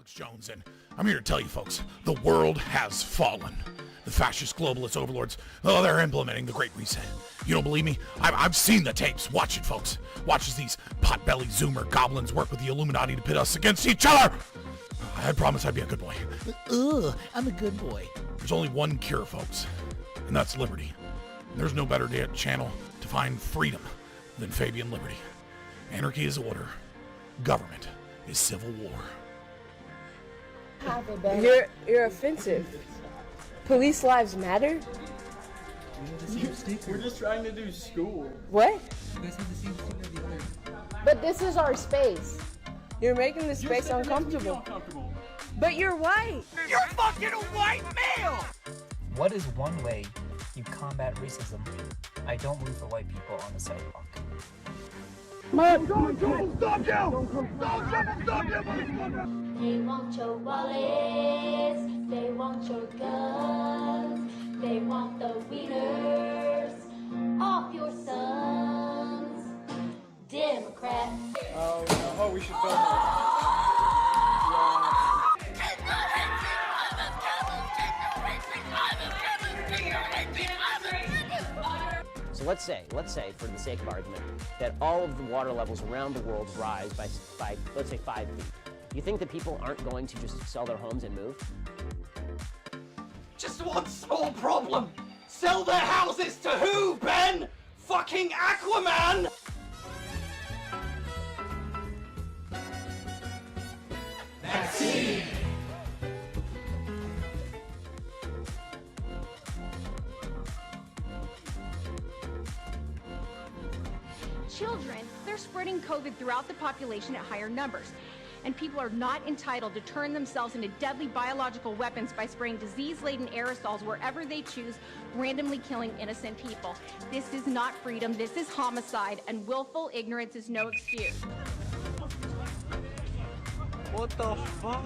Alex Jones, and I'm here to tell you folks, the world has fallen. The fascist globalist overlords, oh, they're implementing the Great Reset. You don't believe me? I've seen the tapes. Watch it, folks. Watch as these pot-bellied Zoomer goblins work with the Illuminati to pit us against each other. I promise I'd be a good boy. Ugh, I'm a good boy. There's only one cure, folks, and that's liberty. And there's no better channel to find freedom than Fabian Liberty. Anarchy is order. Government is civil war. You're offensive. Police lives matter? We're just trying to do school. What? You guys have the same sticker the other. But this is our space. You're making the space uncomfortable. But you're white. You're fucking a white male! What is one way you combat racism? I don't root for white people on the sidewalk. They want your wallets, they want your guns, they want the wieners off your sons. Democrat. Oh, we should film So let's say, for the sake of argument, that all of the water levels around the world rise by let's say 5 feet. You think that people aren't going to just sell their homes and move? Just one small problem. Sell their houses to who, Ben? Fucking Aquaman! Vaccine! Children, they're spreading COVID throughout the population at higher numbers. And people are not entitled to turn themselves into deadly biological weapons by spraying disease-laden aerosols wherever they choose, randomly killing innocent people. This is not freedom, this is homicide, and willful ignorance is no excuse. What the fuck?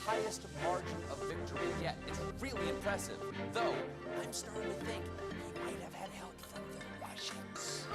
Highest margin of victory yet. It's really impressive. Though, I'm starting to think he might have had help from the Russians.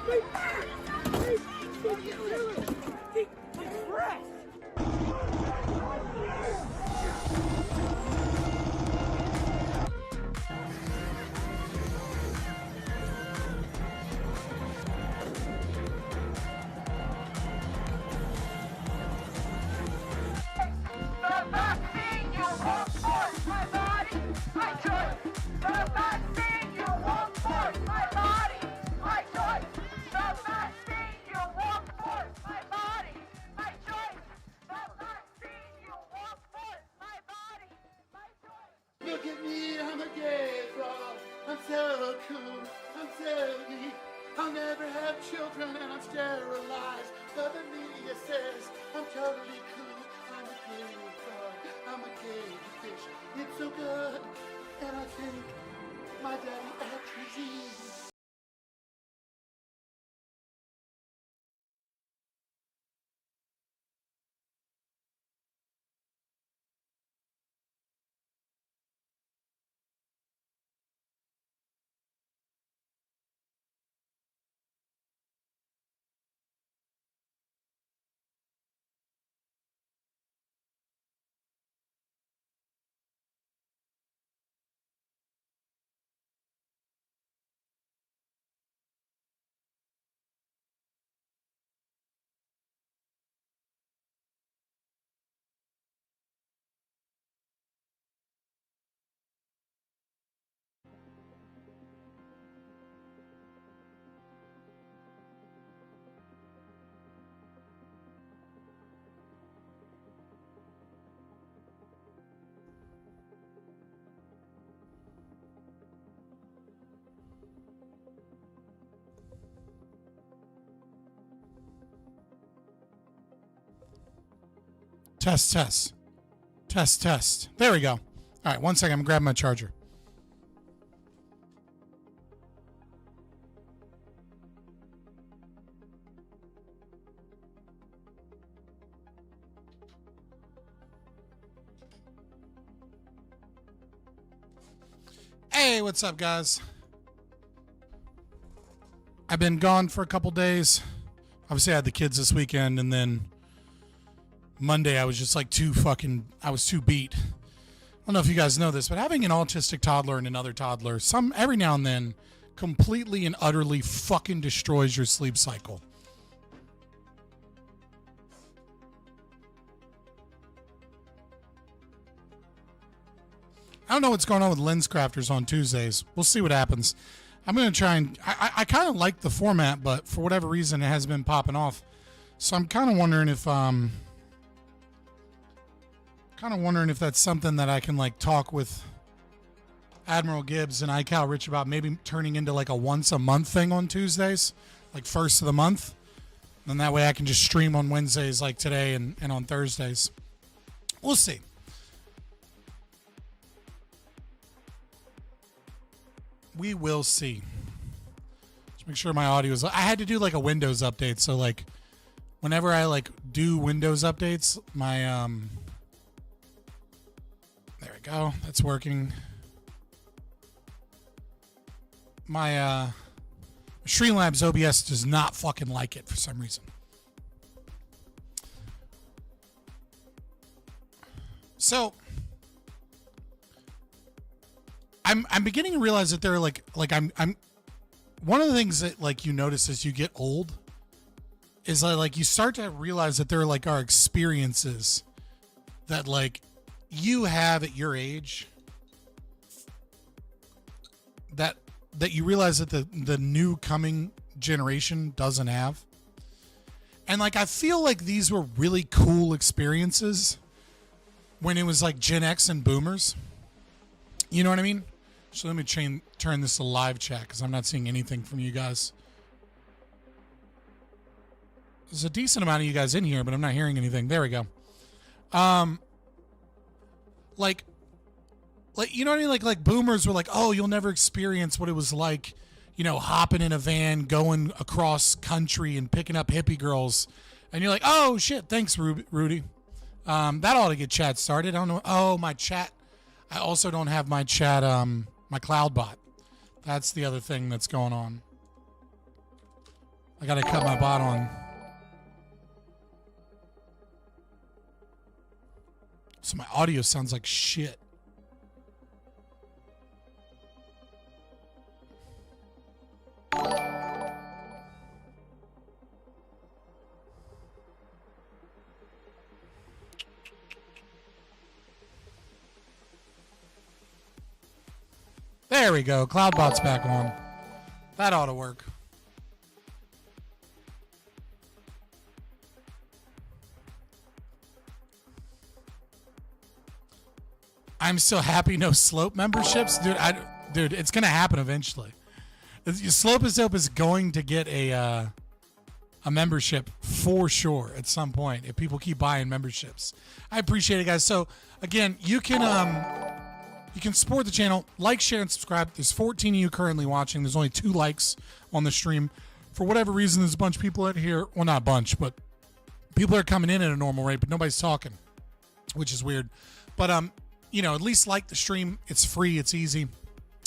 Look at me, I'm a gay frog. I'm so cool, I'm so neat. I'll never have children and I'm sterilized. But the media says I'm totally cool. I'm a gay frog, I'm a gay fish. It's so good, and I think my daddy atrazine. Test. There we go. All right, 1 second. I'm grabbing my charger. Hey, what's up, guys? I've been gone for a couple days. Obviously, I had the kids this weekend, and then Monday I was just like I was too beat. I don't know if you guys know this, but having an autistic toddler and another toddler, every now and then, completely and utterly fucking destroys your sleep cycle. I don't know what's going on with Lens Crafters on Tuesdays. We'll see what happens. I'm going to try and... I kind of like the format, but for whatever reason, it has been popping off. So I'm kind of wondering if... that's something that I can, like, talk with Admiral Gibbs and iCal Rich about maybe turning into, like, a once-a-month thing on Tuesdays. Like, first of the month. And that way I can just stream on Wednesdays like today and on Thursdays. We'll see. We will see. Just make sure my audio is... I had to do like a Windows update. So like whenever I like do Windows updates, my... There we go. That's working. My Streamlabs OBS does not fucking like it for some reason. So... I'm beginning to realize that there are like I'm one of the things that like you notice as you get old is that like you start to realize that there are like our experiences that like you have at your age that you realize that the new coming generation doesn't have. And like I feel like these were really cool experiences when it was like Gen X and boomers. You know what I mean? So let me turn this to live chat because I'm not seeing anything from you guys. There's a decent amount of you guys in here, but I'm not hearing anything. There we go. Like you know what I mean? Like boomers were like, oh, you'll never experience what it was like, you know, hopping in a van, going across country and picking up hippie girls. And you're like, oh shit, thanks, Rudy. That ought to get chat started. I don't know. Oh, my chat. I also don't have my chat, my cloud bot. That's the other thing that's going on. I gotta cut my bot on. So my audio sounds like shit. There we go. Cloudbot's back on. That ought to work. I'm so happy no Slope memberships. Dude, it's going to happen eventually. Slope is Dope is going to get a membership for sure at some point if people keep buying memberships. I appreciate it, guys. So, again, you can support the channel, like, share, and subscribe. There's 14 of you currently watching. There's only 2 likes on the stream. For whatever reason, there's a bunch of people in here. Well, not a bunch, but people are coming in at a normal rate, but nobody's talking, which is weird. But, you know, at least like the stream. It's free. It's easy.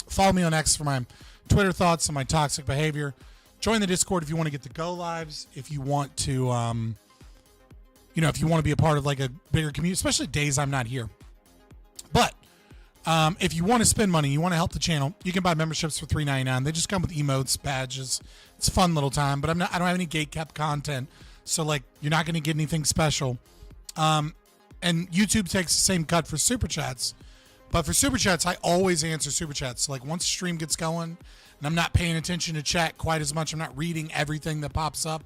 Follow me on X for my Twitter thoughts and my toxic behavior. Join the Discord if you want to get the go lives. If you want to, you know, if you want to be a part of like a bigger community, especially days I'm not here. But if you want to spend money, you want to help the channel, you can buy memberships for $3.99. They just come with emotes, badges. It's a fun little time, but I don't have any gate-kept content, so like you're not going to get anything special. And YouTube takes the same cut for super chats, but for super chats, I always answer super chats. So like once the stream gets going, and I'm not paying attention to chat quite as much, I'm not reading everything that pops up.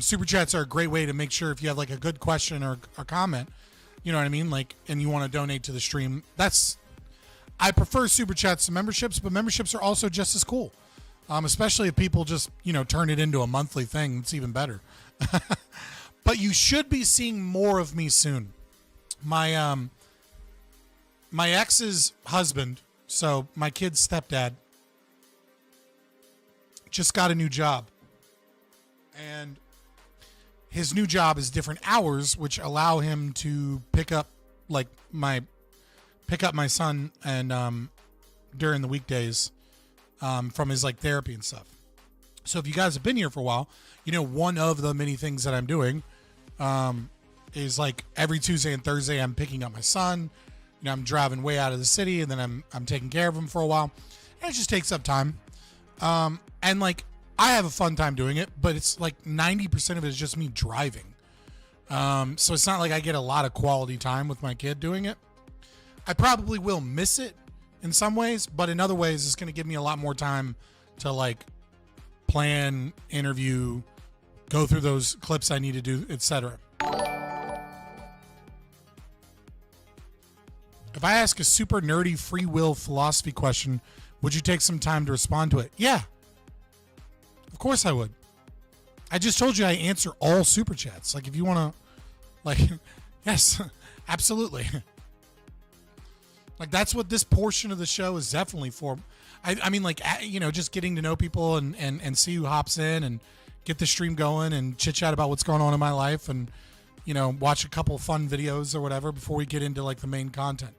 Super chats are a great way to make sure if you have like a good question or comment. You know what I mean? Like, and you want to donate to the stream. I prefer super chats to memberships, but memberships are also just as cool. Especially if people just, you know, turn it into a monthly thing. It's even better. But you should be seeing more of me soon. My ex's husband, so my kid's stepdad, just got a new job. And his new job is different hours, which allow him to pick up my son and during the weekdays from his like therapy and stuff. So if you guys have been here for a while, you know one of the many things that I'm doing is like every Tuesday and Thursday I'm picking up my son. You know, I'm driving way out of the city, and then I'm taking care of him for a while. And it just takes up time. And like I have a fun time doing it, but it's like 90% of it is just me driving. So it's not like I get a lot of quality time with my kid doing it. I probably will miss it in some ways, but in other ways, it's going to give me a lot more time to like plan, interview, go through those clips I need to do, etc. If I ask a super nerdy free will philosophy question, would you take some time to respond to it? Yeah. Of course I would. I just told you I answer all super chats. Like if you want to, like, yes, absolutely. Like that's what this portion of the show is definitely for. I mean, like, you know, just getting to know people and see who hops in and get the stream going and chit chat about what's going on in my life and, you know, watch a couple fun videos or whatever before we get into like the main content.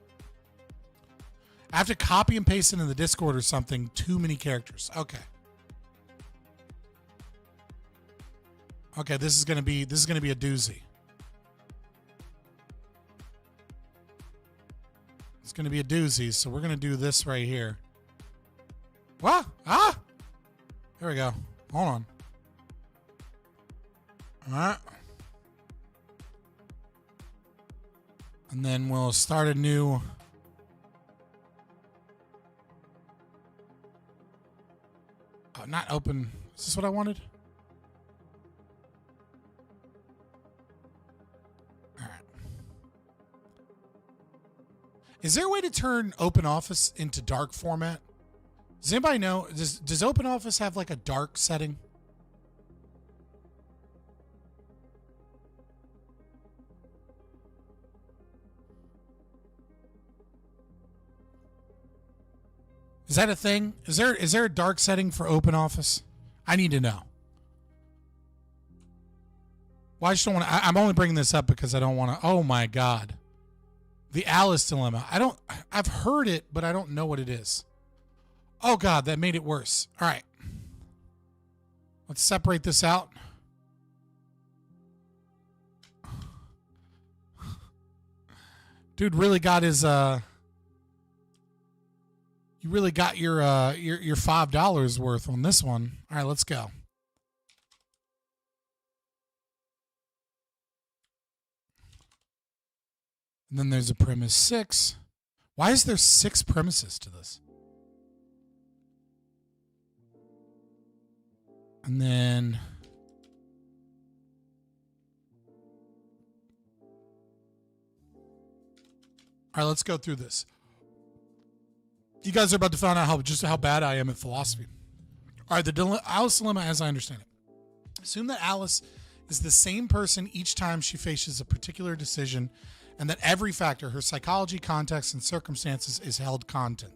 I have to copy and paste it in the Discord or something. Too many characters. Okay. Okay, this is gonna be a doozy. It's gonna be a doozy, so we're gonna do this right here. What? Ah! There we go. Hold on. Alright. And then we'll start a new. Oh, not open. Is this what I wanted? Is there a way to turn OpenOffice into dark format? Does anybody know? Does OpenOffice have like a dark setting? Is that a thing? Is there a dark setting for OpenOffice? I need to know. Well, I just don't want to. I'm only bringing this up because I don't want to. Oh my God. The Alice dilemma. I've heard it, but I don't know what it is. Oh God, that made it worse. All right. Let's separate this out. Dude really got his you really got your $5 worth on this one. All right, let's go. And then there's a premise 6. Why is there 6 premises to this? And then all right, let's go through this. You guys are about to find out just how bad I am at philosophy. All right, the Alice dilemma, as I understand it. Assume that Alice is the same person each time she faces a particular decision, and that every factor, her psychology, context, and circumstances, is held constant.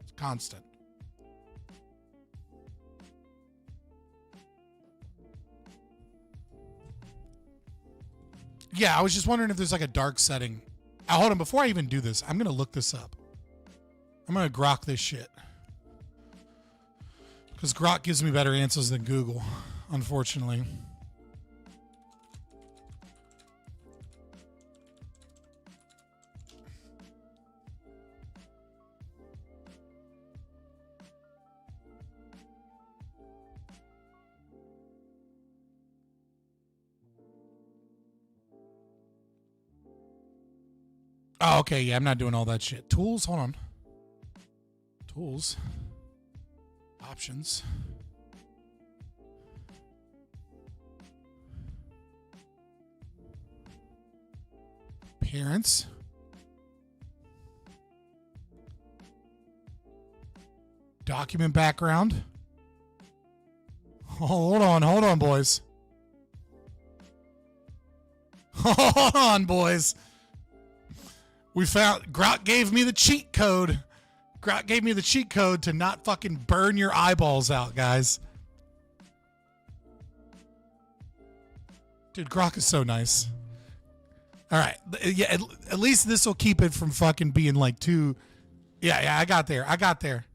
Yeah, I was just wondering if there's like a dark setting. Hold on, before I even do this, I'm going to look this up. I'm going to grok this shit. Because Grok gives me better answers than Google, unfortunately. Oh, okay, yeah, I'm not doing all that shit. Tools, hold on. Tools. Options. Appearance. Document background. Hold on, boys. Hold on, boys. We found, Grok gave me the cheat code. Grok gave me the cheat code to not fucking burn your eyeballs out, guys. Dude, Grok is so nice. All right. Yeah, at least this will keep it from fucking being like too. Yeah, I got there.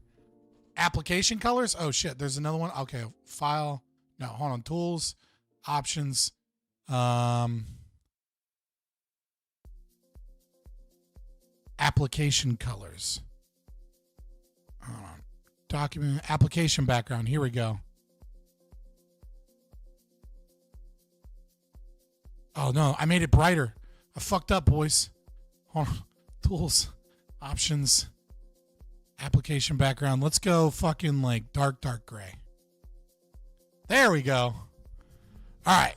application colors. Oh shit, there's another one. Okay, file. No, hold on. Tools, options. Application colors. Hold on. Document application background. Here we go. Oh no, I made it brighter. I fucked up, boys. Hold on. Tools, options, application background. Let's go fucking like dark gray. There we go. All right.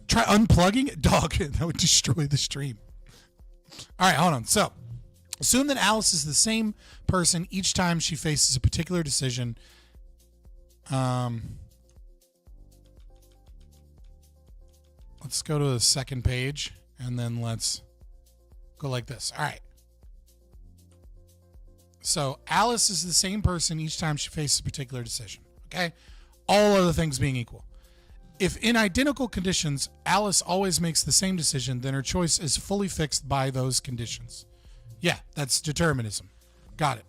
Try unplugging it. Dog, that would destroy the stream. All right, hold on. So, assume that Alice is the same person each time she faces a particular decision. Let's go to the second page, and then let's go like this. All right. So, Alice is the same person each time she faces a particular decision. Okay? All other things being equal. If in identical conditions, Alice always makes the same decision, then her choice is fully fixed by those conditions. Yeah, that's determinism. Got it.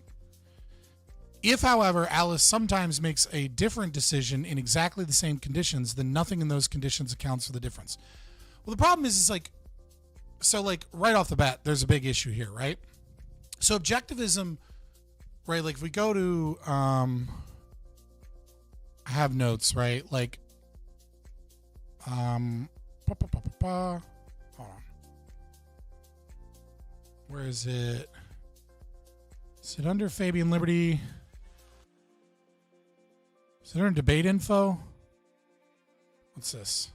If, however, Alice sometimes makes a different decision in exactly the same conditions, then nothing in those conditions accounts for the difference. Well, the problem is like, so like right off the bat, there's a big issue here, right? So objectivism, right? Like if we go to, I have notes, right? Like, hold on. Where is it? Is it under Fabian Liberty? Is it under debate info? What's this?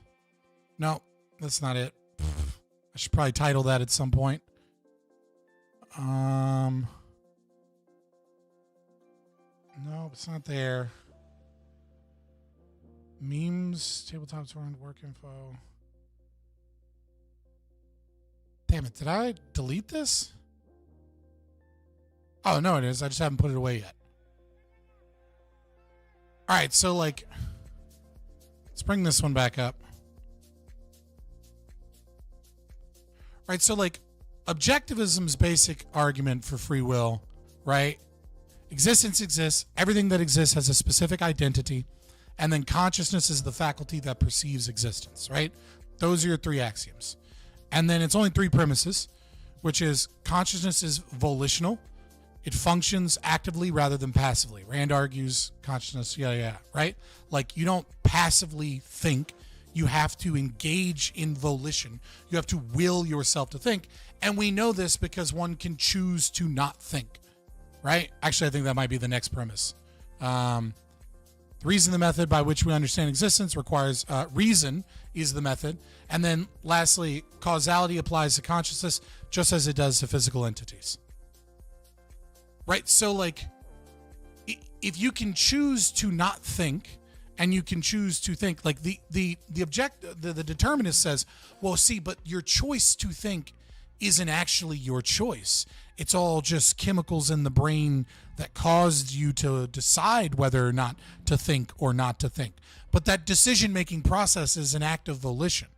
No, that's not it. I should probably title that at some point. No, it's not there. Memes, tabletops around work info. Damn it, did I delete this? Oh, no, it is. I just haven't put it away yet. All right, so like, let's bring this one back up. All right, so like, objectivism's basic argument for free will, right? Existence exists. Everything that exists has a specific identity. And then consciousness is the faculty that perceives existence, right? Those are your three axioms. And then it's only three premises, which is consciousness is volitional. It functions actively rather than passively. Rand argues consciousness, right? Like you don't passively think. You have to engage in volition. You have to will yourself to think. And we know this because one can choose to not think, right? Actually, I think that might be the next premise. The reason the method by which we understand existence requires reason is the method. And then lastly, causality applies to consciousness just as it does to physical entities. Right? So like, if you can choose to not think and you can choose to think, like the determinist says, well, see, but your choice to think isn't actually your choice. It's all just chemicals in the brain that caused you to decide whether or not to think or not to think. But that decision-making process is an act of volition.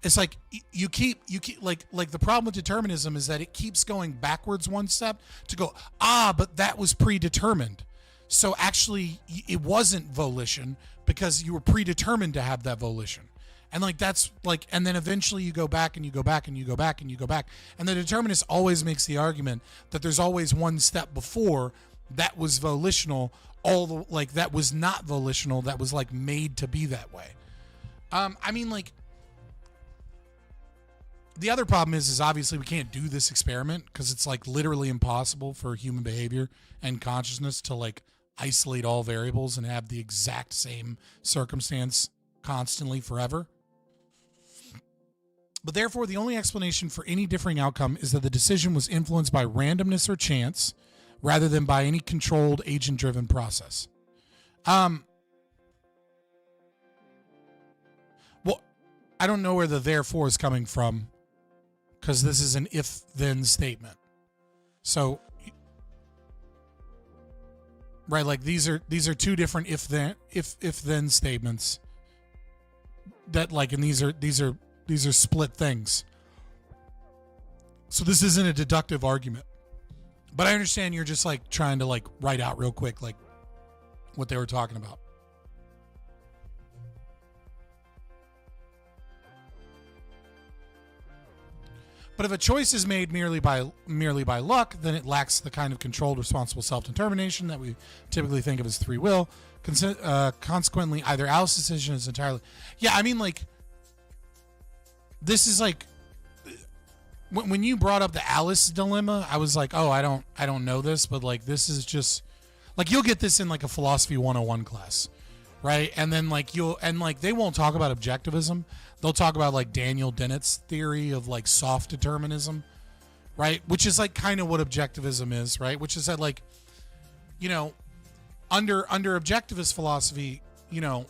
It's like you keep like the problem with determinism is that it keeps going backwards one step to go, but that was predetermined. So actually it wasn't volition because you were predetermined to have that volition. And like that's like, and then eventually you go back and you go back and you go back and you go back. And the determinist always makes the argument that there's always one step before that was volitional, that was not volitional, that was like made to be that way. I mean, like, the other problem is obviously we can't do this experiment because it's like literally impossible for human behavior and consciousness to like isolate all variables and have the exact same circumstance constantly forever. But therefore, the only explanation for any differing outcome is that the decision was influenced by randomness or chance rather than by any controlled agent-driven process. Well, I don't know where the therefore is coming from because this is an if-then statement. So, right, like these are two different if-then statements that like, and these are split things. So this isn't a deductive argument. But I understand you're just like trying to like write out real quick like what they were talking about. But if a choice is made merely by luck, then it lacks the kind of controlled, responsible self-determination that we typically think of as free will. Consequently, either Alice's decision is entirely... Yeah, I mean, like, this is like... When you brought up the Alice dilemma, I was like, oh, I don't know this, but like, this is just... Like, you'll get this in like a philosophy 101 class, right? And then like they won't talk about objectivism. They'll talk about like Daniel Dennett's theory of like soft determinism, right? Which is like kind of what objectivism is, right? Which is that like, you know, under objectivist philosophy, you know,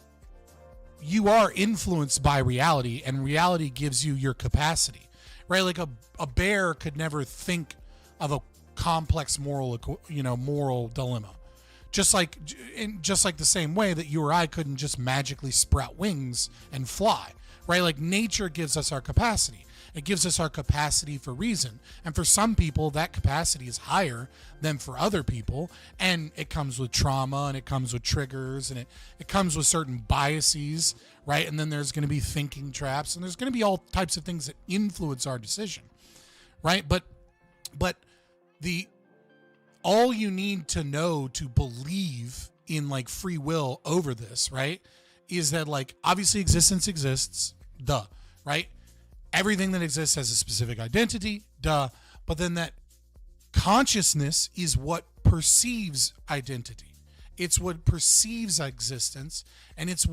you are influenced by reality, and reality gives you your capacity, right? Like a bear could never think of a complex moral dilemma. Just like the same way that you or I couldn't just magically sprout wings and fly, right? Like nature gives us our capacity. It gives us our capacity for reason. And for some people, that capacity is higher than for other people. And it comes with trauma, and it comes with triggers, and it comes with certain biases, right? And then there's going to be thinking traps, and there's going to be all types of things that influence our decision, right? But all you need to know to believe in like free will over this, right, is that like obviously existence exists, duh, right? Everything that exists has a specific identity, duh, but then that consciousness is what perceives identity. It's what perceives existence, and it's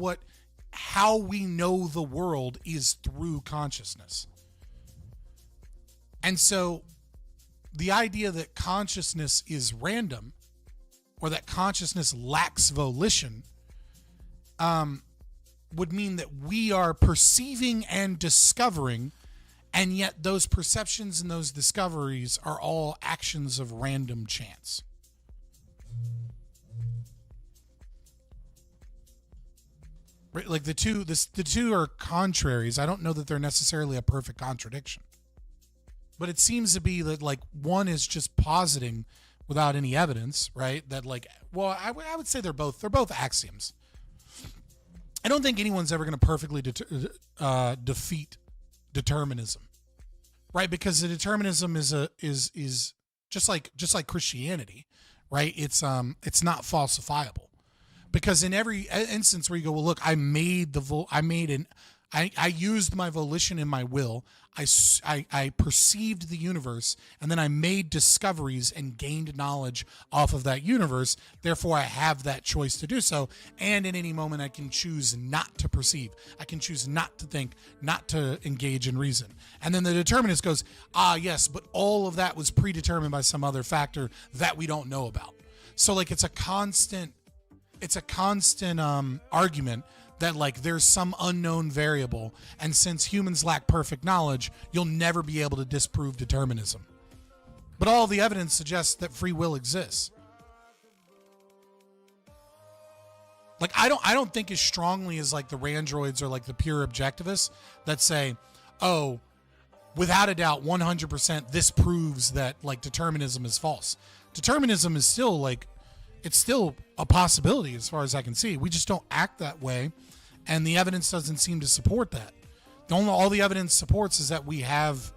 how we know the world is through consciousness. And so the idea that consciousness is random, or that consciousness lacks volition, would mean that we are perceiving and discovering, and yet those perceptions and those discoveries are all actions of random chance. Right? Like the two are contraries. I don't know that they're necessarily a perfect contradiction. But it seems to be that like one is just positing without any evidence, right? That like, well, I would say they're both axioms. I don't think anyone's ever going to perfectly defeat determinism, right? Because the determinism is just like Christianity, right? It's not falsifiable, because in every instance where you go, well, look, I used my volition and my will. I perceived the universe, and then I made discoveries and gained knowledge off of that universe. Therefore, I have that choice to do so. And in any moment, I can choose not to perceive. I can choose not to think, not to engage in reason. And then the determinist goes, yes, but all of that was predetermined by some other factor that we don't know about. So like, it's a constant argument that like there's some unknown variable, and since humans lack perfect knowledge, you'll never be able to disprove determinism. But all the evidence suggests that free will exists. Like I don't think as strongly as like the Randroids or like the pure objectivists that say, oh, without a doubt 100% this proves that like determinism is false. Determinism is still like, it's still a possibility as far as I can see. We just don't act that way, and the evidence doesn't seem to support that. All the evidence supports is that we have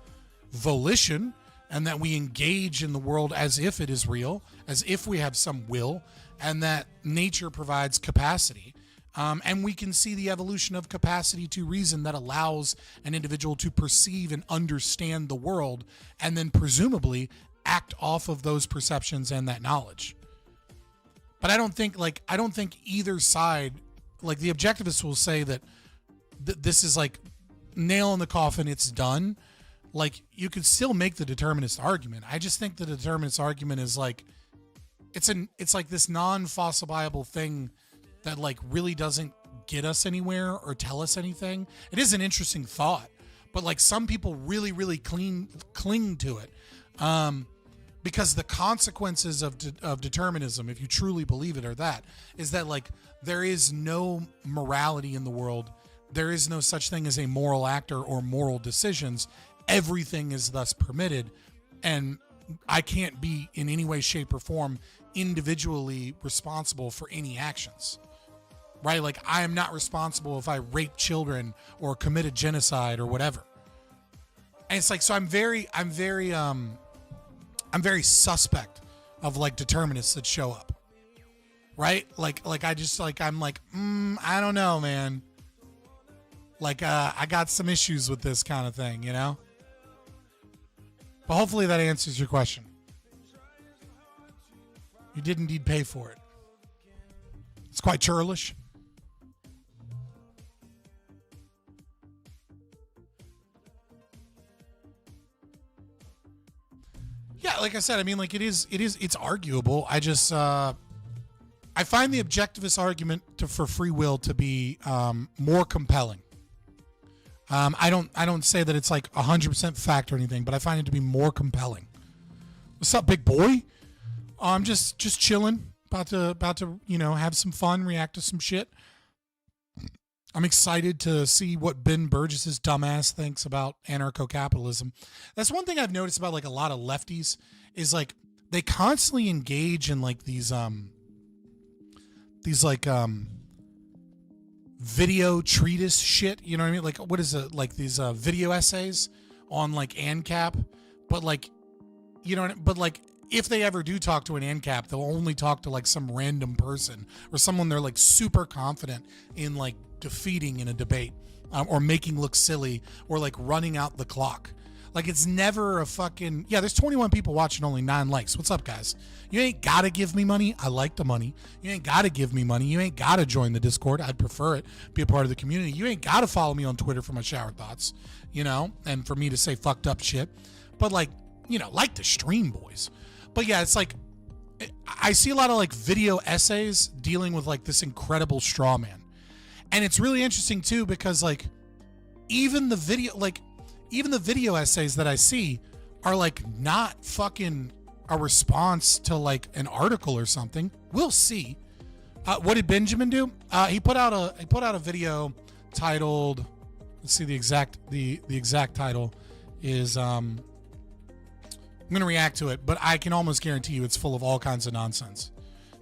volition, and that we engage in the world as if it is real, as if we have some will, and that nature provides capacity. And we can see the evolution of capacity to reason that allows an individual to perceive and understand the world, and then presumably act off of those perceptions and that knowledge. But I don't think either side, like the objectivists will say that this is like nail in the coffin, it's done. Like you could still make the determinist argument. I just think the determinist argument is like, it's like this non-falsifiable thing that like really doesn't get us anywhere or tell us anything. It is an interesting thought, but like some people really, really cling to it. Because the consequences of determinism, if you truly believe it, are that like there is no morality in the world. There is no such thing as a moral actor or moral decisions. Everything is thus permitted, and I can't be in any way, shape, or form individually responsible for any actions. Right? Like, I am not responsible if I rape children or commit a genocide or whatever. And it's like, so I'm very suspect of like determinists that show up. Right? Like I just like, I'm like, I don't know, man. Like, I got some issues with this kind of thing, you know? But hopefully that answers your question. You did indeed pay for it. It's quite churlish. Yeah, like I said, I mean, like it's arguable. I just, I find the objectivist argument for free will to be more compelling. I don't say that it's like 100% fact or anything, but I find it to be more compelling. What's up, big boy? I'm just chilling, about to have some fun, react to some shit. I'm excited to see what Ben Burgis' dumbass thinks about anarcho-capitalism. That's one thing I've noticed about like a lot of lefties is like they constantly engage in like these video treatise shit, you know what I mean? Like, what is it? Like these video essays on like ANCAP, but like, you know, but like if they ever do talk to an ANCAP, they'll only talk to like some random person or someone they're like super confident in like defeating in a debate, or making look silly, or like running out the clock. Like, it's never a fucking, yeah, there's 21 people watching, only 9 likes. What's up, guys? You ain't gotta give me money. I like the money. You ain't gotta give me money. You ain't gotta join the Discord. I'd prefer it. Be a part of the community. You ain't gotta follow me on Twitter for my shower thoughts, you know, and for me to say fucked up shit. But like, you know, like the stream, boys. But yeah, it's like, I see a lot of like video essays dealing with like this incredible straw man. And it's really interesting too, because like even the video essays that I see are like not fucking a response to like an article or something. We'll see. What did Benjamin do? He put out a video titled, let's see, the exact title is I'm going to react to it, but I can almost guarantee you it's full of all kinds of nonsense.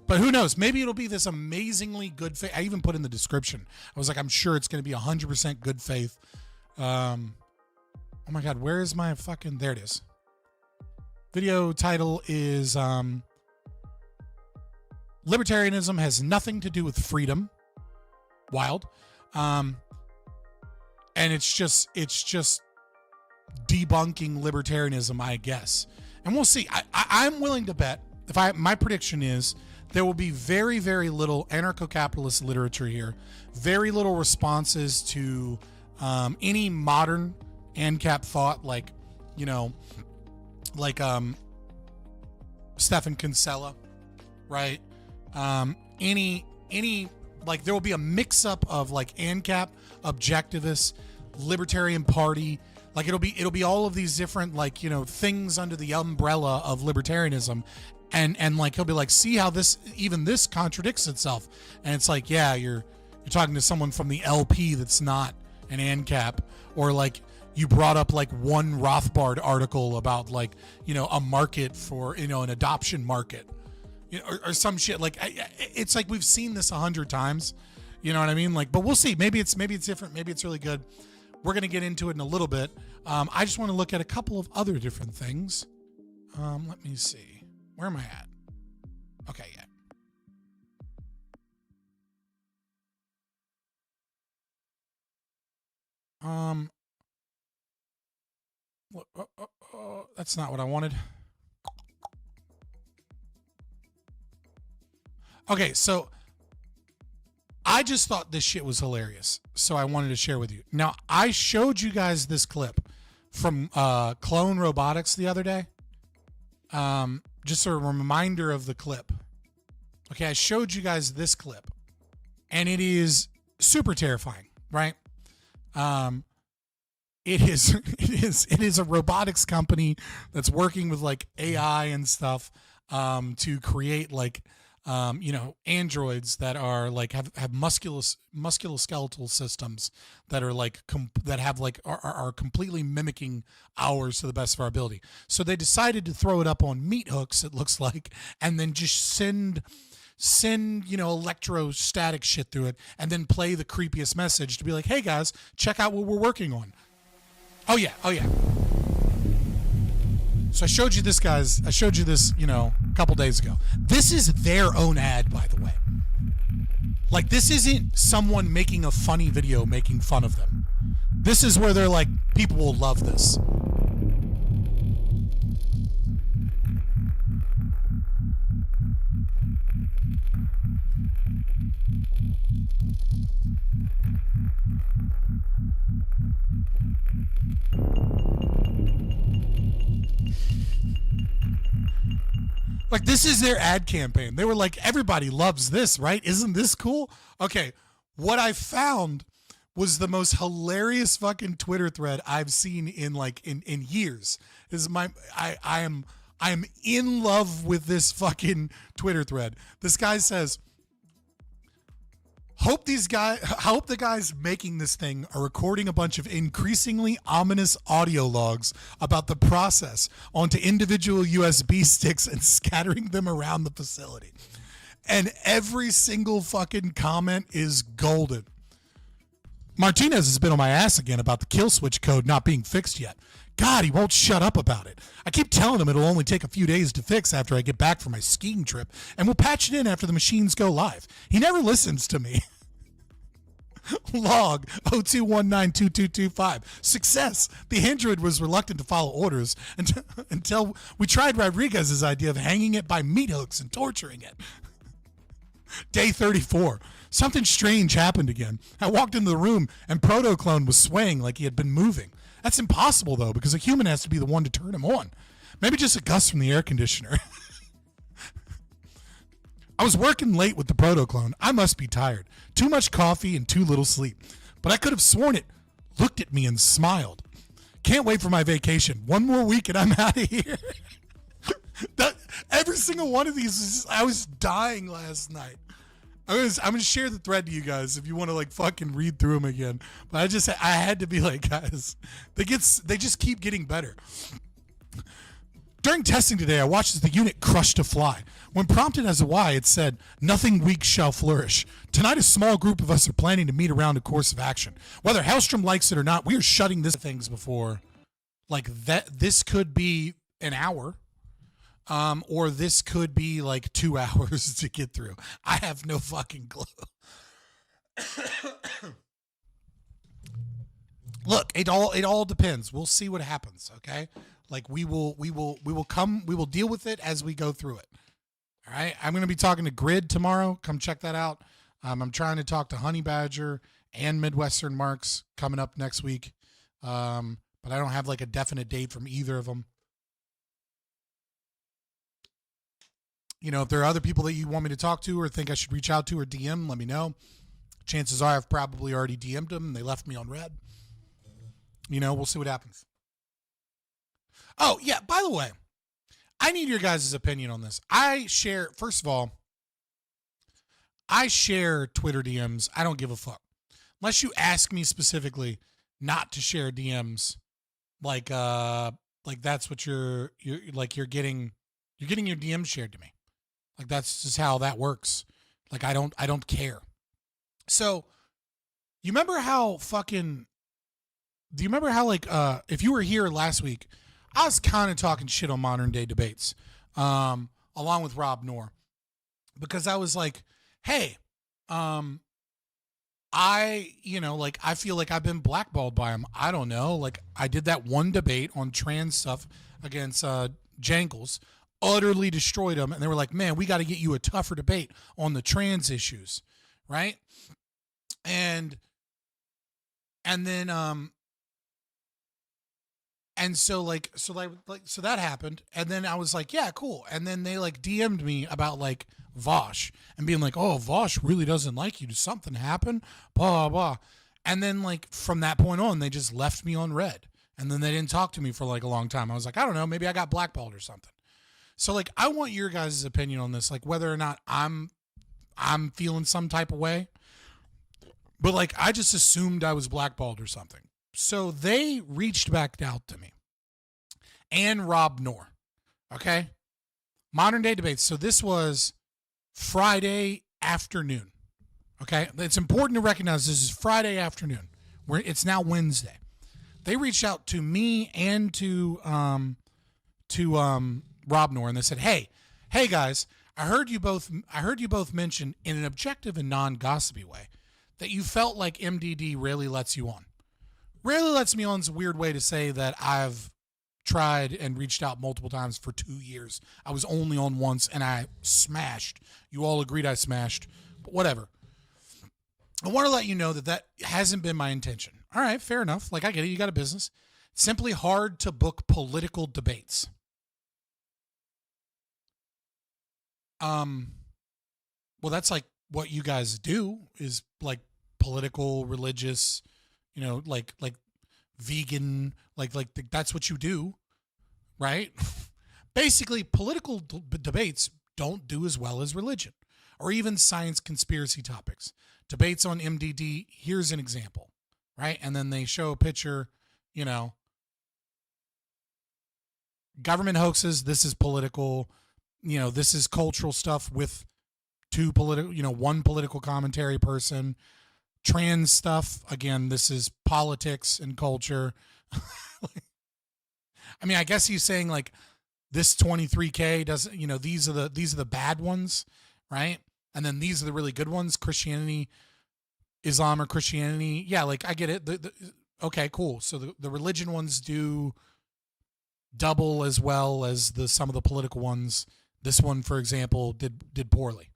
But who knows? Maybe it'll be this amazingly good faith. I even put in the description. I was like, I'm sure it's going to be 100% good faith. Oh my God, where is my fucking... There it is. Video title is Libertarianism Has Nothing to Do with Freedom. Wild. And it's just debunking libertarianism, I guess. And we'll see. I'm willing to bet, my prediction is there will be very, very little anarcho-capitalist literature here. Very little responses to any modern ANCAP thought, like, you know, like Stephan Kinsella, right? Any like, there will be a mix-up of like ANCAP, objectivists, Libertarian Party. Like, it'll be all of these different, like, you know, things under the umbrella of libertarianism. And like, he'll be like, see how this contradicts itself. And it's like, yeah, you're talking to someone from the LP that's not an ANCAP, or like you brought up like one Rothbard article about like, you know, a market for, you know, an adoption market, you know, or some shit. Like, it's like we've seen this 100 times, you know what I mean? Like, but we'll see. Maybe it's different. Maybe it's really good. We're going to get into it in a little bit. I just want to look at a couple of other different things. Let me see. Where am I at? Okay, yeah. That's not what I wanted. Okay, so I just thought this shit was hilarious, so I wanted to share with you. Now, I showed you guys this clip from Clone Robotics the other day. Just a reminder of the clip. Okay, I showed you guys this clip, and it is super terrifying, right? It is a robotics company that's working with like AI and stuff to create like androids that are like have musculoskeletal systems that are like that have like are completely mimicking ours to the best of our ability. So they decided to throw it up on meat hooks, it looks like, and then just send electrostatic shit through it, and then play the creepiest message to be like, hey guys, check out what we're working on. Oh yeah. So I showed you this, a couple days ago. This is their own ad, by the way. Like, this isn't someone making a funny video making fun of them. This is where they're like, people will love this. Like, this is their ad campaign. They were like, everybody loves this, right? Isn't this cool? Okay, what I found was the most hilarious fucking Twitter thread I've seen in years. This is I am in love with this fucking Twitter thread. This guy says, hope the guys making this thing are recording a bunch of increasingly ominous audio logs about the process onto individual USB sticks and scattering them around the facility. And every single fucking comment is golden. Martinez has been on my ass again about the kill switch code not being fixed yet. God, he won't shut up about it. I keep telling him it'll only take a few days to fix after I get back from my skiing trip, and we'll patch it in after the machines go live. He never listens to me. Log 02192225. Success. The android was reluctant to follow orders until we tried Rodriguez's idea of hanging it by meat hooks and torturing it. Day 34. Something strange happened again. I walked into the room and Protoclone was swaying like he had been moving. That's impossible, though, because a human has to be the one to turn him on. Maybe just a gust from the air conditioner. I was working late with the Protoclone. I must be tired. Too much coffee and too little sleep. But I could have sworn it looked at me and smiled. Can't wait for my vacation. One more week and I'm out of here. Every single one of these, I was dying last night. I'm gonna share the thread to you guys if you want to like fucking read through them again. But I had to be like, guys, they just keep getting better. During testing today, I watched as the unit crushed a fly. When prompted as to why, it said, nothing weak shall flourish. Tonight, a small group of us are planning to meet around a course of action. Whether Hellstrom likes it or not, we are shutting this things before. Like, that. This could be an hour. Or this could be like 2 hours to get through. I have no fucking clue. Look, it all depends. We'll see what happens, okay? Like we will deal with it as we go through it. All right? I'm going to be talking to Grid tomorrow. Come check that out. I'm trying to talk to Honey Badger and Midwestern Marks coming up next week. But I don't have like a definite date from either of them. You know, if there are other people that you want me to talk to or think I should reach out to or DM, let me know. Chances are I've probably already DM'd them and they left me on red. You know, we'll see what happens. Oh, yeah, by the way, I need your guys' opinion on this. First of all, I share Twitter DMs. I don't give a fuck. Unless you ask me specifically not to share DMs, like that's what you're getting your DMs shared to me. Like, that's just how that works. Like, I don't care. So, do you remember how like, if you were here last week, I was kind of talking shit on modern day debates, along with Rob Noor, because I was like, hey, I feel like I've been blackballed by him. I don't know. Like, I did that one debate on trans stuff against, Jankles, utterly destroyed them. And they were like, man, we got to get you a tougher debate on the trans issues. Right. And then, and so that happened. And then I was like, yeah, cool. And then they like DM'd me about like Vosh and being like, oh, Vosh really doesn't like you. Did something happen? Blah, blah, blah. And then like from that point on, they just left me on red. And then they didn't talk to me for like a long time. I was like, I don't know, maybe I got blackballed or something. So like, I want your guys' opinion on this, like whether or not I'm feeling some type of way. But like, I just assumed I was blackballed or something. So they reached back out to me and Rob Noor. Okay. Modern Day Debates. So this was Friday afternoon. Okay. It's important to recognize this is Friday afternoon where it's now Wednesday. They reached out to me and to Rob Noor, and they said, hey guys, I heard you both mention in an objective and non-gossipy way that you felt like MDD really lets you on. Really lets me on is a weird way to say that I've tried and reached out multiple times for 2 years. I was only on once and I smashed. You all agreed I smashed, but whatever. I want to let you know that hasn't been my intention. All right, fair enough. Like, I get it. You got a business. It's simply hard to book political debates. Well, that's like what you guys do is like political, religious, like vegan, like that's what you do, right? Basically, political debates don't do as well as religion or even science conspiracy topics. Debates on MDD, here's an example, right? And then they show a picture, government hoaxes, this is political, this is cultural stuff with one political commentary person. Trans stuff, again, this is politics and culture. I mean, I guess he's saying like this 23K doesn't, these are the bad ones, right? And then these are the really good ones, Christianity, Islam or Christianity. Yeah, like I get it. Okay, cool. So the religion ones do double as well as some of the political ones. This one, for example, did poorly.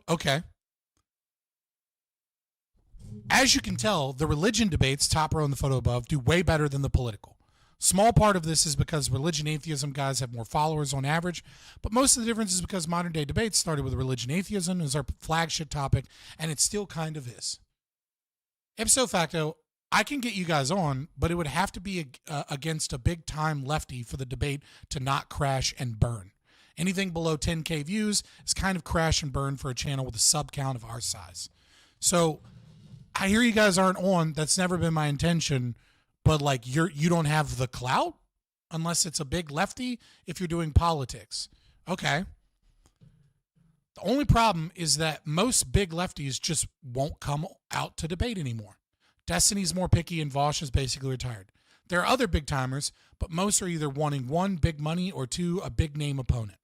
Okay. As you can tell, the religion debates, top row in the photo above, do way better than the political. Small part of this is because religion atheism guys have more followers on average, but most of the difference is because Modern Day Debates started with religion atheism as our flagship topic, and it still kind of is. Ipso facto, I can get you guys on, but it would have to be against a big-time lefty for the debate to not crash and burn. Anything below 10K views is kind of crash and burn for a channel with a sub count of our size. So I hear you guys aren't on. That's never been my intention. But like you don't have the clout unless it's a big lefty if you're doing politics. Okay. The only problem is that most big lefties just won't come out to debate anymore. Destiny's more picky and Vosh is basically retired. There are other big timers, but most are either wanting one, big money, or two, a big name opponent.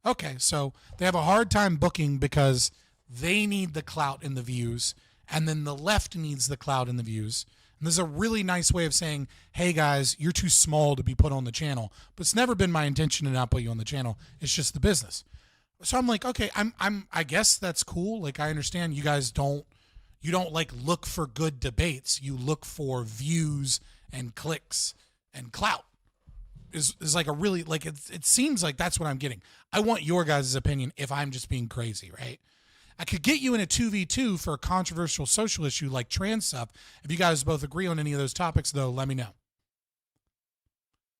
Okay, so they have a hard time booking because they need the clout in the views, and then the left needs the clout in the views. And this is a really nice way of saying, hey guys, you're too small to be put on the channel. But it's never been my intention to not put you on the channel. It's just the business. So I'm like, okay, I guess that's cool. Like, I understand you guys don't like look for good debates. You look for views and clicks and clout. Is like a really, like, it seems like that's what I'm getting. I want your guys' opinion if I'm just being crazy, right? I could get you in a 2v2 for a controversial social issue like trans stuff. If you guys both agree on any of those topics, though, let me know.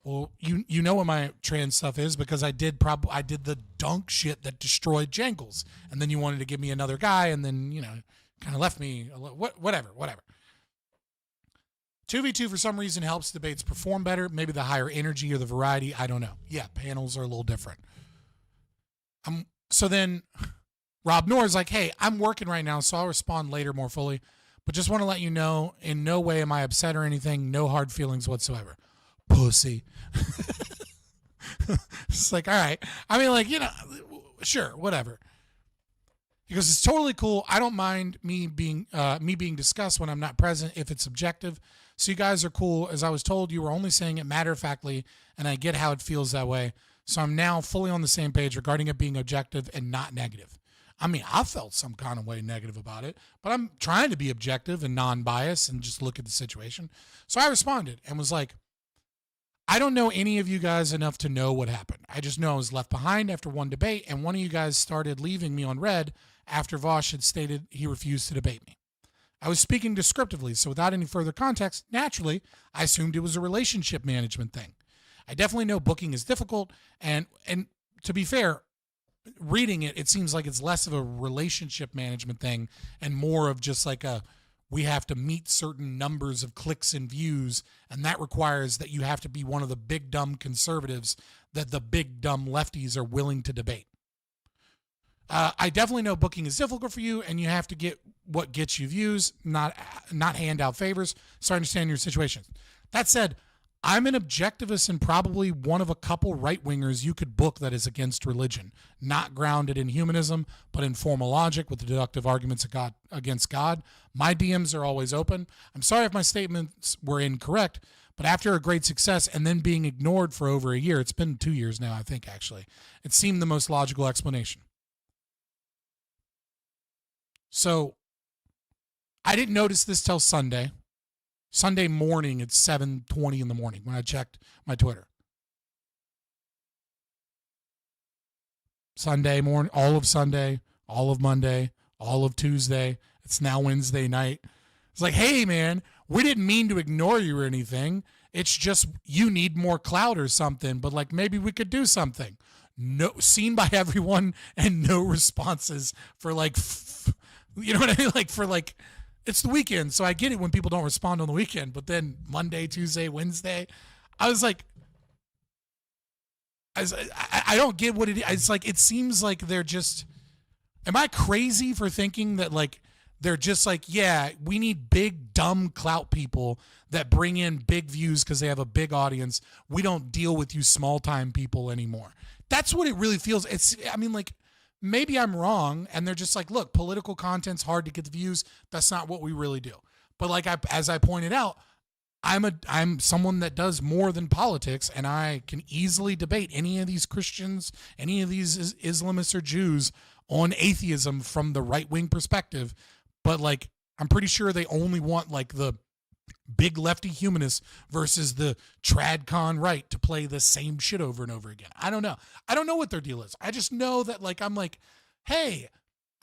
Well, you know what my trans stuff is because I did the dunk shit that destroyed Jangles, and then you wanted to give me another guy, and then kind of left me whatever. 2v2 for some reason helps debates perform better. Maybe the higher energy or the variety. I don't know. Yeah, panels are a little different. So then Rob Noor is like, hey, I'm working right now, so I'll respond later more fully. But just want to let you know, in no way am I upset or anything. No hard feelings whatsoever. Pussy. It's like, all right. I mean, like, sure, whatever. Because it's totally cool. I don't mind me being discussed when I'm not present if it's subjective. So you guys are cool. As I was told, you were only saying it matter-of-factly, and I get how it feels that way. So I'm now fully on the same page regarding it being objective and not negative. I mean, I felt some kind of way negative about it, but I'm trying to be objective and non-biased and just look at the situation. So I responded and was like, I don't know any of you guys enough to know what happened. I just know I was left behind after one debate, and one of you guys started leaving me on red after Vosh had stated he refused to debate me. I was speaking descriptively, so without any further context, naturally, I assumed it was a relationship management thing. I definitely know booking is difficult, and to be fair, reading it, it seems like it's less of a relationship management thing and more of just like we have to meet certain numbers of clicks and views, and that requires that you have to be one of the big dumb conservatives that the big dumb lefties are willing to debate. I definitely know booking is difficult for you, and you have to get what gets you views, not hand out favors. So I understand your situation. That said, I'm an objectivist and probably one of a couple right-wingers you could book that is against religion, not grounded in humanism, but in formal logic with the deductive arguments against God. My DMs are always open. I'm sorry if my statements were incorrect, but after a great success and then being ignored for over a year, it's been 2 years now, I think, actually, it seemed the most logical explanation. So I didn't notice this till Sunday. Sunday morning at 7:20 in the morning when I checked my Twitter. Sunday morning, all of Sunday, all of Monday, all of Tuesday. It's now Wednesday night. It's like, hey, man, we didn't mean to ignore you or anything. It's just you need more clout or something, but like maybe we could do something. No, seen by everyone and no responses for like, you know what I mean? Like for like, it's the weekend, so I get it when people don't respond on the weekend. But then Monday, Tuesday, Wednesday, I was like, I don't get what it is. It's like, it seems like they're just, am I crazy for thinking that like, they're just like, yeah, we need big, dumb clout people that bring in big views because they have a big audience. We don't deal with you small-time people anymore. That's what it really feels. I mean, like, maybe I'm wrong, and they're just like, look, political content's hard to get the views. That's not what we really do. But like as I pointed out, I'm someone that does more than politics, and I can easily debate any of these Christians, any of these Islamists or Jews on atheism from the right-wing perspective. But like, I'm pretty sure they only want like the big lefty humanists versus the tradcon right to play the same shit over and over again. I don't know. I don't know what their deal is. I just know that like, I'm like, hey,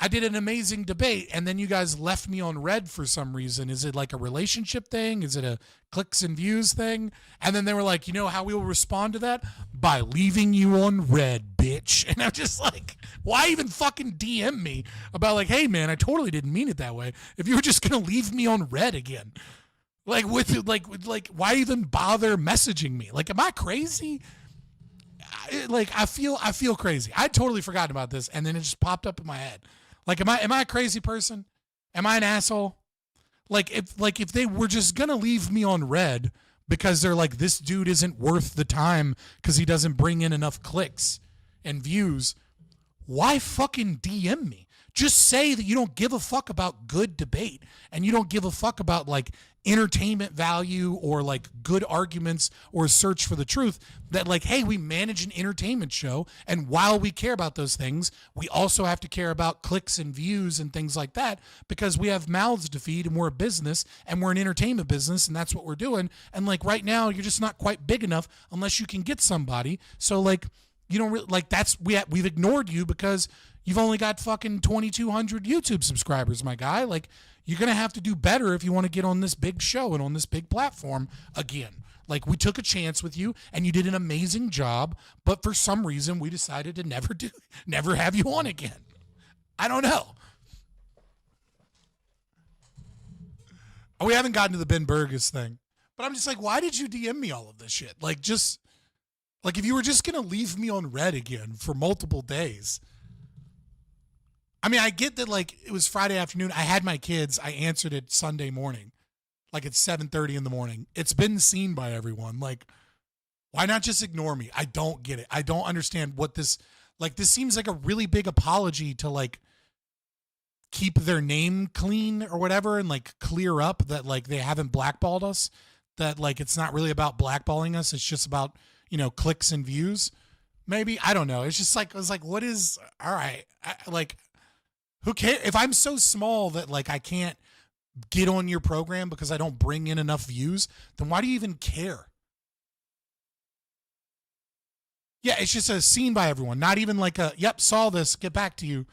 I did an amazing debate and then you guys left me on red for some reason. Is it like a relationship thing? Is it a clicks and views thing? And then they were like, you know how we will respond to that? By leaving you on red, bitch. And I'm just like, why even fucking DM me about like, hey man, I totally didn't mean it that way. If you were just going to leave me on red again. Like with why even bother messaging me? Like, am I crazy? I feel crazy. I totally forgot about this, and then it just popped up in my head. Like, am I a crazy person? Am I an asshole? If they were just gonna leave me on red because they're like, this dude isn't worth the time because he doesn't bring in enough clicks and views, why fucking DM me? Just say that you don't give a fuck about good debate and you don't give a fuck about like entertainment value or like good arguments or search for the truth. That like, hey, we manage an entertainment show, and while we care about those things, we also have to care about clicks and views and things like that because we have mouths to feed and we're a business and we're an entertainment business and that's what we're doing. And like right now, you're just not quite big enough unless you can get somebody. So like, you don't really like we've ignored you because you've only got fucking 2,200 YouTube subscribers, my guy. Like, you're going to have to do better if you want to get on this big show and on this big platform again. Like, we took a chance with you and you did an amazing job, but for some reason we decided to never have you on again. I don't know. We haven't gotten to the Ben Burgis thing, but I'm just like, why did you DM me all of this shit? Like, just like, if you were just going to leave me on red again for multiple days. I mean, I get that, like, it was Friday afternoon. I had my kids. I answered it Sunday morning, like at 7:30 in the morning. It's been seen by everyone. Like, why not just ignore me? I don't get it. I don't understand what this, like, this seems like a really big apology to, like, keep their name clean or whatever and, like, clear up that, like, they haven't blackballed us, that, like, it's not really about blackballing us. It's just about, you know, clicks and views. Maybe. I don't know. It's just like, I was like, what is, all right. Who cares? If I'm so small that like I can't get on your program because I don't bring in enough views, then why do you even care? Yeah, it's just a seen by everyone. Not even like a, yep, saw this, get back to you.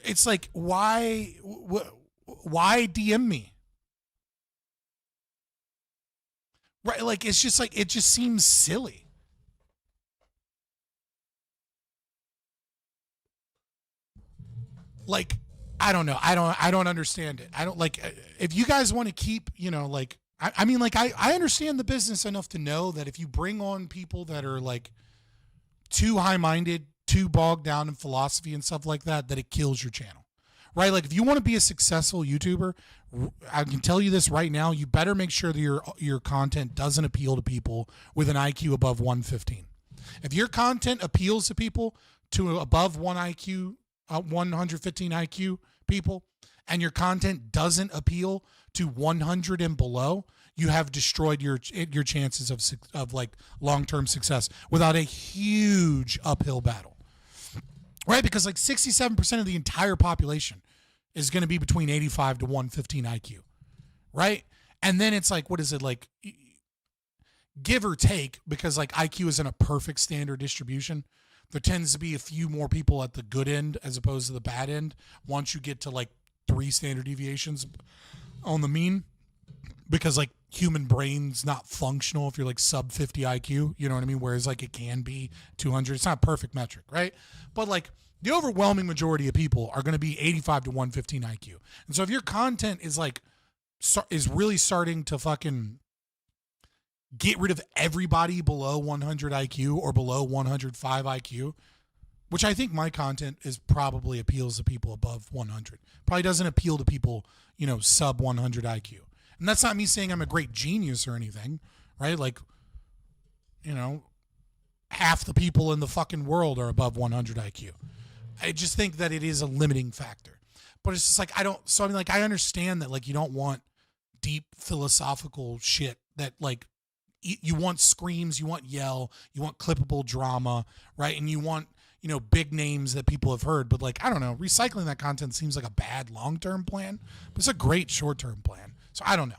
It's like, why DM me? Right? Like, it's just like, it just seems silly. Like, I don't know. I don't understand it. I don't like, if you guys want to keep, you know, like, I mean, like, I understand the business enough to know that if you bring on people that are like too high-minded, too bogged down in philosophy and stuff like that, that it kills your channel, right? Like, if you want to be a successful YouTuber, I can tell you this right now, you better make sure that your content doesn't appeal to people with an IQ above 115. If your content appeals to people to above 115 IQ people, and your content doesn't appeal to 100 and below, you have destroyed your chances of like long-term success without a huge uphill battle, right? Because like 67% of the entire population is going to be between 85 to 115 IQ, right? And then it's like, what is it, like, give or take, because like IQ isn't a perfect standard distribution. There tends to be a few more people at the good end as opposed to the bad end once you get to like 3 standard deviations on the mean, because like human brain's not functional if you're like sub 50 IQ, you know what I mean? Whereas like it can be 200. It's not a perfect metric, right? But like the overwhelming majority of people are going to be 85 to 115 IQ. And so if your content is like, is really starting to fucking get rid of everybody below 100 IQ or below 105 IQ, which I think my content is probably appeals to people above 100. Probably doesn't appeal to people, you know, sub 100 IQ. And that's not me saying I'm a great genius or anything, right? Like, you know, half the people in the fucking world are above 100 IQ. I just think that it is a limiting factor. But it's just like, I mean, like, I understand that, like, you don't want deep philosophical shit that, like, you want screams, you want yell, you want clippable drama, right? And you want, you know, big names that people have heard. But like, I don't know, recycling that content seems like a bad long-term plan, but it's a great short-term plan. So I don't know.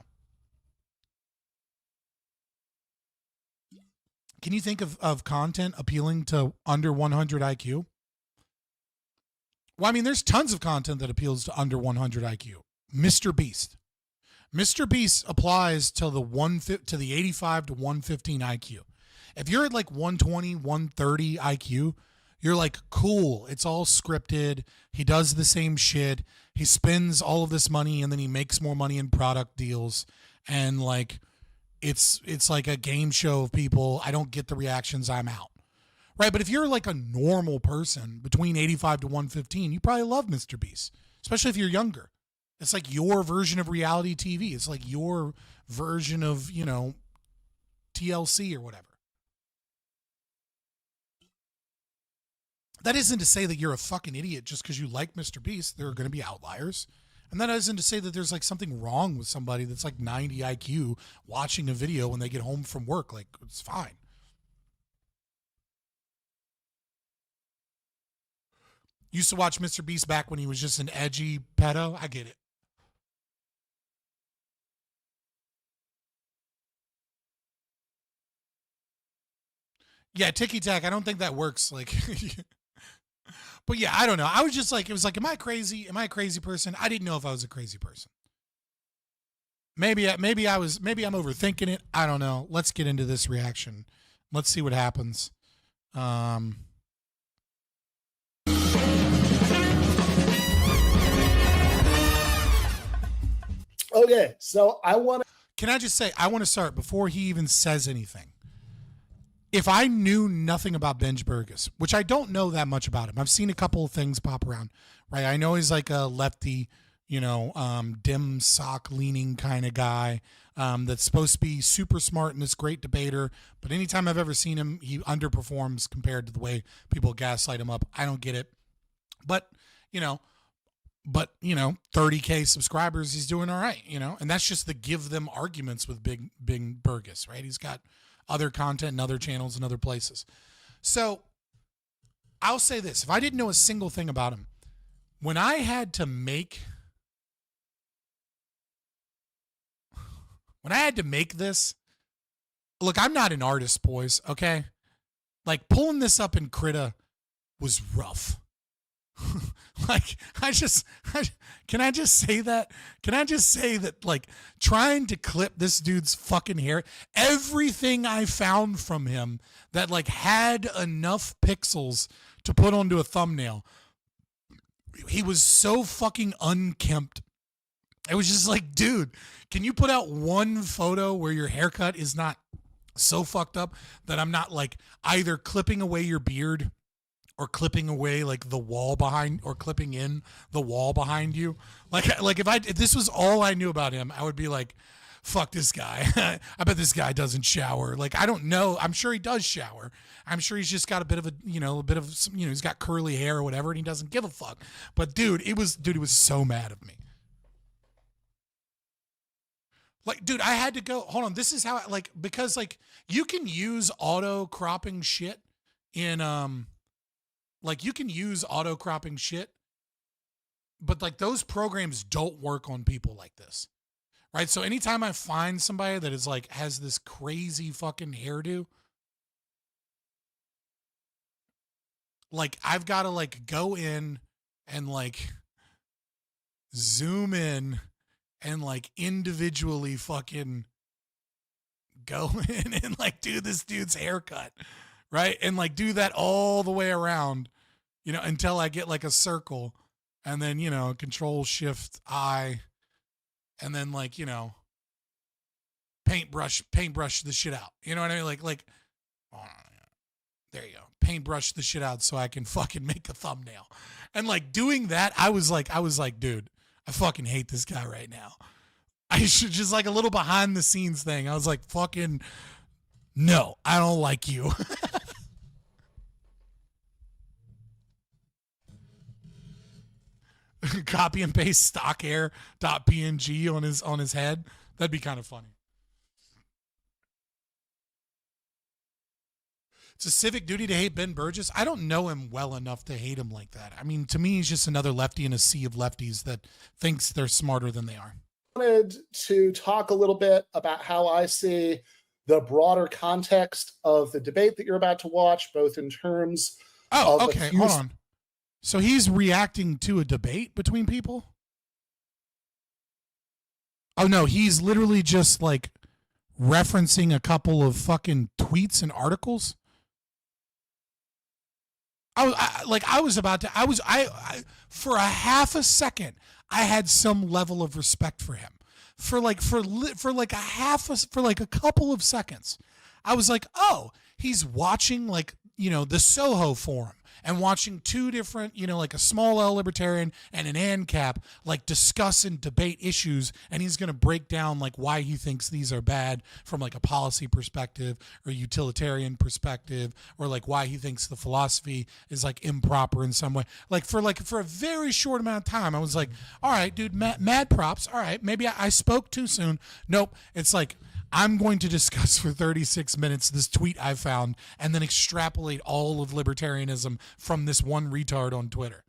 Can you think of content appealing to under 100 IQ? Well, I mean, there's tons of content that appeals to under 100 IQ. Mr. Beast. Mr. Beast applies to the 85 to 115 IQ. If you're at like 120, 130 IQ, you're like, cool, it's all scripted. He does the same shit. He spends all of this money and then he makes more money in product deals. And like, it's like a game show of people. I don't get the reactions. I'm out. Right? But if you're like a normal person between 85 to 115, you probably love Mr. Beast, especially if you're younger. It's like your version of reality TV. It's like your version of, you know, TLC or whatever. That isn't to say that you're a fucking idiot just because you like Mr. Beast. There are going to be outliers. And that isn't to say that there's like something wrong with somebody that's like 90 IQ watching a video when they get home from work. Like, it's fine. Used to watch Mr. Beast back when he was just an edgy pedo. I get it. Yeah, ticky tack. I don't think that works. Like, but yeah, I don't know. I was just like, it was like, am I crazy? Am I a crazy person? I didn't know if I was a crazy person. Maybe I'm overthinking it. I don't know. Let's get into this reaction. Let's see what happens. Okay, so Can I just say, I want to start before he even says anything. If I knew nothing about Ben Burgis, which I don't know that much about him, I've seen a couple of things pop around, right? I know he's like a lefty, you know, dim sock leaning kind of guy that's supposed to be super smart and this great debater. But anytime I've ever seen him, he underperforms compared to the way people gaslight him up. I don't get it. But, you know, 30K subscribers, he's doing all right, you know? And that's just the give them arguments with Big Burgis, right? He's got other content and other channels and other places. So I'll say this. If I didn't know a single thing about him, when I had to make this, look, I'm not an artist, boys, okay? Like, pulling this up in Krita was rough. Like, can I just say that? Can I just say that, like, trying to clip this dude's fucking hair, everything I found from him that, like, had enough pixels to put onto a thumbnail, he was so fucking unkempt. It was just like, dude, can you put out one photo where your haircut is not so fucked up that I'm not, like, either clipping away your beard or clipping away, like, the wall behind, or clipping in the wall behind you? Like if this was all I knew about him, I would be like, fuck this guy. I bet this guy doesn't shower. Like, I don't know. I'm sure he does shower. I'm sure he's just got a bit of he's got curly hair or whatever, and he doesn't give a fuck. But dude, he was so mad at me. Like, dude, I had to go, hold on. This is how because, like, you can use auto cropping shit in, you can use auto cropping shit, but, like, those programs don't work on people like this. Right? So anytime I find somebody that is, like, has this crazy fucking hairdo, like, I've got to, like, go in and, like, zoom in and, like, individually fucking go in and, like, do this dude's haircut, right? And, like, do that all the way around, until I get, like, a circle, and then, Control-Shift-I, and then, like, paintbrush the shit out. You know what I mean? Like, oh, there you go. Paintbrush the shit out so I can fucking make a thumbnail. And, like, doing that, I was like, dude, I fucking hate this guy right now. I should just, like, a little behind the scenes thing. I was like, fucking, no, I don't like you. Copy and paste stock hair.png on his head. That'd be kind of funny. It's a civic duty to hate Ben Burgis. I don't know him well enough to hate him like that. I mean, to me, he's just another lefty in a sea of lefties that thinks they're smarter than they are. I wanted to talk a little bit about how I see the broader context of the debate that you're about to watch, both in terms of... okay, hold on. So he's reacting to a debate between people? Oh, no, he's literally just, like, referencing a couple of fucking tweets and articles? For a half a second, I had some level of respect for him. For a couple of seconds, I was like, oh, he's watching, like, the Soho Forum, and watching two different, like a small L libertarian and an ANCAP, like, discuss and debate issues, and he's going to break down, like, why he thinks these are bad from, like, a policy perspective or utilitarian perspective, or, like, why he thinks the philosophy is, like, improper in some way. For a very short amount of time, I was like, all right, dude, mad props. All right, maybe I spoke too soon. Nope. It's like, I'm going to discuss for 36 minutes this tweet I found and then extrapolate all of libertarianism from this one retard on Twitter.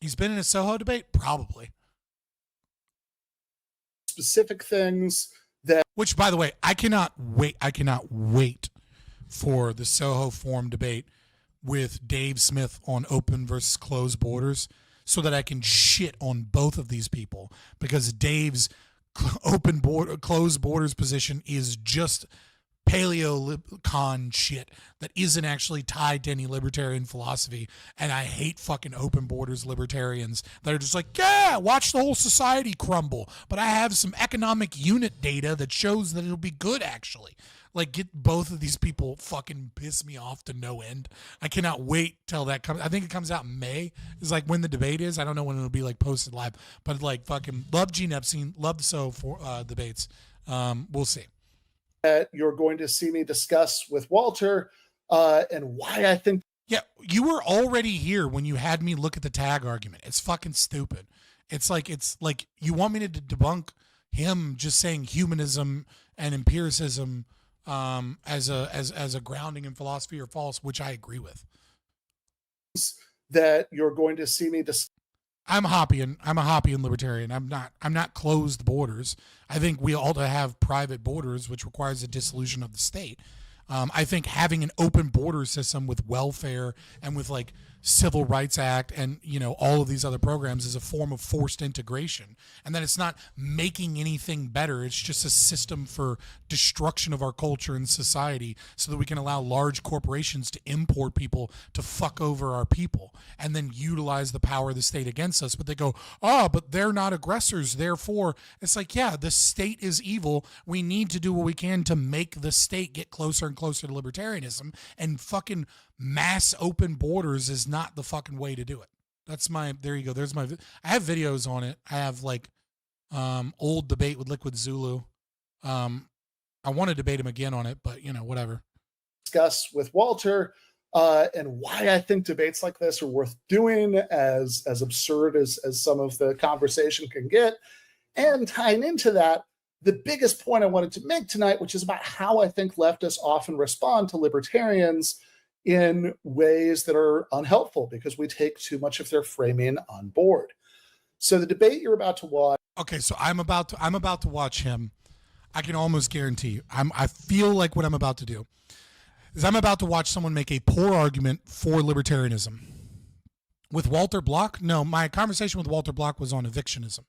He's been in a Soho debate? Probably. Specific things that... Which, by the way, I cannot wait for the Soho Forum debate with Dave Smith on open versus closed borders so that I can shit on both of these people, because Dave's closed borders position is just paleo-con shit that isn't actually tied to any libertarian philosophy. And I hate fucking open borders libertarians that are just like, yeah, watch the whole society crumble, but I have some economic unit data that shows that it'll be good, actually. Like, get both of these people fucking piss me off to no end. I cannot wait till that comes. I think it comes out in May is, like, when the debate is. I don't know when it'll be, like, posted live, but, like, fucking love Gene Epstein, love the Soho debates. We'll see. That you're going to see me discuss with Walter, and why I think... Yeah, you were already here when you had me look at the tag argument. It's fucking stupid. It's like you want me to debunk him just saying humanism and empiricism as a grounding in philosophy or false, which I agree with. That you're going to see me I'm a Hoppian libertarian. I'm not closed borders. I think we ought to have private borders, which requires a dissolution of the state. I think having an open border system with welfare and with, like, Civil Rights Act and, you know, all of these other programs as a form of forced integration, and that it's not making anything better. It's just a system for destruction of our culture and society so that we can allow large corporations to import people to fuck over our people and then utilize the power of the state against us. But they go, oh, but they're not aggressors. Therefore, it's like, yeah, the state is evil. We need to do what we can to make the state get closer and closer to libertarianism, and fucking mass open borders is not the fucking way to do it. That's my, there you go. There's my, I have videos on it. I have like old debate with Liquid Zulu. I want to debate him again on it, but you know, whatever. Discuss with Walter and why I think debates like this are worth doing, as absurd as some of the conversation can get. And tying into that, the biggest point I wanted to make tonight, which is about how I think leftists often respond to libertarians in ways that are unhelpful because we take too much of their framing on board. So the debate you're about to watch. Okay, so I'm about to watch him. I can almost guarantee you. I feel like what I'm about to do is I'm about to watch someone make a poor argument for libertarianism. With Walter Block, no, my conversation with Walter Block was on evictionism.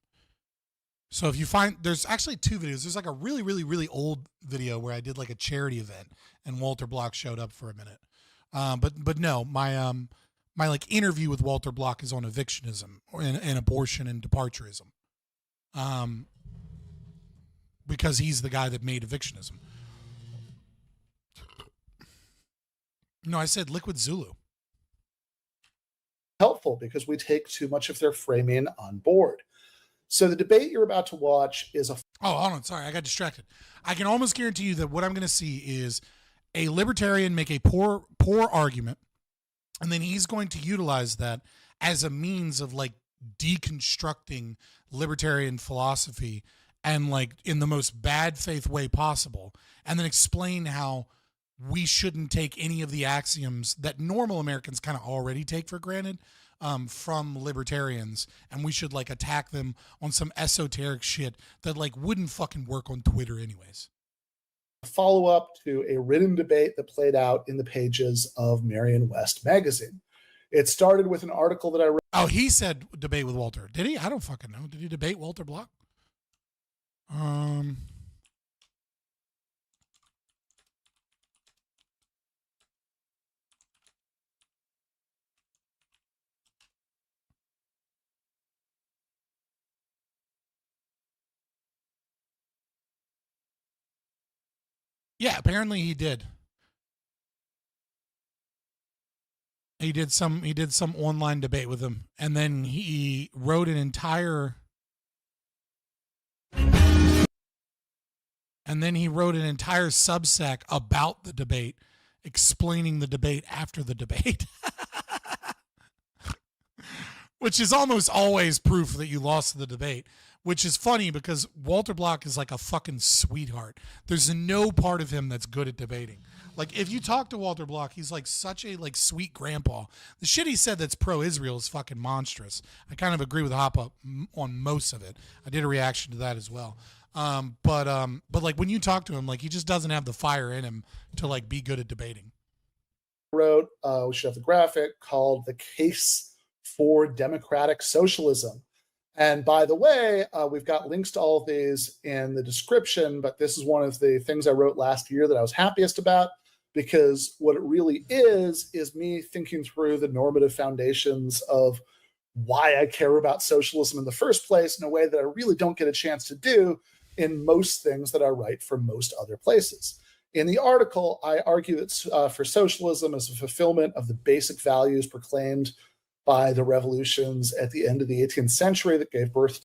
So if you find, there's actually two videos. There's like a really, really, really old video where I did like a charity event and Walter Block showed up for a minute. But no, my like interview with Walter Block is on evictionism and abortion and departurism. Because he's the guy that made evictionism. No, I said Liquid Zulu. Helpful because we take too much of their framing on board. So the debate you're about to watch is a... Oh, hold on. Sorry, I got distracted. I can almost guarantee you that what I'm going to see is a libertarian make a poor argument, and then he's going to utilize that as a means of like deconstructing libertarian philosophy and like in the most bad faith way possible, and then explain how we shouldn't take any of the axioms that normal Americans kind of already take for granted from libertarians, and we should like attack them on some esoteric shit that like wouldn't fucking work on Twitter anyways. Follow-up to a written debate that played out in the pages of Marion West magazine. It started with an article that I read. Oh, he said debate with Walter. Did he? I don't fucking know. Did he debate Walter Block? Yeah, apparently he did. He did some online debate with him, and then he wrote an entire Substack about the debate, explaining the debate after the debate. Which is almost always proof that you lost the debate. Which is funny because Walter Block is like a fucking sweetheart. There's no part of him that's good at debating. Like if you talk to Walter Block, he's like such a like sweet grandpa. The shit he said that's pro-Israel is fucking monstrous. I kind of agree with Hoppa on most of it. I did a reaction to that as well. But like when you talk to him, like he just doesn't have the fire in him to like be good at debating. Wrote, we should have the graphic called "The Case for Democratic Socialism." And by the way, we've got links to all of these in the description, but this is one of the things I wrote last year that I was happiest about, because what it really is me thinking through the normative foundations of why I care about socialism in the first place in a way that I really don't get a chance to do in most things that I write for most other places. In the article, I argue that for socialism as a fulfillment of the basic values proclaimed by the revolutions at the end of the 18th century that gave birth.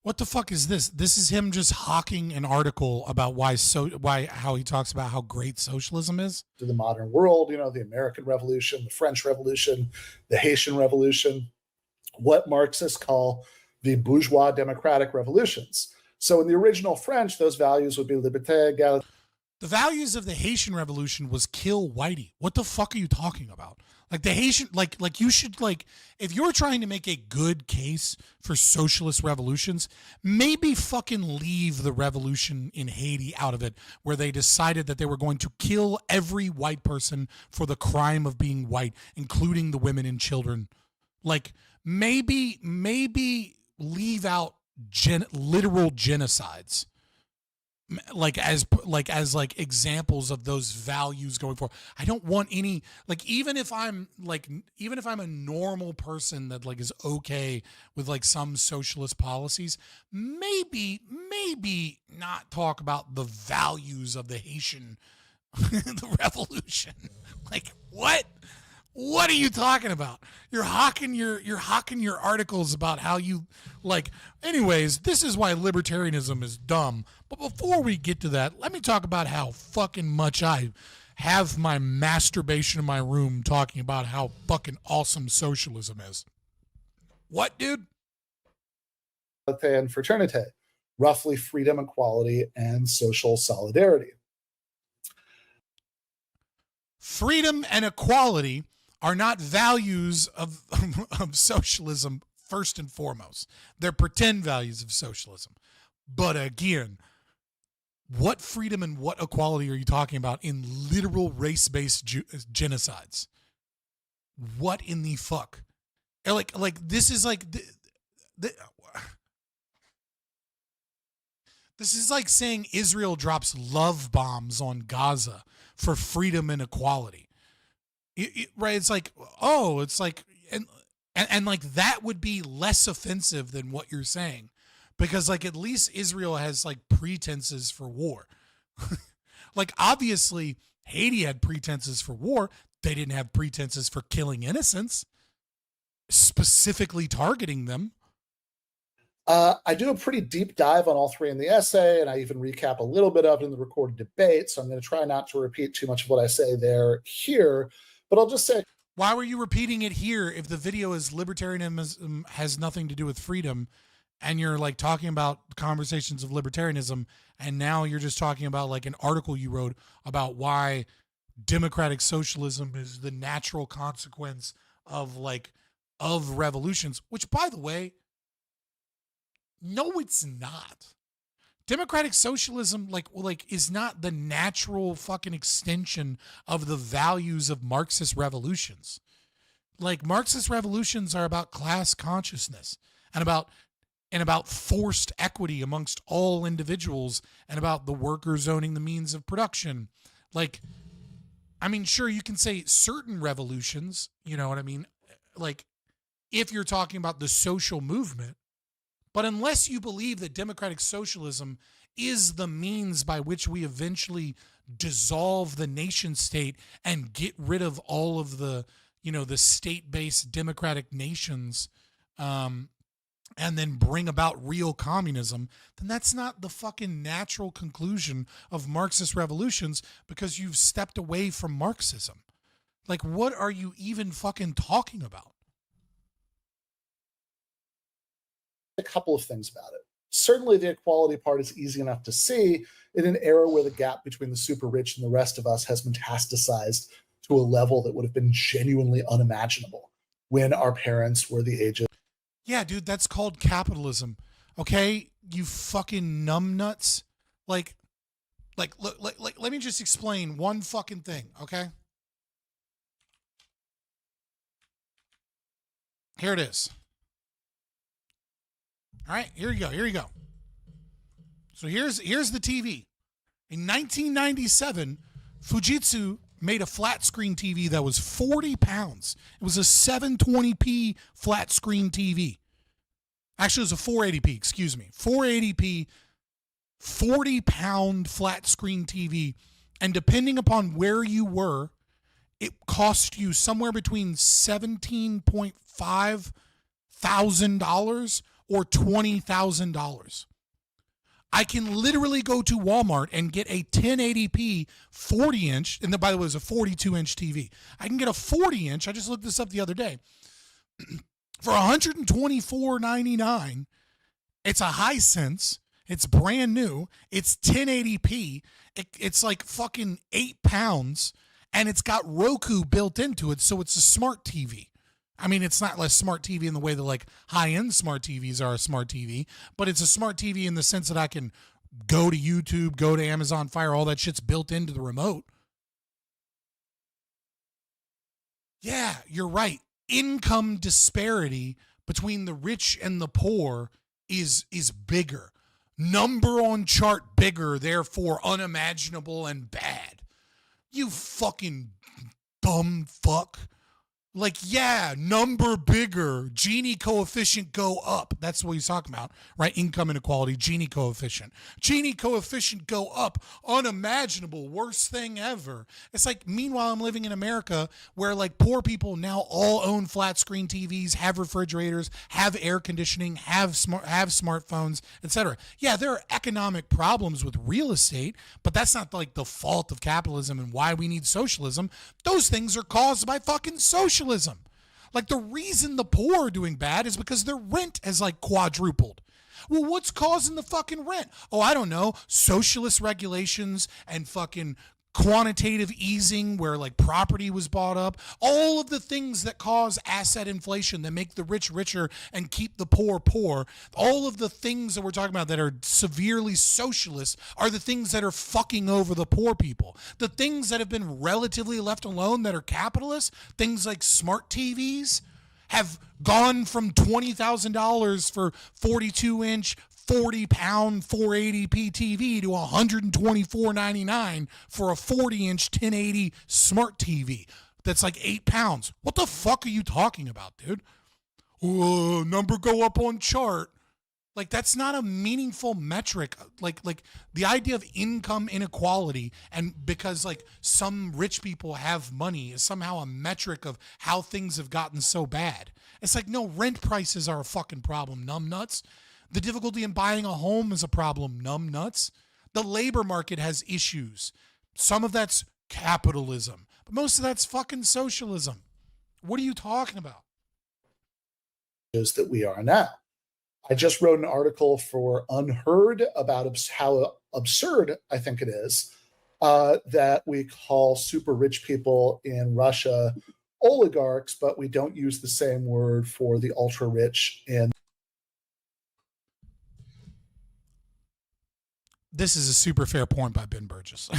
What the fuck is this? This is him just hawking an article about how he talks about how great socialism is to the modern world. You know, the American Revolution, the French Revolution, the Haitian Revolution, what Marxists call the bourgeois democratic revolutions. So in the original French, those values would be liberté, égalité. The values of the Haitian Revolution was kill whitey. What the fuck are you talking about? Like the Haitian, like you should, like, if you're trying to make a good case for socialist revolutions, maybe fucking leave the revolution in Haiti out of it, where they decided that they were going to kill every white person for the crime of being white, including the women and children. Like, maybe leave out literal genocides. Like as examples of those values going forward. I don't want any, like, even if I'm a normal person that like is okay with like some socialist policies, maybe not talk about the values of the Haitian the revolution. Like, what are you talking about? You're hawking your articles about how you like. Anyways, this is why libertarianism is dumb. But before we get to that, let me talk about how fucking much I have my masturbation in my room talking about how fucking awesome socialism is. What, dude? And fraternity, roughly freedom, equality, and social solidarity. Freedom and equality are not values of socialism first and foremost. They're pretend values of socialism. But again, what freedom and what equality are you talking about in literal race-based genocides? What in the fuck? Like this is like this is like saying Israel drops love bombs on Gaza for freedom and equality. Right? It's like, oh, it's like, and like that would be less offensive than what you're saying, because like at least Israel has like pretenses for war. Like obviously Haiti had pretenses for war. They didn't have pretenses for killing innocents, specifically targeting them. I do a pretty deep dive on all three in the essay, and I even recap a little bit of it in the recorded debate, so I'm going to try not to repeat too much of what I say there here, but I'll just say... Why were you repeating it here if the video is libertarianism has nothing to do with freedom, and you're like talking about conversations of libertarianism, and now you're just talking about like an article you wrote about why democratic socialism is the natural consequence of revolutions, which, by the way, no, it's not. Democratic socialism is not the natural fucking extension of the values of Marxist revolutions. Like, Marxist revolutions are about class consciousness and about forced equity amongst all individuals and about the workers owning the means of production. Like, I mean, sure, you can say certain revolutions, you know what I mean? Like, if you're talking about the social movement, but unless you believe that democratic socialism is the means by which we eventually dissolve the nation state and get rid of all of the, the state-based democratic nations, and then bring about real communism, then that's not the fucking natural conclusion of Marxist revolutions, because you've stepped away from Marxism. Like, what are you even fucking talking about? A couple of things about it. Certainly the equality part is easy enough to see in an era where the gap between the super rich and the rest of us has metastasized to a level that would have been genuinely unimaginable when our parents were the age of... Yeah, dude, that's called capitalism. Okay? You fucking numbnuts. Like, let me just explain one fucking thing, okay? Here it is. All right, here you go. So here's the TV. In 1997, Fujitsu made a flat screen TV that was 40 pounds. It was a 720p flat screen TV. Actually, it was a 480p, excuse me. 480p, 40-pound flat screen TV. And depending upon where you were, it cost you somewhere between $17,500 or $20,000. I can literally go to Walmart and get a 1080p 40-inch, and by the way, it was a 42-inch TV. I can get a 40-inch, I just looked this up the other day, for $124.99. It's a Hisense. It's brand new. It's 1080p. It's like fucking 8 pounds, and it's got Roku built into it, so it's a smart TV. I mean, it's not like smart TV in the way that like high-end smart TVs are a smart TV, but it's a smart TV in the sense that I can go to YouTube, go to Amazon Fire, all that shit's built into the remote. Yeah, you're right. Income disparity between the rich and the poor is bigger. Number on chart bigger, therefore unimaginable and bad. You fucking dumb fuck. Like, yeah, number bigger, Gini coefficient go up. That's what he's talking about, right? Income inequality, Gini coefficient. Gini coefficient go up, unimaginable, worst thing ever. It's like, meanwhile, I'm living in America where like poor people now all own flat screen TVs, have refrigerators, have air conditioning, have smartphones, etc. Yeah, there are economic problems with real estate, but that's not like the fault of capitalism and why we need socialism. Those things are caused by fucking socialism. Like the reason the poor are doing bad is because their rent has like quadrupled. Well, what's causing the fucking rent? Oh, I don't know. Socialist regulations and fucking quantitative easing where like property was bought up. All of the things that cause asset inflation that make the rich richer and keep the poor poor. All of the things that we're talking about that are severely socialist are the things that are fucking over the poor people. The things that have been relatively left alone that are capitalist, things like smart TVs, have gone from $20,000 for 42-inch 40-pound 480p TV to $124.99 for a 40-inch 1080 smart TV that's like 8 pounds. What the fuck are you talking about, dude? Number go up on chart. Like, that's not a meaningful metric. Like the idea of income inequality and because like some rich people have money is somehow a metric of how things have gotten so bad. It's like, no, rent prices are a fucking problem, numbnuts. The difficulty in buying a home is a problem, numbnuts. The labor market has issues. Some of that's capitalism, but most of that's fucking socialism. What are you talking about? Is that we are now. I just wrote an article for Unheard about how absurd I think it is that we call super rich people in Russia oligarchs, but we don't use the same word for the ultra rich in. This is a super fair point by Ben Burgis.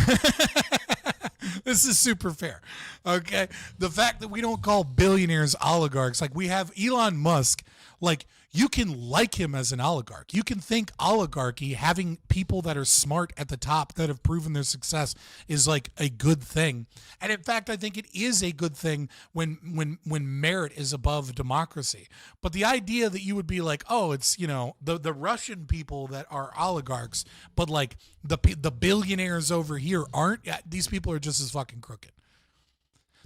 This is super fair. Okay. The fact that we don't call billionaires oligarchs, like we have Elon Musk, like you can like him as an oligarch. You can think oligarchy, having people that are smart at the top that have proven their success is like a good thing. And in fact, I think it is a good thing when merit is above democracy. But the idea that you would be like, oh, it's, you know, the Russian people that are oligarchs, but like the billionaires over here aren't, these people are just as fucking crooked.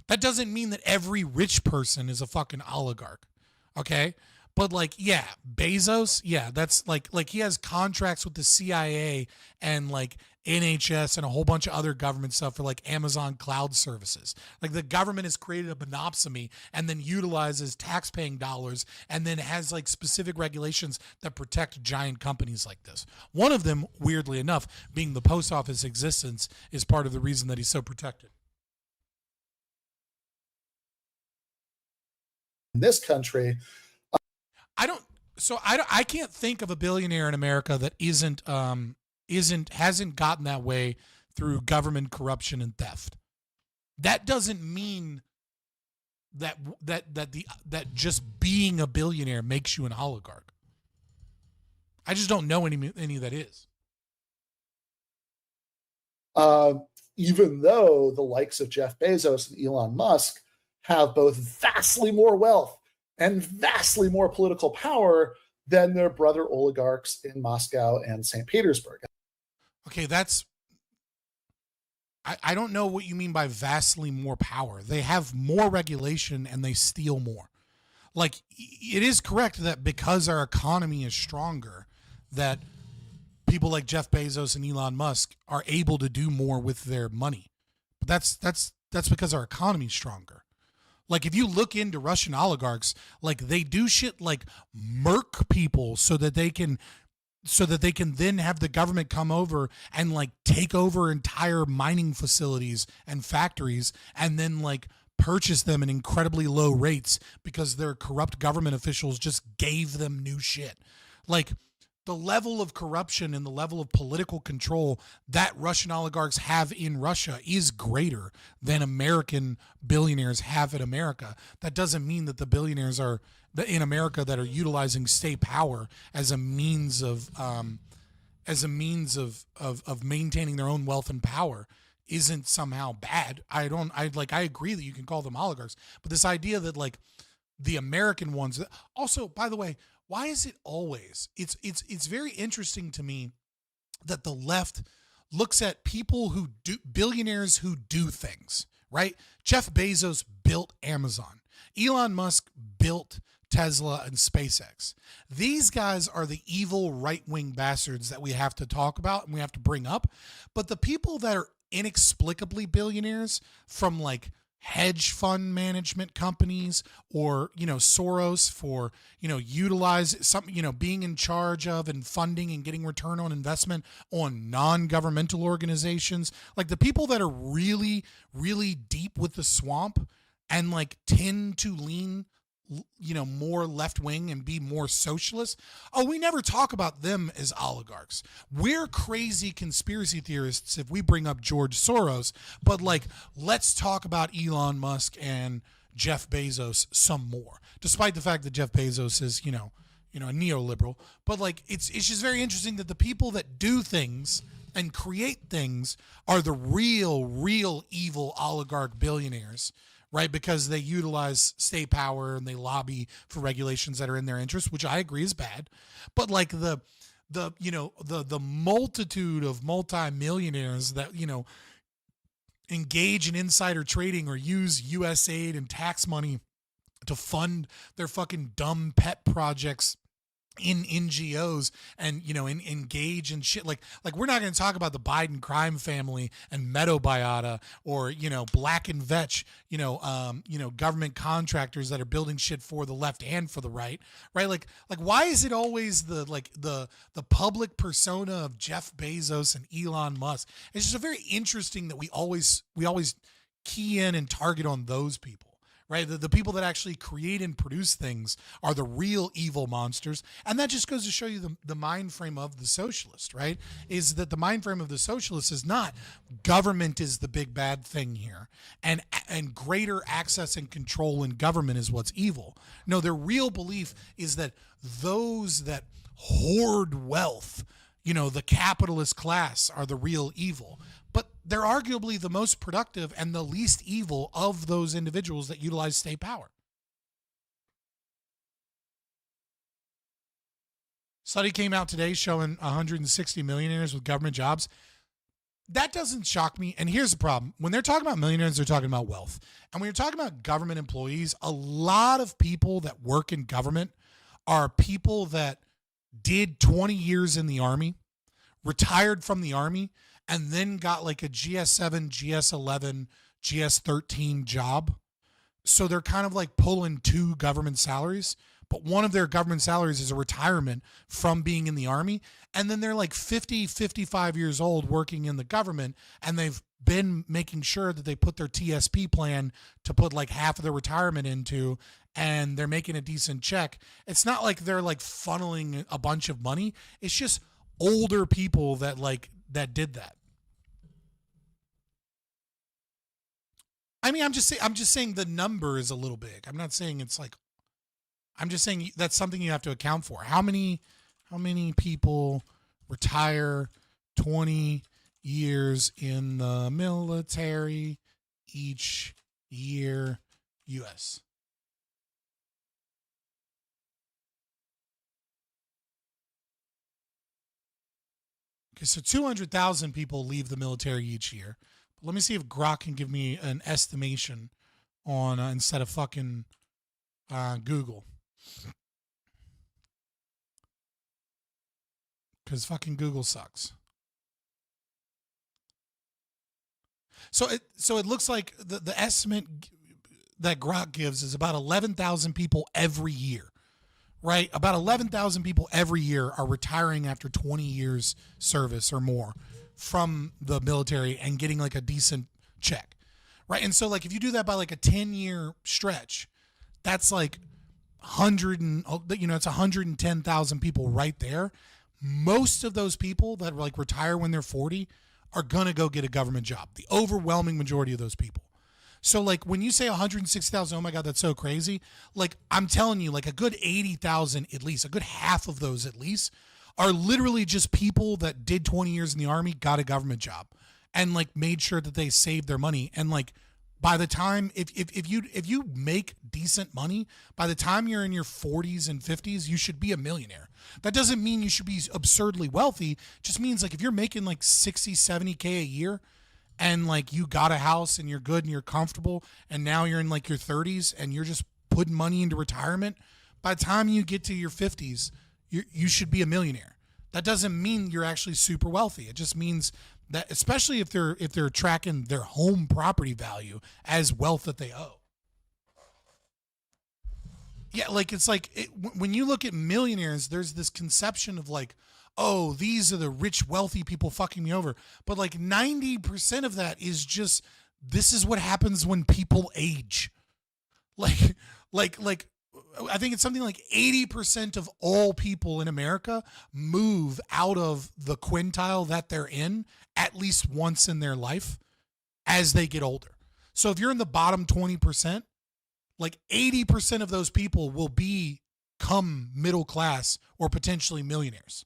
That doesn't mean that every rich person is a fucking oligarch. Okay? But like, yeah, Bezos, yeah, that's like he has contracts with the CIA and like NHS and a whole bunch of other government stuff for like Amazon cloud services. Like the government has created a monopsony and then utilizes tax-paying dollars and then has like specific regulations that protect giant companies like this. One of them, weirdly enough, being the post office existence is part of the reason that he's so protected. In this country, I can't think of a billionaire in America that hasn't gotten that way through government corruption and theft. That doesn't mean that just being a billionaire makes you an oligarch. I just don't know any that is. Even though the likes of Jeff Bezos and Elon Musk have both vastly more wealth and vastly more political power than their brother oligarchs in Moscow and St. Petersburg. Okay, I don't know what you mean by vastly more power. They have more regulation and they steal more. Like, it is correct that because our economy is stronger, that people like Jeff Bezos and Elon Musk are able to do more with their money. But that's because our economy is stronger. Like, if you look into Russian oligarchs, like, they do shit like murk people so that they can so that they can then have the government come over and like take over entire mining facilities and factories and then like purchase them at incredibly low rates because their corrupt government officials just gave them new shit. Like the level of corruption and the level of political control that Russian oligarchs have in Russia is greater than American billionaires have in America. That doesn't mean that the billionaires are in America that are utilizing state power as a means of maintaining their own wealth and power isn't somehow bad. I agree that you can call them oligarchs, but this idea that like the American ones also, by the way, why is it always it's very interesting to me that the left looks at people who do billionaires who do things, right? Jeff Bezos built Amazon. Elon Musk built Tesla and SpaceX. These guys are the evil right-wing bastards that we have to talk about and we have to bring up. But the people that are inexplicably billionaires from like hedge fund management companies or, you know, Soros for, you know, utilize something, you know, being in charge of and funding and getting return on investment on non-governmental organizations, like the people that are really, really deep with the swamp and like tend to lean, you know, more left wing and be more socialist. Oh, we never talk about them as oligarchs. We're crazy conspiracy theorists if we bring up George Soros, but like, let's talk about Elon Musk and Jeff Bezos some more, despite the fact that Jeff Bezos is, you know, a neoliberal. But like, it's just very interesting that the people that do things and create things are the real evil oligarch billionaires, right? Because they utilize state power and they lobby for regulations that are in their interest, which I agree is bad. But like the multitude of multimillionaires that, you know, engage in insider trading or use US aid and tax money to fund their fucking dumb pet projects in NGOs and, you know, engage in shit like we're not going to talk about the Biden crime family and Metabiota or, you know, Black and Vetch, government contractors that are building shit for the left and for the right, like why is it always the public persona of Jeff Bezos and Elon Musk? It's just a very interesting that we always key in and target on those people. Right, the people that actually create and produce things are the real evil monsters, and that just goes to show you the mind frame of the socialist. Right, is that the mind frame of the socialist is not government is the big bad thing here, and greater access and control in government is what's evil. No, their real belief is that those that hoard wealth, you know, the capitalist class, are the real evil. But they're arguably the most productive and the least evil of those individuals that utilize state power. Study came out today showing 160 millionaires with government jobs. That doesn't shock me. And here's the problem. When they're talking about millionaires, they're talking about wealth. And when you're talking about government employees, a lot of people that work in government are people that did 20 years in the Army, retired from the Army, and then got like a GS7, GS11, GS13 job. So they're kind of like pulling two government salaries, but one of their government salaries is a retirement from being in the Army. And then they're like 50, 55 years old working in the government, and they've been making sure that they put their TSP plan to put like half of their retirement into, and they're making a decent check. It's not like they're like funneling a bunch of money. It's just older people that did that. I mean, I'm just saying the number is a little big. I'm not saying it's like, I'm just saying that's something you have to account for. How many people retire 20 years in the military each year, US? Okay, so 200,000 people leave the military each year. But let me see if Grok can give me an estimation on instead of fucking Google. Because fucking Google sucks. So it looks like the estimate that Grok gives is about 11,000 people every year, right? About 11,000 people every year are retiring after 20 years service or more from the military and getting like a decent check, right? And so like if you do that by like a 10-year stretch, that's like 100 and it's 110,000 people right there. Most of those people that like retire when they're 40 are gonna go get a government job. The overwhelming majority of those people. So like when you say 160,000, oh my God, that's so crazy. Like I'm telling you, like a good 80,000 at least, a good half of those at least are literally just people that did 20 years in the Army, got a government job, and like made sure that they saved their money. And like by the time if you make decent money, by the time you're in your 40s and 50s, you should be a millionaire. That doesn't mean you should be absurdly wealthy. It just means like if you're making like 60, 70K a year and like you got a house and you're good and you're comfortable and now you're in like your 30s and you're just putting money into retirement, by the time you get to your 50s, you should be a millionaire. That doesn't mean you're actually super wealthy. It just means that, especially if they're tracking their home property value as wealth that they owe. Yeah, like it's like when you look at millionaires, there's this conception of like, oh, these are the rich, wealthy people fucking me over. But like 90% of that is just, this is what happens when people age. Like I think it's something like 80% of all people in America move out of the quintile that they're in at least once in their life as they get older. So if you're in the bottom 20%, like 80% of those people will become middle class or potentially millionaires.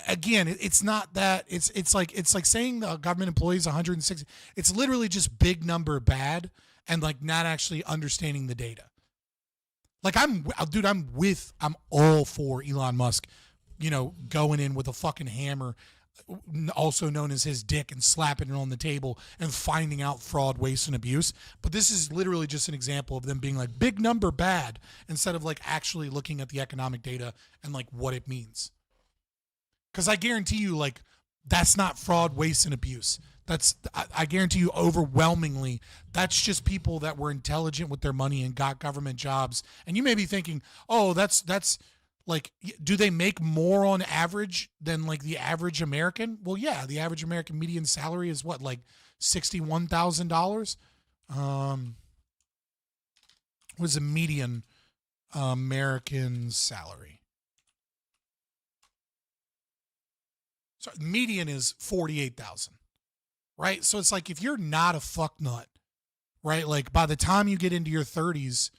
Again, it's not that it's like saying the government employees 160. It's literally just big number bad and like not actually understanding the data. Like I'm all for Elon Musk, going in with a fucking hammer, also known as his dick, and slapping it on the table and finding out fraud, waste, and abuse. But this is literally just an example of them being like big number bad instead of like actually looking at the economic data and like what it means. Because I guarantee you, like, that's not fraud, waste, and abuse. I guarantee you overwhelmingly, that's just people that were intelligent with their money and got government jobs. And you may be thinking, oh, that's like, do they make more on average than like the average American? Well, yeah, the average American median salary is what, like $61,000? What is a median American salary? So median is 48,000, right? So it's like if you're not a fuck nut, right? Like by the time you get into your 30s,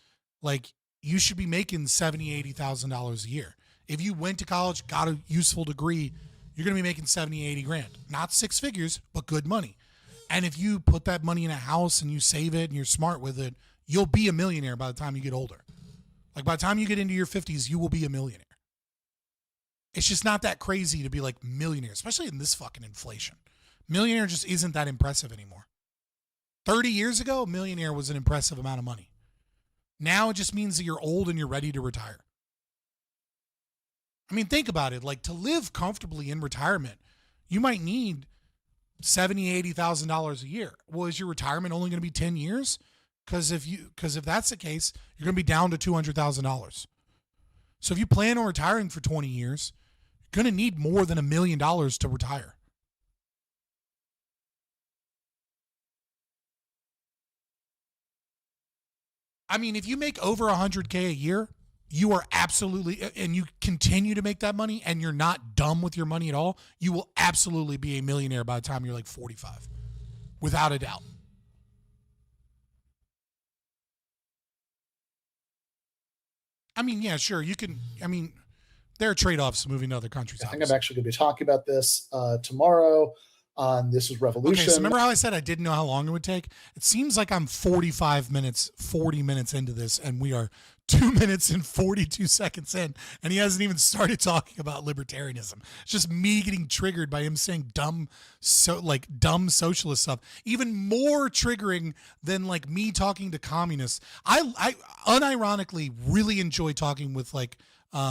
like you should be making $70,000, $80,000 a year. If you went to college, got a useful degree, you're gonna be making 70, 80 grand. Not six figures, but good money. And if you put that money in a house and you save it and you're smart with it, you'll be a millionaire by the time you get older. Like by the time you get into your 50s, you will be a millionaire. It's just not that crazy to be like millionaire, especially in this fucking inflation. Millionaire just isn't that impressive anymore. 30 years ago, a millionaire was an impressive amount of money. Now it just means that you're old and you're ready to retire. I mean, think about it. Like to live comfortably in retirement, you might need $70,000, $80,000 a year. Well, is your retirement only going to be 10 years? Because if that's the case, you're going to be down to $200,000. So if you plan on retiring for 20 years, you're going to need more than $1 million to retire. I mean, if you make over $100K a year, you are absolutely, and you continue to make that money and you're not dumb with your money at all, you will absolutely be a millionaire by the time you're like 45, without a doubt. I mean, yeah, sure. You can, I mean, there are trade-offs moving to other countries. I think I'm actually going to be talking about this tomorrow on This Is Revolution. Okay, so remember how I said I didn't know how long it would take? It seems like I'm 40 minutes into this, and we are 2 minutes and 42 seconds in, and he hasn't even started talking about libertarianism. It's just me getting triggered by him saying dumb socialist stuff. Even more triggering than like me talking to communists. I unironically really enjoy talking with like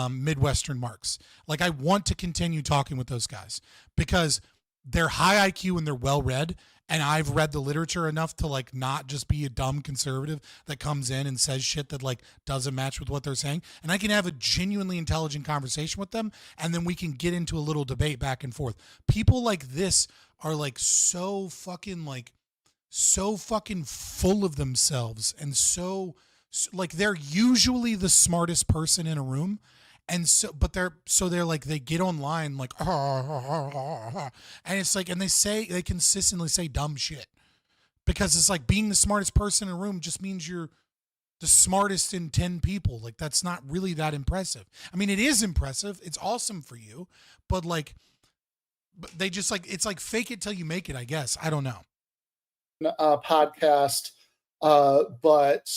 Midwestern Marks. Like I want to continue talking with those guys because they're high IQ and they're well read, and I've read the literature enough to like not just be a dumb conservative that comes in and says shit that like doesn't match with what they're saying, and I can have a genuinely intelligent conversation with them, and then we can get into a little debate back and forth. People like this are like so fucking full of themselves, and so like they're usually the smartest person in a room. And so, but they're like, they get online like, and it's like, and they consistently say dumb shit, because it's like being the smartest person in a room just means you're the smartest in 10 people. Like, that's not really that impressive. I mean, it is impressive. It's awesome for you, but like, but they just like, it's like fake it till you make it, I guess. I don't know. Podcast, but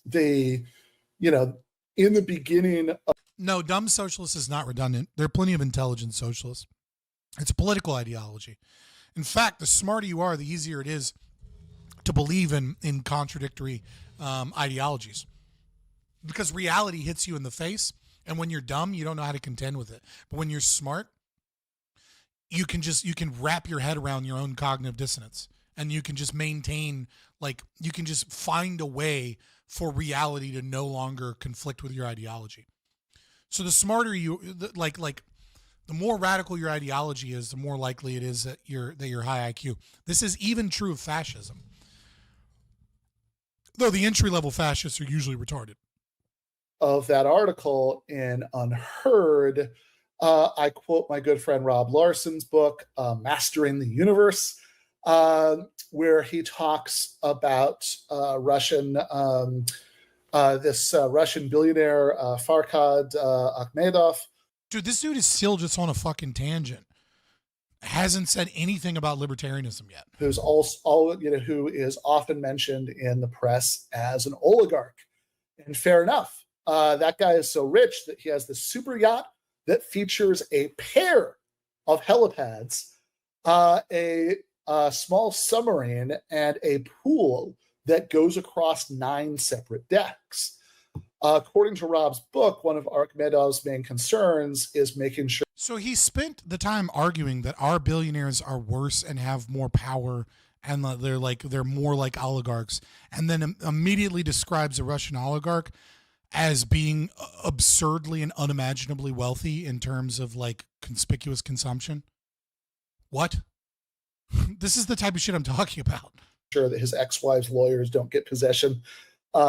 they, you know, in the beginning of no, dumb socialist is not redundant. There are plenty of intelligent socialists. It's a political ideology. In fact, the smarter you are, the easier it is to believe in contradictory ideologies, because reality hits you in the face, and when you're dumb, you don't know how to contend with it. But when you're smart, you can wrap your head around your own cognitive dissonance, and you can just maintain, like, you can just find a way for reality to no longer conflict with your ideology. So the smarter you, like the more radical your ideology is, the more likely it is that you're high IQ. This is even true of fascism, though the entry-level fascists are usually retarded. Of that article in Unheard, I quote my good friend Rob Larson's book, Mastering the Universe, where he talks about Russian billionaire Farkhad Akhmedov. Dude, this dude is still just on a fucking tangent. Hasn't said anything about libertarianism yet. Who's who is often mentioned in the press as an oligarch. And fair enough. That guy is so rich that he has this super yacht that features a pair of helipads, a small submarine, and a pool that goes across 9 separate decks. According to Rob's book, one of Akhmedov's main concerns is making sure. So he spent the time arguing that our billionaires are worse and have more power, and they're more like oligarchs, and then immediately describes a Russian oligarch as being absurdly and unimaginably wealthy in terms of like conspicuous consumption. What? This is the type of shit I'm talking about. Sure that his ex-wife's lawyers don't get possession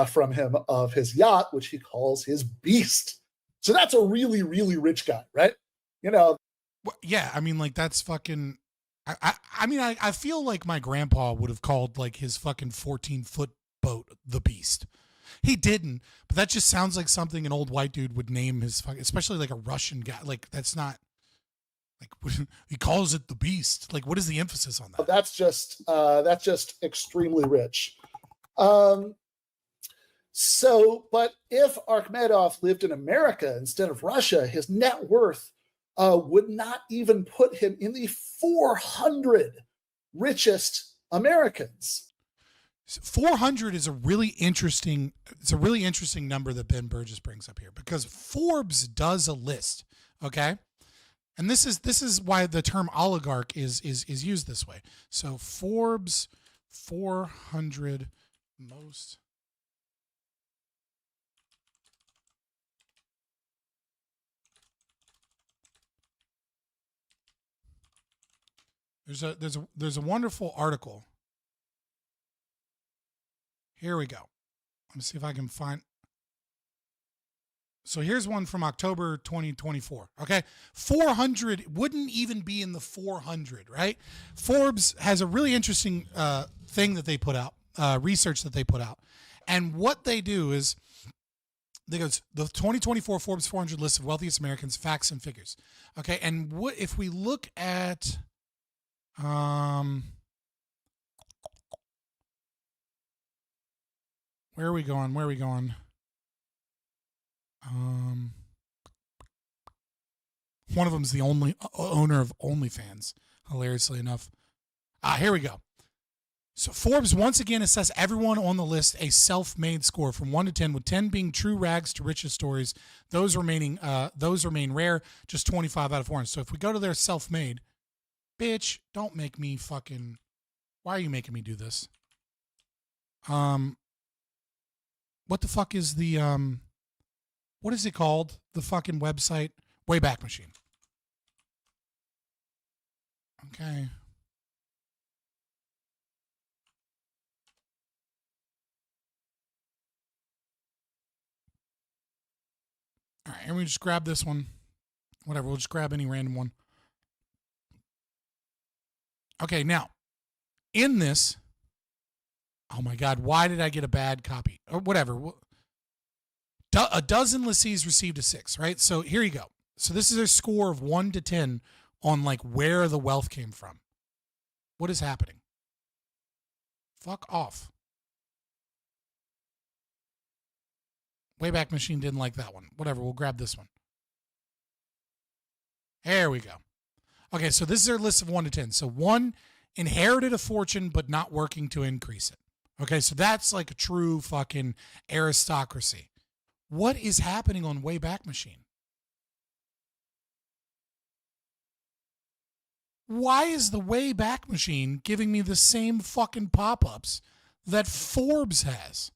from him of his yacht, which he calls his beast. So that's a really, really rich guy, right? You know. Well, yeah, I mean, like, that's fucking. I feel like my grandpa would have called like his fucking 14-foot boat the Beast. He didn't, but that just sounds like something an old white dude would name his fucking, especially like a Russian guy. Like, that's not. Like, he calls it the Beast. Like, what is the emphasis on that? That's just extremely rich. So, but if Akhmedov lived in America instead of Russia, his net worth would not even put him in the 400 richest Americans. 400 is a really interesting number that Ben Burgis brings up here, because Forbes does a list, okay? And this is why the term oligarch is used this way. So Forbes 400 most. There's a wonderful article. Here we go. Let me see if I can find. So here's one from October 2024. Okay. 400 wouldn't even be in the 400, right? Forbes has a really interesting thing that they put out, research that they put out. And what they do is they goes the 2024 Forbes 400 list of wealthiest Americans, facts and figures. Okay. And what if we look at where are we going? One of them's the only owner of OnlyFans, hilariously enough. Here we go. So Forbes once again assess everyone on the list a self-made score from 1 to 10, with 10 being true rags to riches stories. Those remain rare, just 25 out of 400. So if we go to their self-made, Bitch, don't make me fucking... Why are you making me do this? What the fuck is the, what is it called? The fucking website? Wayback Machine. Okay. All right, and we just grab this one. Whatever, we'll just grab any random one. Okay, now, in this, oh my God, why did I get a bad copy? Or whatever. A dozen lessees received a 6, right? So here you go. So this is a score of 1 to 10 on like where the wealth came from. What is happening? Fuck off. Wayback Machine didn't like that one. Whatever, we'll grab this one. There we go. Okay, so this is our list of 1 to 10. So 1 inherited a fortune but not working to increase it. Okay, so that's like a true fucking aristocracy. What is happening on Wayback Machine? Why is the Wayback Machine giving me the same fucking pop-ups that Forbes has?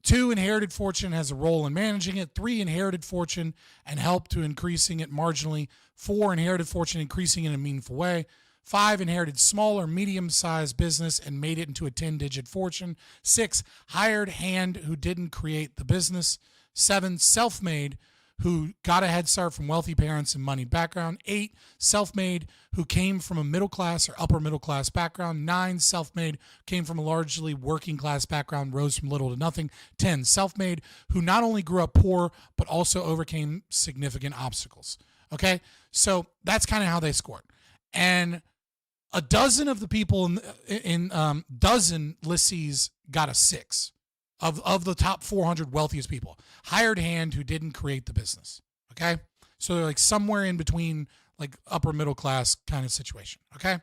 2, inherited fortune has a role in managing it. 3, inherited fortune and help to increasing it marginally. 4, inherited fortune increasing it in a meaningful way. 5, inherited small or medium-sized business and made it into a 10-digit fortune. 6, hired hand who didn't create the business. 7, self-made who got a head start from wealthy parents and money background. 8, self-made who came from a middle class or upper middle class background. 9, self-made came from a largely working class background, rose from little to nothing. 10, self-made who not only grew up poor but also overcame significant obstacles. Okay, so that's kind of how they scored. And a dozen of the people in dozen lessees got a 6 of the top 400 wealthiest people. Hired hand who didn't create the business. Okay, so they're like somewhere in between, like upper middle class kind of situation. Okay,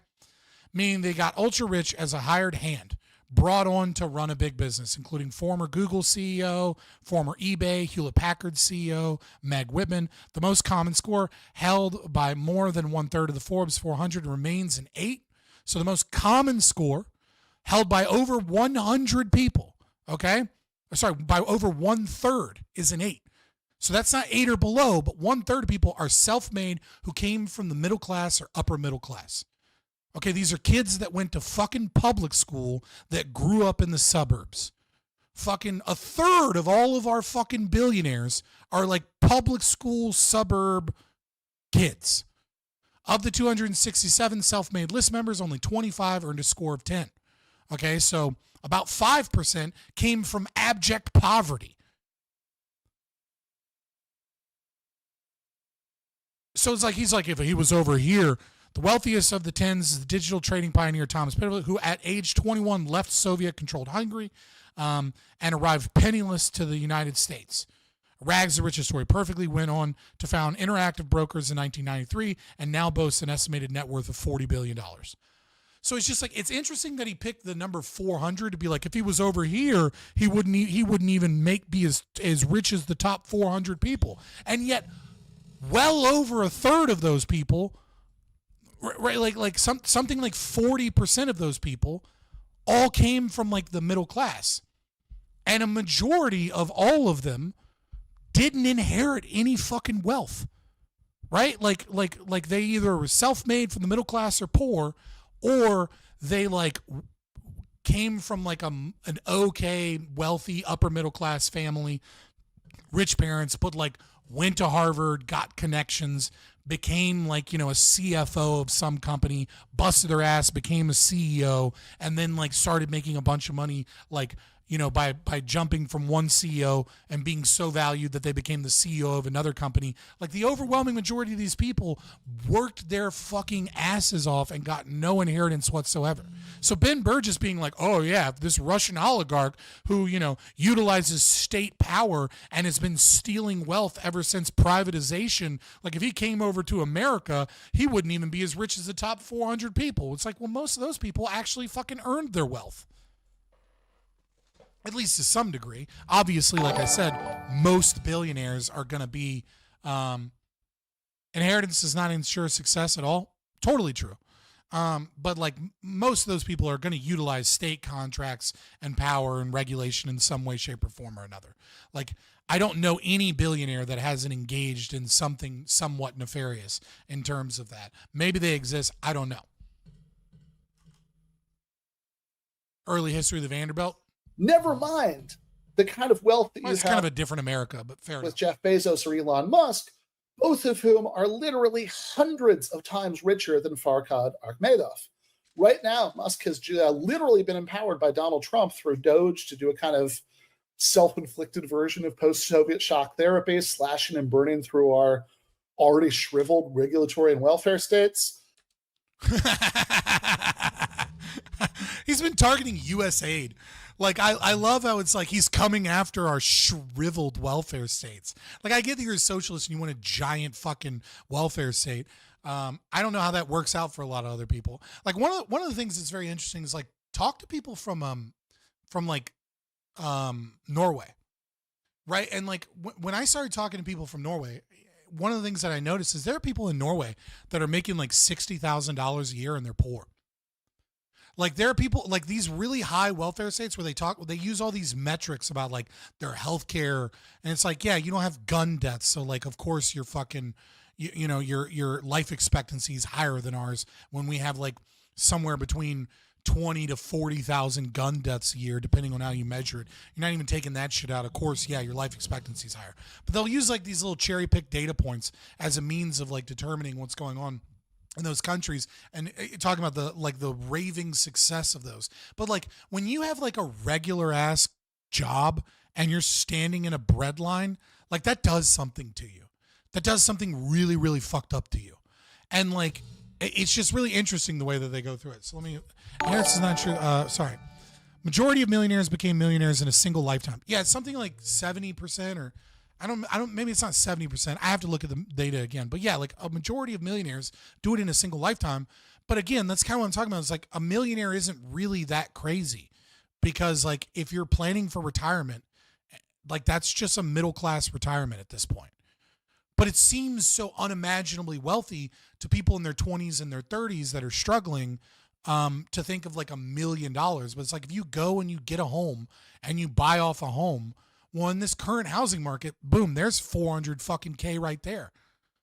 meaning they got ultra rich as a hired hand brought on to run a big business, including former Google CEO, former eBay, Hewlett Packard CEO, Meg Whitman. The most common score held by more than 1/3 of the Forbes 400 remains an 8. So the most common score held by over 100 people, okay? Sorry, by over 1/3 is an 8. So that's not 8 or below, but 1/3 of people are self-made who came from the middle class or upper middle class. Okay, these are kids that went to fucking public school that grew up in the suburbs. Fucking 1/3 of all of our fucking billionaires are like public school suburb kids. Of the 267 self-made list members, only 25 earned a score of 10. Okay, so about 5% came from abject poverty. So it's like, he's like, if he was over here, the wealthiest of the 10s is the digital trading pioneer Thomas Pitterly, who at age 21 left Soviet-controlled Hungary and arrived penniless to the United States. Rags the richest story perfectly went on to found Interactive Brokers in 1993 and now boasts an estimated net worth of $40 billion. So it's just like, it's interesting that he picked the number 400 to be like, if he was over here, he wouldn't even be as rich as the top 400 people. And yet, well over 1/3 of those people, right, like something like 40% of those people all came from like the middle class. And a majority of all of them didn't inherit any fucking wealth, right? Like they either were self-made from the middle class or poor, or they like came from like an okay, wealthy, upper middle class family, rich parents, but like went to Harvard, got connections, became like, a CFO of some company, busted their ass, became a CEO, and then like started making a bunch of money, like, by jumping from one CEO and being so valued that they became the CEO of another company. Like the overwhelming majority of these people worked their fucking asses off and got no inheritance whatsoever. So Ben Burgis being like, oh yeah, this Russian oligarch who, utilizes state power and has been stealing wealth ever since privatization. Like if he came over to America, he wouldn't even be as rich as the top 400 people. It's like, well, most of those people actually fucking earned their wealth. At least to some degree. Obviously, like I said, most billionaires are going to be inheritance does not ensure success at all. Totally true. But like most of those people are going to utilize state contracts and power and regulation in some way, shape, or form or another. Like I don't know any billionaire that hasn't engaged in something somewhat nefarious in terms of that. Maybe they exist. I don't know. Early history of the Vanderbilt. Never mind the kind of wealth that you have. It's kind of a different America, but fair enough. With Jeff Bezos or Elon Musk, both of whom are literally hundreds of times richer than Farhad Akhmedov. Right now, Musk has literally been empowered by Donald Trump through Doge to do a kind of self-inflicted version of post-Soviet shock therapy, slashing and burning through our already shriveled regulatory and welfare states. He's been targeting USAID. Like, I love how it's like he's coming after our shriveled welfare states. Like, I get that you're a socialist and you want a giant fucking welfare state. I don't know how that works out for a lot of other people. Like, one of the things that's very interesting is, like, talk to people from Norway, right? And, like, when I started talking to people from Norway, one of the things that I noticed is there are people in Norway that are making, like, $60,000 a year and they're poor. Like there are people like these really high welfare states where they use all these metrics about like their healthcare, and it's like, yeah, you don't have gun deaths, so like of course you're fucking, you know, your life expectancy is higher than ours when we have like somewhere between 20 to 40,000 gun deaths a year, depending on how you measure it. You're not even taking that shit out. Of course, yeah, your life expectancy is higher, but they'll use like these little cherry pick data points as a means of like determining what's going on in those countries and talking about the raving success of those. But like when you have like a regular ass job and you're standing in a bread line, like that does something to you. That does something really, really fucked up to you. And like, it's just really interesting the way that they go through it. So let me, this is not true. Sorry. Majority of millionaires became millionaires in a single lifetime. Yeah. It's something like 70% or I don't, maybe it's not 70%. I have to look at the data again, but yeah, like a majority of millionaires do it in a single lifetime. But again, that's kind of what I'm talking about. It's like a millionaire isn't really that crazy because like, if you're planning for retirement, like that's just a middle-class retirement at this point. But it seems so unimaginably wealthy to people in their 20s and their 30s that are struggling to think of like $1 million. But it's like, if you go and you get a home and you buy off a home, well, in this current housing market, boom, there's 400 fucking K right there.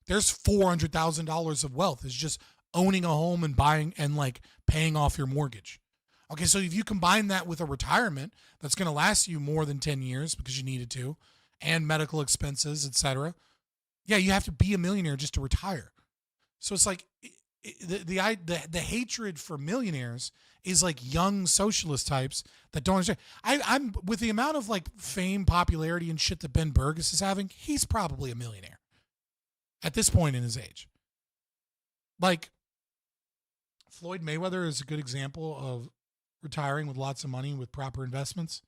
There's $400,000 of wealth. It's just owning a home and buying and like paying off your mortgage. Okay, so if you combine that with a retirement that's going to last you more than 10 years because you needed to, and medical expenses, etc., yeah, you have to be a millionaire just to retire. So it's like the hatred for millionaires is like young socialist types that don't understand. I'm with the amount of like fame, popularity, and shit that Ben Burgis is having, he's probably a millionaire at this point in his age. Like Floyd Mayweather is a good example of retiring with lots of money with proper investments.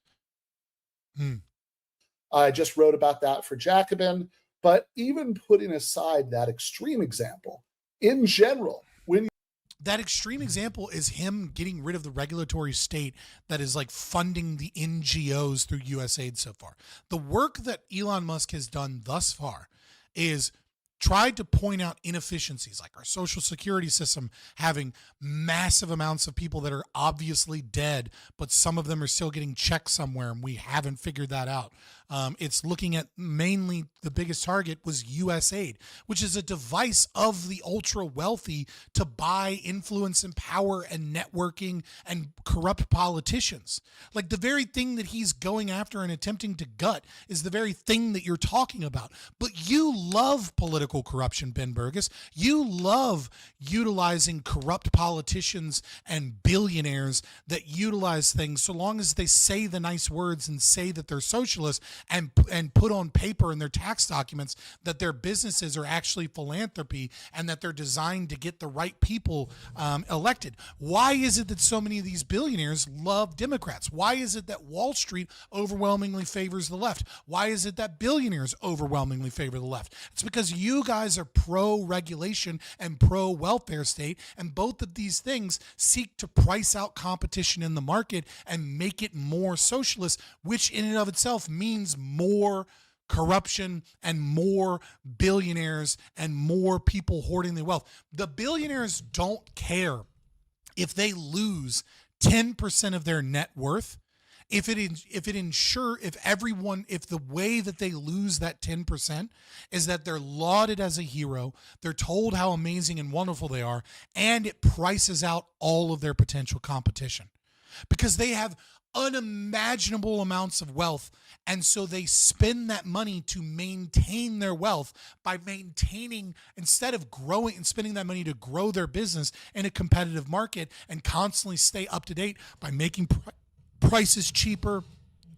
I just wrote about that for Jacobin, but even putting aside that extreme example, in general, when that extreme example is him getting rid of the regulatory state that is like funding the NGOs through USAID so far. The work that Elon Musk has done thus far is tried to point out inefficiencies like our social security system having massive amounts of people that are obviously dead, but some of them are still getting checked somewhere and we haven't figured that out. It's looking at mainly the biggest target was USAID, which is a device of the ultra wealthy to buy influence and power and networking and corrupt politicians. Like the very thing that he's going after and attempting to gut is the very thing that you're talking about. But you love political corruption, Ben Burgis. You love utilizing corrupt politicians and billionaires that utilize things so long as they say the nice words and say that they're socialists and put on paper in their tax documents that their businesses are actually philanthropy and that they're designed to get the right people elected. Why is it that so many of these billionaires love Democrats? Why is it that Wall Street overwhelmingly favors the left? Why is it that billionaires overwhelmingly favor the left? It's because you guys are pro-regulation and pro-welfare state, and both of these things seek to price out competition in the market and make it more socialist, which in and of itself means more corruption and more billionaires and more people hoarding their wealth. The billionaires don't care if they lose 10% of their net worth. If the way that they lose that 10% is that they're lauded as a hero, they're told how amazing and wonderful they are, and it prices out all of their potential competition because they have unimaginable amounts of wealth. And so they spend that money to maintain their wealth by instead of growing and spending that money to grow their business in a competitive market and constantly stay up to date by making prices cheaper,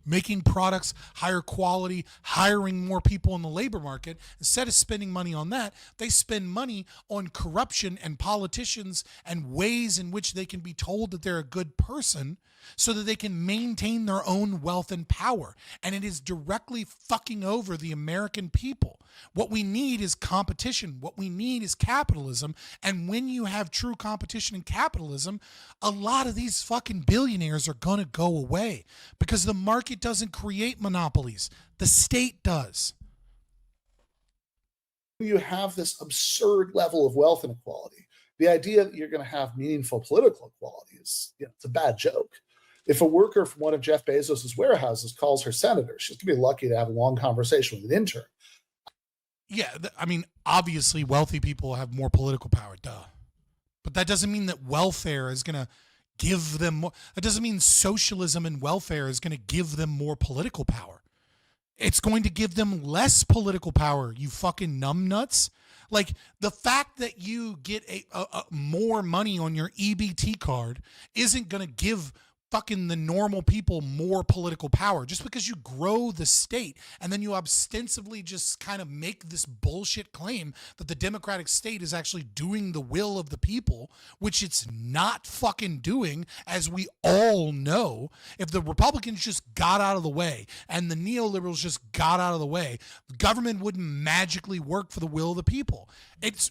making products higher quality, hiring more people in the labor market. Instead of spending money on that, they spend money on corruption and politicians and ways in which they can be told that they're a good person so that they can maintain their own wealth and power. And it is directly fucking over the American people. What we need is competition. What we need is capitalism. And when you have true competition and capitalism, a lot of these fucking billionaires are going to go away because the market doesn't create monopolies. The state does. You have this absurd level of wealth inequality. The idea that you're going to have meaningful political equality is, it's a bad joke. If a worker from one of Jeff Bezos' warehouses calls her senator, she's going to be lucky to have a long conversation with an intern. Yeah, I mean, obviously wealthy people have more political power, duh. But that doesn't mean that welfare is going to give them more. That doesn't mean socialism and welfare is going to give them more political power. It's going to give them less political power, you fucking numbnuts. Like, the fact that you get a more money on your EBT card isn't going to give fucking the normal people more political power. Just because you grow the state and then you ostensibly just kind of make this bullshit claim that the democratic state is actually doing the will of the people, which it's not fucking doing, as we all know. If the Republicans just got out of the way and the neoliberals just got out of the way, government wouldn't magically work for the will of the people.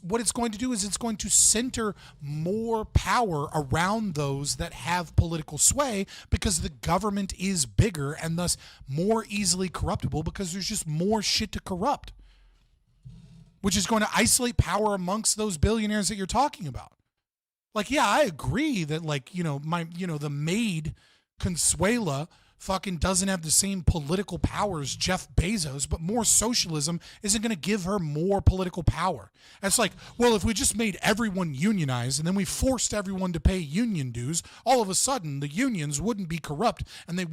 What it's going to do is it's going to center more power around those that have political sway, because the government is bigger and thus more easily corruptible because there's just more shit to corrupt, which is going to isolate power amongst those billionaires that you're talking about. Like, yeah, I agree that, like, the maid Consuela fucking doesn't have the same political power as Jeff Bezos, but more socialism isn't going to give her more political power. It's like, well, if we just made everyone unionized and then we forced everyone to pay union dues, all of a sudden the unions wouldn't be corrupt and you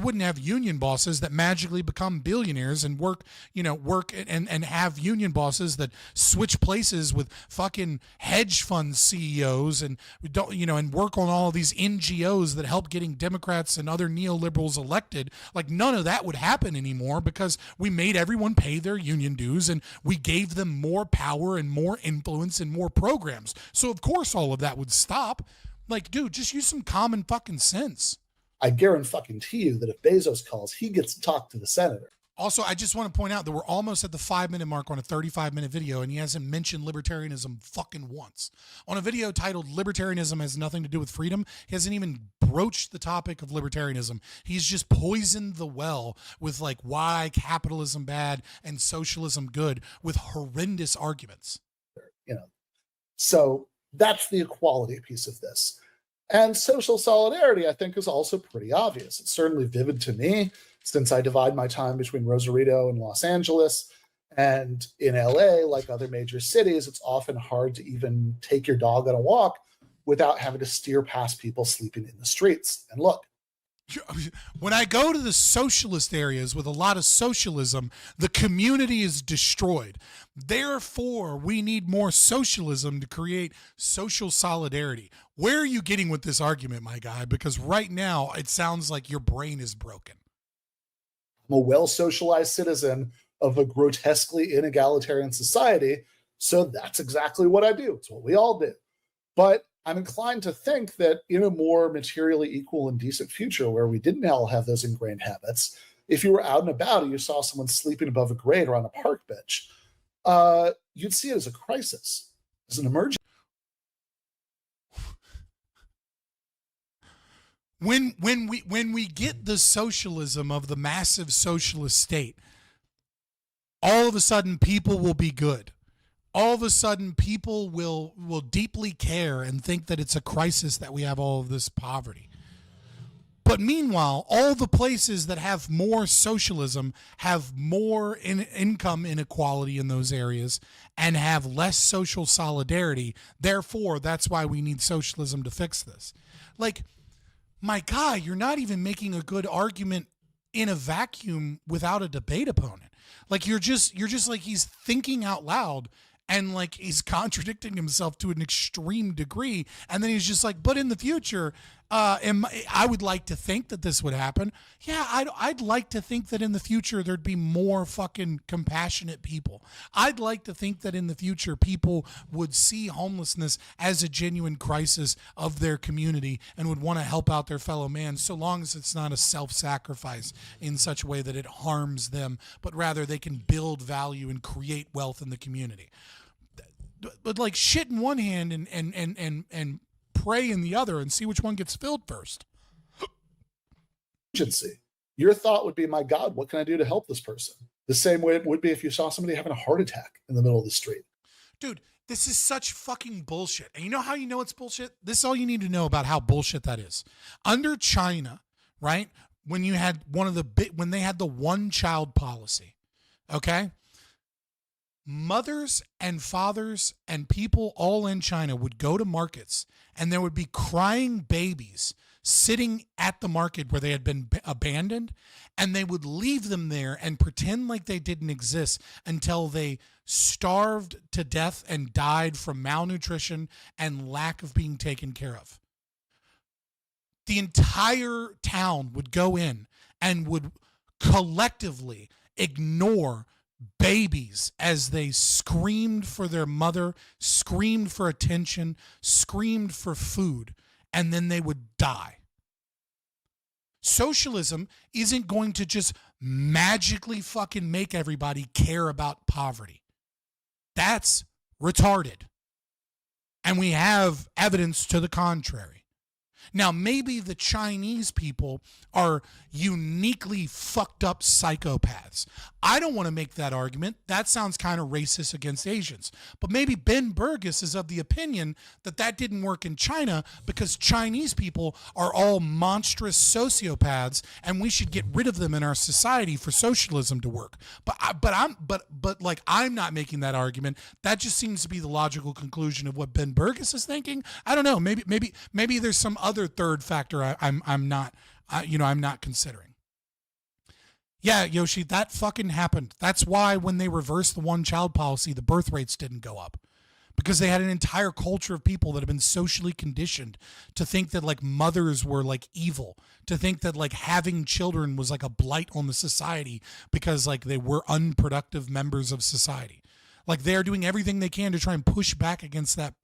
wouldn't have union bosses that magically become billionaires and work and have union bosses that switch places with fucking hedge fund CEOs and and work on all of these NGOs that help getting Democrats and other neoliberals elected. Like, none of that would happen anymore because we made everyone pay their union dues and we gave them more power and more influence and more programs. So of course all of that would stop. Like, dude, just use some common fucking sense. I guarantee you that if Bezos calls, he gets to talk to the senator. Also, I just want to point out that we're almost at the 5-minute mark on a 35-minute video, and he hasn't mentioned libertarianism fucking once. On a video titled "Libertarianism Has Nothing to Do with Freedom," he hasn't even broached the topic of libertarianism. He's just poisoned the well with, like, why capitalism bad and socialism good with horrendous arguments. So that's the equality piece of this. And social solidarity, I think, is also pretty obvious. It's certainly vivid to me, since I divide my time between Rosarito and Los Angeles. And in LA, like other major cities, it's often hard to even take your dog on a walk without having to steer past people sleeping in the streets. And look, when I go to the socialist areas with a lot of socialism, the community is destroyed. Therefore, we need more socialism to create social solidarity. Where are you getting with this argument, my guy? Because right now, it sounds like your brain is broken. I'm a well-socialized citizen of a grotesquely inegalitarian society, so that's exactly what I do. It's what we all do. But I'm inclined to think that in a more materially equal and decent future where we didn't all have those ingrained habits, if you were out and about and you saw someone sleeping above a grate or on a park bench, you'd see it as a crisis, as an emergency. When we get the socialism of the massive socialist state, all of a sudden people will be good. All of a sudden people will deeply care and think that it's a crisis that we have all of this poverty. But meanwhile, all the places that have more socialism have more income inequality in those areas and have less social solidarity. Therefore, that's why we need socialism to fix this. Like, my guy, you're not even making a good argument in a vacuum without a debate opponent. Like, you're just like, he's thinking out loud and like he's contradicting himself to an extreme degree. And then he's just like, but in the future, I would like to think that this would happen. Yeah, I'd like to think that in the future there'd be more fucking compassionate people. I'd like to think that in the future people would see homelessness as a genuine crisis of their community and would want to help out their fellow man, so long as it's not a self-sacrifice in such a way that it harms them, but rather they can build value and create wealth in the community. But like shit in one hand and pray in the other and see which one gets filled first. Agency. Your thought would be, my God, what can I do to help this person? The same way it would be if you saw somebody having a heart attack in the middle of the street. Dude, this is such fucking bullshit. And you know how you know it's bullshit? This is all you need to know about how bullshit that is. Under China, right? When you had when they had the one-child policy, okay? Mothers and fathers and people all in China would go to markets and there would be crying babies sitting at the market where they had been abandoned, and they would leave them there and pretend like they didn't exist until they starved to death and died from malnutrition and lack of being taken care of. The entire town would go in and would collectively ignore babies as they screamed for their mother, screamed for attention, screamed for food, and then they would die. Socialism isn't going to just magically fucking make everybody care about poverty. That's retarded. And we have evidence to the contrary. Now, maybe the Chinese people are uniquely fucked up psychopaths. I don't want to make that argument. That sounds kind of racist against Asians. But maybe Ben Burgis is of the opinion that that didn't work in China because Chinese people are all monstrous sociopaths and we should get rid of them in our society for socialism to work. But I'm not making that argument. That just seems to be the logical conclusion of what Ben Burgis is thinking. I don't know. Maybe there's some other third factor I'm not considering. Yeah, Yoshi, that fucking happened. That's why when they reversed the one-child policy, the birth rates didn't go up. Because they had an entire culture of people that have been socially conditioned to think that like mothers were like evil, to think that like having children was like a blight on the society because like they were unproductive members of society. Like they're doing everything they can to try and push back against that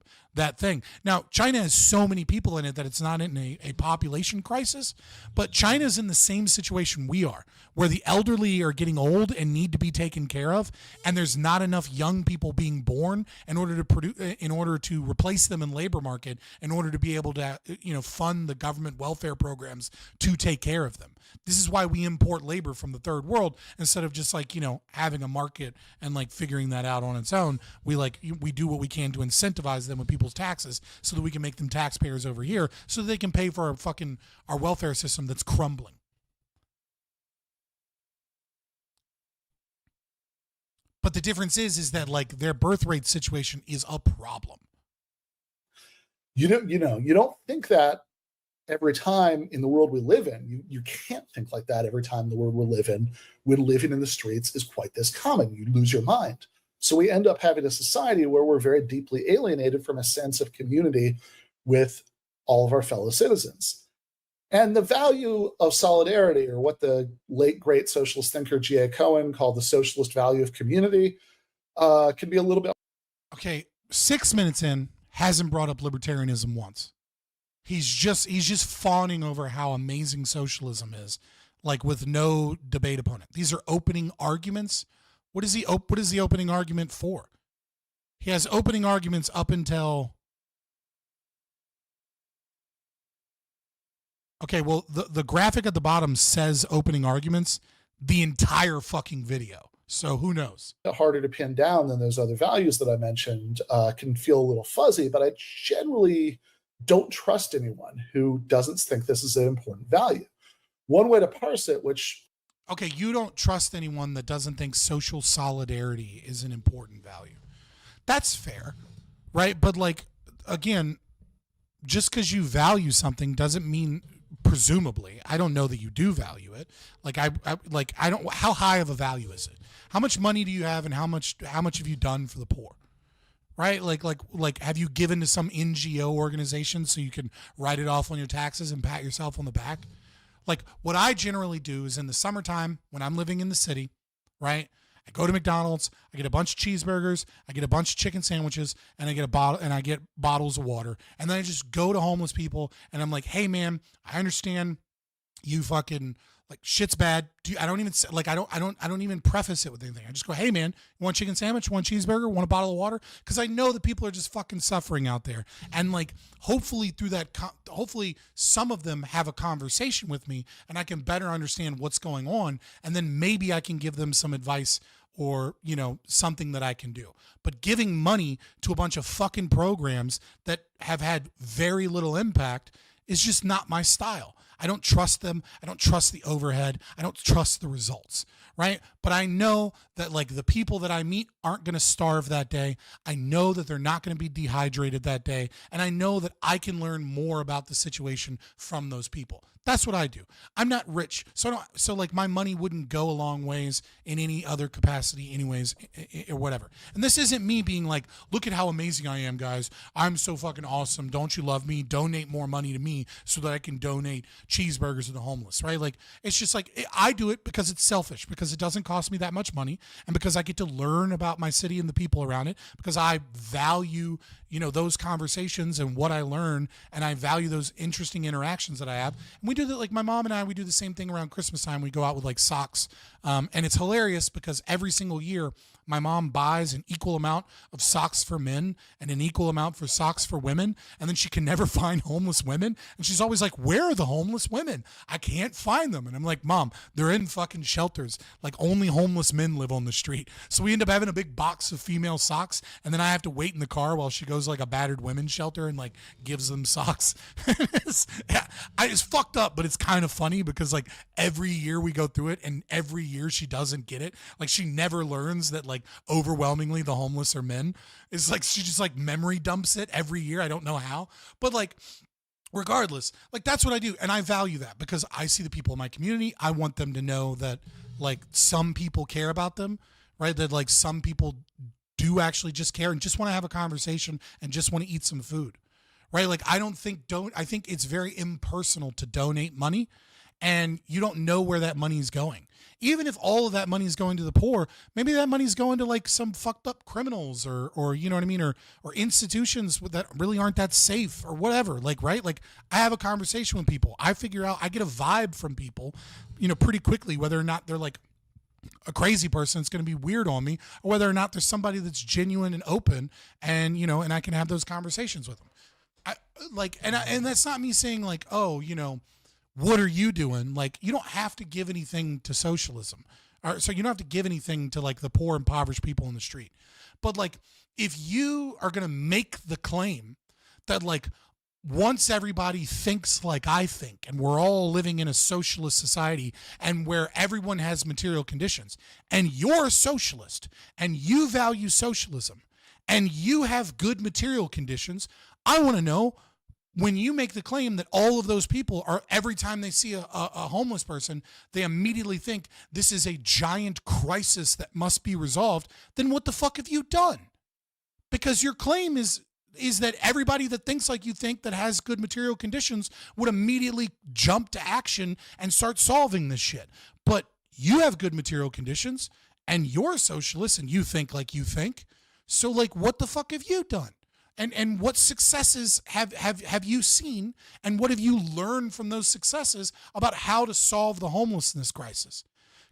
thing. Now, China has so many people in it that it's not in a population crisis, but China's in the same situation we are, where the elderly are getting old and need to be taken care of, and there's not enough young people being born in order to replace them in labor market, in order to be able to fund the government welfare programs to take care of them. This is why we import labor from the third world instead of just like, having a market and like figuring that out on its own. We do what we can to incentivize them with people's taxes so that we can make them taxpayers over here so that they can pay for our welfare system that's crumbling. But the difference is that like their birth rate situation is a problem. You don't think that every time in the world we live in. You can't think like that every time the world we live in, when living in the streets is quite this common. You lose your mind. So we end up having a society where we're very deeply alienated from a sense of community with all of our fellow citizens. And the value of solidarity, or what the late great socialist thinker G.A. Cohen called the socialist value of community, can be a little bit... Okay, 6 minutes in, hasn't brought up libertarianism once. He's just fawning over how amazing socialism is, like with no debate opponent. These are opening arguments. What is the opening argument for? He has opening arguments up until... Okay, well, the graphic at the bottom says opening arguments the entire fucking video. So who knows? Harder to pin down than those other values that I mentioned, can feel a little fuzzy, but I generally don't trust anyone who doesn't think this is an important value. One way to parse it, which... Okay, you don't trust anyone that doesn't think social solidarity is an important value. That's fair, right? But like, again, just because you value something doesn't mean, presumably, I don't know that you do value it. Like I don't. How high of a value is it? How much money do you have, and how much have you done for the poor? Right? Like, have you given to some NGO organization so you can write it off on your taxes and pat yourself on the back? Like, what I generally do is in the summertime when I'm living in the city, right? I go to McDonald's, I get a bunch of cheeseburgers, I get a bunch of chicken sandwiches, and I get bottles of water. And then I just go to homeless people and I'm like, hey man, I understand you fucking like shit's bad. I don't even preface it with anything. I just go, hey man, you want a chicken sandwich, want a cheeseburger, want a bottle of water? Because I know that people are just fucking suffering out there. And like, hopefully through that, hopefully some of them have a conversation with me and I can better understand what's going on. And then maybe I can give them some advice or, you know, something that I can do. But giving money to a bunch of fucking programs that have had very little impact is just not my style. I don't trust them. I don't trust the overhead. I don't trust the results, right? But I know that like the people that I meet aren't going to starve that day. I know that they're not going to be dehydrated that day. And I know that I can learn more about the situation from those people. That's what I do. I'm not rich. So like my money wouldn't go a long ways in any other capacity anyways, or whatever. And this isn't me being like, look at how amazing I am, guys. I'm so fucking awesome. Don't you love me? Donate more money to me so that I can donate cheeseburgers to the homeless, right? Like, it's just like, I do it because it's selfish, because it doesn't cost me that much money, and because I get to learn about my city and the people around it, because I value, you know, those conversations and what I learn, and I value those interesting interactions that I have. And we do that, like my mom and I, we do the same thing around Christmas time. We go out with like socks, and it's hilarious because every single year my mom buys an equal amount of socks for men and an equal amount for socks for women, and then she can never find homeless women, and she's always like, where are the homeless women? I can't find them. And I'm like, Mom, they're in fucking shelters. Like, only homeless men live on the street. So we end up having a big box of female socks, and then I have to wait in the car while she goes to like a battered women's shelter and like gives them socks. It's fucked up, but it's kind of funny because like every year we go through it, and every year she doesn't get it. Like, she never learns that like overwhelmingly the homeless are men. It's like she just like memory dumps it every year. I don't know how, but like regardless, like that's what I do, and I value that because I see the people in my community. I want them to know that like some people care about them, right? That like some people do actually just care and just want to have a conversation and just want to eat some food, right? Like I think it's very impersonal to donate money, and you don't know where that money is going. Even if all of that money is going to the poor, maybe that money is going to like some fucked up criminals or you know what I mean, or institutions that really aren't that safe or whatever. Like, right? Like I have a conversation with people. I figure out, I get a vibe from people, you know, pretty quickly, whether or not they're like a crazy person that's going to be weird on me, or whether or not there's somebody that's genuine and open, and you know, and I can have those conversations with them. And that's not me saying like, oh, you know, what are you doing? Like, you don't have to give anything to socialism. So you don't have to give anything to like the poor, impoverished people in the street. But like, if you are going to make the claim that like, once everybody thinks like I think, and we're all living in a socialist society and where everyone has material conditions, and you're a socialist and you value socialism and you have good material conditions, I want to know, when you make the claim that all of those people are, every time they see a homeless person, they immediately think this is a giant crisis that must be resolved, then what the fuck have you done? Because your claim is that everybody that thinks like you think, that has good material conditions, would immediately jump to action and start solving this shit. But you have good material conditions and you're a socialist and you think like you think. So like, what the fuck have you done? And what successes have you seen, and what have you learned from those successes about how to solve the homelessness crisis?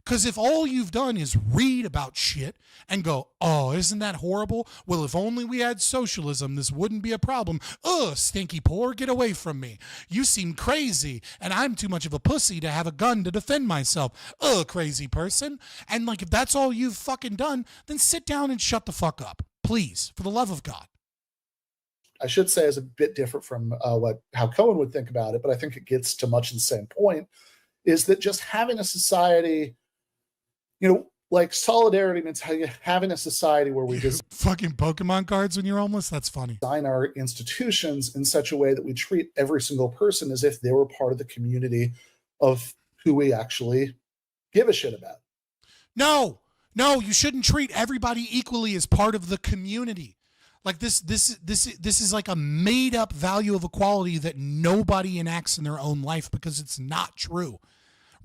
Because if all you've done is read about shit and go, oh, isn't that horrible? Well, if only we had socialism, this wouldn't be a problem. Ugh, stinky poor, get away from me. You seem crazy, and I'm too much of a pussy to have a gun to defend myself. Ugh, crazy person. And like, if that's all you've fucking done, then sit down and shut the fuck up. Please, for the love of God. I should say is a bit different from how Cohen would think about it, but I think it gets to much the same point, is that just having a society, like solidarity means having a society where we just fucking Pokemon cards when you're homeless. That's funny. Design our institutions in such a way that we treat every single person as if they were part of the community of who we actually give a shit about. No, you shouldn't treat everybody equally as part of the community. Like this is like a made up value of equality that nobody enacts in their own life because it's not true.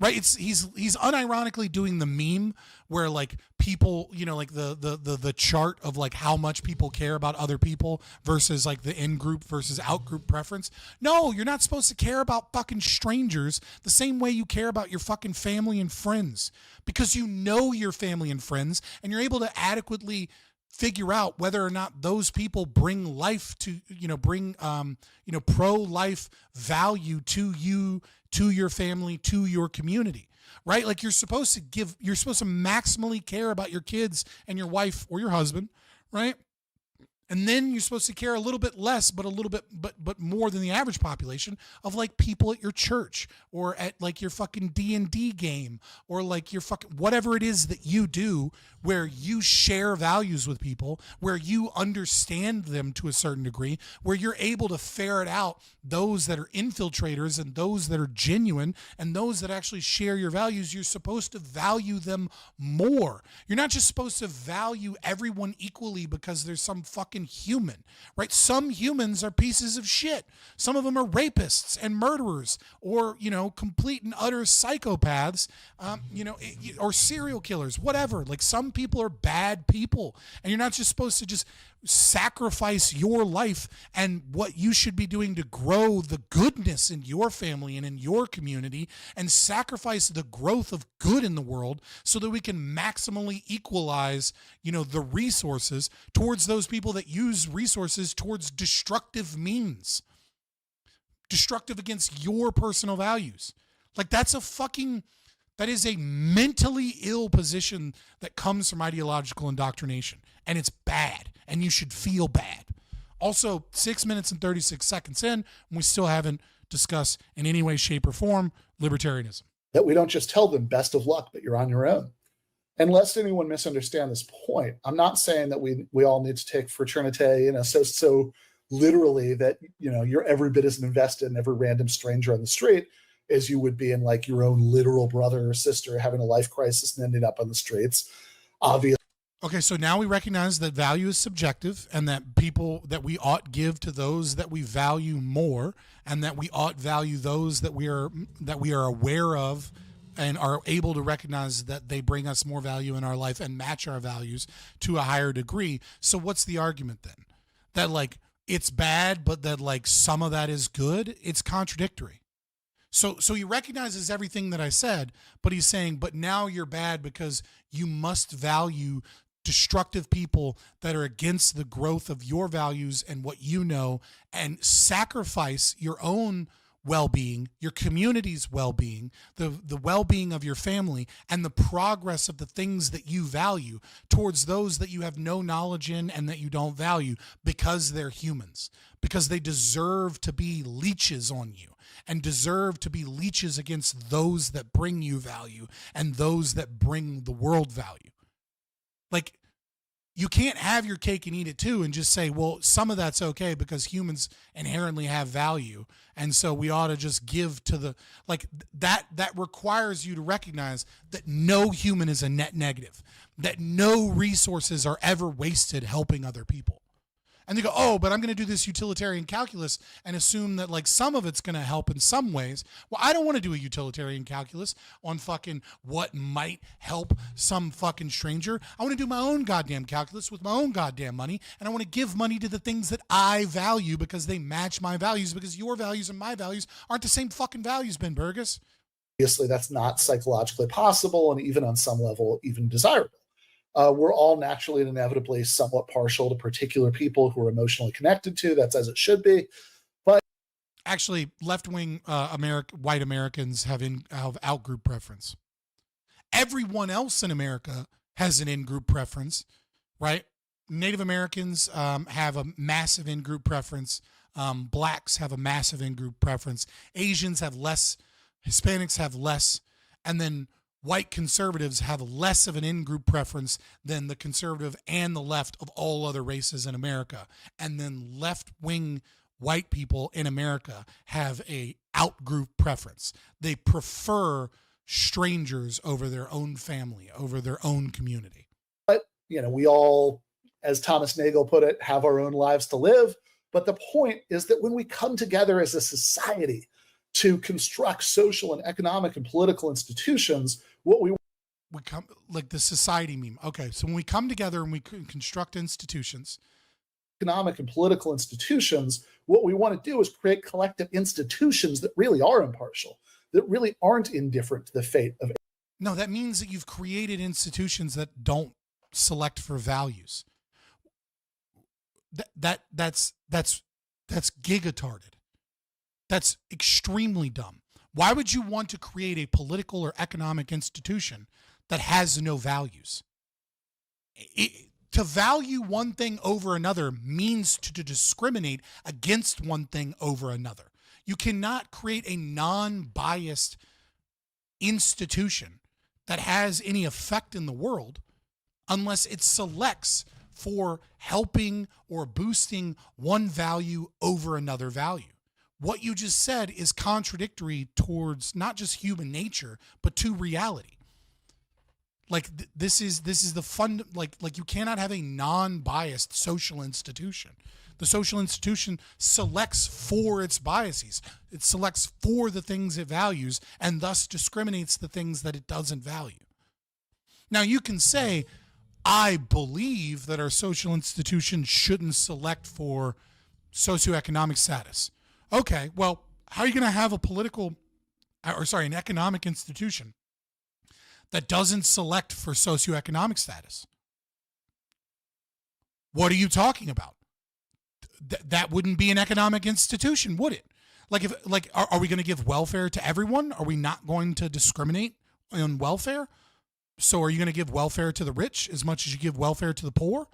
Right? He's unironically doing the meme where like people, like the chart of like how much people care about other people versus like the in-group versus out-group preference. No, you're not supposed to care about fucking strangers the same way you care about your fucking family and friends, because you know your family and friends and you're able to adequately figure out whether or not those people bring life to, bring pro-life value to you, to your family, to your community, right? Like you're supposed to maximally care about your kids and your wife or your husband, right? And then you're supposed to care a little bit less, but more than the average population of like people at your church or at like your fucking D&D game or like your fucking whatever it is that you do where you share values with people, where you understand them to a certain degree, where you're able to ferret out those that are infiltrators and those that are genuine and those that actually share your values. You're supposed to value them more. You're not just supposed to value everyone equally because there's some fucking human, right? Some humans are pieces of shit. Some of them are rapists and murderers or, complete and utter psychopaths, or serial killers, whatever. Like some people are bad people and you're not just supposed to just sacrifice your life and what you should be doing to grow the goodness in your family and in your community and sacrifice the growth of good in the world so that we can maximally equalize, the resources towards those people that use resources towards destructive means, destructive against your personal values. Like that is a mentally ill position that comes from ideological indoctrination, and it's bad, and you should feel bad. Also, 6 minutes and 36 seconds in, and we still haven't discussed in any way, shape, or form libertarianism. That we don't just tell them best of luck, but you're on your own. And lest anyone misunderstand this point, I'm not saying that we all need to take fraternity, so literally that, you're every bit as invested in every random stranger on the street as you would be in like your own literal brother or sister having a life crisis and ending up on the streets. Obviously. Okay, so now we recognize that value is subjective and that we ought give to those that we value more, and that we ought value those that we are aware of and are able to recognize that they bring us more value in our life and match our values to a higher degree. So what's the argument then? That like it's bad, but that like some of that is good? It's contradictory. So he recognizes everything that I said, but he's saying, but now you're bad because you must value destructive people that are against the growth of your values and what you know, and sacrifice your own well-being, your community's well-being, the well-being of your family, and the progress of the things that you value towards those that you have no knowledge in and that you don't value because they're humans, because they deserve to be leeches on you and deserve to be leeches against those that bring you value and those that bring the world value. Like, you can't have your cake and eat it too and just say, well, some of that's okay because humans inherently have value, and so we ought to just give to the, like, that requires you to recognize that no human is a net negative, that no resources are ever wasted helping other people. And they go, oh, but I'm going to do this utilitarian calculus and assume that like some of it's going to help in some ways. Well, I don't want to do a utilitarian calculus on fucking what might help some fucking stranger. I want to do my own goddamn calculus with my own goddamn money. And I want to give money to the things that I value because they match my values, because your values and my values aren't the same fucking values, Ben Burgis. Obviously, that's not psychologically possible, and even on some level, even desirable. We're all naturally and inevitably somewhat partial to particular people who are emotionally connected to. That's as it should be. But actually, left-wing white Americans have out-group preference. Everyone else in America has an in-group preference, right? Native Americans have a massive in-group preference. Blacks have a massive in-group preference. Asians have less. Hispanics have less. And then white conservatives have less of an in-group preference than the conservative and the left of all other races in America. And then left-wing white people in America have a out-group preference. They prefer strangers over their own family, over their own community. But, we all, as Thomas Nagel put it, have our own lives to live. But the point is that when we come together as a society to construct social and economic and political institutions, what we come, like the society meme. Okay, so when we come together and we construct institutions, economic and political institutions, what we want to do is create collective institutions that really are impartial, that really aren't indifferent to the fate of. No, that means that you've created institutions that don't select for values. That's gigatarded. That's extremely dumb. Why would you want to create a political or economic institution that has no values? To value one thing over another means to discriminate against one thing over another. You cannot create a non-biased institution that has any effect in the world unless it selects for helping or boosting one value over another value. What you just said is contradictory towards not just human nature, but to reality. Like this is the fun, like you cannot have a non-biased social institution. The social institution selects for its biases. It selects for the things it values and thus discriminates the things that it doesn't value. Now you can say, I believe that our social institution shouldn't select for socioeconomic status. Okay, well, how are you going to have an economic institution that doesn't select for socioeconomic status? What are you talking about? That wouldn't be an economic institution, would it? Are we going to give welfare to everyone? Are we not going to discriminate on welfare? So are you going to give welfare to the rich as much as you give welfare to the poor?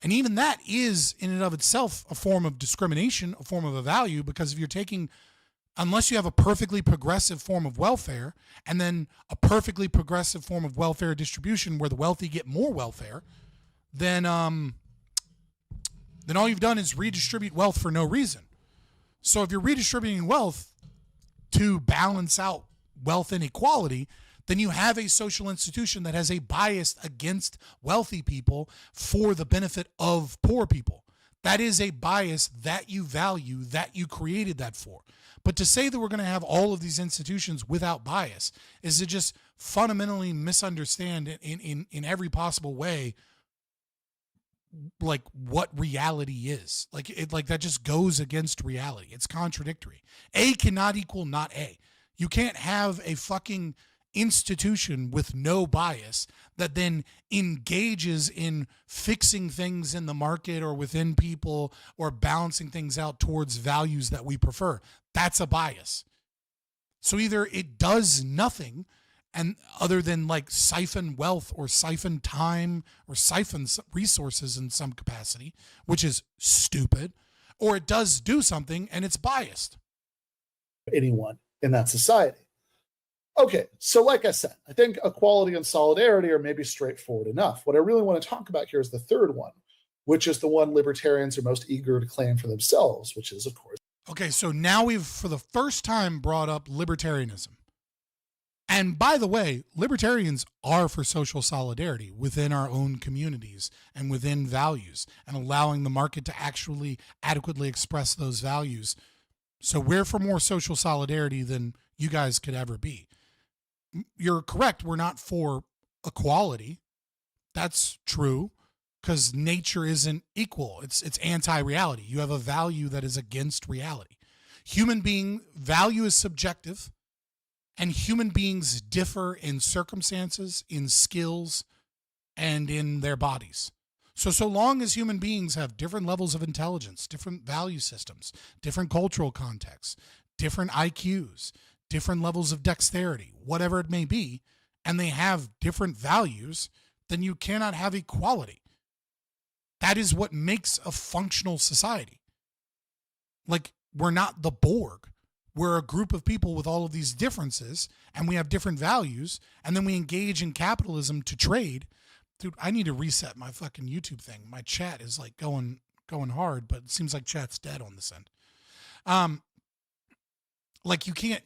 And even that is in and of itself a form of discrimination, a form of a value, because if you're taking, unless you have a perfectly progressive form of welfare and then a perfectly progressive form of welfare distribution where the wealthy get more welfare, then all you've done is redistribute wealth for no reason. So if you're redistributing wealth to balance out wealth inequality, then you have a social institution that has a bias against wealthy people for the benefit of poor people. That is a bias that you value, that you created that for. But to say that we're going to have all of these institutions without bias is to just fundamentally misunderstand in every possible way, like what reality is. Like that just goes against reality. It's contradictory. A cannot equal not A. You can't have a fucking institution with no bias that then engages in fixing things in the market or within people or balancing things out towards values that we prefer. That's a bias. So either it does nothing and other than like siphon wealth or siphon time or siphon resources in some capacity, which is stupid, or it does do something and it's biased. Anyone in that society. Okay, so like I said, I think equality and solidarity are maybe straightforward enough. What I really want to talk about here is the third one, which is the one libertarians are most eager to claim for themselves, which is, of course. Okay, so now we've, for the first time, brought up libertarianism. And by the way, libertarians are for social solidarity within our own communities and within values and allowing the market to actually adequately express those values. So we're for more social solidarity than you guys could ever be. You're correct. We're not for equality. That's true because nature isn't equal. It's anti-reality. You have a value that is against reality. Human being value is subjective. And human beings differ in circumstances, in skills, and in their bodies. So long as human beings have different levels of intelligence, different value systems, different cultural contexts, different IQs, different levels of dexterity, whatever it may be, and they have different values, then you cannot have equality. That is what makes a functional society. Like, we're not the Borg. We're a group of people with all of these differences, and we have different values, and then we engage in capitalism to trade. Dude, I need to reset my fucking YouTube thing. My chat is like going hard, but it seems like chat's dead on this end. Like, you can't,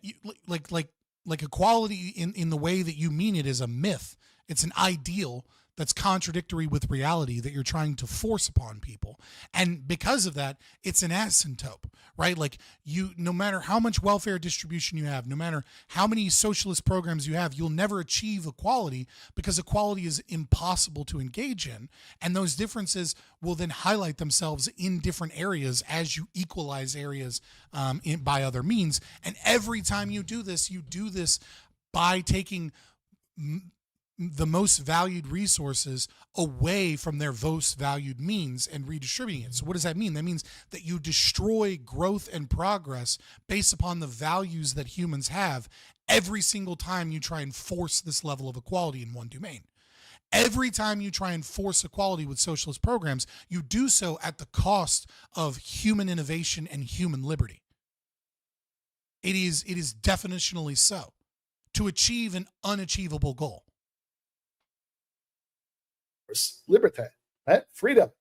like equality in the way that you mean it is a myth. It's an ideal that's contradictory with reality that you're trying to force upon people. And because of that, it's an asymptote, right? Like, no matter how much welfare distribution you have, no matter how many socialist programs you have, you'll never achieve equality because equality is impossible to engage in. And those differences will then highlight themselves in different areas as you equalize areas by other means. And every time you do this by taking the most valued resources away from their most valued means and redistributing it. So what does that mean? That means that you destroy growth and progress based upon the values that humans have every single time you try and force this level of equality in one domain. Every time you try and force equality with socialist programs, you do so at the cost of human innovation and human liberty. It is definitionally so, to achieve an unachievable goal. Liberté, right? Freedom.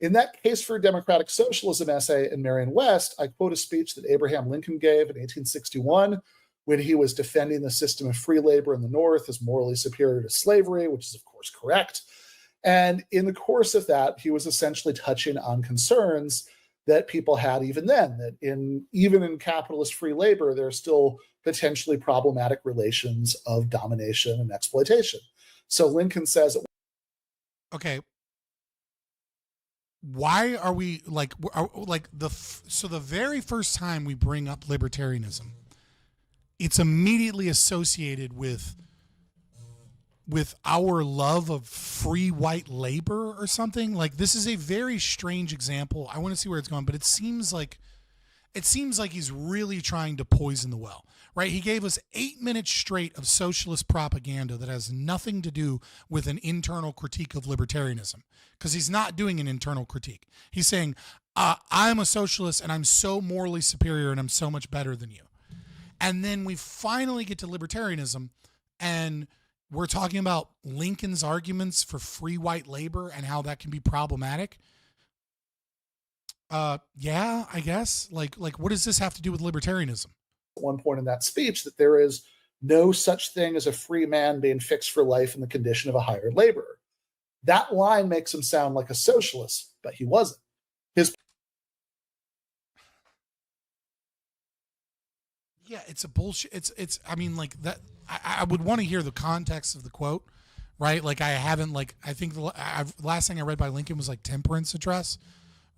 In that Case for Democratic Socialism essay in Marion West, I quote a speech that Abraham Lincoln gave in 1861 when he was defending the system of free labor in the North as morally superior to slavery, which is, of course, correct. And in the course of that, he was essentially touching on concerns that people had even then, that even in capitalist free labor, there are still potentially problematic relations of domination and exploitation. So Lincoln says, okay, why are we so the very first time we bring up libertarianism, it's immediately associated with our love of free white labor or something. Like, this is a very strange example. I want to see where it's going, but it seems like he's really trying to poison the well, right? He gave us 8 minutes straight of socialist propaganda that has nothing to do with an internal critique of libertarianism, because he's not doing an internal critique. He's saying, I'm a socialist and I'm so morally superior and I'm so much better than you. And then we finally get to libertarianism and we're talking about Lincoln's arguments for free white labor and how that can be problematic. Yeah, I guess. Like, what does this have to do with libertarianism? At one point in that speech, that there is no such thing as a free man being fixed for life in the condition of a hired laborer. That line makes him sound like a socialist, but he wasn't. Yeah, it's a bullshit. It's. I mean, like that. I would want to hear the context of the quote, right? Like, I haven't. Like, I think the last thing I read by Lincoln was like Temperance Address,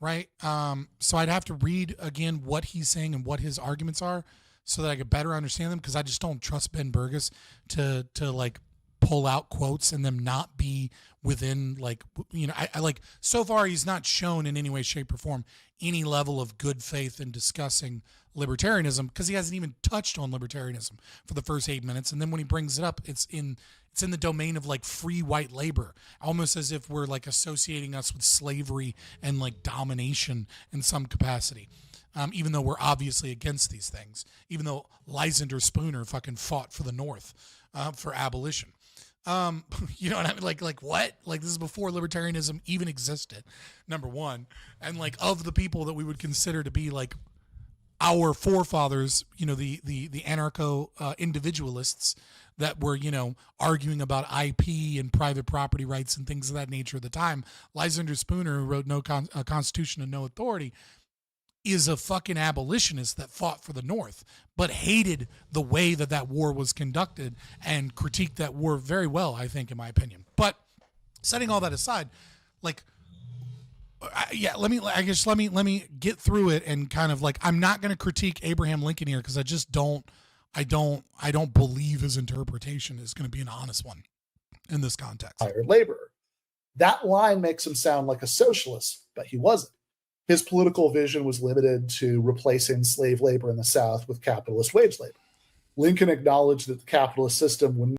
right? So I'd have to read again what he's saying and what his arguments are, so that I could better understand them. Because I just don't trust Ben Burgis to like pull out quotes and them not be within, like, you know, I like, so far he's not shown in any way, shape, or form any level of good faith in discussing libertarianism, because he hasn't even touched on libertarianism for the first 8 minutes. And then when he brings it up, it's in the domain of like free white labor, almost as if we're like associating us with slavery and like domination in some capacity. Even though we're obviously against these things, even though Lysander Spooner fucking fought for the North for abolition. You know what I mean? Like what? Like, this is before libertarianism even existed, number one. And like, of the people that we would consider to be like our forefathers, you know, the anarcho individualists that were, you know, arguing about IP and private property rights and things of that nature at the time, Lysander Spooner, who wrote a Constitution and No Authority, is a fucking abolitionist that fought for the North, but hated the way that war was conducted and critiqued that war very well, I think, in my opinion. But setting all that aside, like, let me get through it and kind of like, I'm not going to critique Abraham Lincoln here, because I just don't I don't believe his interpretation is going to be an honest one in this context. Hired laborer. That line makes him sound like a socialist, but he wasn't. His political vision was limited to replacing slave labor in the South with capitalist wage labor. Lincoln acknowledged that the capitalist system would.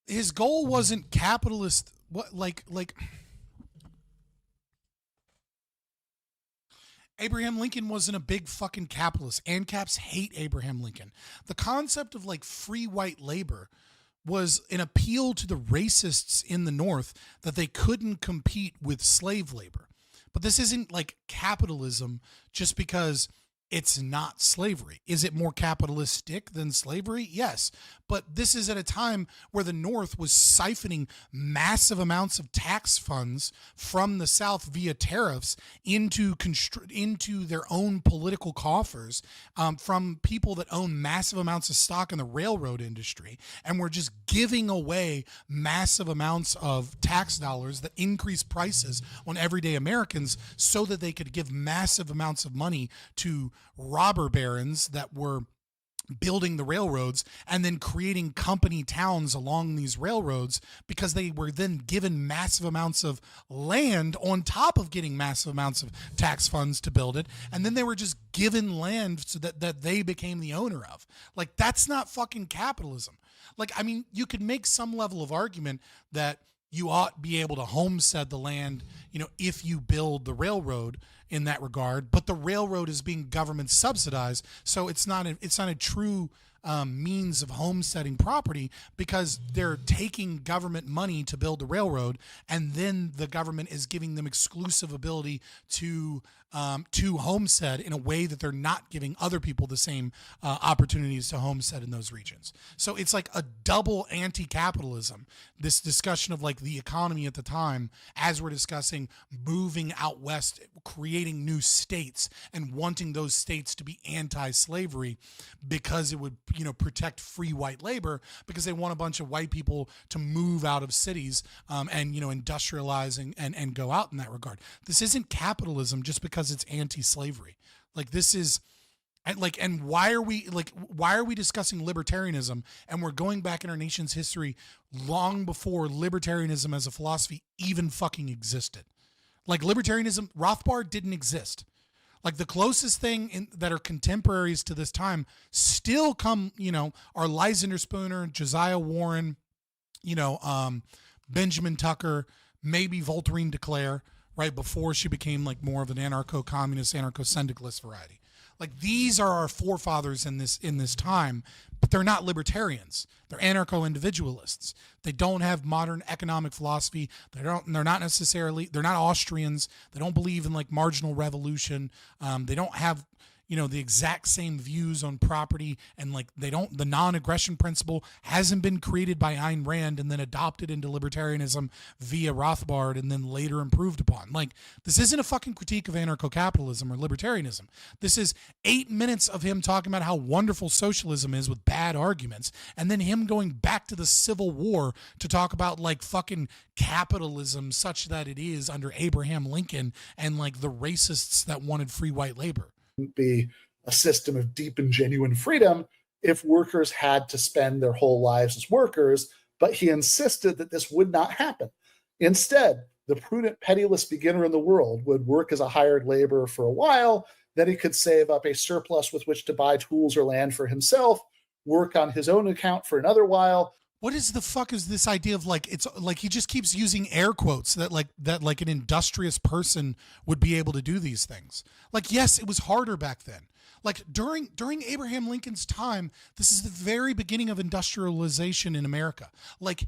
His goal wasn't capitalist. What like Abraham Lincoln wasn't a big fucking capitalist. ANCAPs hate Abraham Lincoln. The concept of like free white labor was an appeal to the racists in the North that they couldn't compete with slave labor. But this isn't like capitalism just because it's not slavery. Is it more capitalistic than slavery? Yes. But this is at a time where the North was siphoning massive amounts of tax funds from the South via tariffs into their own political coffers, from people that own massive amounts of stock in the railroad industry, and were just giving away massive amounts of tax dollars that increase prices on everyday Americans so that they could give massive amounts of money to robber barons that were building the railroads and then creating company towns along these railroads, because they were then given massive amounts of land on top of getting massive amounts of tax funds to build it. And then they were just given land so that they became the owner of. Like, that's not fucking capitalism. Like, I mean, you could make some level of argument that you ought to be able to homestead the land, you know, if you build the railroad in that regard, but the railroad is being government subsidized, so it's not a true means of homesteading property, because they're taking government money to build the railroad, and then the government is giving them exclusive ability to homestead in a way that they're not giving other people the same opportunities to homestead in those regions. So it's like a double anti-capitalism, this discussion of like the economy at the time, as we're discussing moving out west, creating new states and wanting those states to be anti-slavery because it would, you know, protect free white labor, because they want a bunch of white people to move out of cities and, you know, industrialize and go out in that regard. This isn't capitalism just because it's anti-slavery. Like, this is like, and why are we discussing libertarianism, and we're going back in our nation's history long before libertarianism as a philosophy even fucking existed. Like, libertarianism, Rothbard didn't exist. Like, the closest thing that are contemporaries to this time still come, you know, are Lysander Spooner, Josiah Warren, you know, Benjamin Tucker, maybe Voltairine de Cleyre, right before she became like more of an anarcho-communist, anarcho-syndicalist variety. Like, these are our forefathers in this time, but they're not libertarians. They're anarcho-individualists. They don't have modern economic philosophy. They're not Austrians. They don't believe in like marginal revolution. They don't have, you know, the exact same views on property, and like the non-aggression principle hasn't been created by Ayn Rand and then adopted into libertarianism via Rothbard and then later improved upon. Like, this isn't a fucking critique of anarcho-capitalism or libertarianism. This is 8 minutes of him talking about how wonderful socialism is with bad arguments, and then him going back to the Civil War to talk about like fucking capitalism such that it is under Abraham Lincoln and like the racists that wanted free white labor. Be a system of deep and genuine freedom if workers had to spend their whole lives as workers, but he insisted that this would not happen. Instead, the prudent, penniless beginner in the world would work as a hired laborer for a while, then he could save up a surplus with which to buy tools or land for himself, work on his own account for another while. What is the fuck is this idea of like, it's like he just keeps using air quotes that like an industrious person would be able to do these things. Like, yes, it was harder back then. Like during Abraham Lincoln's time, this is the very beginning of industrialization in America. Like,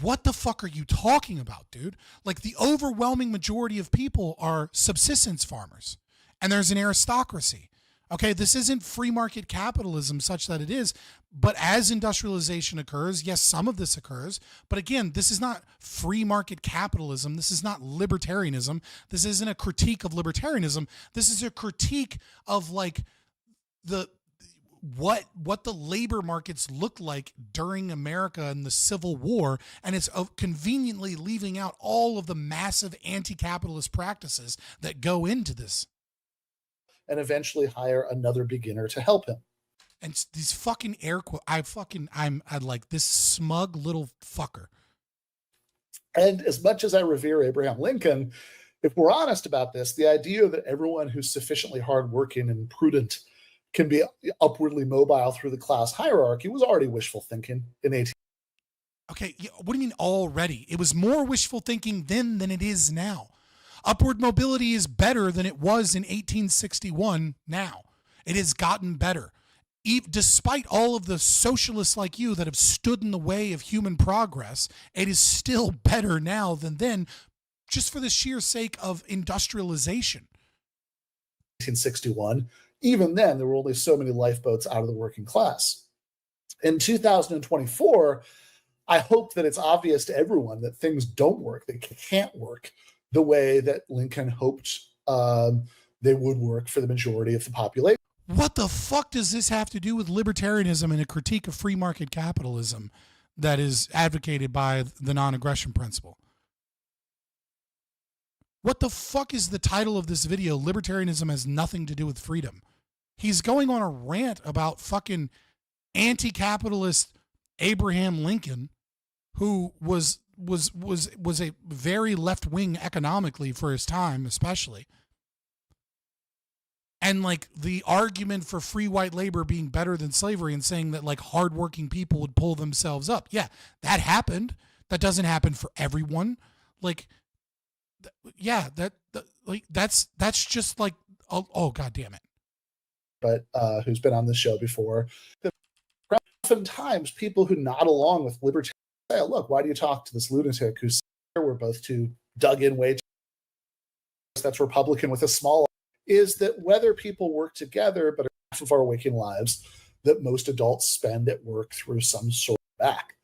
what the fuck are you talking about, dude? Like, the overwhelming majority of people are subsistence farmers, and there's an aristocracy. Okay, this isn't free market capitalism such that it is, but as industrialization occurs, yes, some of this occurs, but again, this is not free market capitalism. This is not libertarianism. This isn't a critique of libertarianism. This is a critique of like what the labor markets looked like during America and the Civil War, and it's conveniently leaving out all of the massive anti-capitalist practices that go into this. And eventually hire another beginner to help him. And these fucking air quotes, I'm like this smug little fucker. And as much as I revere Abraham Lincoln, if we're honest about this, the idea that everyone who's sufficiently hardworking and prudent can be upwardly mobile through the class hierarchy was already wishful thinking in 18. Okay, what do you mean already? It was more wishful thinking then than it is now. Upward mobility is better than it was in 1861 now. It has gotten better. Despite all of the socialists like you that have stood in the way of human progress, it is still better now than then, just for the sheer sake of industrialization. 1861, even then, there were only so many lifeboats out of the working class. In 2024, I hope that it's obvious to everyone that things don't work, they can't work the way that Lincoln hoped they would work for the majority of the population. What the fuck does this have to do with libertarianism and a critique of free market capitalism that is advocated by the non-aggression principle? What the fuck is the title of this video? Libertarianism has nothing to do with freedom. He's going on a rant about fucking anti-capitalist Abraham Lincoln, who was a very left-wing economically for his time, especially. And like the argument for free white labor being better than slavery and saying that like hardworking people would pull themselves up. Yeah, that happened. That doesn't happen for everyone. Like, yeah, that's just like, oh God damn it. But who's been on the show before. Oftentimes people who nod along with libertarians say, oh, look, why do you talk to this lunatic who's here? We're both too dug in way. That's Republican with a small, is that whether people work together, but half of our waking lives that most adults spend at work through some sort of back.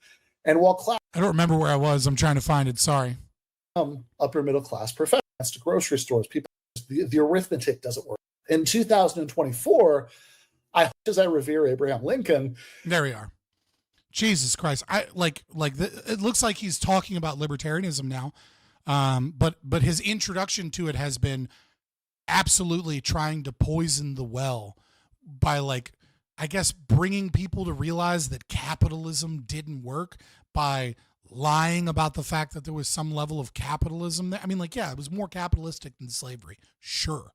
And while class, I don't remember where I was. I'm trying to find it. Sorry. Upper middle class professions to grocery stores, people, the arithmetic doesn't work. In 2024, as I revere Abraham Lincoln. There we are. Jesus Christ. It looks like he's talking about libertarianism now. But his introduction to it has been absolutely trying to poison the well by like, I guess, bringing people to realize that capitalism didn't work by lying about the fact that there was some level of capitalism there. I mean, like, yeah, it was more capitalistic than slavery. Sure.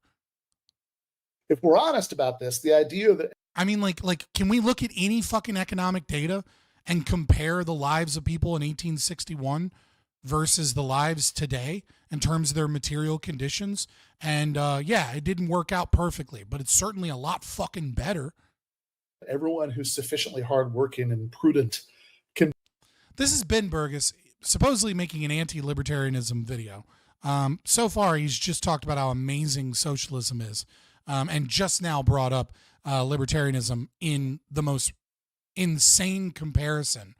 If we're honest about this, the idea that, I mean, like, can we look at any fucking economic data and compare the lives of people in 1861 versus the lives today in terms of their material conditions? And yeah, it didn't work out perfectly, but it's certainly a lot fucking better. Everyone who's sufficiently hardworking and prudent can. This is Ben Burgis, supposedly making an anti-libertarianism video. So far, he's just talked about how amazing socialism is, and just now brought up libertarianism in the most insane comparison,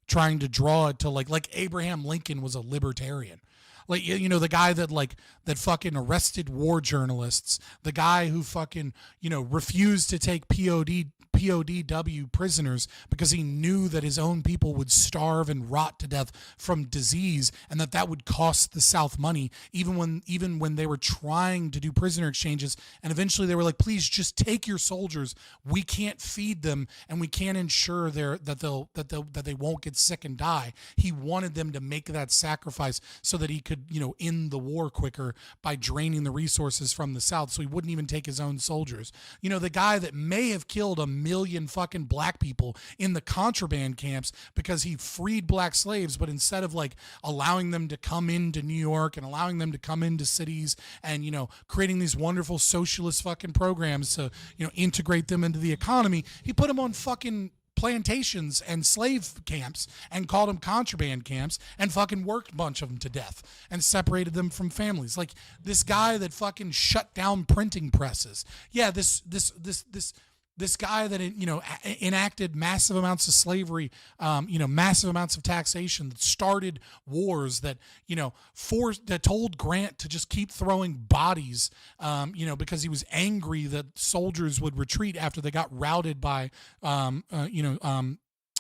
trying to draw it to like Abraham Lincoln was a libertarian. Like, you know, the guy that fucking arrested war journalists, the guy who fucking, you know, refused to take POW prisoners because he knew that his own people would starve and rot to death from disease, and that would cost the South money, even when they were trying to do prisoner exchanges, and eventually they were like, please just take your soldiers, we can't feed them and we can't ensure that they won't get sick and die. He wanted them to make that sacrifice so that he could, you know, end the war quicker by draining the resources from the South, so he wouldn't even take his own soldiers. You know, the guy that may have killed 1 million fucking black people in the contraband camps because he freed black slaves, but instead of like allowing them to come into New York and allowing them to come into cities and, you know, creating these wonderful socialist fucking programs to, you know, integrate them into the economy, he put them on fucking plantations and slave camps and called them contraband camps and fucking worked a bunch of them to death and separated them from families. Like this guy that fucking shut down printing presses. Yeah, this guy that, you know, enacted massive amounts of slavery, you know, massive amounts of taxation, that started wars, that, you know, that told Grant to just keep throwing bodies, you know, because he was angry that soldiers would retreat after they got routed by,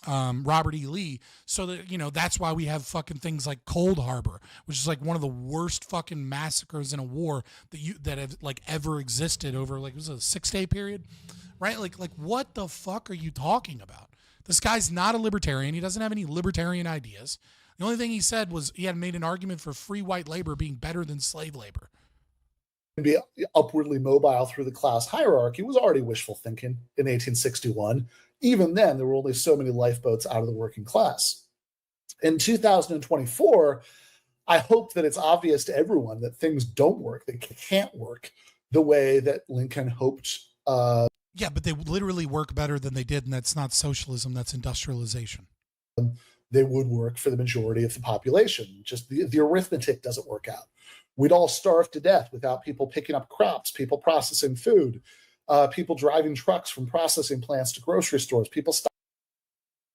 Robert E. Lee. So that, you know, that's why we have fucking things like Cold Harbor, which is like one of the worst fucking massacres in a war that have like ever existed over, like, it was a 6-day period. right? Like what the fuck are you talking about? This guy's not a libertarian. He doesn't have any libertarian ideas. The only thing he said was he had made an argument for free white labor being better than slave labor. Be upwardly mobile through the class hierarchy was already wishful thinking in 1861. Even then, there were only so many lifeboats out of the working class. In 2024, I hope that it's obvious to everyone that things don't work, they can't work the way that Lincoln hoped. Yeah, but they literally work better than they did, and that's not socialism, that's industrialization. They would work for the majority of the population. Just the arithmetic doesn't work out. We'd all starve to death without people picking up crops, people processing food, people driving trucks from processing plants to grocery stores, people stop.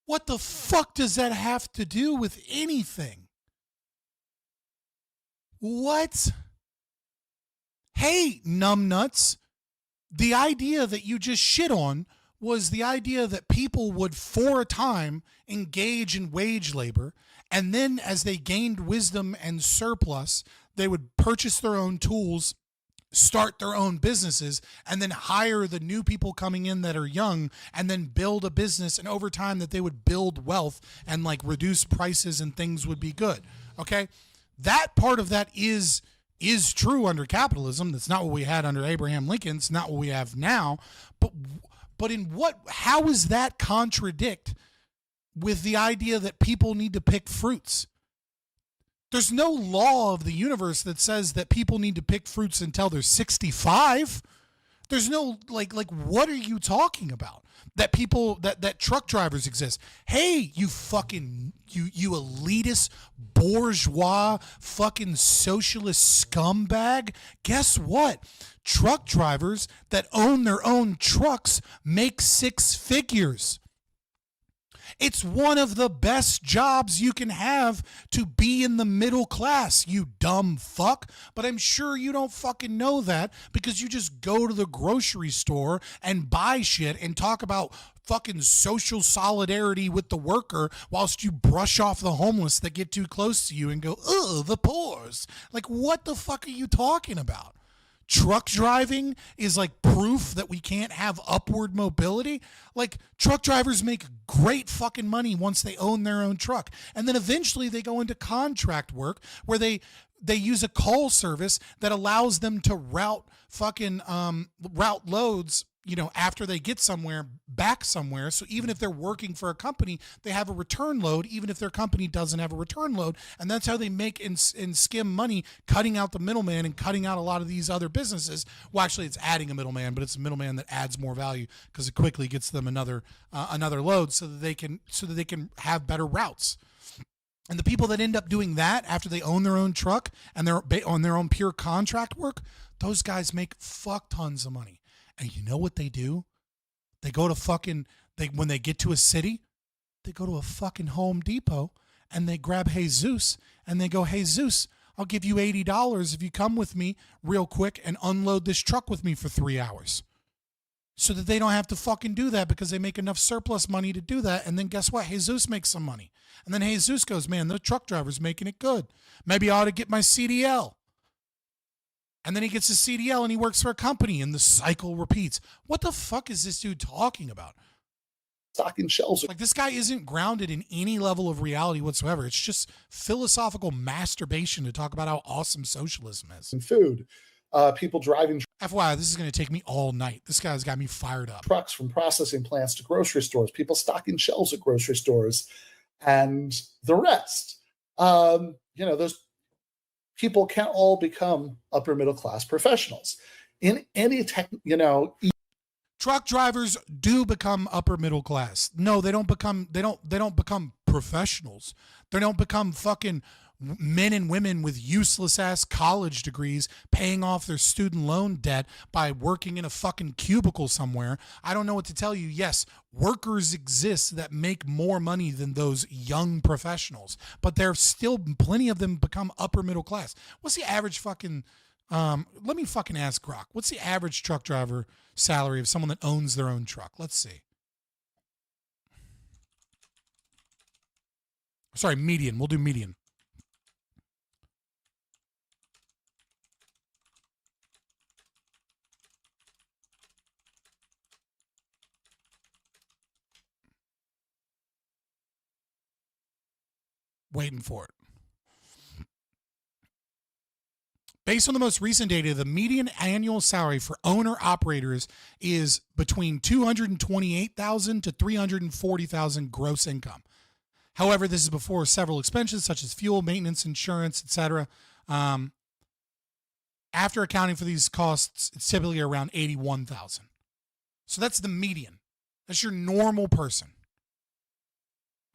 What the fuck does that have to do with anything? What? Hey, numbnuts. The idea that you just shit on was the idea that people would, for a time, engage in wage labor, and then as they gained wisdom and surplus, they would purchase their own tools, start their own businesses, and then hire the new people coming in that are young, and then build a business, and over time that they would build wealth and like reduce prices and things would be good. Okay? That part of that is true under capitalism. That's not what we had under Abraham Lincoln. It's not what we have now. But in what, how does that contradict with the idea that people need to pick fruits? There's no law of the universe that says that people need to pick fruits until they're 65. There's no, like what are you talking about? That people, that truck drivers exist. Hey, you fucking, you elitist, bourgeois, fucking socialist scumbag. Guess what? Truck drivers that own their own trucks make 6 figures. It's one of the best jobs you can have to be in the middle class, you dumb fuck. But I'm sure you don't fucking know that because you just go to the grocery store and buy shit and talk about fucking social solidarity with the worker whilst you brush off the homeless that get too close to you and go, ugh, the poors. Like, what the fuck are you talking about? Truck driving is like proof that we can't have upward mobility. Like, truck drivers make great fucking money once they own their own truck. And then eventually they go into contract work where they use a call service that allows them to route loads, you know, after they get somewhere, back somewhere. So even if they're working for a company, they have a return load, even if their company doesn't have a return load. And that's how they make and skim money, cutting out the middleman and cutting out a lot of these other businesses. Well, actually, it's adding a middleman, but it's a middleman that adds more value because it quickly gets them another load so that they can have better routes. And the people that end up doing that after they own their own truck and they're on their own pure contract work, those guys make fuck tons of money. And you know what they do? They go to when they get to a city, they go to a fucking Home Depot and they grab Jesus and they go, hey, Zeus, I'll give you $80 if you come with me real quick and unload this truck with me for 3 hours. So that they don't have to fucking do that because they make enough surplus money to do that. And then guess what? Jesus makes some money. And then Jesus goes, man, the truck driver's making it good. Maybe I ought to get my CDL. And then he gets a CDL and he works for a company and the cycle repeats. What the fuck is this dude talking about? Stocking shelves. Like, this guy isn't grounded in any level of reality whatsoever. It's just philosophical masturbation to talk about how awesome socialism is. And food. People driving. FYI, this is going to take me all night. This guy's got me fired up. Trucks from processing plants to grocery stores. People stocking shelves at grocery stores. And the rest. Those people can't all become upper middle class professionals in any truck drivers do become upper middle class. No, they don't become professionals. They don't become fucking men and women with useless ass college degrees paying off their student loan debt by working in a fucking cubicle somewhere. I don't know what to tell you. Yes, workers exist that make more money than those young professionals, but there's still plenty of them become upper middle class. What's the average fucking let me fucking ask Grok. What's the average truck driver salary of someone that owns their own truck? Let's see. Sorry, median. We'll do median. waiting for it. Based on the most recent data, the median annual salary for owner-operators is between $228,000 to $340,000 gross income. However, this is before several expenses such as fuel, maintenance, insurance, etc. After accounting for these costs, it's typically around $81,000. So that's the median. That's your normal person.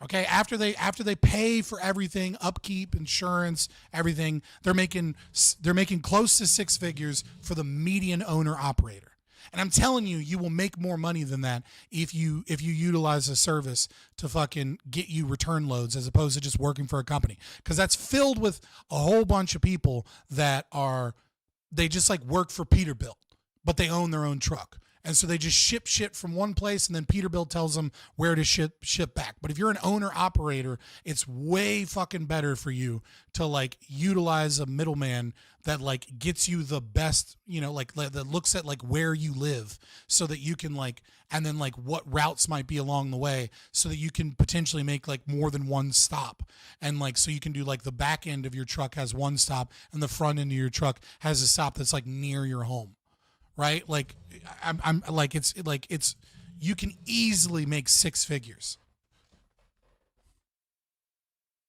Okay, after they pay for everything, upkeep, insurance, everything, they're making close to six figures for the median owner operator. And I'm telling you, you will make more money than that if you utilize a service to fucking get you return loads as opposed to just working for a company. Because that's filled with a whole bunch of people that they just like work for Peterbilt, but they own their own truck. And so they just ship shit from one place and then Peterbilt tells them where to ship back. But if you're an owner operator, it's way fucking better for you to like utilize a middleman that like gets you the best, like that looks at like where you live so that you can like, and then like what routes might be along the way so that you can potentially make like more than one stop. And like, so you can do like the back end of your truck has one stop and the front end of your truck has a stop that's like near your home. Right? Like I'm like, it's you can easily make six figures.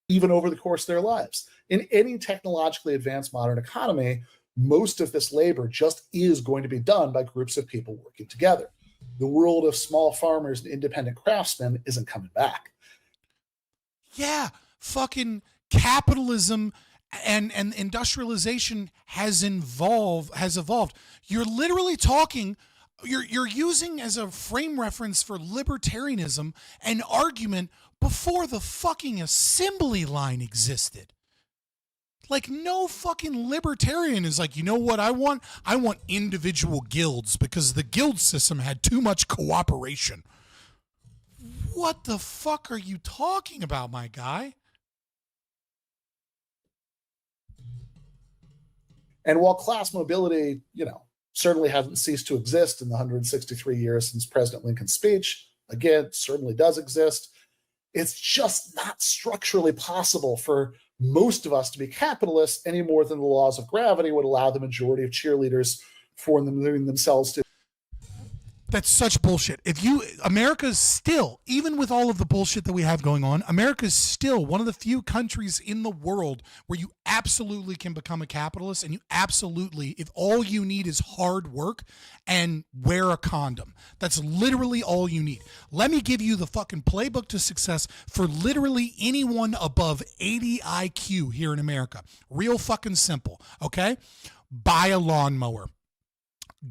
Even over the course of their lives. In any technologically advanced modern economy, most of this labor just is going to be done by groups of people working together. The world of small farmers and independent craftsmen isn't coming back. Yeah, fucking capitalism and industrialization has evolved. You're literally talking, you're using as a frame reference for libertarianism an argument before the fucking assembly line existed. Like, no fucking libertarian is like, you know what I want? I want individual guilds because the guild system had too much cooperation. What the fuck are you talking about, my guy? And while class mobility, certainly hasn't ceased to exist in the 163 years since President Lincoln's speech, again, it certainly does exist, it's just not structurally possible for most of us to be capitalists any more than the laws of gravity would allow the majority of cheerleaders for themselves to. That's such bullshit. America's still, even with all of the bullshit that we have going on, America's still one of the few countries in the world where you absolutely can become a capitalist, and you absolutely, if all you need is hard work and wear a condom. That's literally all you need. Let me give you the fucking playbook to success for literally anyone above 80 IQ here in America. Real fucking simple, okay? Buy a lawnmower.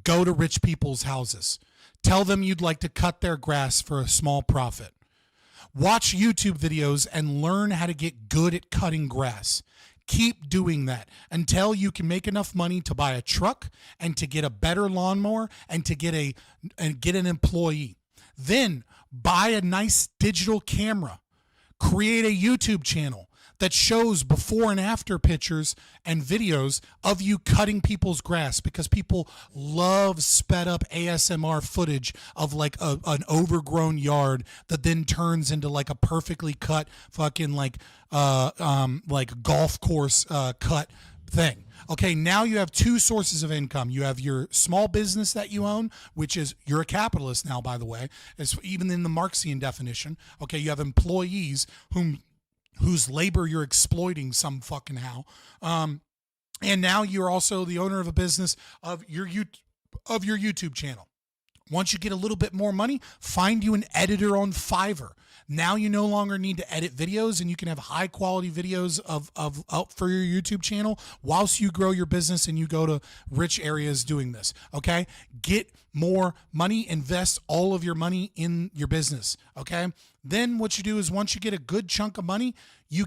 Go to rich people's houses. Tell them you'd like to cut their grass for a small profit. Watch YouTube videos and learn how to get good at cutting grass. Keep doing that until you can make enough money to buy a truck and to get a better lawnmower and to get an employee. Then buy a nice digital camera. Create a YouTube channel that shows before and after pictures and videos of you cutting people's grass, because people love sped up ASMR footage of like an overgrown yard that then turns into like a perfectly cut fucking like golf course cut thing. Okay, now you have two sources of income. You have your small business that you own, which is, you're a capitalist now, by the way, it's even in the Marxian definition. Okay, you have employees whose labor you're exploiting some fucking how. And now you're also the owner of a business of your YouTube channel. Once you get a little bit more money, find you an editor on Fiverr. Now you no longer need to edit videos, and you can have high quality videos of for your YouTube channel whilst you grow your business and you go to rich areas doing this. Okay? Get more money, invest all of your money in your business. Okay? Then what you do is, once you get a good chunk of money, you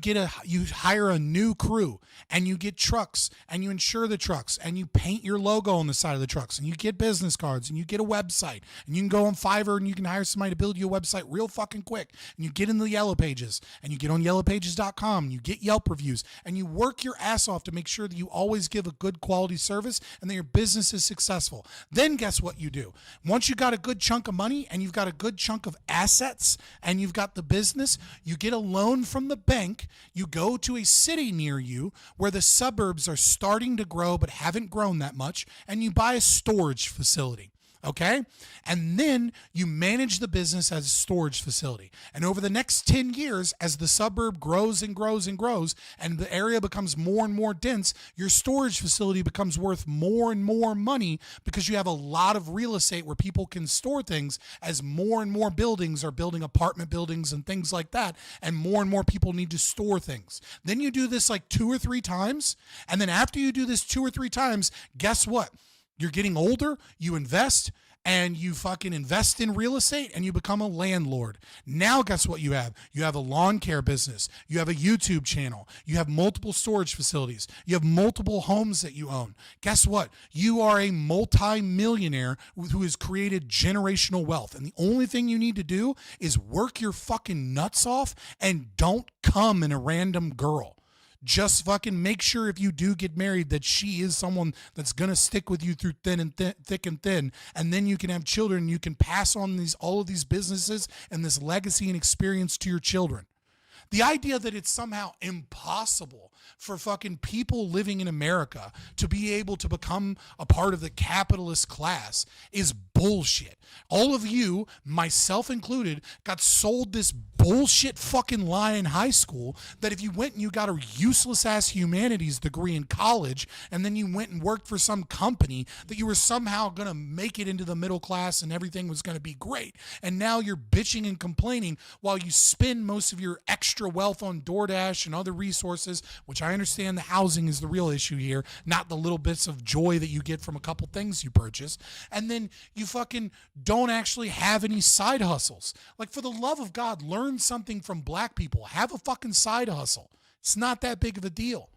hire a new crew, and you get trucks, and you insure the trucks, and you paint your logo on the side of the trucks, and you get business cards, and you get a website, and you can go on Fiverr and you can hire somebody to build you a website real fucking quick, and you get in the Yellow Pages, and you get on yellowpages.com, and you get Yelp reviews, and you work your ass off to make sure that you always give a good quality service and that your business is successful. Then guess what you do? Once you got a good chunk of money and you've got a good chunk of assets and you've got the business, you get a loan from the bank think you go to a city near you where the suburbs are starting to grow but haven't grown that much, and you buy a storage facility. Okay? And then you manage the business as a storage facility. And over the next 10 years, as the suburb grows and grows and grows, and the area becomes more and more dense, your storage facility becomes worth more and more money because you have a lot of real estate where people can store things as more and more buildings are building apartment buildings and things like that. And more people need to store things. Then you do this like 2 or 3 times. And then after you do this 2 or 3 times, guess what? You're getting older, you invest, and you fucking invest in real estate, and you become a landlord. Now guess what you have? You have a lawn care business. You have a YouTube channel. You have multiple storage facilities. You have multiple homes that you own. Guess what? You are a multi-millionaire who has created generational wealth. And the only thing you need to do is work your fucking nuts off and don't come in a random girl. Just fucking make sure if you do get married that she is someone that's going to stick with you through thick and thin. And then you can have children. You can pass on all of these businesses and this legacy and experience to your children. The idea that it's somehow impossible for fucking people living in America to be able to become a part of the capitalist class is bullshit. All of you, myself included, got sold this bullshit fucking lie in high school that if you went and you got a useless ass humanities degree in college and then you went and worked for some company that you were somehow going to make it into the middle class and everything was going to be great. And now you're bitching and complaining while you spend most of your extra wealth on DoorDash and other resources, which I understand the housing is the real issue here, not the little bits of joy that you get from a couple things you purchase. And then you fucking don't actually have any side hustles. Like, for the love of God, learn something from black people. Have a fucking side hustle. It's not that big of a deal.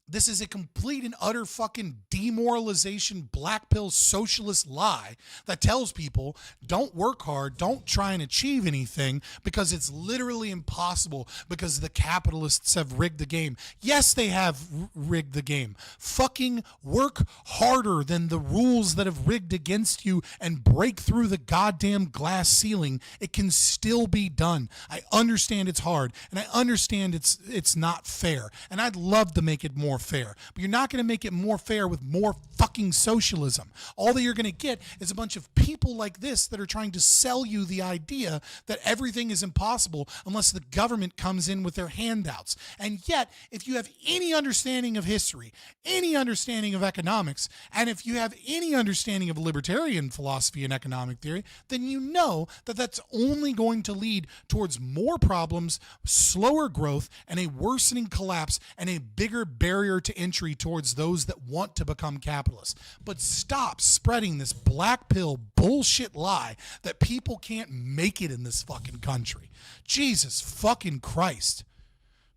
This is a complete and utter fucking demoralization, black pill socialist lie that tells people don't work hard, don't try and achieve anything because it's literally impossible because the capitalists have rigged the game. Yes, they have rigged the game. Fucking work harder than the rules that have rigged against you and break through the goddamn glass ceiling. It can still be done. I understand it's hard and I understand it's not fair. And I'd love to make it more fair, but you're not going to make it more fair with more fucking socialism. All that you're going to get is a bunch of people like this that are trying to sell you the idea that everything is impossible unless the government comes in with their handouts. And yet, if you have any understanding of history, any understanding of economics, and if you have any understanding of libertarian philosophy and economic theory, then you know that that's only going to lead towards more problems, slower growth, and a worsening collapse and a bigger barrier to entry towards those that want to become capitalists. But stop spreading this black pill bullshit lie that people can't make it in this fucking country. Jesus fucking Christ.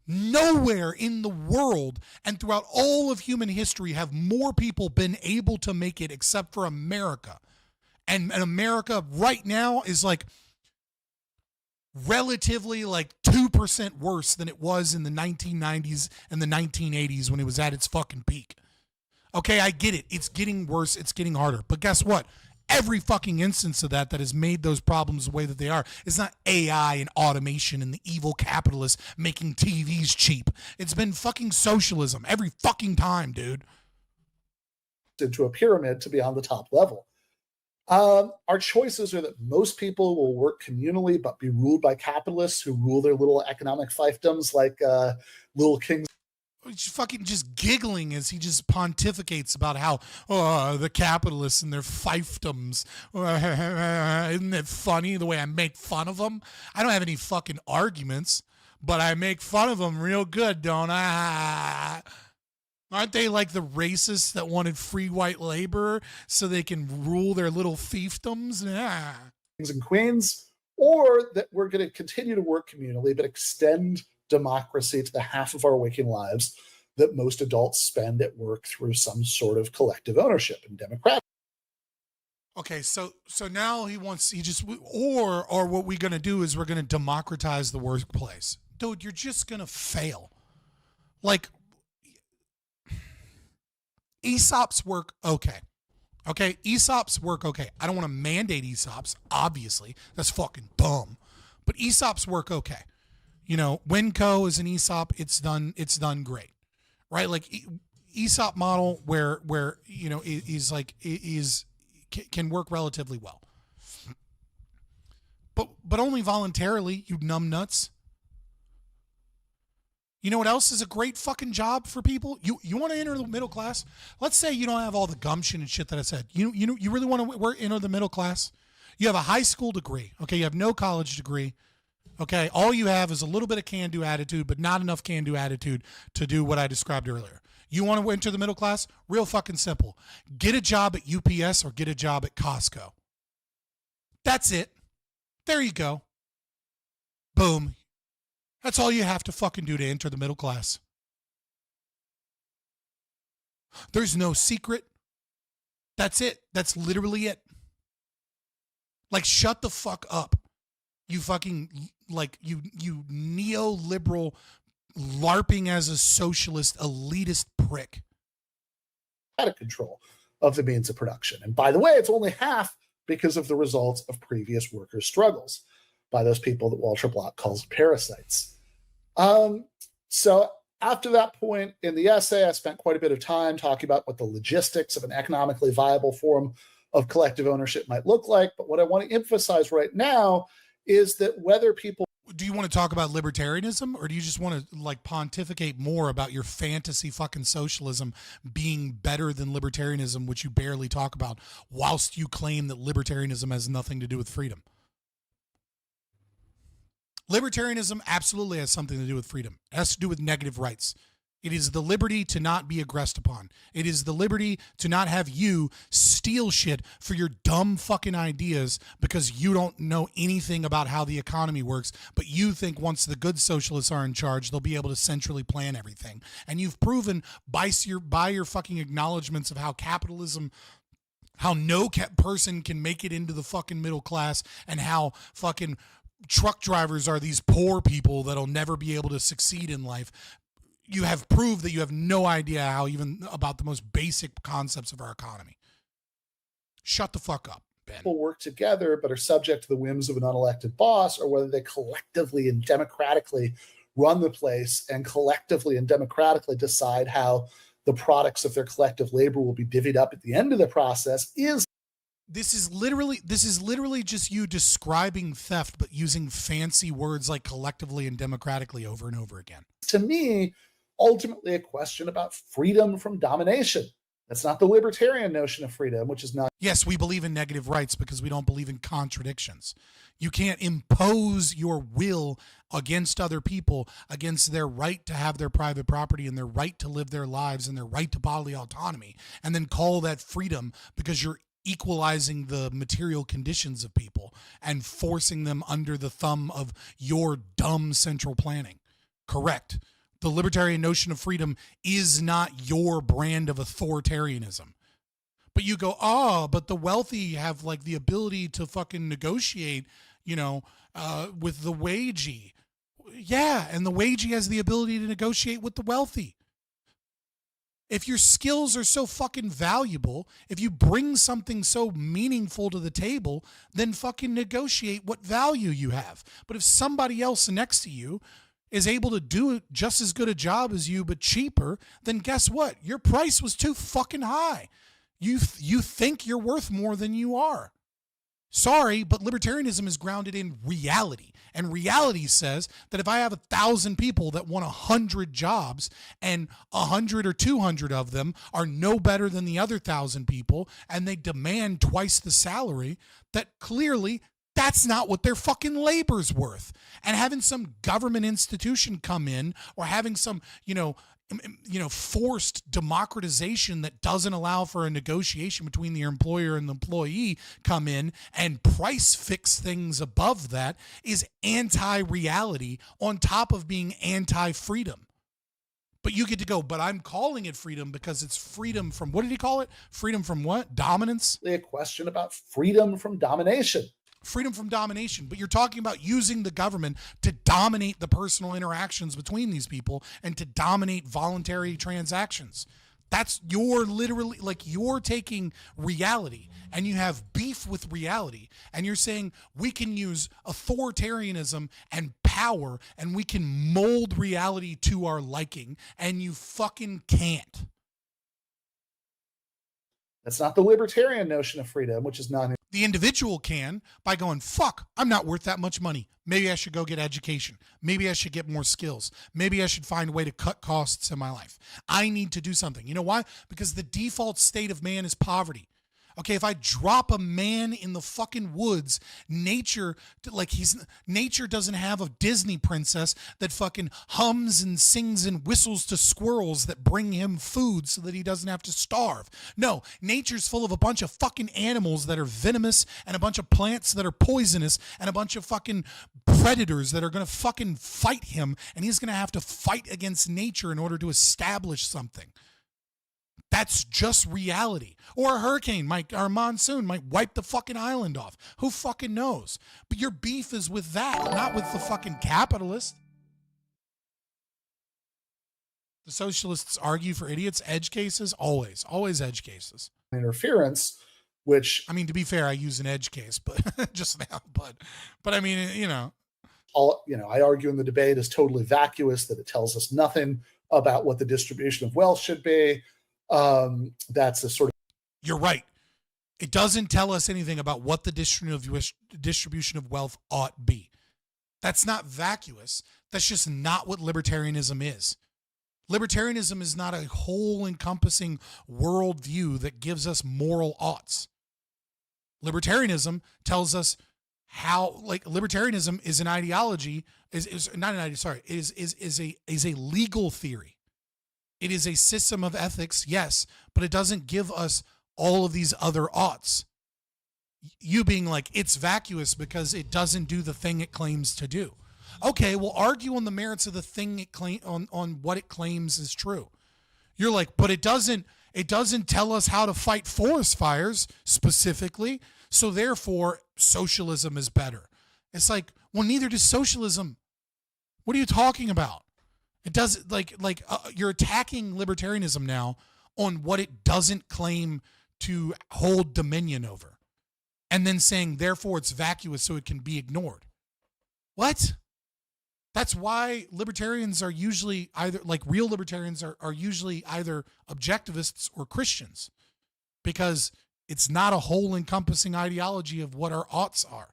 Nowhere in the world and throughout all of human history have more people been able to make it except for America. And America right now is like relatively like 2% worse than it was in the 1990s and the 1980s when it was at its fucking peak. Okay, I get it. It's getting worse. It's getting harder. But guess what? Every fucking instance of that has made those problems the way that they are. It's not AI and automation and the evil capitalists making TVs cheap. It's been fucking socialism every fucking time, dude. Into a pyramid to be on the top level. Our choices are that most people will work communally but be ruled by capitalists who rule their little economic fiefdoms like little kings. He's fucking just giggling as he just pontificates about how the capitalists and their fiefdoms. Isn't it funny the way I make fun of them? I don't have any fucking arguments, but I make fun of them real good, don't I? Aren't they like the racists that wanted free white labor so they can rule their little fiefdoms? Kings and queens, or that we're going to continue to work communally but extend democracy to the half of our waking lives that most adults spend at work through some sort of collective ownership and democratic. Okay, so now or what we're going to do is we're going to democratize the workplace. Dude, you're just going to fail. Like, ESOPs work okay. Okay, ESOPs work okay. I don't want to mandate ESOPs, obviously. That's fucking dumb. But ESOPs work okay. Winco is an ESOP. It's done great, right? Like ESOP model where can work relatively well, but only voluntarily. You numbnuts. You know what else is a great fucking job for people? You want to enter the middle class? Let's say you don't have all the gumption and shit that I said. You really want to enter the middle class? You have a high school degree. Okay, you have no college degree. Okay, all you have is a little bit of can-do attitude, but not enough can-do attitude to do what I described earlier. You want to enter the middle class? Real fucking simple. Get a job at UPS or get a job at Costco. That's it. There you go. Boom. That's all you have to fucking do to enter the middle class. There's no secret. That's it. That's literally it. Like, shut the fuck up. You fucking, you neoliberal, LARPing as a socialist, elitist prick. Out of control of the means of production. And by the way, it's only half because of the results of previous workers' struggles by those people that Walter Block calls parasites. So after that point in the essay, I spent quite a bit of time talking about what the logistics of an economically viable form of collective ownership might look like. But what I want to emphasize right now is that whether people... Do you want to talk about libertarianism, or do you just want to pontificate more about your fantasy fucking socialism being better than libertarianism, which you barely talk about, whilst you claim that libertarianism has nothing to do with freedom? Libertarianism absolutely has something to do with freedom. It has to do with negative rights. It is the liberty to not be aggressed upon. It is the liberty to not have you steal shit for your dumb fucking ideas because you don't know anything about how the economy works, but you think once the good socialists are in charge, they'll be able to centrally plan everything. And you've proven by your fucking acknowledgments of how capitalism, how no person can make it into the fucking middle class, and how fucking truck drivers are these poor people that'll never be able to succeed in life. You have proved that you have no idea how even about the most basic concepts of our economy. Shut the fuck up, Ben. People work together but are subject to the whims of an unelected boss, or whether they collectively and democratically run the place and collectively and democratically decide how the products of their collective labor will be divvied up at the end of the process is... This is literally just you describing theft, but using fancy words like collectively and democratically over and over again. To me, ultimately a question about freedom from domination. That's not the libertarian notion of freedom, which is not... Yes, we believe in negative rights because we don't believe in contradictions. You can't impose your will against other people, against their right to have their private property and their right to live their lives and their right to bodily autonomy, and then call that freedom because you're equalizing the material conditions of people and forcing them under the thumb of your dumb central planning. Correct. The libertarian notion of freedom is not your brand of authoritarianism. But you go, but the wealthy have like the ability to fucking negotiate, with the wagee. Yeah, and the wagee has the ability to negotiate with the wealthy. If your skills are so fucking valuable, if you bring something so meaningful to the table, then fucking negotiate what value you have. But if somebody else next to you is able to do just as good a job as you but cheaper, then guess what? Your price was too fucking high. You think you're worth more than you are. Sorry, but libertarianism is grounded in reality. And reality says that if I have 1,000 people that want 100 jobs and 100 or 200 of them are no better than the other 1,000 people and they demand twice the salary, that clearly that's not what their fucking labor's worth. And having some government institution come in, or having some, forced democratization that doesn't allow for a negotiation between the employer and the employee come in and price fix things above that is anti-reality on top of being anti-freedom. But you get to go, but I'm calling it freedom because it's freedom from, what did he call it? Freedom from what? Dominance? A question about freedom from domination. Freedom from domination, but you're talking about using the government to dominate the personal interactions between these people and to dominate voluntary transactions. That's you're literally like you're taking reality and you have beef with reality and you're saying we can use authoritarianism and power and we can mold reality to our liking, and you fucking can't. That's not the libertarian notion of freedom, which is not. The individual can by going, fuck, I'm not worth that much money. Maybe I should go get education. Maybe I should get more skills. Maybe I should find a way to cut costs in my life. I need to do something. You know why? Because the default state of man is poverty. Okay, if I drop a man in the fucking woods, nature doesn't have a Disney princess that fucking hums and sings and whistles to squirrels that bring him food so that he doesn't have to starve. No, nature's full of a bunch of fucking animals that are venomous and a bunch of plants that are poisonous and a bunch of fucking predators that are going to fucking fight him, and he's going to have to fight against nature in order to establish something. That's just reality. Or a hurricane or a monsoon might wipe the fucking island off. Who fucking knows? But your beef is with that, not with the fucking capitalist. The socialists argue for idiots. Edge cases, always edge cases. Interference, which, I mean, to be fair, I use an edge case, but just now, but I mean, you know, I argue in the debate is totally vacuous, that it tells us nothing about what the distribution of wealth should be. That's a sort of. You're right. It doesn't tell us anything about what the distribution of wealth ought be. That's not vacuous. That's just not what libertarianism is. Libertarianism is not a whole encompassing worldview that gives us moral oughts. Libertarianism tells us how, like, libertarianism is an ideology, is not an ideology, sorry, is a legal theory. It is a system of ethics, yes, but it doesn't give us all of these other oughts. You being like, it's vacuous because it doesn't do the thing it claims to do. Okay, we'll argue on the merits of the thing it on what it claims is true. You're like, but it doesn't tell us how to fight forest fires specifically, so therefore socialism is better. It's like, well, neither does socialism. What are you talking about? It does you're attacking libertarianism now on what it doesn't claim to hold dominion over, and then saying therefore it's vacuous so it can be ignored. What? That's why libertarians are usually either, like, real libertarians are usually either objectivists or Christians, because it's not a whole encompassing ideology of what our oughts are.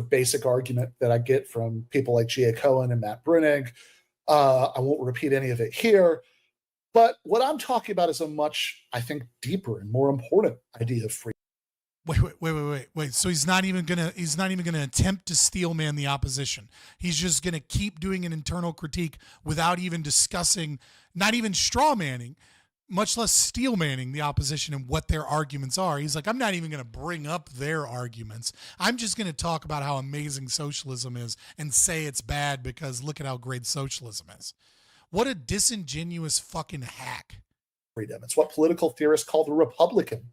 Basic argument that I get from people like Gia Cohen and Matt Brunig. I won't repeat any of it here, but what I'm talking about is a much, I think, deeper and more important idea of freedom. Wait. So he's not even gonna attempt to steel man the opposition. He's just gonna keep doing an internal critique without even discussing, not even straw manning, much less steel manning the opposition and what their arguments are. He's like, I'm not even going to bring up their arguments. I'm just going to talk about how amazing socialism is and say it's bad because look at how great socialism is. What a disingenuous fucking hack. Freedom. It's what political theorists call the Republican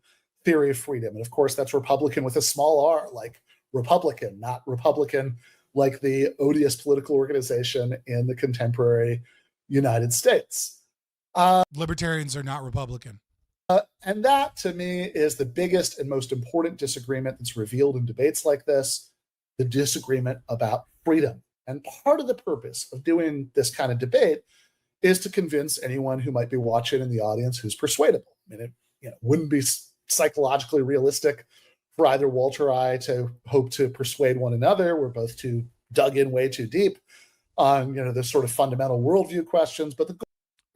theory of freedom. And of course, that's Republican with a small r, like Republican, not Republican like the odious political organization in the contemporary United States. Libertarians are not Republican. And that, to me, is the biggest and most important disagreement that's revealed in debates like this, the disagreement about freedom. And part of the purpose of doing this kind of debate is to convince anyone who might be watching in the audience who's persuadable. I mean, it wouldn't be psychologically realistic for either Walter or I to hope to persuade one another. We're both too dug in way too deep on, the sort of fundamental worldview questions. But the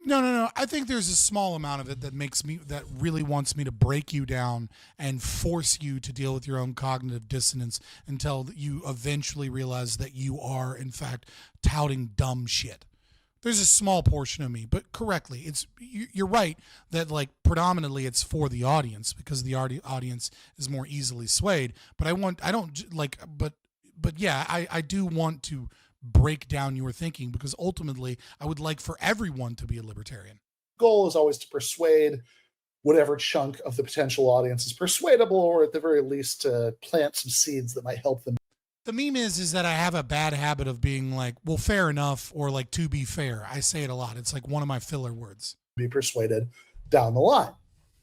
No. I think there's a small amount of it that really wants me to break you down and force you to deal with your own cognitive dissonance until you eventually realize that you are, in fact, touting dumb shit. There's a small portion of me, but correctly, you're right that, like, predominantly it's for the audience because the audience is more easily swayed. But I do want to break down your thinking because ultimately I would like for everyone to be a libertarian. Goal is always to persuade whatever chunk of the potential audience is persuadable, or at the very least to plant some seeds that might help them. The meme is that I have a bad habit of being like, well, fair enough, or like, to be fair. I say it a lot. It's like one of my filler words. Be persuaded down the line.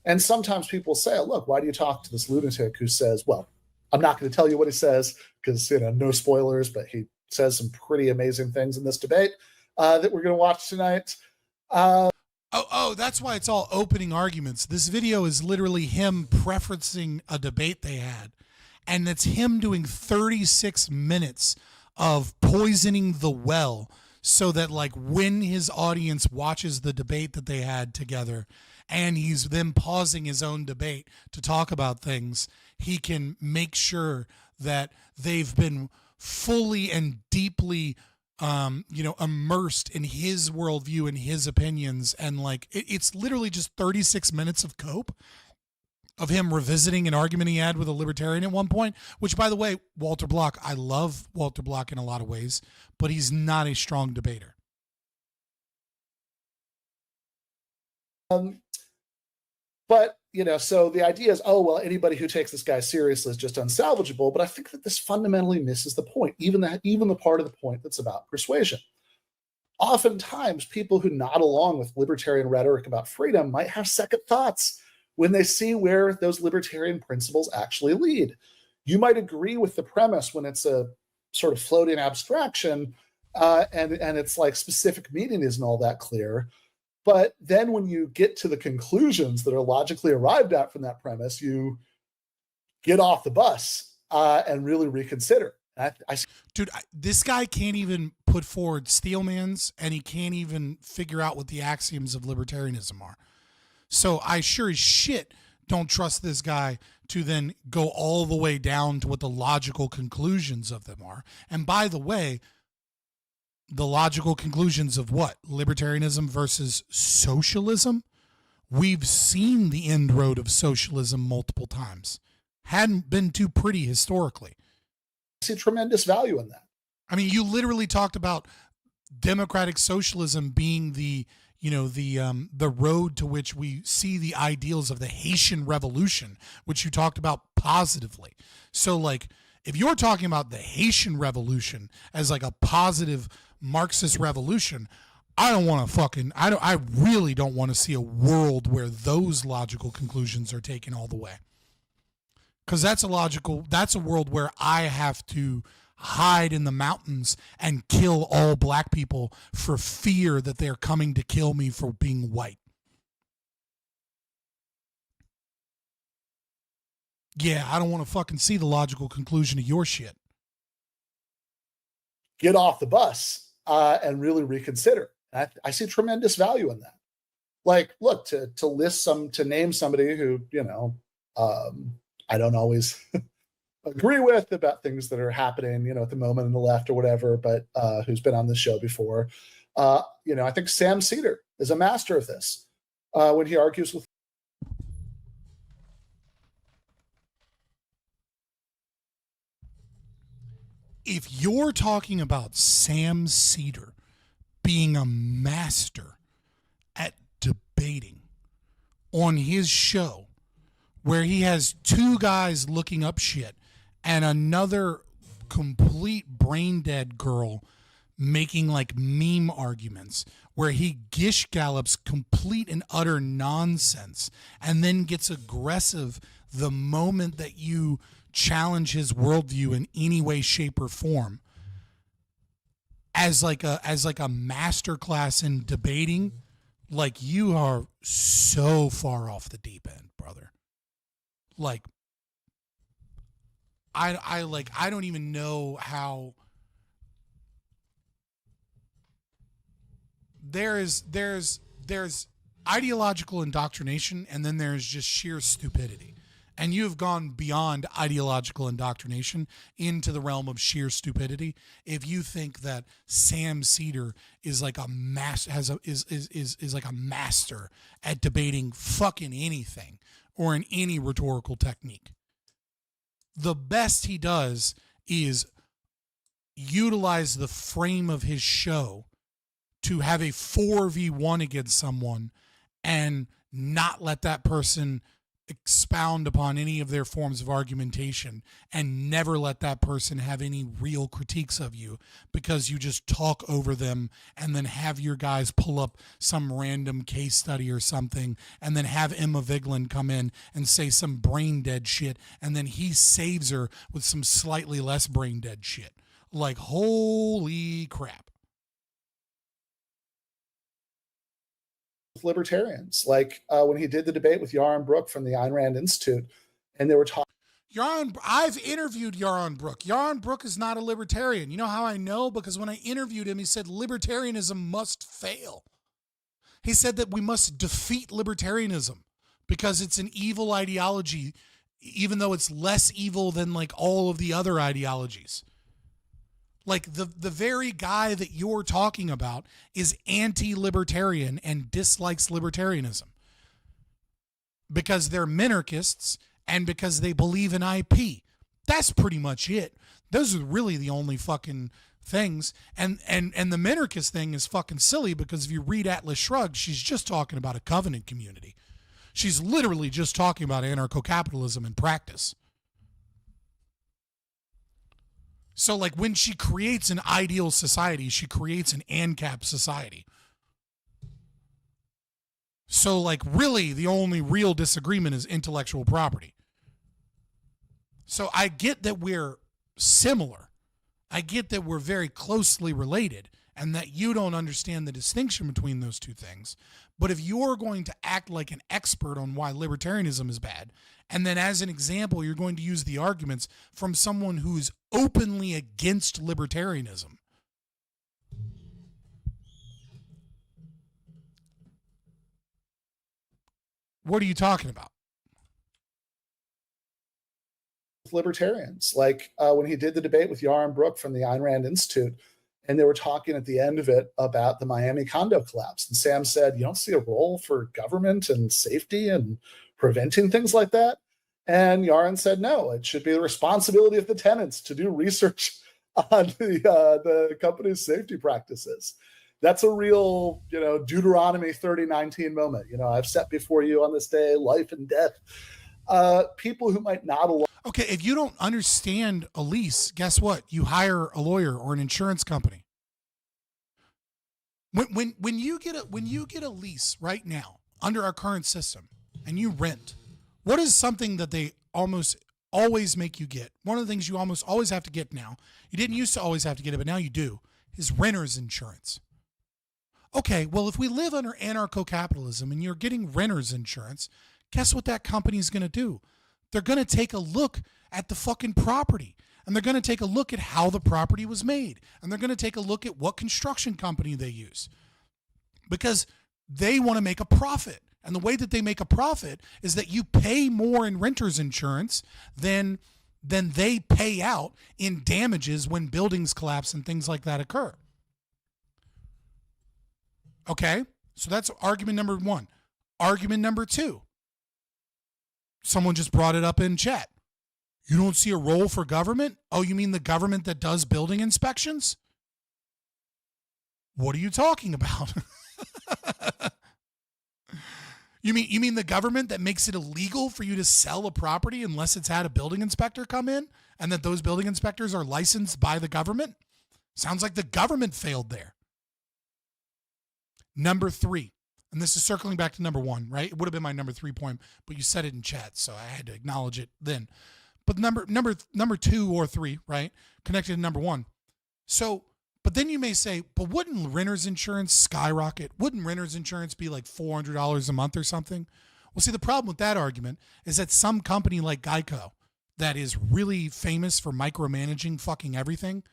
And sometimes people say, look, why do you talk to this lunatic who says, well, I'm not going to tell you what he says because, no spoilers, but he says some pretty amazing things in this debate that we're going to watch tonight. That's why it's all opening arguments. This video is literally him preferencing a debate they had. And it's him doing 36 minutes of poisoning the well so that, like, when his audience watches the debate that they had together and he's then pausing his own debate to talk about things, he can make sure that they've been fully and deeply immersed in his worldview and his opinions. And like, it's literally just 36 minutes of cope of him revisiting an argument he had with a libertarian at one point, which, by the way, Walter Block, I love Walter Block in a lot of ways, but he's not a strong debater. But, so the idea is, oh, well, anybody who takes this guy seriously is just unsalvageable. But I think that this fundamentally misses the point, even the part of the point that's about persuasion. Oftentimes, people who nod along with libertarian rhetoric about freedom might have second thoughts when they see where those libertarian principles actually lead. You might agree with the premise when it's a sort of floating abstraction and it's like specific meaning isn't all that clear. But then when you get to the conclusions that are logically arrived at from that premise, you get off the bus and really reconsider. Dude, this guy can't even put forward Steelman's, and he can't even figure out what the axioms of libertarianism are. So I sure as shit don't trust this guy to then go all the way down to what the logical conclusions of them are. And by the way, the logical conclusions of what? Libertarianism versus socialism? We've seen the end road of socialism multiple times. Hadn't been too pretty historically. I see tremendous value in that. I mean, you literally talked about democratic socialism being the road to which we see the ideals of the Haitian Revolution, which you talked about positively. So, like, if you're talking about the Haitian Revolution as like a positive Marxist revolution, I really don't want to see a world where those logical conclusions are taken all the way. Because that's a world where I have to hide in the mountains and kill all black people for fear that they're coming to kill me for being white. Yeah, I don't want to fucking see the logical conclusion of your shit. Get off the bus and really reconsider. I see tremendous value in that. Like, look, to name somebody who, I don't always agree with about things that are happening, at the moment in the left or whatever, but who's been on this show before. I think Sam Cedar is a master of this when he argues with. If you're talking about Sam Cedar being a master at debating on his show, where he has two guys looking up shit and another complete brain dead girl making like meme arguments, where he gish gallops complete and utter nonsense and then gets aggressive the moment that you challenge his worldview in any way, shape, or form, as like a master class in debating, like, you are so far off the deep end, brother. Like, I don't even know how. There's ideological indoctrination, and then there's just sheer stupidity. And you have gone beyond ideological indoctrination into the realm of sheer stupidity if you think that Sam Cedar is like a is like a master at debating fucking anything or in any rhetorical technique. The best he does is utilize the frame of his show to have a 4v1 against someone and not let that person expound upon any of their forms of argumentation and never let that person have any real critiques of you because you just talk over them and then have your guys pull up some random case study or something and then have Emma Vigeland come in and say some brain dead shit and then he saves her with some slightly less brain dead shit. Like, holy crap. Libertarians, like when he did the debate with Yaron Brook from the Ayn Rand Institute, and they were talking. I've interviewed Yaron Brook. Yaron Brook is not a libertarian. You know how I know? Because when I interviewed him, he said libertarianism must fail. He said that we must defeat libertarianism because it's an evil ideology, even though it's less evil than like all of the other ideologies. Like the very guy that you're talking about is anti-libertarian and dislikes libertarianism because they're minarchists and because they believe in IP. That's pretty much it. Those are really the only fucking things. And the minarchist thing is fucking silly because if you read Atlas Shrugged, she's just talking about a covenant community. She's literally just talking about anarcho-capitalism in practice. So, like, when she creates an ideal society, she creates an ANCAP society. So, like, really, the only real disagreement is intellectual property. So, I get that we're similar. I get that we're very closely related and that you don't understand the distinction between those two things. But if you're going to act like an expert on why libertarianism is bad, and then as an example, you're going to use the arguments from someone who's openly against libertarianism, what are you talking about? Libertarians, like when he did the debate with Yaron Brook from the Ayn Rand Institute, and they were talking at the end of it about the Miami condo collapse. And Sam said, you don't see a role for government and safety and preventing things like that? And Yaron said, no, it should be the responsibility of the tenants to do research on the company's safety practices. That's a real, Deuteronomy 30:19 moment. I've set before you on this day life and death. People who might not allow. Okay, if you don't understand a lease, guess what? You hire a lawyer or an insurance company. When you get a lease right now under our current system and you rent, what is something that they almost always make you get? One of the things you almost always have to get now, you didn't used to always have to get it, but now you do, is renter's insurance. Okay, well, if we live under anarcho-capitalism and you're getting renter's insurance, guess what that company's going to do? They're going to take a look at the fucking property, and they're going to take a look at how the property was made, and they're going to take a look at what construction company they use, because they want to make a profit. And the way that they make a profit is that you pay more in renter's insurance than they pay out in damages when buildings collapse and things like that occur. Okay, so that's argument number one. Argument number two. Someone just brought it up in chat. You don't see a role for government? Oh, you mean the government that does building inspections? What are you talking about? You mean the government that makes it illegal for you to sell a property unless it's had a building inspector come in, and that those building inspectors are licensed by the government? Sounds like the government failed there. Number three, and this is circling back to number one, right? It would have been my number 3 point, but you said it in chat, so I had to acknowledge it then. But number 2 or 3, right? Connected to number one. So, but then you may say, but wouldn't renter's insurance skyrocket? Wouldn't renter's insurance be like $400 a month or something? Well, see, the problem with that argument is that some company like Geico that is really famous for micromanaging fucking everything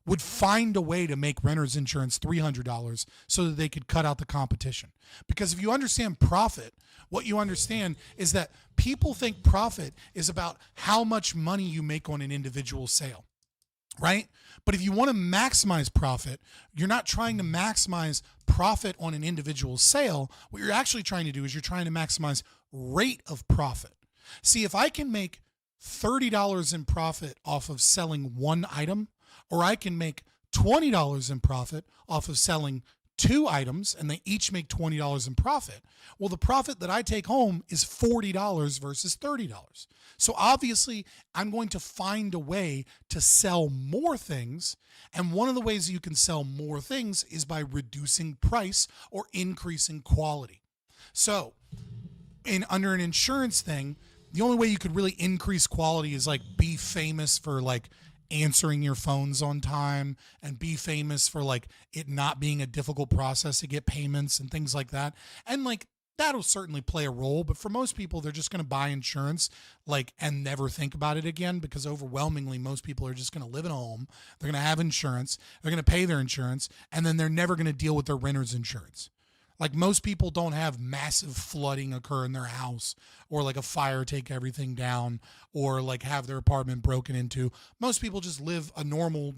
would find a way to make renter's insurance $300 so that they could cut out the competition. Because if you understand profit, what you understand is that people think profit is about how much money you make on an individual sale, right? But if you want to maximize profit, you're not trying to maximize profit on an individual sale. What you're actually trying to do is you're trying to maximize rate of profit. See, if I can make $30 in profit off of selling one item, or I can make $20 in profit off of selling 2 items and they each make $20 in profit. Well, the profit that I take home is $40 versus $30. So obviously, I'm going to find a way to sell more things. And one of the ways you can sell more things is by reducing price or increasing quality. So under an insurance thing, the only way you could really increase quality is like be famous for like answering your phones on time and be famous for like it not being a difficult process to get payments and things like that. And like that'll certainly play a role, but for most people, they're just going to buy insurance like and never think about it again, because overwhelmingly most people are just going to live in a home. They're going to have insurance, they're going to pay their insurance, and then they're never going to deal with their renter's insurance. Like most people don't have massive flooding occur in their house or like a fire take everything down or like have their apartment broken into. Most people just live a normal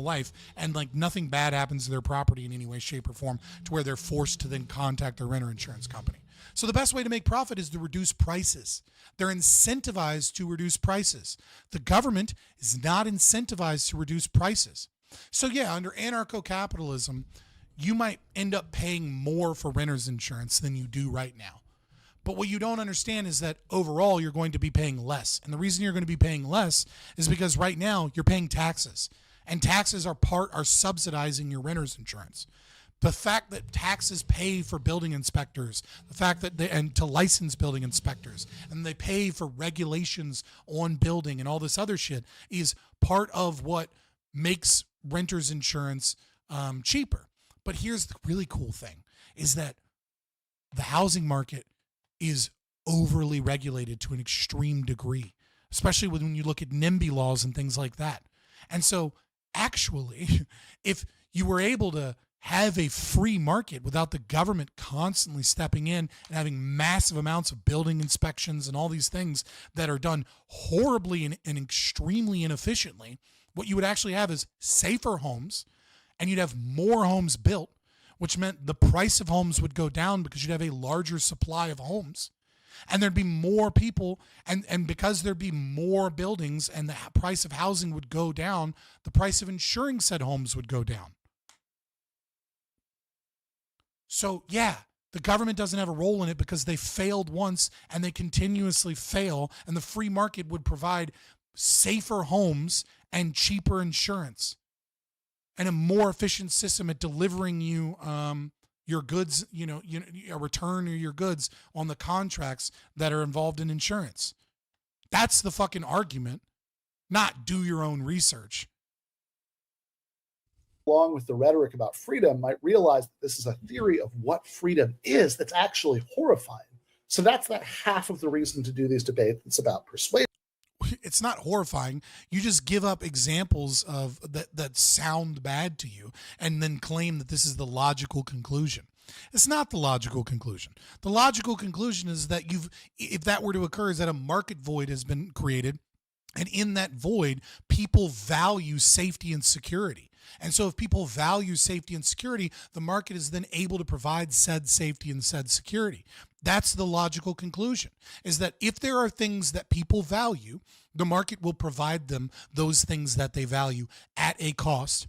life and like nothing bad happens to their property in any way, shape, or form to where they're forced to then contact their renter insurance company. So the best way to make profit is to reduce prices. They're incentivized to reduce prices. The government is not incentivized to reduce prices. So yeah, under anarcho-capitalism, you might end up paying more for renter's insurance than you do right now. But what you don't understand is that overall you're going to be paying less. And the reason you're going to be paying less is because right now you're paying taxes. And taxes are subsidizing your renter's insurance. The fact that taxes pay for building inspectors, the fact that and to license building inspectors, and they pay for regulations on building and all this other shit is part of what makes renter's insurance cheaper. But here's the really cool thing is that the housing market is overly regulated to an extreme degree, especially when you look at NIMBY laws and things like that. And so actually, if you were able to have a free market without the government constantly stepping in and having massive amounts of building inspections and all these things that are done horribly and extremely inefficiently, what you would actually have is safer homes. And you'd have more homes built, which meant the price of homes would go down because you'd have a larger supply of homes. And there'd be more people, and because there'd be more buildings and the price of housing would go down, the price of insuring said homes would go down. So yeah, the government doesn't have a role in it because they failed once and they continuously fail, and the free market would provide safer homes and cheaper insurance. And a more efficient system at delivering you your goods, a return of your goods on the contracts that are involved in insurance. That's the fucking argument, not do your own research. Along with the rhetoric about freedom, might realize that this is a theory of what freedom is that's actually horrifying. So that's that half of the reason to do these debates. It's about persuasion. It's not horrifying. You just give up examples of that sound bad to you and then claim that this is the logical conclusion. It's not the logical conclusion. The logical conclusion is that if that were to occur, is that a market void has been created, and in that void, people value safety and security. And so if people value safety and security, the market is then able to provide said safety and said security. That's the logical conclusion, is that if there are things that people value, the market will provide them those things that they value at a cost,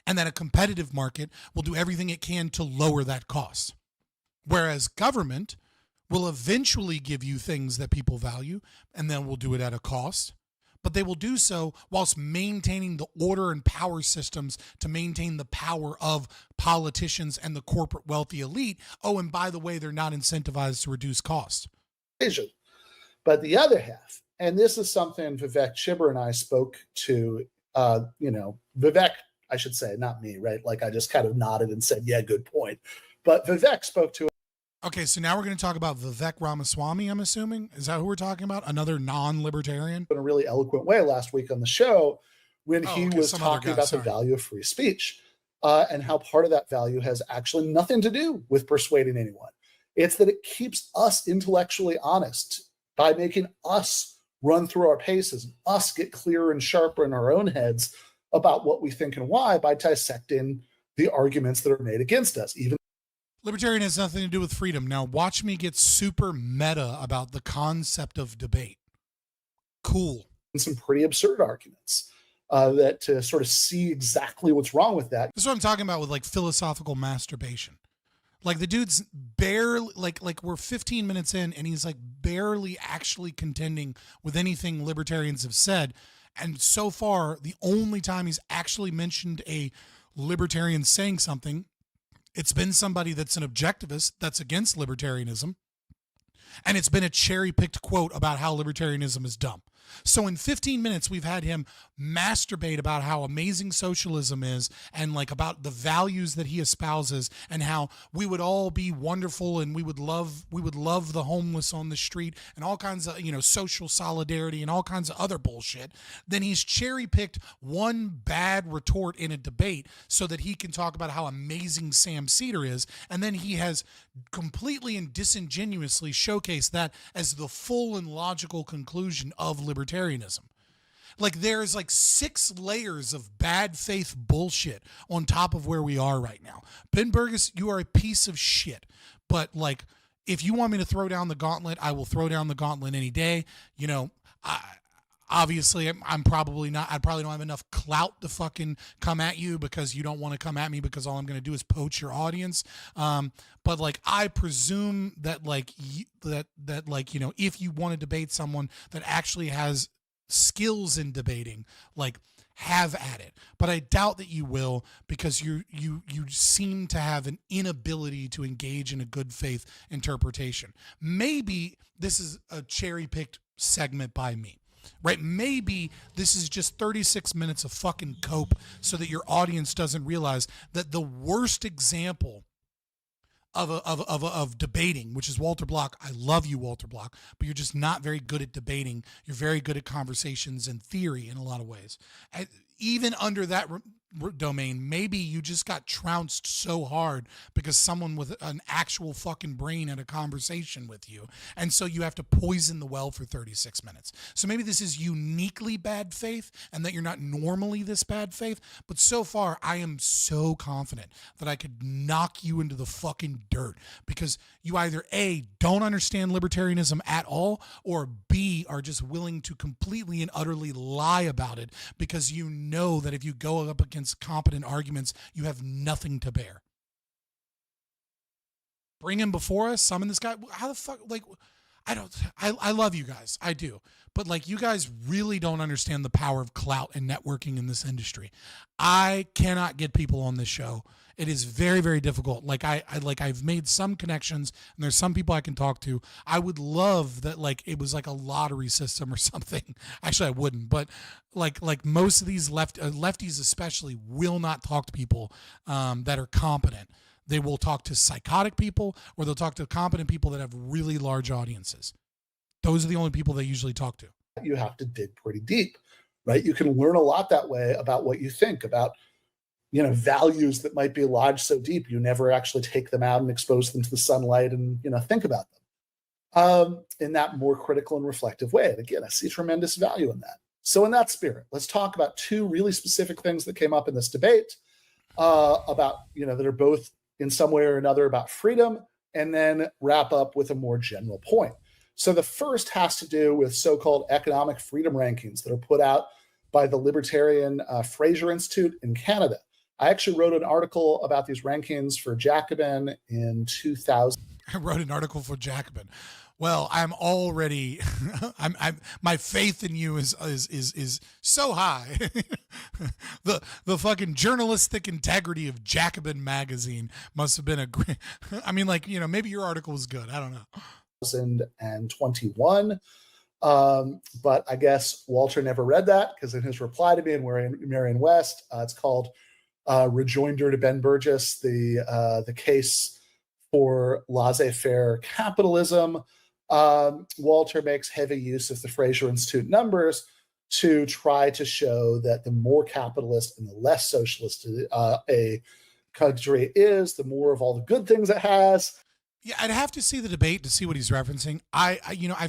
and that a competitive market will do everything it can to lower that cost. Whereas government will eventually give you things that people value, and then will do it at a cost. But they will do so whilst maintaining the order and power systems to maintain the power of politicians and the corporate wealthy elite. Oh, and by the way, they're not incentivized to reduce cost. But the other half, and this is something Vivek Chibber and I spoke to, Vivek, I should say, not me, right? Like I just kind of nodded and said, yeah, good point. But Vivek spoke to. Okay, so now we're going to talk about Vivek Ramaswamy, I'm assuming. Is that who we're talking about? Another non-libertarian? In a really eloquent way last week on the show when he was talking about the value of free speech and how part of that value has actually nothing to do with persuading anyone. It's that it keeps us intellectually honest by making us run through our paces, and us get clearer and sharper in our own heads about what we think and why by dissecting the arguments that are made against us, even. Libertarian has nothing to do with freedom. Now, watch me get super meta about the concept of debate. Cool. Some pretty absurd arguments. that to sort of see exactly what's wrong with that. This is what I'm talking about with like philosophical masturbation. Like the dude's barely like we're 15 minutes in and he's like barely actually contending with anything libertarians have said. And so far, the only time he's actually mentioned a libertarian saying something, it's been somebody that's an objectivist that's against libertarianism. And it's been a cherry-picked quote about how libertarianism is dumb. So in 15 minutes, we've had him masturbate about how amazing socialism is and like about the values that he espouses and how we would all be wonderful and we would love the homeless on the street and all kinds of, social solidarity and all kinds of other bullshit. Then he's cherry-picked one bad retort in a debate so that he can talk about how amazing Sam Cedar is. And then he has completely and disingenuously showcased that as the full and logical conclusion of libertarianism. Like there's like 6 layers of bad faith bullshit on top of where we are right now. Ben Burgis, you are a piece of shit. But like, if you want me to throw down the gauntlet, I will throw down the gauntlet any day. Obviously, I'm probably not. I probably don't have enough clout to fucking come at you because you don't want to come at me because all I'm going to do is poach your audience. But like, I presume that like if you want to debate someone that actually has skills in debating, like have at it. But I doubt that you will because you seem to have an inability to engage in a good faith interpretation. Maybe this is a cherry-picked segment by me. Right? Maybe this is just 36 minutes of fucking cope so that your audience doesn't realize that the worst example of debating, which is Walter Block. I love you, Walter Block, but you're just not very good at debating. You're very good at conversations and theory in a lot of ways. Even under that domain, maybe you just got trounced so hard because someone with an actual fucking brain had a conversation with you, and so you have to poison the well for 36 minutes. So maybe this is uniquely bad faith and that you're not normally this bad faith, but so far I am so confident that I could knock you into the fucking dirt because you either A, don't understand libertarianism at all, or B, are just willing to completely and utterly lie about it because you know that if you go up against competent arguments, you have nothing to bear. Bring him before us, summon this guy. How the fuck, like, I love you guys. I do. But like, you guys really don't understand the power of clout and networking in this industry. I cannot get people on this show. It is very, very difficult. Like I've made some connections and there's some people I can talk to. I would love that like it was like a lottery system or something. Actually, I wouldn't, but like most of these lefties especially will not talk to people that are competent. They will talk to psychotic people or they'll talk to competent people that have really large audiences. Those are the only people they usually talk to. You have to dig pretty deep, right? You can learn a lot that way about what you think, about values that might be lodged so deep you never actually take them out and expose them to the sunlight and think about them in that more critical and reflective way. And again, I see tremendous value in that. So in that spirit, let's talk about 2 really specific things that came up in this debate about that are both in some way or another about freedom, and then wrap up with a more general point. So the first has to do with so-called economic freedom rankings that are put out by the Libertarian Fraser Institute in Canada. I actually wrote an article about these rankings for Jacobin in 2000. I wrote an article for Jacobin. Well, I'm already, my faith in you is so high. the fucking journalistic integrity of Jacobin magazine must have been a great. I mean, like maybe your article was good. I don't know. 2021. But I guess Walter never read that because in his reply to me in Marion West, it's called Rejoinder to Ben Burgis, the case for laissez-faire capitalism. Walter makes heavy use of the Fraser Institute numbers to try to show that the more capitalist and the less socialist a country is, the more of all the good things it has. Yeah, I'd have to see the debate to see what he's referencing. I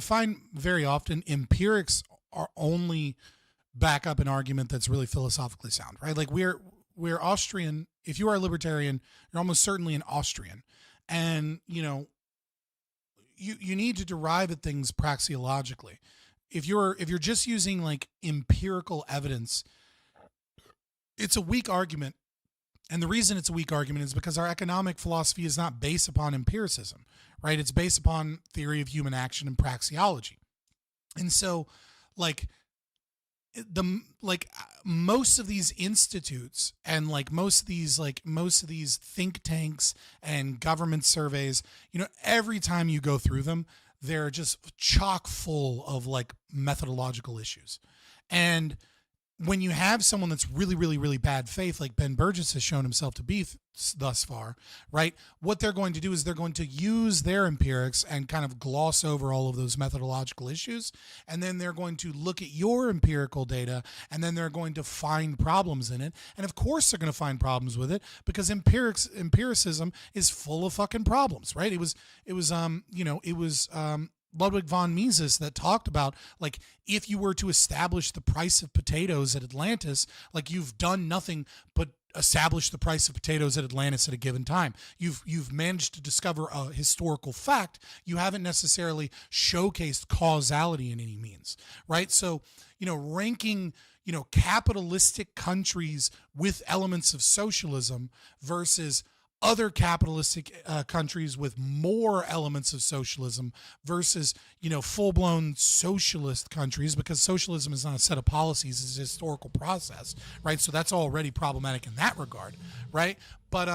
find very often empirics are only back up an argument that's really philosophically sound, right? Like we're Austrian. If you are a libertarian, you're almost certainly an Austrian. And, you need to derive at things praxeologically. If you're just using like empirical evidence, it's a weak argument. And the reason it's a weak argument is because our economic philosophy is not based upon empiricism, right? It's based upon theory of human action and praxeology. And so, like, most of these institutes and most of these think tanks and government surveys, every time you go through them, they're just chock full of methodological issues. And when you have someone that's really, really, really bad faith, like Ben Burgis has shown himself to be thus far, right? What they're going to do is they're going to use their empirics and kind of gloss over all of those methodological issues. And then they're going to look at your empirical data, and then they're going to find problems in it. And of course they're going to find problems with it, because empiricism is full of fucking problems, right? It was Ludwig von Mises that talked about, if you were to establish the price of potatoes at Atlantis, you've done nothing but establish the price of potatoes at Atlantis at a given time. You've managed to discover a historical fact. You haven't necessarily showcased causality in any means, right? So, ranking, capitalistic countries with elements of socialism versus other capitalistic countries with more elements of socialism versus, full-blown socialist countries, because socialism is not a set of policies, it's a historical process, right? So that's already problematic in that regard, right? But,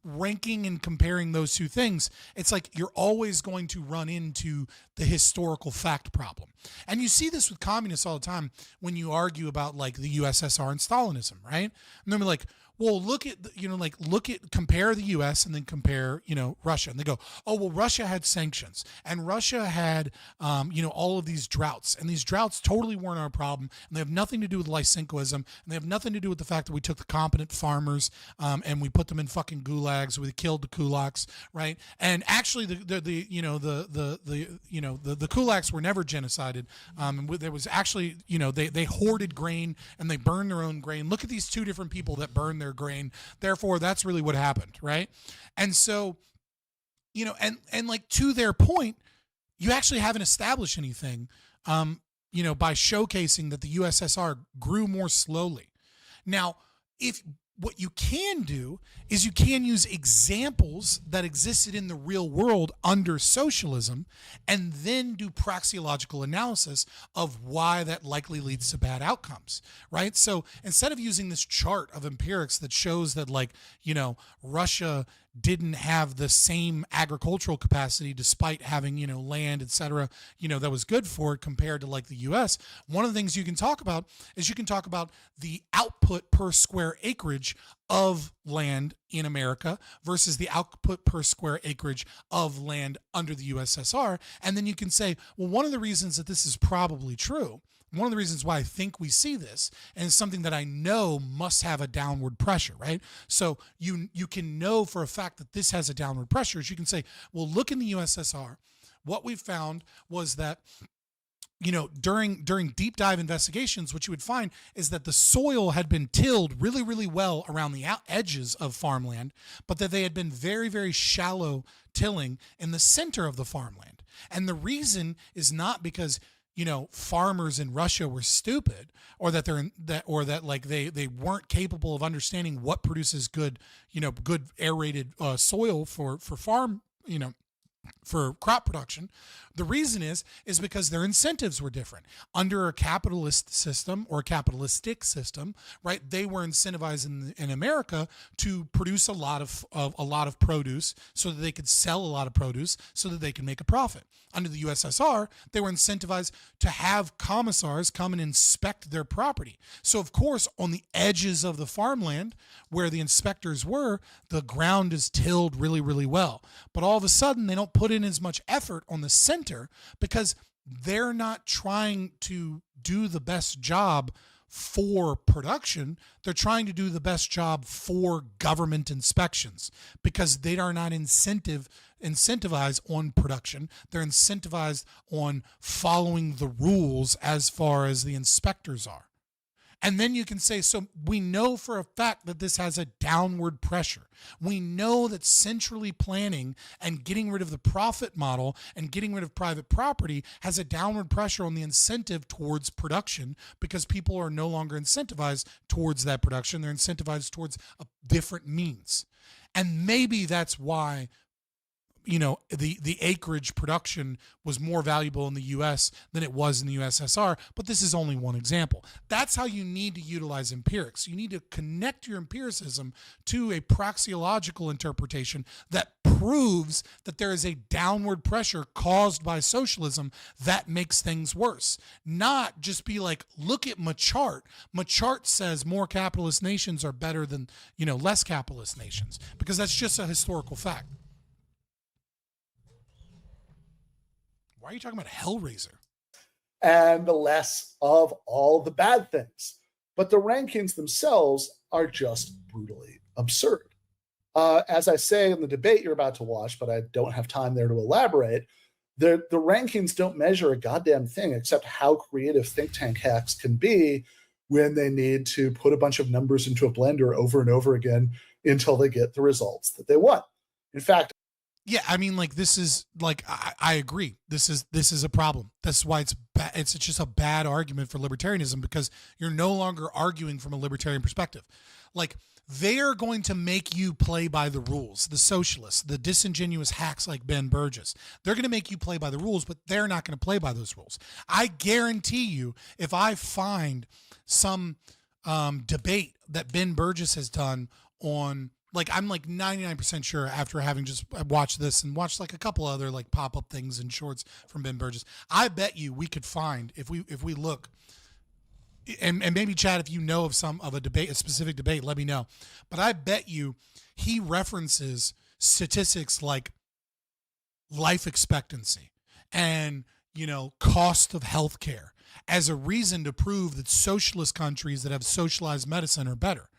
ranking and comparing those two things, it's you're always going to run into the historical fact problem. And you see this with communists all the time when you argue about the USSR and Stalinism, right? And they're like, well, compare the U.S. and then compare, Russia. And they go, oh, well, Russia had sanctions and Russia had, all of these droughts, and these droughts totally weren't our problem. And they have nothing to do with Lysenkoism, and they have nothing to do with the fact that we took the competent farmers, and we put them in fucking gulags. We killed the kulaks, right? And actually the kulaks were never genocided. There was actually, they hoarded grain and they burned their own grain. Look at these two different people that burned their grain. Therefore, that's really what happened, right? And so, and to their point, you actually haven't established anything, by showcasing that the USSR grew more slowly. Now, what you can do is you can use examples that existed in the real world under socialism and then do praxeological analysis of why that likely leads to bad outcomes, right? So instead of using this chart of empirics that shows that Russia didn't have the same agricultural capacity despite having, land, et cetera, that was good for it compared to the US. One of the things you can talk about is you can talk about the output per square acreage of land in America versus the output per square acreage of land under the USSR. And then you can say, well, one of the reasons that this is probably true, one of the reasons why I think we see this, and it's something that I know must have a downward pressure, right? So you can know for a fact that this has a downward pressure, is you can say, well, look in the USSR. What we found was that, during deep dive investigations, what you would find is that the soil had been tilled really, really well around the edges of farmland, but that they had been very, very shallow tilling in the center of the farmland. And the reason is not because farmers in Russia were stupid, or that they weren't capable of understanding what produces good aerated soil for farm, for crop production. The reason is because their incentives were different. Under a capitalist system or a capitalistic system, right? They were incentivized in America to produce a lot of produce so that they could sell a lot of produce so that they can make a profit. Under the USSR, they were incentivized to have commissars come and inspect their property. So of course, on the edges of the farmland where the inspectors were, the ground is tilled really, really well. But all of a sudden, they don't put in as much effort on the center because they're not trying to do the best job for production. They're trying to do the best job for government inspections because they are not incentivized on production. They're incentivized on following the rules as far as the inspectors are. And then you can say, so we know for a fact that this has a downward pressure. We know that centrally planning and getting rid of the profit model and getting rid of private property has a downward pressure on the incentive towards production, because people are no longer incentivized towards that production. They're incentivized towards a different means. And maybe that's why, you know, the acreage production was more valuable in the U.S. than it was in the USSR, but this is only one example. That's how you need to utilize empirics. You need to connect your empiricism to a praxeological interpretation that proves that there is a downward pressure caused by socialism that makes things worse. Not just be like, look at Machart. Machart says more capitalist nations are better than, you know, less capitalist nations, because that's just a historical fact. Why are you talking about Hellraiser? And the less of all the bad things. But the rankings themselves are just brutally absurd. As I say in the debate you're about to watch, but I don't have time there to elaborate, the rankings don't measure a goddamn thing except how creative think tank hacks can be when they need to put a bunch of numbers into a blender over and over again until they get the results that they want. In fact, yeah, I mean, like, this is like, I agree. This is a problem. That's why it's just a bad argument for libertarianism, because you're no longer arguing from a libertarian perspective. Like, they are going to make you play by the rules. The socialists, the disingenuous hacks like Ben Burgis, they're going to make you play by the rules, but they're not going to play by those rules. I guarantee you, if I find some debate that Ben Burgis has done on, like, I'm like 99% sure, after having just watched this and watched like a couple other like pop-up things and shorts from Ben Burgis, I bet you we could find, if we look, and maybe Chad, if you know of a debate, a specific debate, let me know. But I bet you he references statistics like life expectancy and, you know, cost of healthcare as a reason to prove that socialist countries that have socialized medicine are better.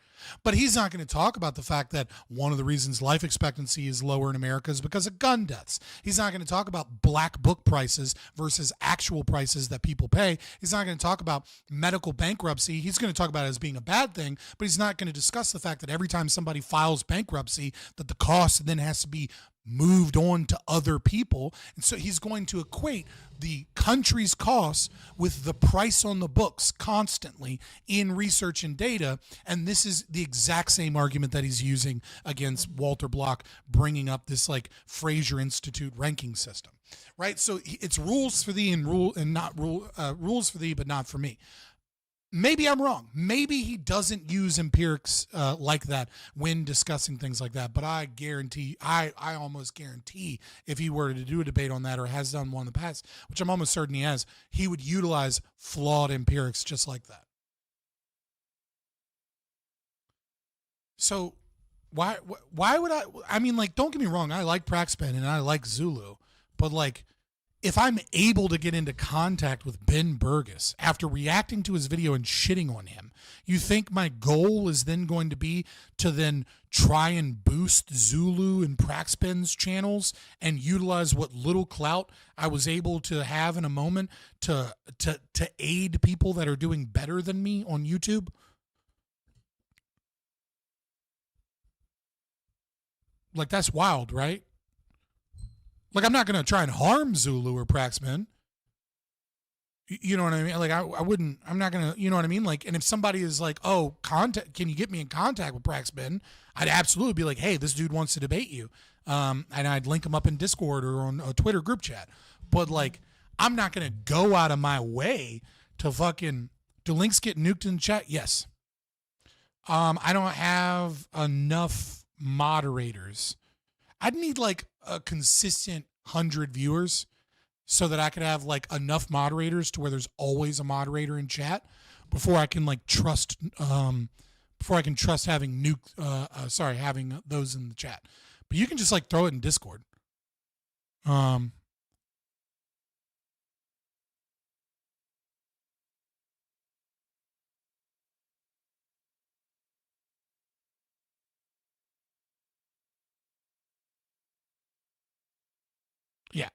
But he's not going to talk about the fact that one of the reasons life expectancy is lower in America is because of gun deaths. He's not going to talk about black book prices versus actual prices that people pay. He's not going to talk about medical bankruptcy. He's going to talk about it as being a bad thing, but he's not going to discuss the fact that every time somebody files bankruptcy, that the cost then has to be moved on to other people. And so he's going to equate the country's costs with the price on the books constantly in research and data. And this is the exact same argument that he's using against Walter Block, bringing up this like Fraser Institute ranking system, right? So it's rules for thee and rules for thee, but not for me. Maybe I'm wrong. Maybe he doesn't use empirics like that when discussing things like that. But I guarantee, I almost guarantee, if he were to do a debate on that or has done one in the past, which I'm almost certain he has, he would utilize flawed empirics just like that. So why would I mean, like, don't get me wrong. I like Praxpen and I like Zulu, but like, if I'm able to get into contact with Ben Burgis after reacting to his video and shitting on him, you think my goal is then going to be to then try and boost Zulu and Praxpen's channels and utilize what little clout I was able to have in a moment to aid people that are doing better than me on YouTube? Like, that's wild, right? Like, I'm not going to try and harm Zulu or Praxman. You know what I mean? Like, I wouldn't, I'm not going to, you know what I mean? Like, and if somebody is like, oh, can you get me in contact with Praxman? I'd absolutely be like, hey, this dude wants to debate you. And I'd link him up in Discord or on a Twitter group chat. But like, I'm not going to go out of my way to fucking, do links get nuked in the chat? Yes. I don't have enough moderators. I'd need like a consistent 100 viewers so that I could have like enough moderators to where there's always a moderator in chat before I can like trust having having those in the chat. But you can just like throw it in Discord. Yeah.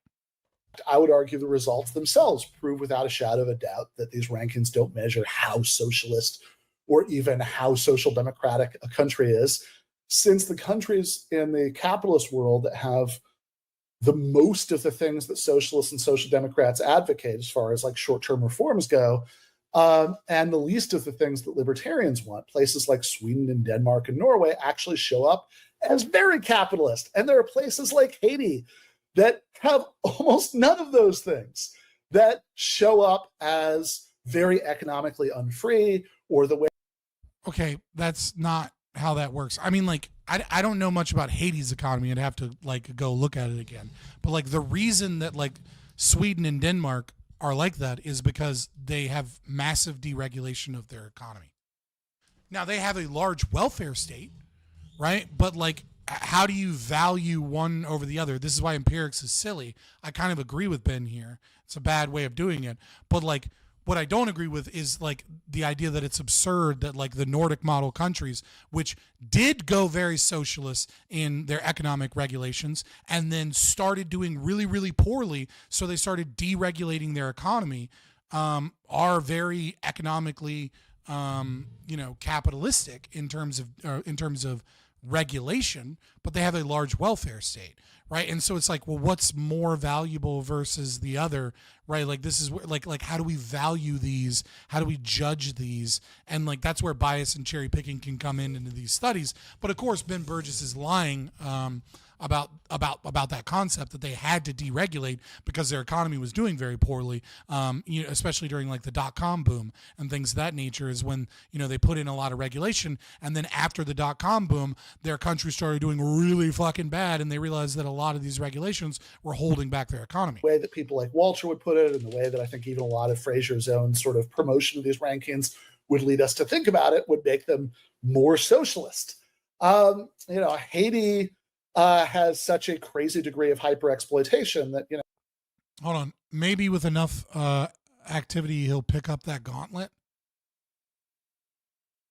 I would argue the results themselves prove without a shadow of a doubt that these rankings don't measure how socialist or even how social democratic a country is, since the countries in the capitalist world that have the most of the things that socialists and social democrats advocate as far as like short-term reforms go, and the least of the things that libertarians want, places like Sweden and Denmark and Norway, actually show up as very capitalist. And there are places like Haiti that have almost none of those things, that show up as very economically unfree, or the way. Okay, that's not how that works. I mean, like, I don't know much about Haiti's economy. I'd have to like go look at it again. But like the reason that like Sweden and Denmark are like that is because they have massive deregulation of their economy. Now they have a large welfare state, right? But like, how do you value one over the other? This is why empirics is silly. I kind of agree with Ben here. It's a bad way of doing it. But like, what I don't agree with is like the idea that it's absurd that like the Nordic model countries, which did go very socialist in their economic regulations and then started doing really, really poorly, so they started deregulating their economy, are very economically, capitalistic in terms of regulation, but they have a large welfare state, right? And so it's like, well, what's more valuable versus the other, right? Like this is like how do we value these? How do we judge these? And like that's where bias and cherry picking can come into these studies. But of course, Ben Burgis is lying about that concept that they had to deregulate because their economy was doing very poorly, especially during like the dot-com boom and things of that nature, is when they put in a lot of regulation, and then after the dot-com boom, their country started doing really fucking bad, and they realized that a lot of these regulations were holding back their economy. The way that people like Walter would put it, and the way that I think even a lot of Fraser's own sort of promotion of these rankings would lead us to think about it, would make them more socialist. Haiti has such a crazy degree of hyper exploitation that Hold on, maybe with enough activity, he'll pick up that gauntlet.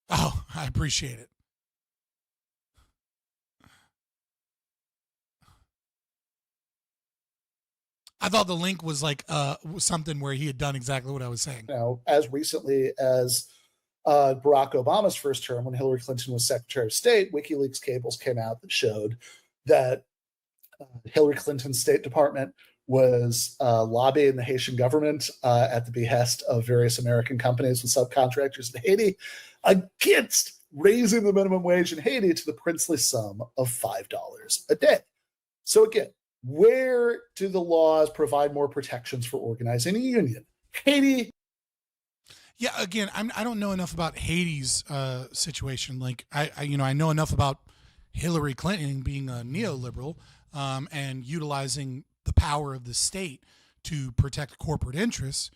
Oh, I appreciate it. I thought the link was like something where he had done exactly what I was saying. As recently as Barack Obama's first term, when Hillary Clinton was Secretary of State, WikiLeaks cables came out that showed that Hillary Clinton's State Department was lobbying the Haitian government at the behest of various American companies and subcontractors in Haiti against raising the minimum wage in Haiti to the princely sum of $5 a day. So again, where do the laws provide more protections for organizing a union? Haiti. Yeah, again, I don't know enough about Haiti's situation. Like I know enough about Hillary Clinton being a neoliberal and utilizing the power of the state to protect corporate interests,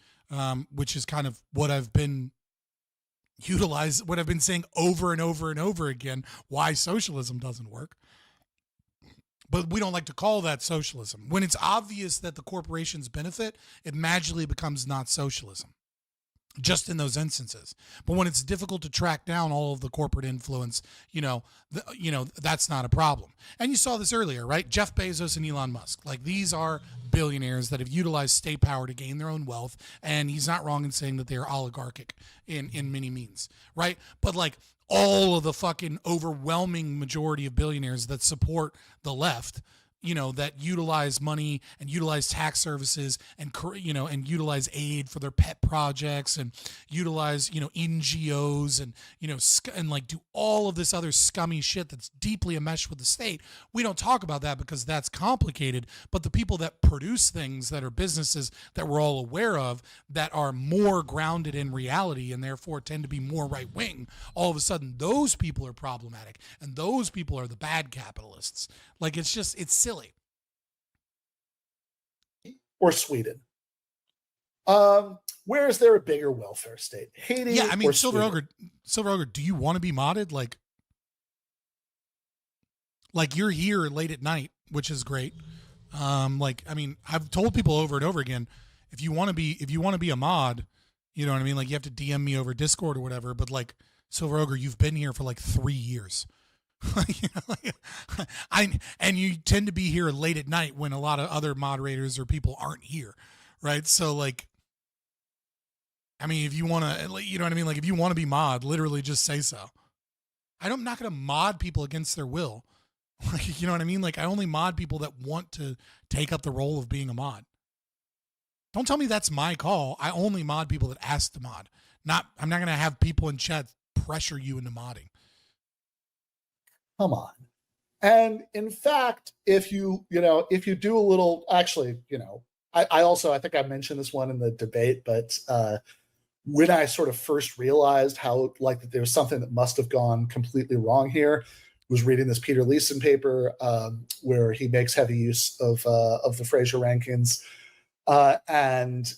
which is kind of what I've been saying over and over and over again, why socialism doesn't work. But we don't like to call that socialism. When it's obvious that the corporations benefit, it magically becomes not socialism, just in those instances. But when it's difficult to track down all of the corporate influence, that's not a problem. And you saw this earlier, right? Jeff Bezos and Elon Musk, like these are billionaires that have utilized state power to gain their own wealth. And he's not wrong in saying that they're oligarchic in many means, right? But like all of the fucking overwhelming majority of billionaires that support the left, that utilize money and utilize tax services and utilize aid for their pet projects and utilize, NGOs and like do all of this other scummy shit that's deeply enmeshed with the state. We don't talk about that because that's complicated, but the people that produce things that are businesses that we're all aware of that are more grounded in reality and therefore tend to be more right wing, all of a sudden those people are problematic and those people are the bad capitalists. Like it's silly. Or Sweden. Where is there a bigger welfare state? Haiti. Yeah, I mean, or Silver Ogre, do you want to be modded? Like you're here late at night, which is great. I've told people over and over again, if you want to be a mod, you know what I mean? Like you have to DM me over Discord or whatever, but like Silver Ogre, you've been here for like 3 years. And you tend to be here late at night when a lot of other moderators or people aren't here, right? So like, I mean, if you want to, you know what I mean? Like if you want to be mod, literally just say so. I'm not going to mod people against their will. Like, you know what I mean? Like I only mod people that want to take up the role of being a mod. Don't tell me that's my call. I only mod people that ask to mod. I'm not going to have people in chat pressure you into modding. Come on. And in fact, if you do a little, actually, I think I mentioned this one in the debate, but when I sort of first realized how like that there was something that must have gone completely wrong here, was reading this Peter Leeson paper where he makes heavy use of the Fraser rankings. And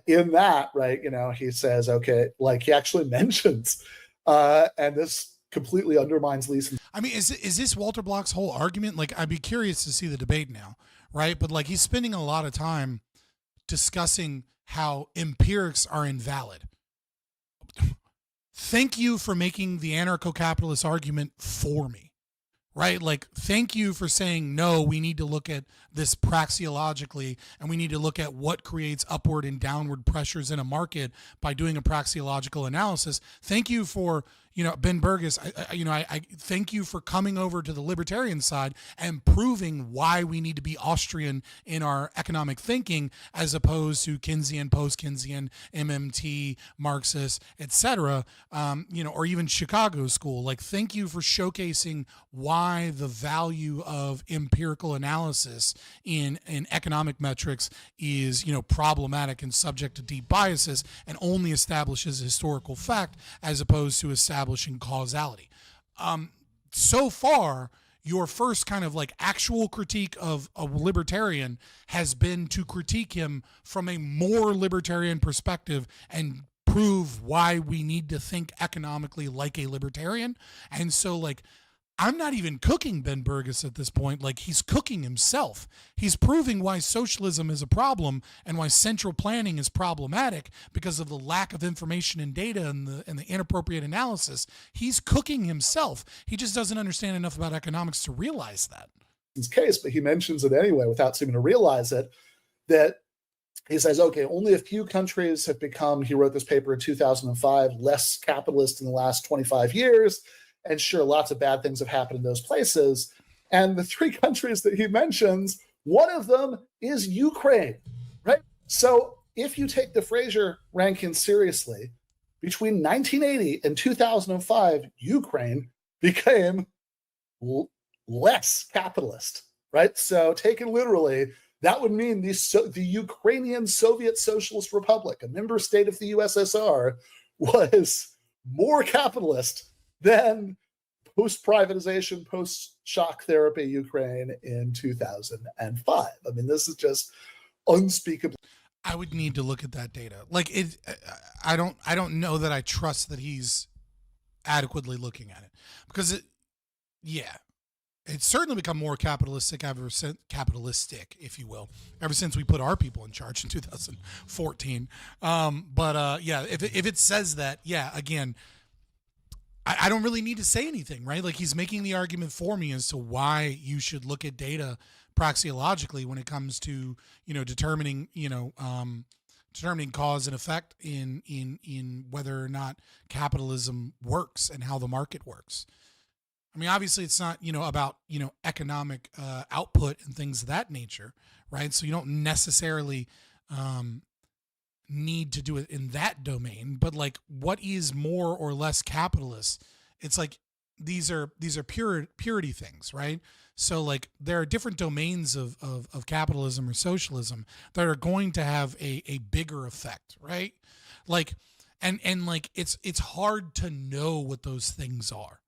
in that, right, he says, okay, like he actually mentions, and this completely undermines Leeson. I mean, is this Walter Block's whole argument? Like, I'd be curious to see the debate now, right? But like, he's spending a lot of time discussing how empirics are invalid. Thank you for making the anarcho-capitalist argument for me. Right? Like, thank you for saying, no, we need to look at this praxeologically, and we need to look at what creates upward and downward pressures in a market by doing a praxeological analysis. Thank you for, Ben Burgis, I thank you for coming over to the libertarian side and proving why we need to be Austrian in our economic thinking as opposed to Keynesian, post-Keynesian, MMT, Marxist, etc., or even Chicago school. Like, thank you for showcasing why the value of empirical analysis in economic metrics is, problematic and subject to deep biases and only establishes historical fact as opposed to establishing causality. So far, your first kind of like actual critique of a libertarian has been to critique him from a more libertarian perspective and prove why we need to think economically like a libertarian. And so like, I'm not even cooking Ben Burgis at this point. Like, he's cooking himself. He's proving why socialism is a problem and why central planning is problematic because of the lack of information and data and the inappropriate analysis. He's cooking himself. He just doesn't understand enough about economics to realize that. His case, but he mentions it anyway without seeming to realize it, that he says, okay, only a few countries have become, he wrote this paper in 2005, less capitalist in the last 25 years. And sure, lots of bad things have happened in those places. And the three countries that he mentions, one of them is Ukraine, right? So if you take the Fraser rankings seriously, between 1980 and 2005, Ukraine became less capitalist, right? So taken literally, that would mean the Ukrainian Soviet Socialist Republic, a member state of the USSR, was more capitalist than post-privatization, post-shock therapy Ukraine in 2005. I mean, this is just unspeakable. I would need to look at that data. Like it, I don't know that I trust that he's adequately looking at it because it's certainly become more capitalistic if you will, ever since we put our people in charge in 2014. If it says that, again, I don't really need to say anything, right? Like, he's making the argument for me as to why you should look at data praxeologically when it comes to, determining cause and effect in whether or not capitalism works and how the market works. I mean, obviously it's not, about, economic output and things of that nature, right? So you don't necessarily need to do it in that domain, but like, what is more or less capitalist? It's like these are purity things, right? So like, there are different domains of capitalism or socialism that are going to have a bigger effect, right? Like, and like, it's hard to know what those things are,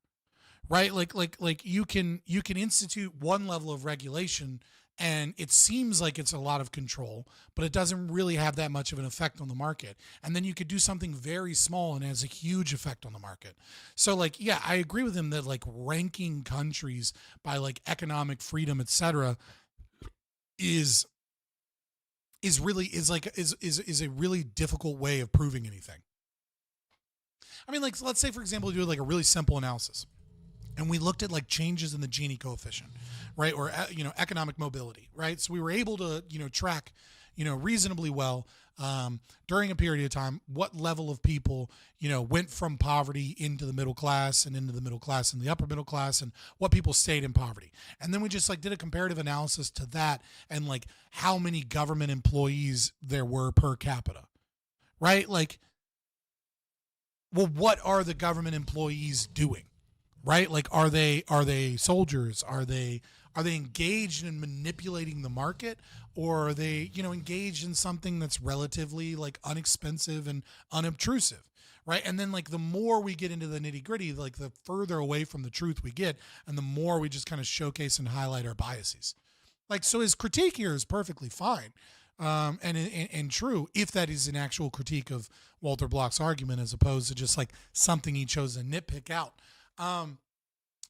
right? Like you can institute one level of regulation and it seems like it's a lot of control, but it doesn't really have that much of an effect on the market. And then you could do something very small and it has a huge effect on the market. So like, yeah, I agree with him that like ranking countries by like economic freedom, etc., is a really difficult way of proving anything. I mean, like, let's say, for example, you do like a really simple analysis. and we looked at like changes in the Gini coefficient, right? Or, economic mobility, right? So we were able to, track, reasonably well during a period of time what level of people, went from poverty into the middle class and into the middle class and the upper middle class, and what people stayed in poverty. And then we just like did a comparative analysis to that and like how many government employees there were per capita, right? Like, well, what are the government employees doing? Right? Like, are they soldiers? Are they engaged in manipulating the market, or are they, engaged in something that's relatively like unexpensive and unobtrusive? Right. And then like the more we get into the nitty gritty, like the further away from the truth we get, and the more we just kind of showcase and highlight our biases. Like, so his critique here is perfectly fine. And true, if that is an actual critique of Walter Block's argument, as opposed to just like something he chose to nitpick out.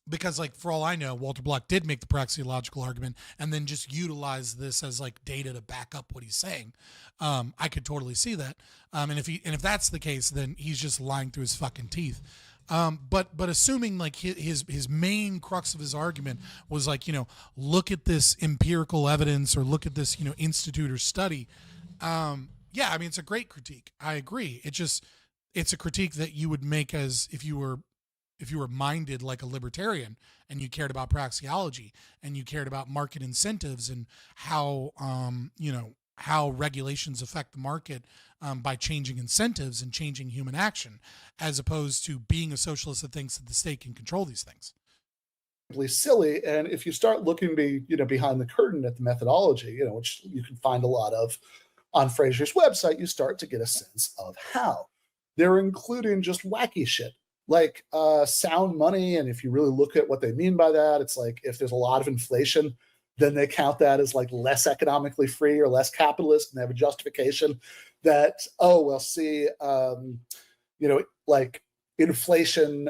Because like, for all I know, Walter Block did make the praxeological argument and then just utilize this as like data to back up what he's saying. I could totally see that. And if that's the case, then he's just lying through his fucking teeth. But assuming like his main crux of his argument was like, look at this empirical evidence, or look at this, institute or study. Yeah, I mean, it's a great critique. I agree. It's a critique that you would make as if you were minded like a libertarian, and you cared about praxeology, and you cared about market incentives, and how how regulations affect the market by changing incentives and changing human action, as opposed to being a socialist that thinks that the state can control these things. Silly. And if you start looking behind the curtain at the methodology, which you can find a lot of on Fraser's website, you start to get a sense of how they're including just wacky shit like sound money. And if you really look at what they mean by that, it's like if there's a lot of inflation, then they count that as like less economically free or less capitalist, and they have a justification that, like inflation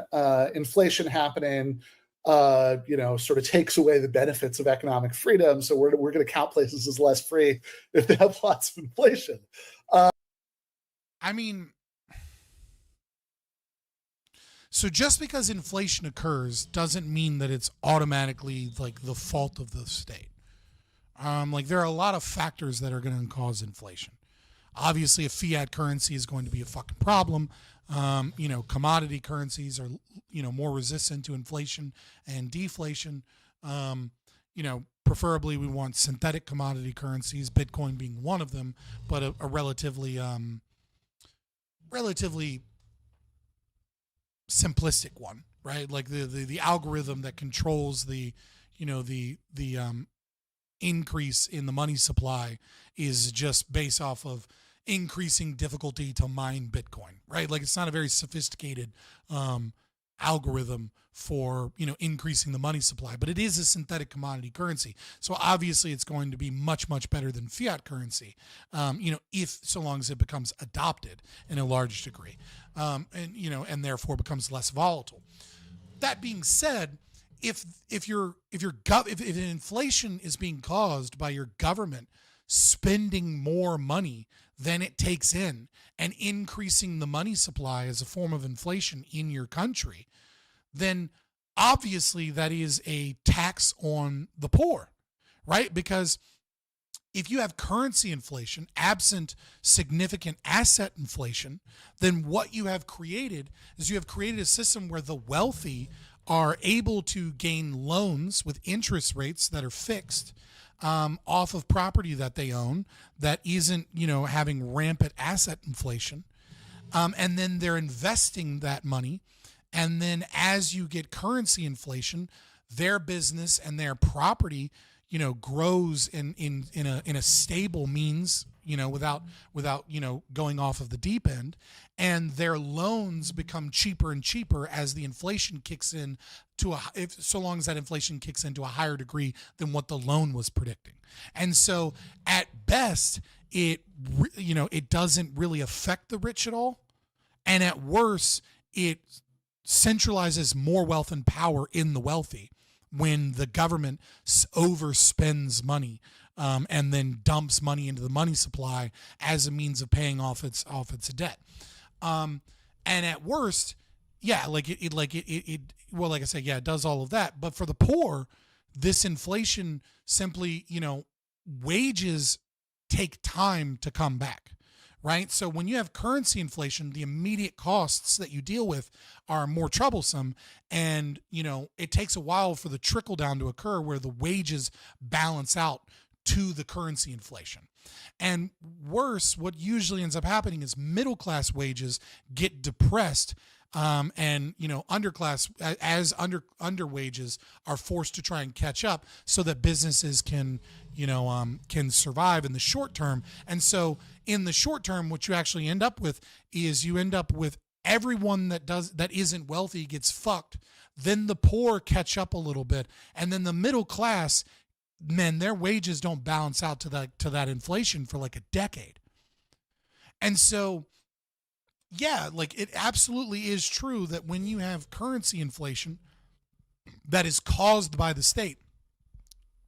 happening, sort of takes away the benefits of economic freedom. So we're going to count places as less free if they have lots of inflation. I mean, so just because inflation occurs doesn't mean that it's automatically like the fault of the state. Like there are a lot of factors that are going to cause inflation. Obviously, a fiat currency is going to be a fucking problem. Commodity currencies are, more resistant to inflation and deflation. Preferably we want synthetic commodity currencies, Bitcoin being one of them, but a relatively simplistic one, right? Like the algorithm that controls the increase in the money supply is just based off of increasing difficulty to mine Bitcoin, right? Like it's not a very sophisticated algorithm for increasing the money supply, but it is a synthetic commodity currency. So obviously it's going to be much better than fiat currency, if so long as it becomes adopted in a large degree, and therefore becomes less volatile. That being said, if inflation is being caused by your government spending more money than it takes in and increasing the money supply as a form of inflation in your country, then obviously that is a tax on the poor, right? Because if you have currency inflation absent significant asset inflation, then what you have created is you have created a system where the wealthy are able to gain loans with interest rates that are fixed off of property that they own that isn't, having rampant asset inflation. And then they're investing that money. And then as you get currency inflation, their business and their property, grows in a stable means, without going off of the deep end, and their loans become cheaper and cheaper as the inflation kicks in so long as that inflation kicks into a higher degree than what the loan was predicting. And so at best, it doesn't really affect the rich at all. And at worst, it centralizes more wealth and power in the wealthy when the government overspends money and then dumps money into the money supply as a means of paying off its well, like I said, yeah, it does all of that. But for the poor, this inflation simply, wages take time to come back, right? So when you have currency inflation, the immediate costs that you deal with are more troublesome. And, it takes a while for the trickle down to occur where the wages balance out to the currency inflation. And worse, what usually ends up happening is middle class wages get depressed, and underclass as under wages are forced to try and catch up so that businesses can survive in the short term. And so in the short term, what you actually end up with is you end up with everyone that isn't wealthy gets fucked. Then the poor catch up a little bit, and then the middle class, men, their wages don't balance out to that inflation for like a decade. And so, yeah, like it absolutely is true that when you have currency inflation that is caused by the state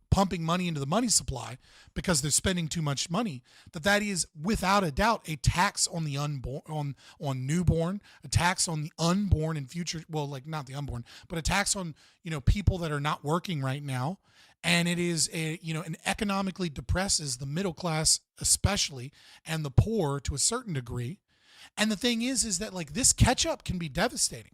pumping money into the money supply because they're spending too much money, that is without a doubt a tax on the unborn, on newborn, a tax on the unborn and future, well, like not the unborn, but a tax on, people that are not working right now. And it is and economically depresses the middle class especially, and the poor to a certain degree. And the thing is that like this catch up can be devastating,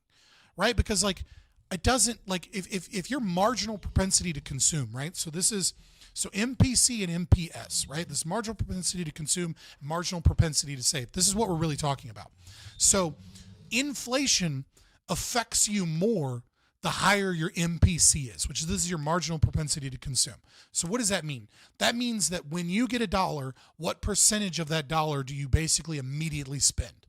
right? Because like it doesn't, like if your marginal propensity to consume, right? So MPC and MPS, right? This marginal propensity to consume, marginal propensity to save. This is what we're really talking about. So inflation affects you more the higher your MPC is, this is your marginal propensity to consume. So what does that mean? That means that when you get $1, what percentage of that dollar do you basically immediately spend,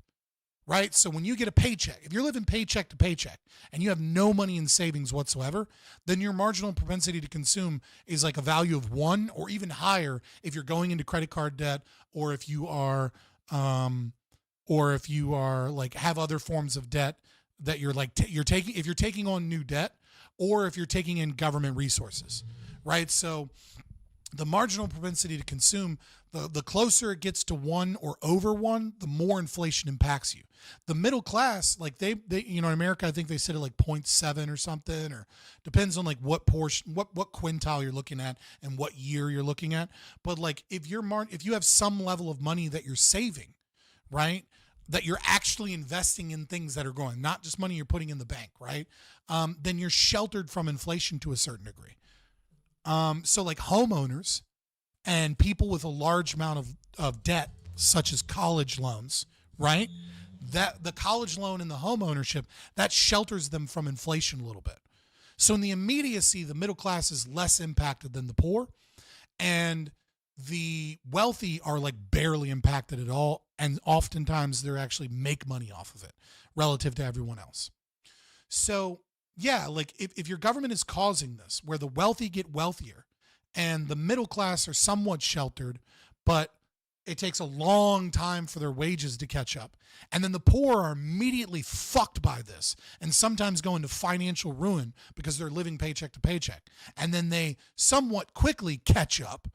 right? So when you get a paycheck, if you're living paycheck to paycheck and you have no money in savings whatsoever, then your marginal propensity to consume is like a value of 1 or even higher if you're going into credit card debt, or if you are like have other forms of debt that you're like if you're taking on new debt, or if you're taking in government resources, right? So the marginal propensity to consume, the closer it gets to 1 or over 1, the more inflation impacts you. The middle class, like they in America, I think they said it like 0.7 or something, or depends on like what portion, what quintile you're looking at and what year you're looking at. But like if you have some level of money that you're saving, right, that you're actually investing in things that are growing, not just money you're putting in the bank, right? Then you're sheltered from inflation to a certain degree. So like homeowners and people with a large amount of debt, such as college loans, right? That the college loan and the home ownership, that shelters them from inflation a little bit. So in the immediacy, the middle class is less impacted than the poor, and the wealthy are like barely impacted at all. And oftentimes they're actually make money off of it relative to everyone else. So yeah, like if your government is causing this, where the wealthy get wealthier and the middle class are somewhat sheltered, but it takes a long time for their wages to catch up, and then the poor are immediately fucked by this and sometimes go into financial ruin because they're living paycheck to paycheck, and then they somewhat quickly catch up,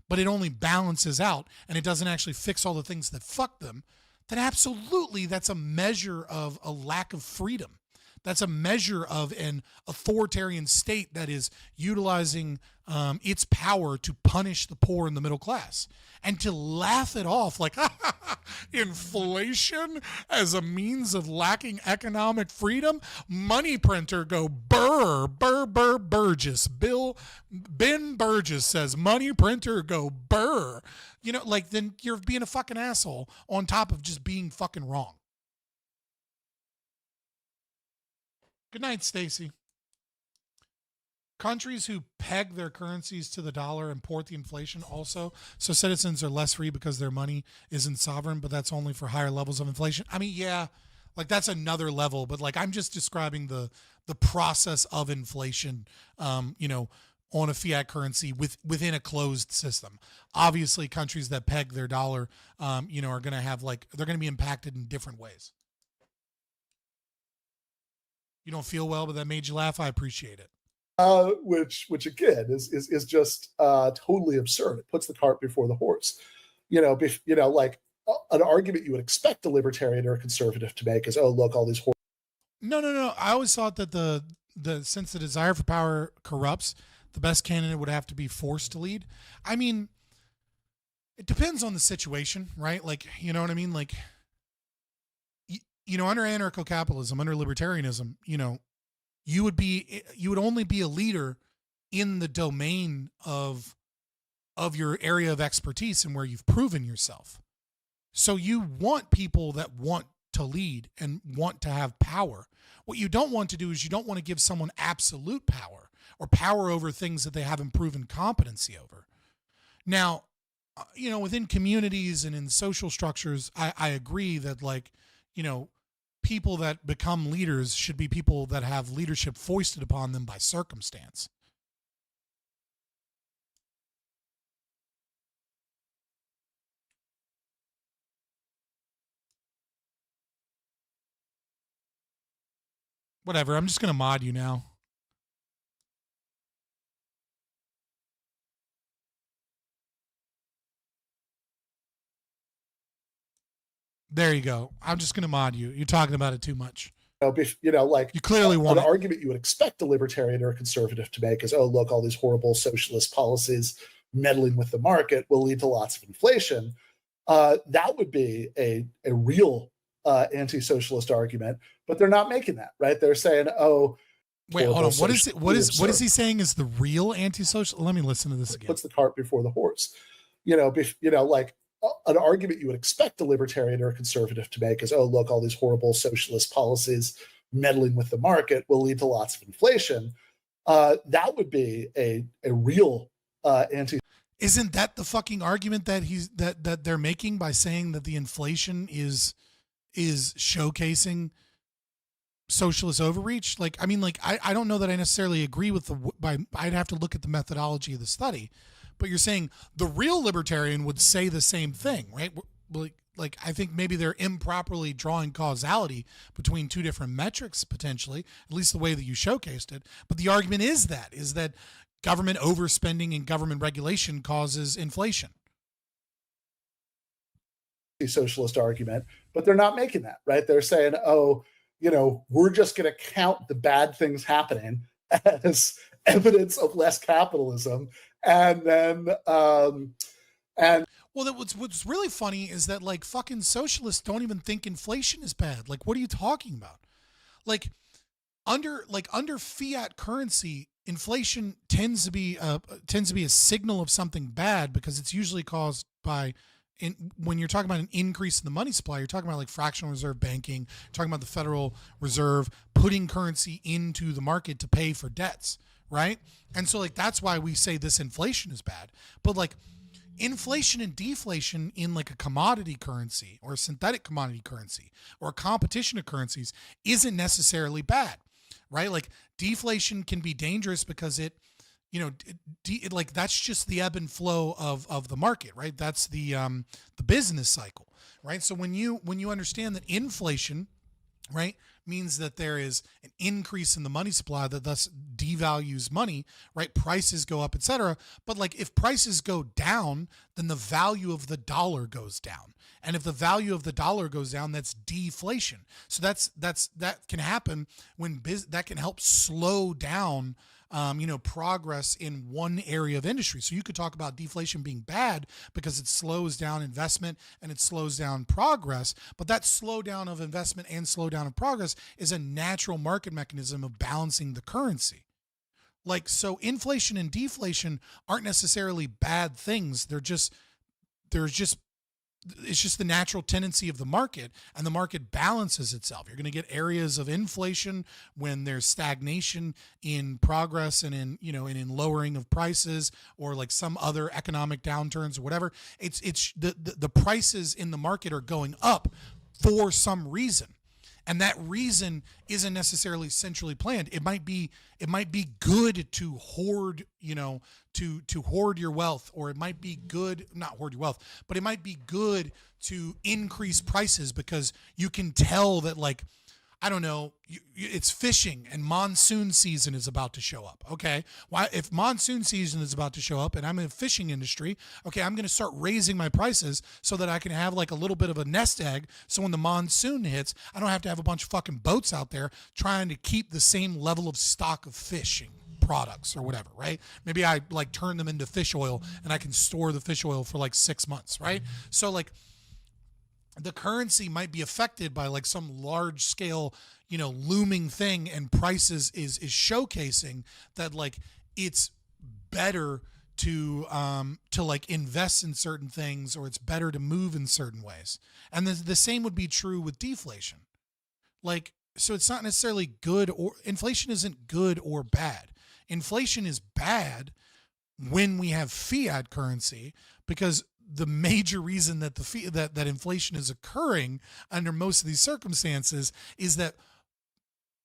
but it only balances out and it doesn't actually fix all the things that fuck them, then absolutely that's a measure of a lack of freedom. That's a measure of an authoritarian state that is utilizing its power to punish the poor and the middle class. And to laugh it off like inflation as a means of lacking economic freedom, money printer go burr, Burgis. Ben Burgis says money printer go burr. Like then you're being a fucking asshole on top of just being fucking wrong. Good night, Stacy. Countries who peg their currencies to the dollar import the inflation also. So citizens are less free because their money isn't sovereign, but that's only for higher levels of inflation. I mean, yeah, like that's another level, but like I'm just describing the process of inflation, on a fiat currency within a closed system. Obviously, countries that peg their dollar, are going to have they're going to be impacted in different ways. You don't feel well, but that made you laugh. I appreciate it. Which again is just totally absurd. It puts the cart before the horse. Like an argument you would expect a libertarian or a conservative to make is, oh, look, all these horses. No. I always thought that the since the desire for power corrupts, the best candidate would have to be forced to lead. I mean, it depends on the situation, right? Like, you know what I mean? Like, you know, under anarcho-capitalism, under libertarianism, you know, you would only be a leader in the domain of your area of expertise and where you've proven yourself. So you want people that want to lead and want to have power. What you don't want to do is you don't want to give someone absolute power or power over things that they haven't proven competency over. Now, you know, within communities and in social structures, I agree that, like, you know, people that become leaders should be people that have leadership foisted upon them by circumstance. Whatever, I'm just going to mod you now. There you go. I'm just going to mod you. You're talking about it too much. You know, like, you clearly want an argument you would expect a libertarian or a conservative to make is, oh, look, all these horrible socialist policies meddling with the market will lead to lots of inflation. That would be a real anti-socialist argument, but they're not making that, right? They're saying, oh, wait, hold on. What is it? What is he saying is the real anti-social? Let me listen to this again. Puts the cart before the horse. You know, like, an argument you would expect a libertarian or a conservative to make is, oh, look, all these horrible socialist policies meddling with the market will lead to lots of inflation. That would be a real anti. Isn't that the fucking argument that they're making by saying that the inflation is showcasing socialist overreach? Like, I mean, like, I don't know that I necessarily agree with I'd have to look at the methodology of the study. But you're saying the real libertarian would say the same thing, right? Like I think maybe they're improperly drawing causality between two different metrics, potentially, at least the way that you showcased it. But the argument is that government overspending and government regulation causes inflation. Socialist argument, but they're not making that, right? They're saying, oh, you know, we're just going to count the bad things happening as evidence of less capitalism. And then, what's really funny is that, like, fucking socialists don't even think inflation is bad. Like, what are you talking about? Like, under fiat currency, inflation tends to be a signal of something bad, because it's usually caused by, when you're talking about an increase in the money supply, you're talking about like fractional reserve banking, you're talking about the Federal Reserve putting currency into the market to pay for debts. Right? And so, like, that's why we say this inflation is bad. But, like, inflation and deflation in, like, a commodity currency or a synthetic commodity currency or a competition of currencies isn't necessarily bad, right? Like, deflation can be dangerous because it, you know, like, that's just the ebb and flow of the market, right? That's the business cycle, right? So when you understand that inflation, right, means that there is an increase in the money supply that thus devalues money, right? Prices go up, etc. But, like, if prices go down, then the value of the dollar goes down. And if the value of the dollar goes down, that's deflation. So that can happen when that can help slow down progress in one area of industry. So you could talk about deflation being bad because it slows down investment and it slows down progress. But that slowdown of investment and slowdown of progress is a natural market mechanism of balancing the currency. Like, so inflation and deflation aren't necessarily bad things. It's just the natural tendency of the market, and the market balances itself. You're going to get areas of inflation when there's stagnation in progress and in lowering of prices, or like some other economic downturns or whatever. It's the prices in the market are going up for some reason. And that reason isn't necessarily centrally planned. It might be good to hoard, to hoard your wealth, or it might be good, not hoard your wealth, but it might be good to increase prices because you can tell that, like, I don't know, it's fishing and monsoon season is about to show up. Okay. Why, if monsoon season is about to show up and I'm in the fishing industry, okay, I'm going to start raising my prices so that I can have like a little bit of a nest egg. So when the monsoon hits, I don't have to have a bunch of fucking boats out there trying to keep the same level of stock of fishing products or whatever, right? Maybe I like turn them into fish oil and I can store the fish oil for like 6 months, right? So like, the currency might be affected by like some large scale, looming thing, and prices is showcasing that like it's better to like invest in certain things, or it's better to move in certain ways. And the same would be true with deflation. Like, so it's not necessarily good, or inflation isn't good or bad. Inflation is bad when we have fiat currency, because the major reason that that inflation is occurring under most of these circumstances is that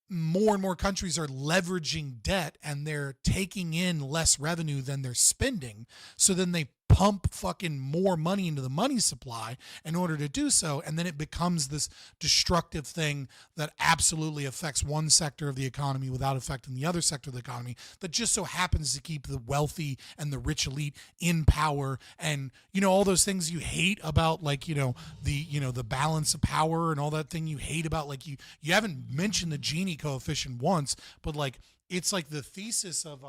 more and more countries are leveraging debt and they're taking in less revenue than they're spending. So then they pump fucking more money into the money supply in order to do so. And then it becomes this destructive thing that absolutely affects one sector of the economy without affecting the other sector of the economy, that just so happens to keep the wealthy and the rich elite in power. And, all those things you hate about, like, the balance of power and all that thing you hate about, like, you haven't mentioned the Gini coefficient once, but like, it's like the thesis of,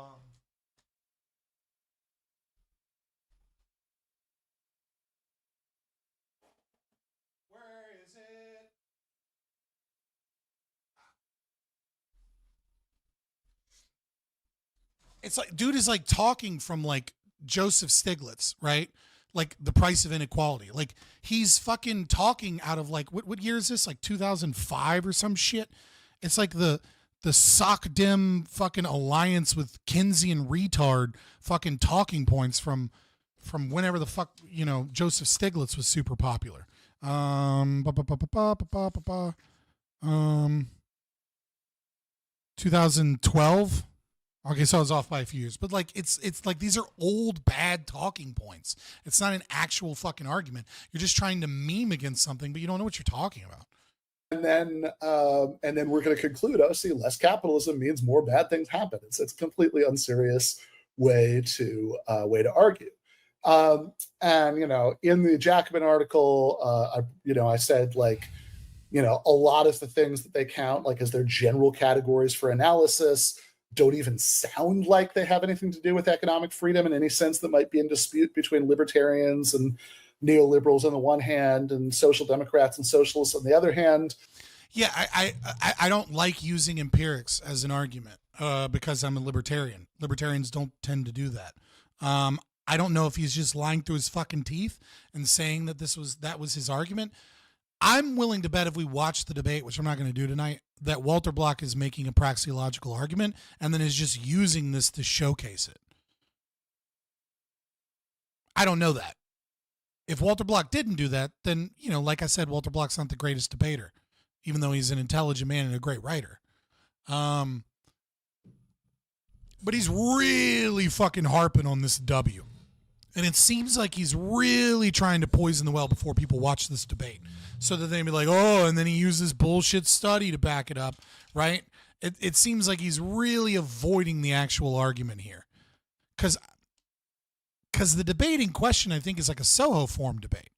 it's like, dude is like talking from like Joseph Stiglitz, right? Like The Price of Inequality. Like, he's fucking talking out of like, what year is this? Like 2005 or some shit. It's like the SOCDEM fucking alliance with Keynesian retard fucking talking points from whenever the fuck, Joseph Stiglitz was super popular. 2012. Okay, so I was off by a few years, but like it's like these are old bad talking points. It's not an actual fucking argument. You're just trying to meme against something, but you don't know what you're talking about. And then we're going to conclude. See, less capitalism means more bad things happen. It's a completely unserious way to argue. And in the Jacobin article, I said, like, a lot of the things that they count like as their general categories for analysis don't even sound like they have anything to do with economic freedom in any sense that might be in dispute between libertarians and neoliberals on the one hand and social democrats and socialists on the other hand. Yeah, I don't like using empirics as an argument because I'm a libertarian. Libertarians don't tend to do that. I don't know if he's just lying through his fucking teeth and saying that that was his argument. I'm willing to bet if we watch the debate, which I'm not going to do tonight, that Walter Block is making a praxeological argument and then is just using this to showcase it. I don't know that. If Walter Block didn't do that, then, like I said, Walter Block's not the greatest debater, even though he's an intelligent man and a great writer. But he's really fucking harping on this W. And it seems like he's really trying to poison the well before people watch this debate, so that they'd be like, oh, and then he uses bullshit study to back it up, right? It seems like he's really avoiding the actual argument here. Because the debate in question, I think, is like a Soho form debate,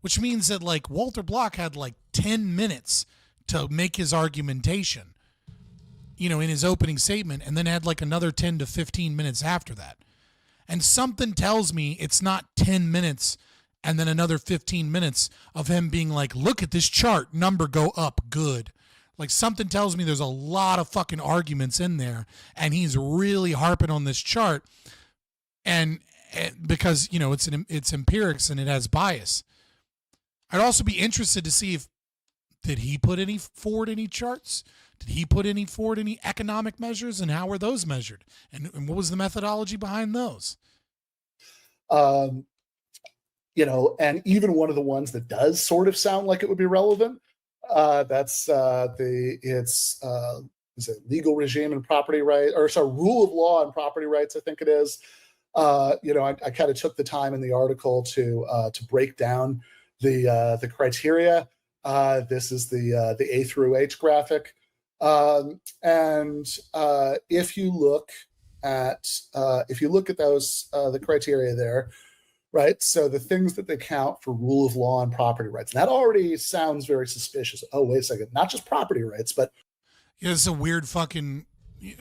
which means that like Walter Block had like 10 minutes to make his argumentation, in his opening statement, and then had like another 10 to 15 minutes after that. And something tells me it's not 10 minutes and then another 15 minutes of him being like, look at this chart, number go up, good. Like, something tells me there's a lot of fucking arguments in there, and he's really harping on this chart, and because, it's empirics and it has bias. I'd also be interested to see did he put forward any charts? Did he put forward any economic measures, and how were those measured? And what was the methodology behind those? And even one of the ones that does sort of sound like it would be relevant, that's is it legal regime and property right, or sorry, rule of law and property rights, I think it is. I kind of took the time in the article to break down the criteria. This is the A through H graphic. And if you look at those the criteria there, right? So the things that they count for rule of law and property rights. And that already sounds very suspicious. Oh, wait a second. Not just property rights, but it's a weird fucking,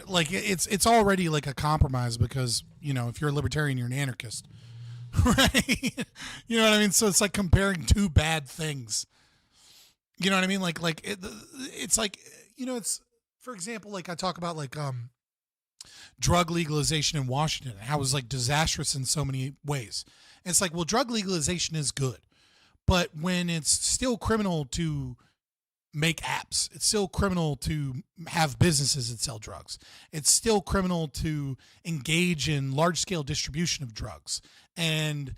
like, it's already like a compromise because, you know, if you're a libertarian, you're an anarchist, right? You know what I mean? So it's like comparing two bad things. You know what I mean? It's like, you know, it's, for example, like I talk about like drug legalization in Washington, how it was like disastrous in so many ways. And it's like, well, drug legalization is good, but when it's still criminal to make apps, it's still criminal to have businesses that sell drugs. It's still criminal to engage in large scale distribution of drugs. And,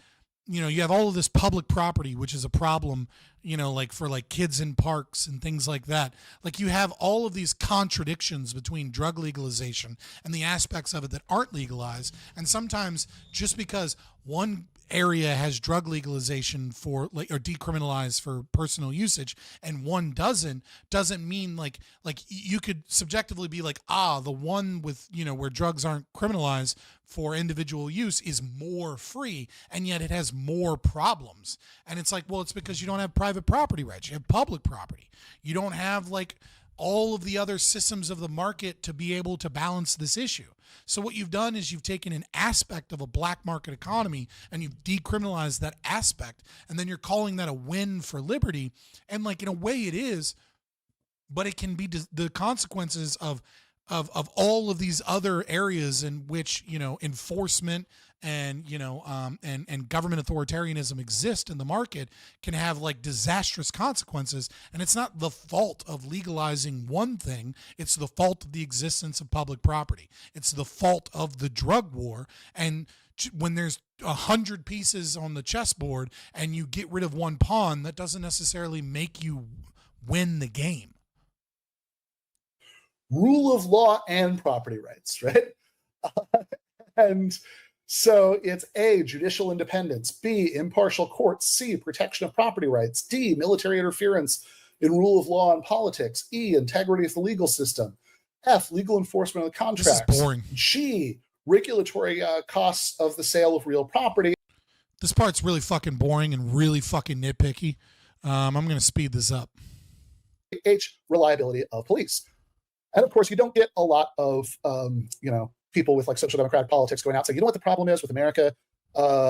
you know, you have all of this public property, which is a problem, you know, like for like kids in parks and things like that. Like you have all of these contradictions between drug legalization and the aspects of it that aren't legalized. And sometimes just because one area has drug legalization for like, or decriminalized for personal usage and one doesn't mean like you could subjectively be like, the one with, you know, where drugs aren't criminalized for individual use is more free, and yet it has more problems. And it's like, well, it's because you don't have private property rights, you have public property. You don't have like all of the other systems of the market to be able to balance this issue. So what you've done is you've taken an aspect of a black market economy and you've decriminalized that aspect, and then you're calling that a win for liberty. And like, in a way it is, but it can be the consequences of all of these other areas in which, you know, enforcement and, you know, and government authoritarianism exist in the market can have like disastrous consequences. And it's not the fault of legalizing one thing. It's the fault of the existence of public property. It's the fault of the drug war. And when there's 100 pieces on the chessboard and you get rid of one pawn, that doesn't necessarily make you win the game. Rule of law and property rights, right? And so it's A, judicial independence, B, impartial courts, C, protection of property rights, D, military interference in rule of law and politics, E, integrity of the legal system, F, legal enforcement of the contracts, this is boring. G, regulatory costs of the sale of real property. This part's really fucking boring and really fucking nitpicky. I'm going to speed this up. H, reliability of police. And of course, you don't get a lot of, you know, people with like social democratic politics going out saying, you know what the problem is with America?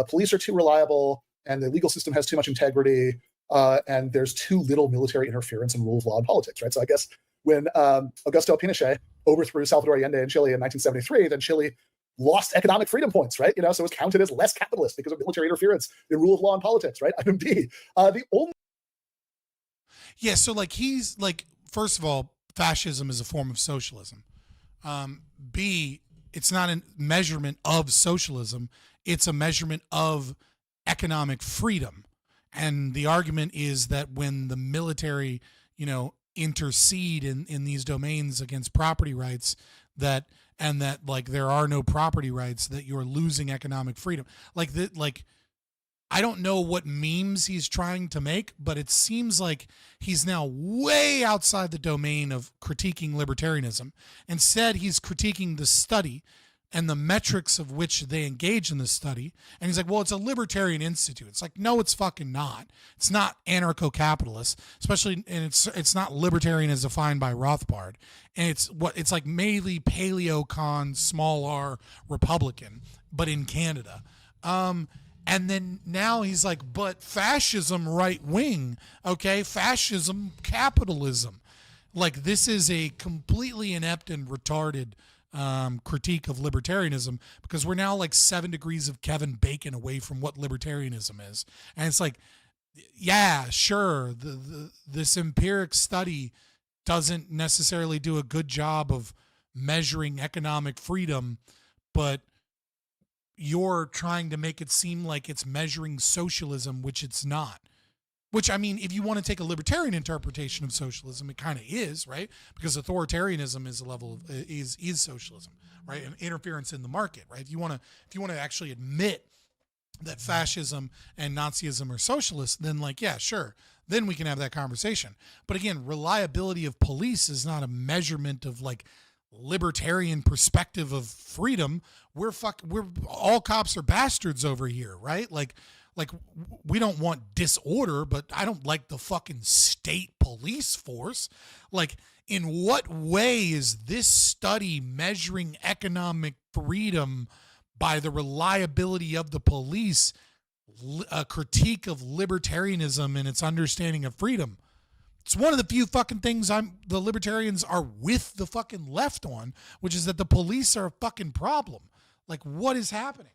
Police are too reliable and the legal system has too much integrity and there's too little military interference in rule of law and politics, right? So I guess when Augusto Pinochet overthrew Salvador Allende in Chile in 1973, then Chile lost economic freedom points, right? You know, so it was counted as less capitalist because of military interference in rule of law and politics, right? Item D. Yeah, so like he's like, first of all, fascism is a form of socialism. B, it's not a measurement of socialism. It's a measurement of economic freedom. And the argument is that when the military, you know, intercede in these domains against property rights, that like there are no property rights, that you're losing economic freedom. Like that, like, I don't know what memes he's trying to make, but it seems like he's now way outside the domain of critiquing libertarianism. Instead, he's critiquing the study and the metrics of which they engage in the study. And he's like, well, it's a libertarian institute. It's like, no, it's fucking not. It's not anarcho-capitalist, especially, and it's not libertarian as defined by Rothbard. And it's like mainly paleo-con, small r Republican, but in Canada. And then now he's like, but fascism right wing, okay? Fascism capitalism. Like, this is a completely inept and retarded critique of libertarianism, because we're now like 7 degrees of Kevin Bacon away from what libertarianism is. And it's like, yeah, sure, this empiric study doesn't necessarily do a good job of measuring economic freedom, but you're trying to make it seem like it's measuring socialism, which it's not. Which, I mean, if you want to take a libertarian interpretation of socialism, it kind of is, right? Because authoritarianism is a level of is socialism, right? And interference in the market, right? If you want to actually admit that fascism and Nazism are socialist, then like, yeah, sure. Then we can have that conversation. But again, reliability of police is not a measurement of like libertarian perspective of freedom. We're all cops are bastards over here, right? Like we don't want disorder, but I don't like the fucking state police force. Like, in what way is this study measuring economic freedom by the reliability of the police a critique of libertarianism and its understanding of freedom? It's one of the few fucking things the libertarians are with the fucking left on, which is that the police are a fucking problem. Like, what is happening?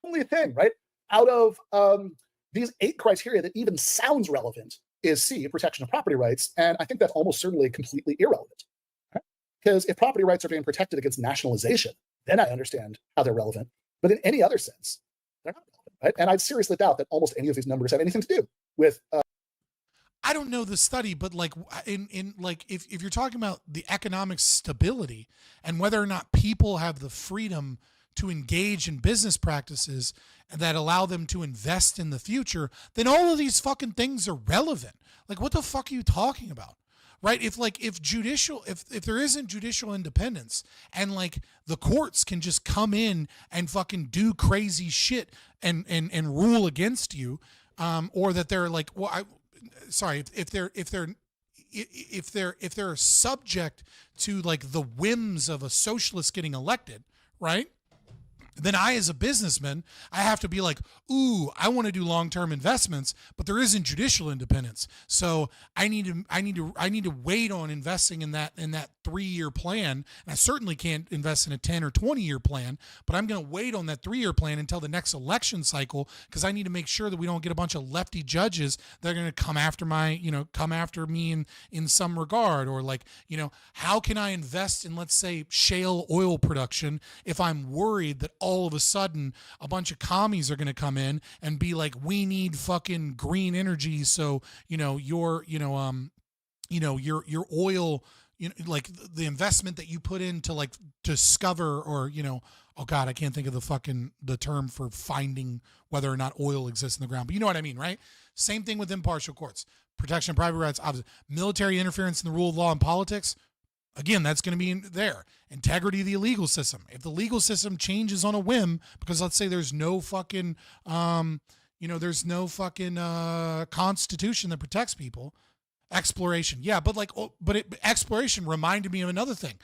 Only a thing, right? Out of these 8 criteria that even sounds relevant is C, protection of property rights. And I think that's almost certainly completely irrelevant. Because if property rights are being protected against nationalization, then I understand how they're relevant. But in any other sense, they're not relevant, right? And I seriously doubt that almost any of these numbers have anything to do with... I don't know the study, but like in like if you're talking about the economic stability and whether or not people have the freedom to engage in business practices that allow them to invest in the future, then all of these fucking things are relevant. Like, what the fuck are you talking about? Right? If there isn't judicial independence and like the courts can just come in and fucking do crazy shit and rule against you, or that they're like, well, if they're subject to like the whims of a socialist getting elected, right? Then I, as a businessman, I have to be like, ooh, I want to do long-term investments, but there isn't judicial independence. So I need to wait on investing in that 3-year plan. And I certainly can't invest in a 10 or 20-year plan, but I'm going to wait on that 3-year plan until the next election cycle, because I need to make sure that we don't get a bunch of lefty judges that are going to come after me in some regard. Or like, how can I invest in, let's say, shale oil production if I'm worried that all of a sudden a bunch of commies are going to come in and be like, we need fucking green energy, so your oil, like the investment that you put in to like discover, or oh god, I can't think of the term for finding whether or not oil exists in the ground, but you know what I mean, right? Same thing with impartial courts, protection of private rights, obviously. Military interference in the rule of law and politics, again, that's going to be there. Integrity of the legal system. If the legal system changes on a whim, because let's say there's no fucking, constitution that protects people. Exploration. Yeah, but exploration reminded me of another thing.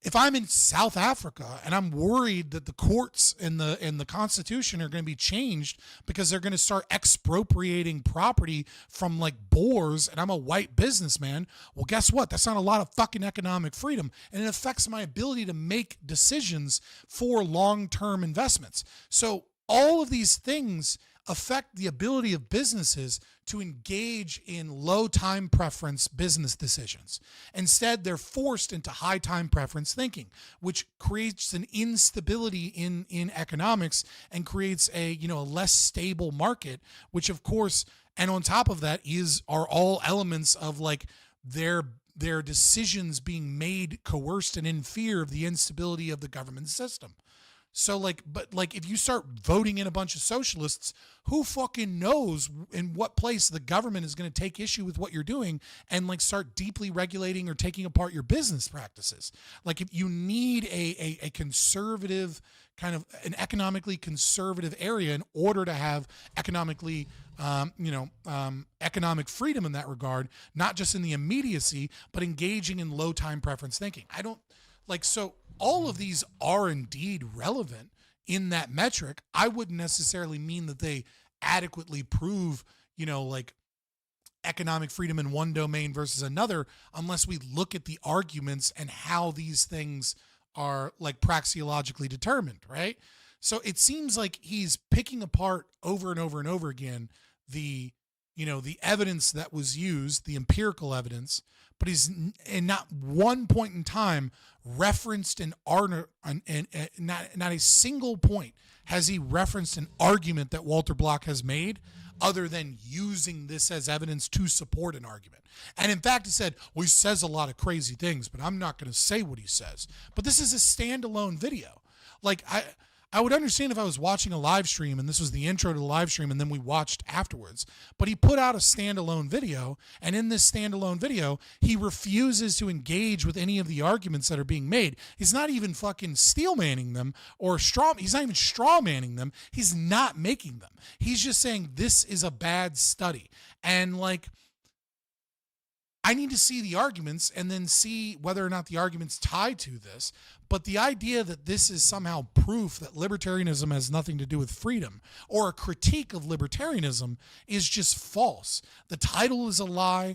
If I'm in South Africa and I'm worried that the courts and the Constitution are going to be changed because they're going to start expropriating property from like Boers, and I'm a white businessman, well, guess what? That's not a lot of fucking economic freedom, and it affects my ability to make decisions for long-term investments. So all of these things affect the ability of businesses to engage in low time preference business decisions. Instead, they're forced into high time preference thinking, which creates an instability in economics and creates a less stable market, which of course, and on top of that are all elements of like their decisions being made coerced and in fear of the instability of the government system. So if you start voting in a bunch of socialists, who fucking knows in what place the government is going to take issue with what you're doing and like start deeply regulating or taking apart your business practices. Like, if you need a conservative kind of an economically conservative area in order to have economically, economic freedom in that regard, not just in the immediacy, but engaging in low time preference thinking. So all of these are indeed relevant in that metric. I wouldn't necessarily mean that they adequately prove, economic freedom in one domain versus another, unless we look at the arguments and how these things are like praxeologically determined, right? So it seems like he's picking apart over and over and over again the evidence that was used, the empirical evidence, but he's in not one point in time referenced not a single point has he referenced an argument that Walter Block has made other than using this as evidence to support an argument. And in fact, he said, well, he says a lot of crazy things, but I'm not going to say what he says. But this is a standalone video. Like, I would understand if I was watching a live stream and this was the intro to the live stream and then we watched afterwards. But he put out a standalone video, and in this standalone video, he refuses to engage with any of the arguments that are being made. He's not even fucking steel-manning them or he's not even straw-manning them. He's not making them. He's just saying this is a bad study. And like, I need to see the arguments and then see whether or not the arguments tie to this. But the idea that this is somehow proof that libertarianism has nothing to do with freedom or a critique of libertarianism is just false. The title is a lie.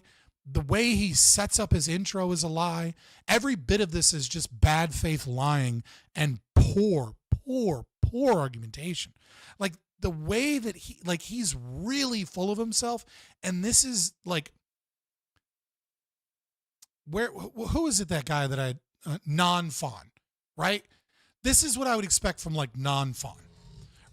The way he sets up his intro is a lie. Every bit of this is just bad faith lying and poor argumentation. Like the way that he's really full of himself. And this is like, who is it, that guy that I non-fawn, right? This is what I would expect from like non-fawn,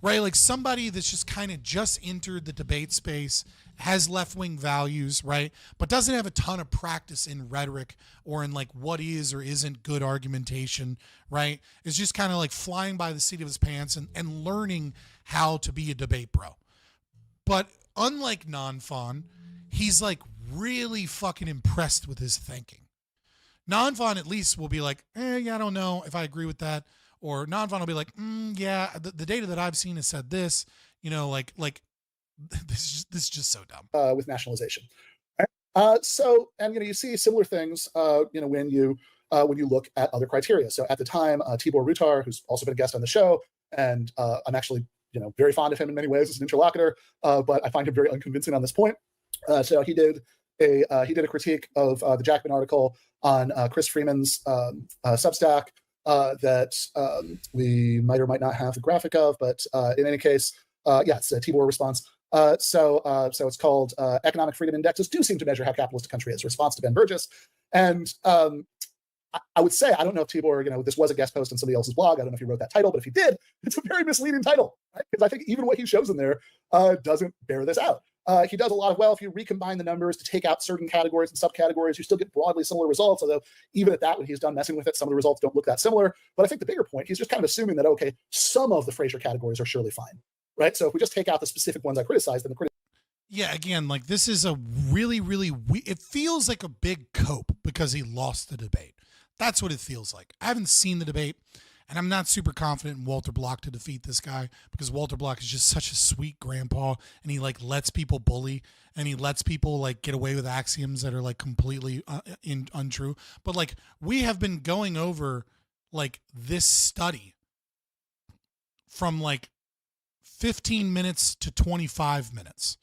right? Like somebody that's just kind of just entered the debate space, has left-wing values, right? But doesn't have a ton of practice in rhetoric or in like what is or isn't good argumentation, right? Is just kind of like flying by the seat of his pants and learning how to be a debate bro. But unlike non-fawn, he's like really fucking impressed with his thinking. Non-fawn at least will be like, yeah, I don't know if I agree with that. Or non-fawn will be like, yeah, the data that I've seen has said this, you know, like this is just so dumb. With nationalization. So, and, you know, you see similar things, you know, when you look at other criteria. So at the time, Tibor Rutar, who's also been a guest on the show, and I'm actually, you know, very fond of him in many ways as an interlocutor, but I find him very unconvincing on this point. So he did a critique of the Jackman article on Chris Freeman's Substack that we might or might not have the graphic of, but in any case, it's a Tibor response. So it's called Economic Freedom Indexes Do Seem to Measure How Capitalist a Country Is, response to Ben Burgis. And I would say, I don't know if Tibor, you know, this was a guest post on somebody else's blog. I don't know if he wrote that title, but if he did, it's a very misleading title, right? Because I think even what he shows in there doesn't bear this out. He does a lot of, well, if you recombine the numbers to take out certain categories and subcategories, you still get broadly similar results, although even at that, when he's done messing with it, some of the results don't look that similar. But I think the bigger point, he's just kind of assuming that, okay, some of the Fraser categories are surely fine, right? So if we just take out the specific ones I criticized, then yeah, again, like this is a really, it feels like a big cope because he lost the debate. That's what it feels like. I haven't seen the debate, and I'm not super confident in Walter Block to defeat this guy because Walter Block is just such a sweet grandpa, and he like lets people bully, and he lets people like get away with axioms that are like completely untrue. But like we have been going over like this study from like 15 minutes to 25 minutes.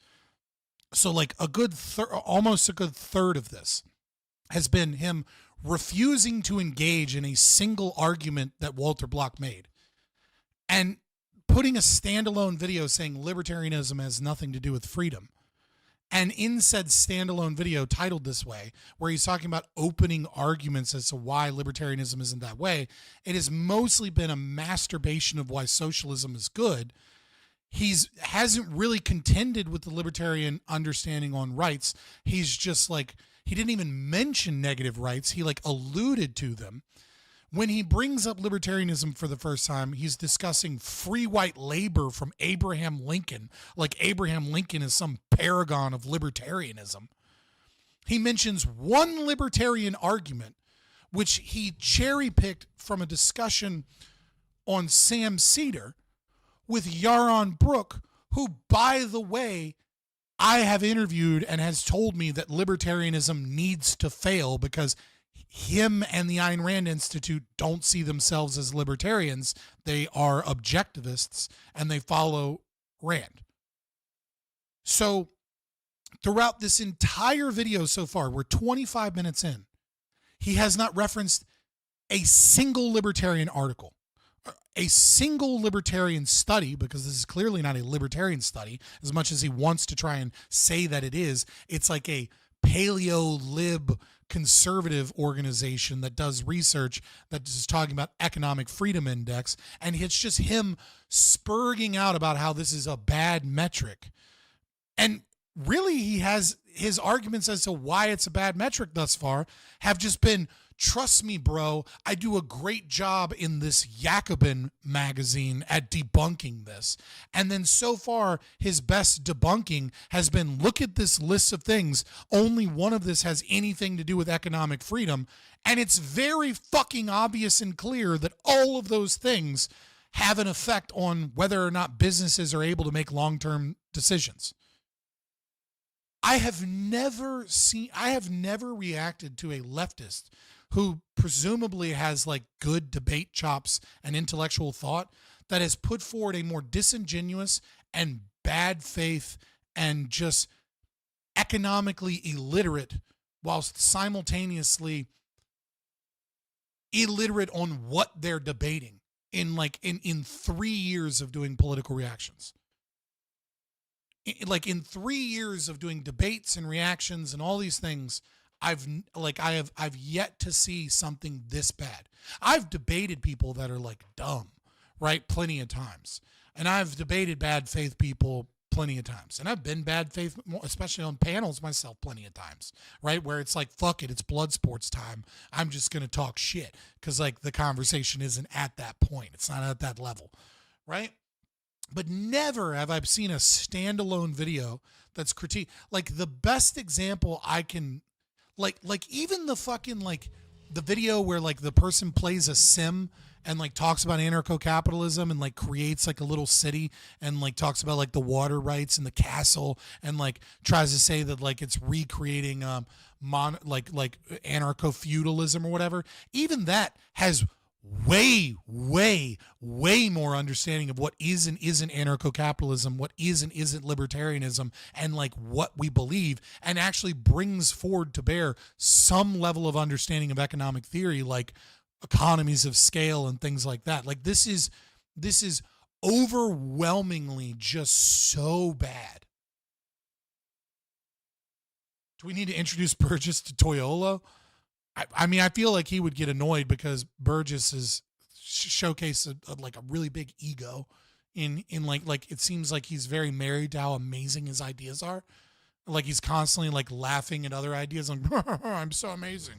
So like a good almost a good third of this has been him refusing to engage in a single argument that Walter Block made and putting a standalone video saying libertarianism has nothing to do with freedom. And in said standalone video titled this way, where he's talking about opening arguments as to why libertarianism isn't that way, it has mostly been a masturbation of why socialism is good. Hasn't really contended with the libertarian understanding on rights. He's just like, he didn't even mention negative rights. He like alluded to them. When he brings up libertarianism for the first time, he's discussing free white labor from Abraham Lincoln, like Abraham Lincoln is some paragon of libertarianism. He mentions one libertarian argument, which he cherry-picked from a discussion on Sam Cedar with Yaron Brook, who, by the way, I have interviewed and has told me that libertarianism needs to fail because him and the Ayn Rand Institute don't see themselves as libertarians. They are objectivists and they follow Rand. So throughout this entire video so far, we're 25 minutes in, he has not referenced a single libertarian article, a single libertarian study, because this is clearly not a libertarian study, as much as he wants to try and say that it is. It's like a paleo-lib conservative organization that does research that is talking about economic freedom index, and it's just him spurging out about how this is a bad metric. And really, he has his arguments as to why it's a bad metric thus far have just been Trust me, bro, I do a great job in this Jacobin magazine at debunking this. And then so far, his best debunking has been, look at this list of things. Only one of this has anything to do with economic freedom. And it's very fucking obvious and clear that all of those things have an effect on whether or not businesses are able to make long-term decisions. I have never reacted to a leftist who presumably has like good debate chops and intellectual thought that has put forward a more disingenuous and bad faith and just economically illiterate, whilst simultaneously illiterate on what they're debating in 3 years of doing political reactions. In 3 years of doing debates and reactions and all these things, I've yet to see something this bad. I've debated people that are like dumb, right? Plenty of times. And I've debated bad faith people plenty of times. And I've been bad faith, especially on panels myself, plenty of times, right? Where it's like, fuck it, it's blood sports time. I'm just going to talk shit because like the conversation isn't at that point. It's not at that level, right? But never have I seen a standalone video that's critique. Like the best example I can, like even the fucking like the video where like the person plays a sim and like talks about anarcho-capitalism and like creates like a little city and like talks about like the water rights and the castle and like tries to say that like it's recreating like anarcho-feudalism or whatever. Even that has way more understanding of what is and isn't anarcho-capitalism, what is and isn't libertarianism, and like what we believe, and actually brings forward to bear some level of understanding of economic theory, like economies of scale and things like that. Like this is overwhelmingly just so bad. Do we need to introduce Burgis to Toyolo? I mean, I feel like he would get annoyed because Burgis is showcased a really big ego in like it seems like he's very married to how amazing his ideas are. Like he's constantly like laughing at other ideas, like I'm so amazing,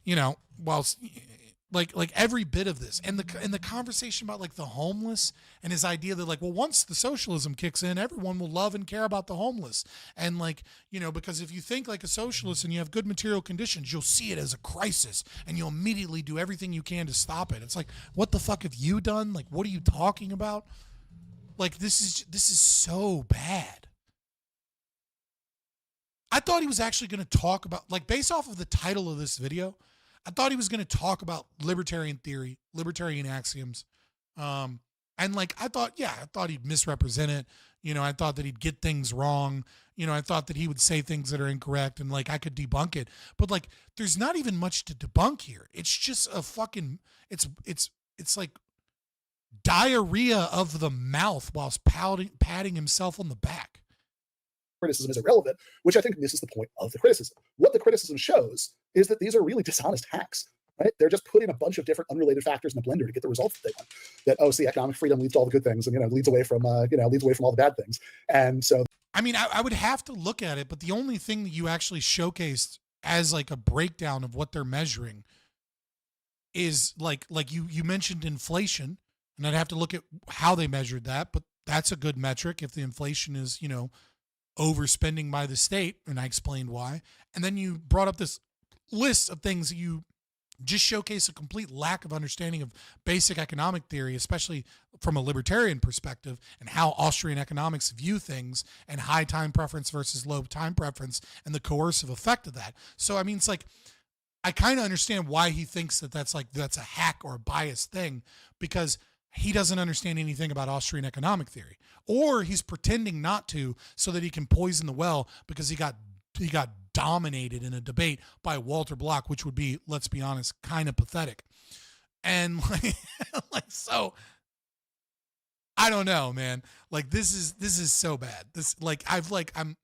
you know. Whilst like every bit of this and the conversation about like the homeless and his idea that like, well, once the socialism kicks in, everyone will love and care about the homeless. And like, you know, because if you think like a socialist and you have good material conditions, you'll see it as a crisis and you'll immediately do everything you can to stop it. It's like, what the fuck have you done? Like, what are you talking about? Like, this is so bad. I thought he was actually going to talk about, like, based off of the title of this video, I thought he was going to talk about libertarian theory, libertarian axioms. And like, I thought he'd misrepresent it. You know, I thought that he'd get things wrong. You know, I thought that he would say things that are incorrect and like I could debunk it. But like, there's not even much to debunk here. It's just a fucking, it's like diarrhea of the mouth whilst patting himself on the back. Criticism is irrelevant, which I think misses the point of the criticism. What the criticism shows is that these are really dishonest hacks, right? They're just putting a bunch of different unrelated factors in the blender to get the results that they want. That, oh, see, economic freedom leads to all the good things and, you know, leads away from all the bad things. And so, I mean, I would have to look at it, but the only thing that you actually showcased as like a breakdown of what they're measuring is like you mentioned inflation, and I'd have to look at how they measured that, but that's a good metric if the inflation is, you know, overspending by the state, and I explained why. And then you brought up this list of things that you just showcase a complete lack of understanding of basic economic theory, especially from a libertarian perspective, and how Austrian economics view things, and high time preference versus low time preference, and the coercive effect of that. So, I mean, it's like, I kind of understand why he thinks that that's a hack or a biased thing, because he doesn't understand anything about Austrian economic theory, or he's pretending not to so that he can poison the well because he got dominated in a debate by Walter Block, which would be, let's be honest, kind of pathetic. And like so, I don't know, man. Like this is so bad. This I'm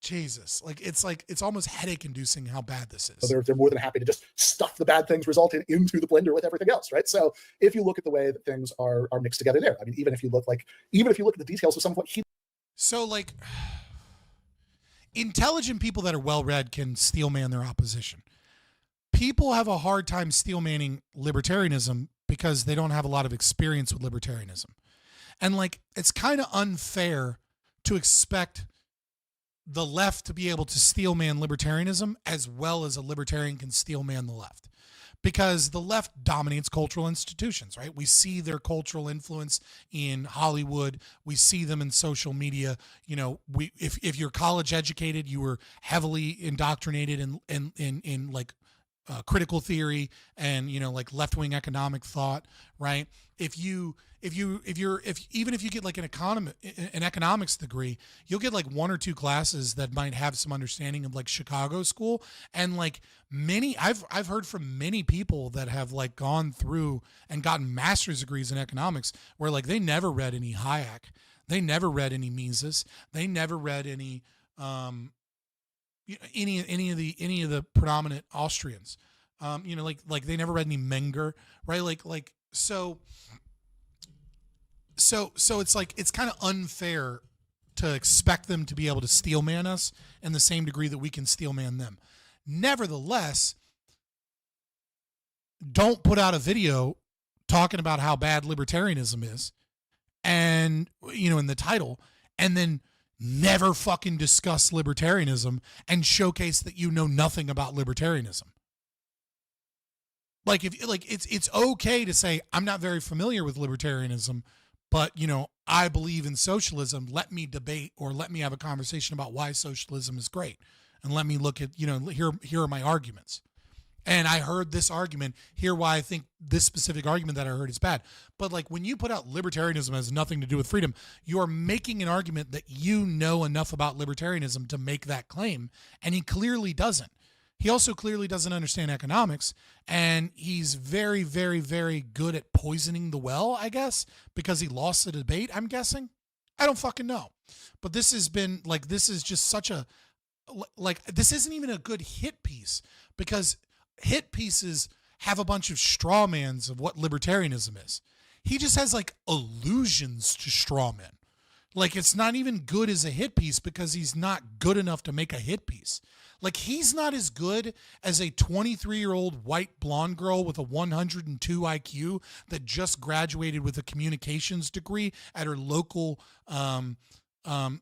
Jesus. Like it's almost headache inducing how bad this is. So they're more than happy to just stuff the bad things resulting into the blender with everything else, right? So if you look at the way that things are mixed together there, I mean, even if you look at the details of some of what he. So like, intelligent people that are well read can steelman their opposition. people have a hard time steel manning libertarianism because they don't have a lot of experience with libertarianism. And like, it's kind of unfair to expect the left to be able to steel man libertarianism as well as a libertarian can steel man the left. Because the left dominates cultural institutions, right? We see their cultural influence in Hollywood. We see them in social media. You know, if you're college educated, you were heavily indoctrinated in like critical theory and, you know, like left-wing economic thought, right? Even if you get like an economics degree, you'll get like one or two classes that might have some understanding of like Chicago school. And like I've heard from many people that have like gone through and gotten master's degrees in economics where like they never read any Hayek, they never read any Mises, they never read any of the predominant Austrians, you know, like they never read any Menger, right? So it's like, it's kind of unfair to expect them to be able to steel man us in the same degree that we can steel man them. Nevertheless, don't put out a video talking about how bad libertarianism is and, you know, in the title, and then never fucking discuss libertarianism and showcase that you know nothing about libertarianism. Like, it's okay to say, I'm not very familiar with libertarianism, but, you know, I believe in socialism. Let me debate, or let me have a conversation about why socialism is great. And let me look at, you know, here are my arguments. And I heard this argument, here why I think this specific argument that I heard is bad. But like, when you put out libertarianism has nothing to do with freedom, you're making an argument that you know enough about libertarianism to make that claim. And he clearly doesn't. He also clearly doesn't understand economics, and he's very, very, very good at poisoning the well, I guess, because he lost the debate, I'm guessing. I don't fucking know. But this has been, like, this is just such a, like, this isn't even a good hit piece, because hit pieces have a bunch of straw mans of what libertarianism is. He just has, like, allusions to straw men. Like, it's not even good as a hit piece because he's not good enough to make a hit piece. Like, he's not as good as a 23-year-old white blonde girl with a 102 IQ that just graduated with a communications degree at her local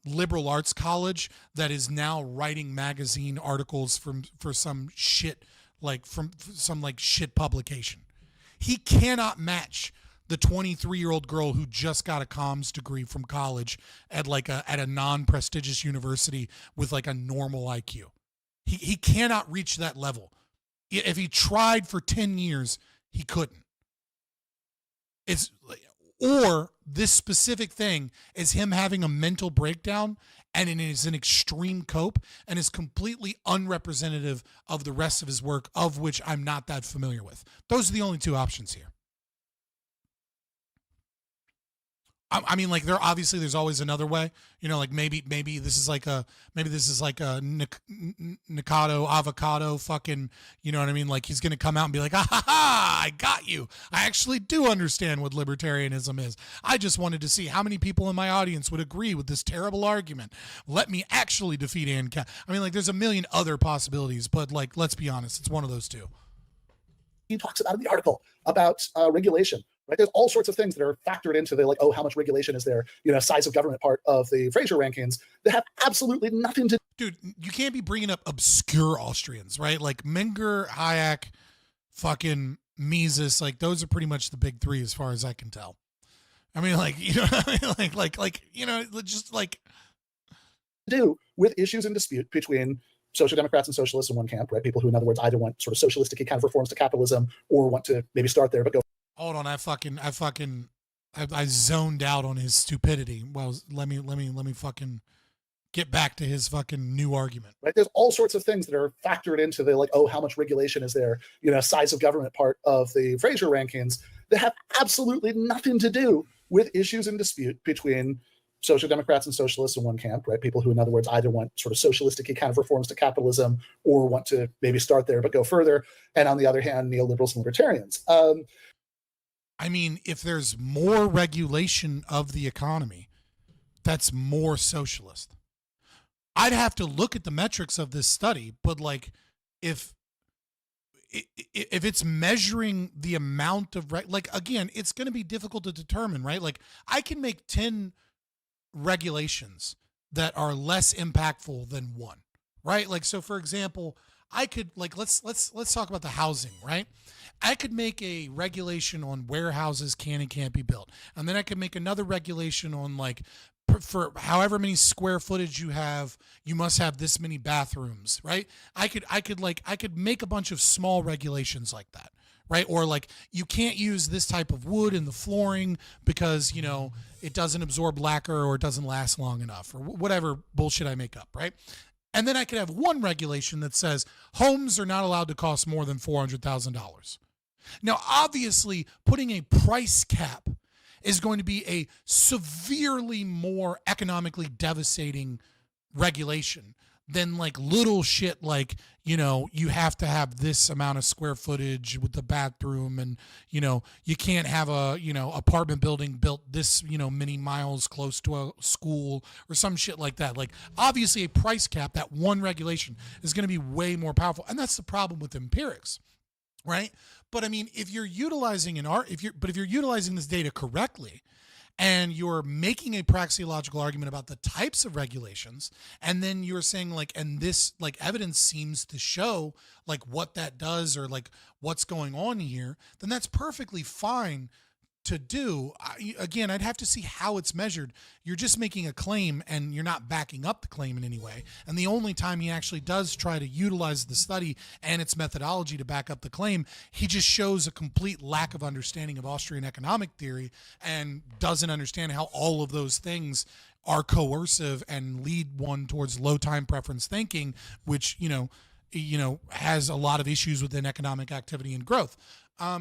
liberal arts college that is now writing magazine articles for some shit, like from some like shit publication. He cannot match the 23-year-old girl who just got a comms degree from college at a non-prestigious university with like a normal IQ. He cannot reach that level. If he tried for 10 years, he couldn't. Or this specific thing is him having a mental breakdown, and it is an extreme cope and is completely unrepresentative of the rest of his work, of which I'm not that familiar with. Those are the only two options here. I mean, like, there's always another way, you know, like maybe this is like a Nikado avocado fucking, you know what I mean? Like, he's going to come out and be like, I got you. I actually do understand what libertarianism is. I just wanted to see how many people in my audience would agree with this terrible argument. Let me actually defeat Ancaphit. I mean, like, there's a million other possibilities, but like, let's be honest, it's one of those two. He talks about in the article about regulation. Right, there's all sorts of things that are factored into the, like, oh, how much regulation is there, you know, size of government part of the Fraser rankings that have absolutely nothing to. Dude, you can't be bringing up obscure Austrians, right? Like Menger, Hayek, fucking Mises, like those are pretty much the big three as far as I can tell. I mean, like, you know what I mean? Like, you know, just like do with issues in dispute between social democrats and socialists in one camp, right? People who, in other words, either want sort of socialistic kind of reforms to capitalism or want to maybe start there but go. Hold on, I zoned out on his stupidity. Well, let me fucking get back to his fucking new argument. Right, there's all sorts of things that are factored into the, like, oh, how much regulation is there, you know, size of government part of the Fraser rankings that have absolutely nothing to do with issues in dispute between social democrats and socialists in one camp, right? People who, in other words, either want sort of socialistic kind of reforms to capitalism or want to maybe start there but go further, and on the other hand, neoliberals and libertarians. I mean, if there's more regulation of the economy, that's more socialist. I'd have to look at the metrics of this study, but like, if if it's measuring the amount of like, again, it's going to be difficult to determine, right? Like I can make 10 regulations that are less impactful than one, right? Like, so for example, I could like, let's talk about the housing, right? I could make a regulation on where houses can and can't be built. And then I could make another regulation on like, for however many square footage you have, you must have this many bathrooms, right? I could make a bunch of small regulations like that, right? Or like you can't use this type of wood in the flooring because, you know, it doesn't absorb lacquer or it doesn't last long enough or whatever bullshit I make up, right? And then I could have one regulation that says homes are not allowed to cost more than $400,000. Now, obviously, putting a price cap is going to be a severely more economically devastating regulation than like little shit like, you know, you have to have this amount of square footage with the bathroom and, you know, you can't have a, you know, apartment building built this, you know, many miles close to a school or some shit like that. Like obviously a price cap, that one regulation is going to be way more powerful. And that's the problem with empirics, right? But I mean, if you're utilizing if you're utilizing this data correctly and you're making a praxeological argument about the types of regulations, and then you're saying like, and this like evidence seems to show like what that does or like what's going on here, then that's perfectly fine to do. Again, I'd have to see how it's measured. You're just making a claim and you're not backing up the claim in any way. And the only time he actually does try to utilize the study and its methodology to back up the claim, he just shows a complete lack of understanding of Austrian economic theory and doesn't understand how all of those things are coercive and lead one towards low time preference thinking, which, you know, has a lot of issues within economic activity and growth.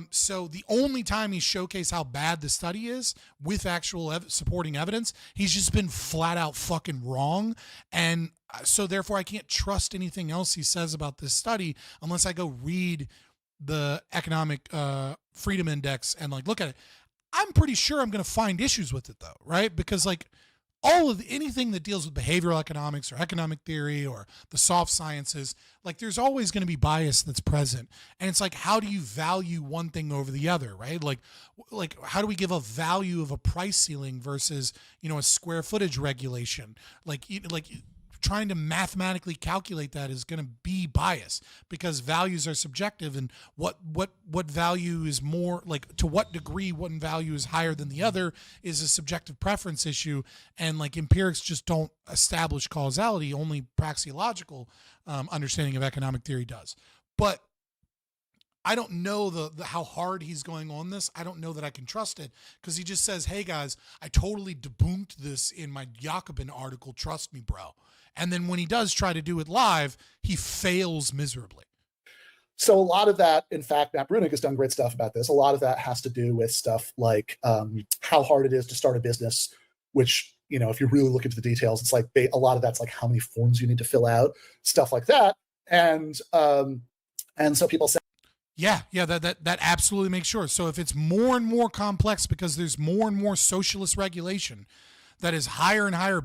So the only time he showcased how bad the study is with actual supporting evidence, he's just been flat out fucking wrong. And so therefore I can't trust anything else he says about this study unless I go read the economic freedom index and like look at it. I'm pretty sure I'm going to find issues with it though, right? Because like anything that deals with behavioral economics or economic theory or the soft sciences, like there's always going to be bias that's present. And it's like, how do you value one thing over the other, right? Like how do we give a value of a price ceiling versus, you know, a square footage regulation? Like trying to mathematically calculate that is going to be bias because values are subjective, and what value is more like, to what degree one value is higher than the other is a subjective preference issue. And like empirics just don't establish causality, only praxeological understanding of economic theory does. But I don't know the how hard he's going on this. I don't know that I can trust it because he just says, hey guys, I totally debunked this in my Jacobin article. Trust me, bro. And then when he does try to do it live, he fails miserably. So a lot of that, in fact, Matt Brunig has done great stuff about this. A lot of that has to do with stuff like how hard it is to start a business, which, you know, if you really look into the details, it's like a lot of that's like how many forms you need to fill out, stuff like that. And so people say, yeah, that absolutely makes sure. So if it's more and more complex because there's more and more socialist regulation that is higher and higher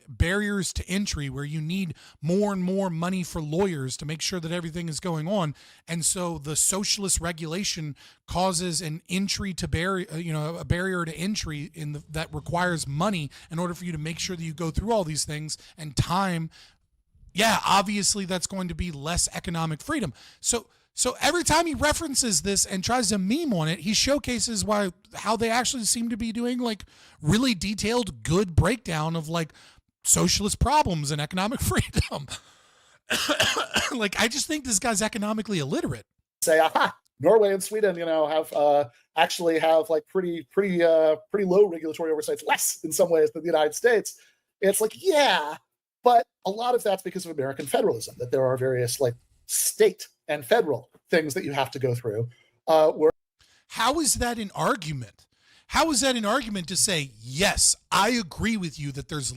barriers to entry where you need more and more money for lawyers to make sure that everything is going on. And so the socialist regulation causes an entry to a barrier to entry that requires money in order for you to make sure that you go through all these things and time. Yeah, obviously that's going to be less economic freedom. So every time he references this and tries to meme on it, he showcases how they actually seem to be doing like really detailed, good breakdown of like socialist problems and economic freedom. Like, I just think this guy's economically illiterate. Say, aha, Norway and Sweden, you know, have actually have like pretty low regulatory oversights, less in some ways than the United States. It's like, yeah, but a lot of that's because of American federalism, that there are various like state and federal things that you have to go through. How is that an argument? How is that an argument to say, yes, I agree with you that there's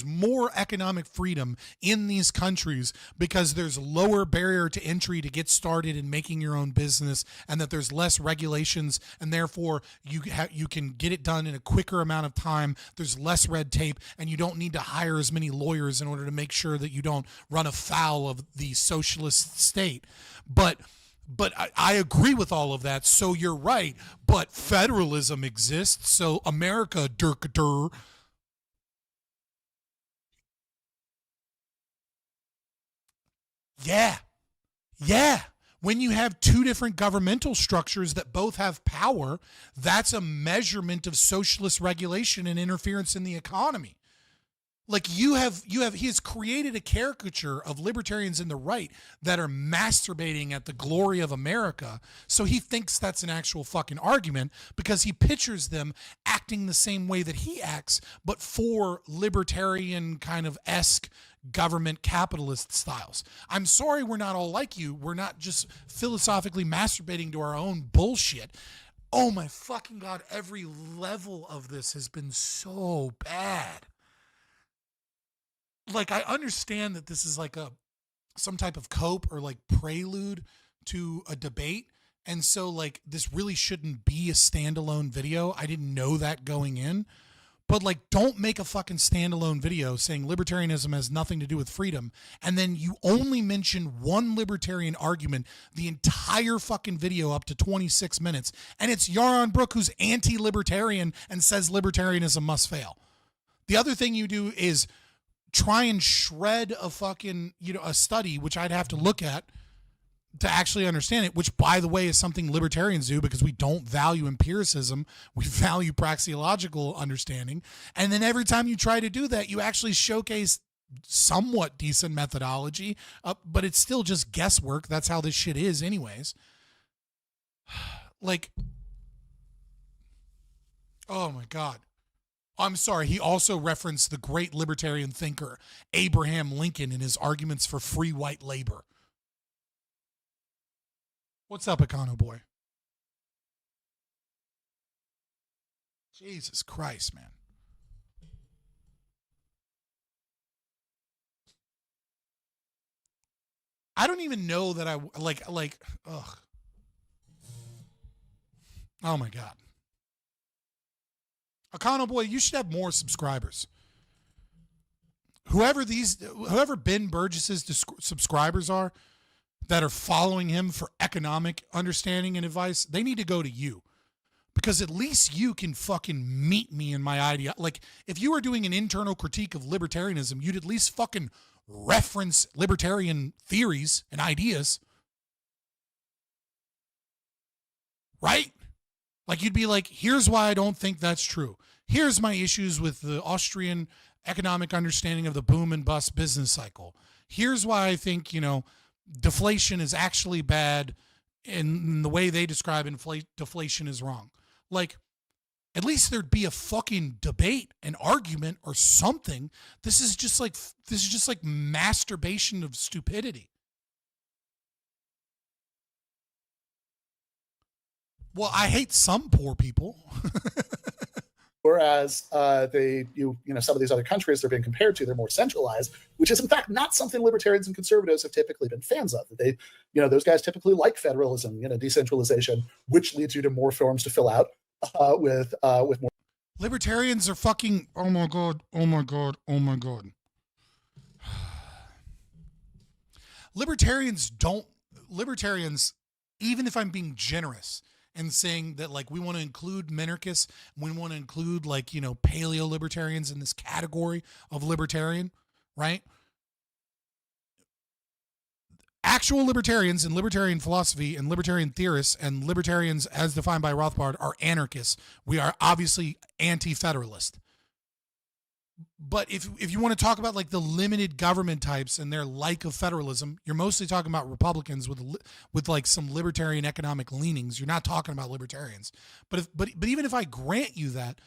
more economic freedom in these countries because there's lower barrier to entry to get started in making your own business, and that there's less regulations, and therefore you can get it done in a quicker amount of time. There's less red tape, and you don't need to hire as many lawyers in order to make sure that you don't run afoul of the socialist state. But I agree with all of that, so you're right. But federalism exists, so America, dur. Yeah. When you have two different governmental structures that both have power, that's a measurement of socialist regulation and interference in the economy. Like he has created a caricature of libertarians in the right that are masturbating at the glory of America. So he thinks that's an actual fucking argument because he pictures them acting the same way that he acts, but for libertarian kind of esque government capitalist styles. I'm sorry we're not all like you. We're not just philosophically masturbating to our own bullshit. Oh my fucking God, every level of this has been so bad. Like, I understand that this is like some type of cope or like prelude to a debate. And so like this really shouldn't be a standalone video. I didn't know that going in. But like, don't make a fucking standalone video saying libertarianism has nothing to do with freedom, and then you only mention one libertarian argument the entire fucking video up to 26 minutes, and it's Yaron Brook who's anti-libertarian and says libertarianism must fail. The other thing you do is try and shred a fucking, a study, which I'd have to look at to actually understand it, which, by the way, is something libertarians do because we don't value empiricism. We value praxeological understanding. And then every time you try to do that, you actually showcase somewhat decent methodology, but it's still just guesswork. That's how this shit is anyways. Like, oh my God. I'm sorry, he also referenced the great libertarian thinker Abraham Lincoln in his arguments for free white labor. What's up, Econo Boy? Jesus Christ, man. I don't even know that I ugh. Oh my God. Econo Boy, you should have more subscribers. Whoever Ben Burgis's subscribers are that are following him for economic understanding and advice, they need to go to you. Because at least you can fucking meet me in my idea. Like, if you were doing an internal critique of libertarianism, you'd at least fucking reference libertarian theories and ideas. Right? Like, you'd be like, here's why I don't think that's true. Here's my issues with the Austrian economic understanding of the boom and bust business cycle. Here's why I think, deflation is actually bad and the way they describe deflation is wrong. Like, at least there'd be a fucking debate, an argument or something. This is just like masturbation of stupidity. Well, I hate some poor people. Whereas some of these other countries they're being compared to, they're more centralized, which is in fact not something libertarians and conservatives have typically been fans of. They, those guys typically like federalism, decentralization, which leads you to more forms to fill out with more. Libertarians are fucking, oh my God. Libertarians, even if I'm being generous, and saying that like we want to include minarchists, we want to include paleo libertarians in this category of libertarian, right? Actual libertarians and libertarian philosophy and libertarian theorists and libertarians as defined by Rothbard are anarchists. We are obviously anti-federalist. But if you want to talk about like the limited government types and their like of federalism, you're mostly talking about Republicans with like some libertarian economic leanings. You're not talking about libertarians. But even if I grant you that,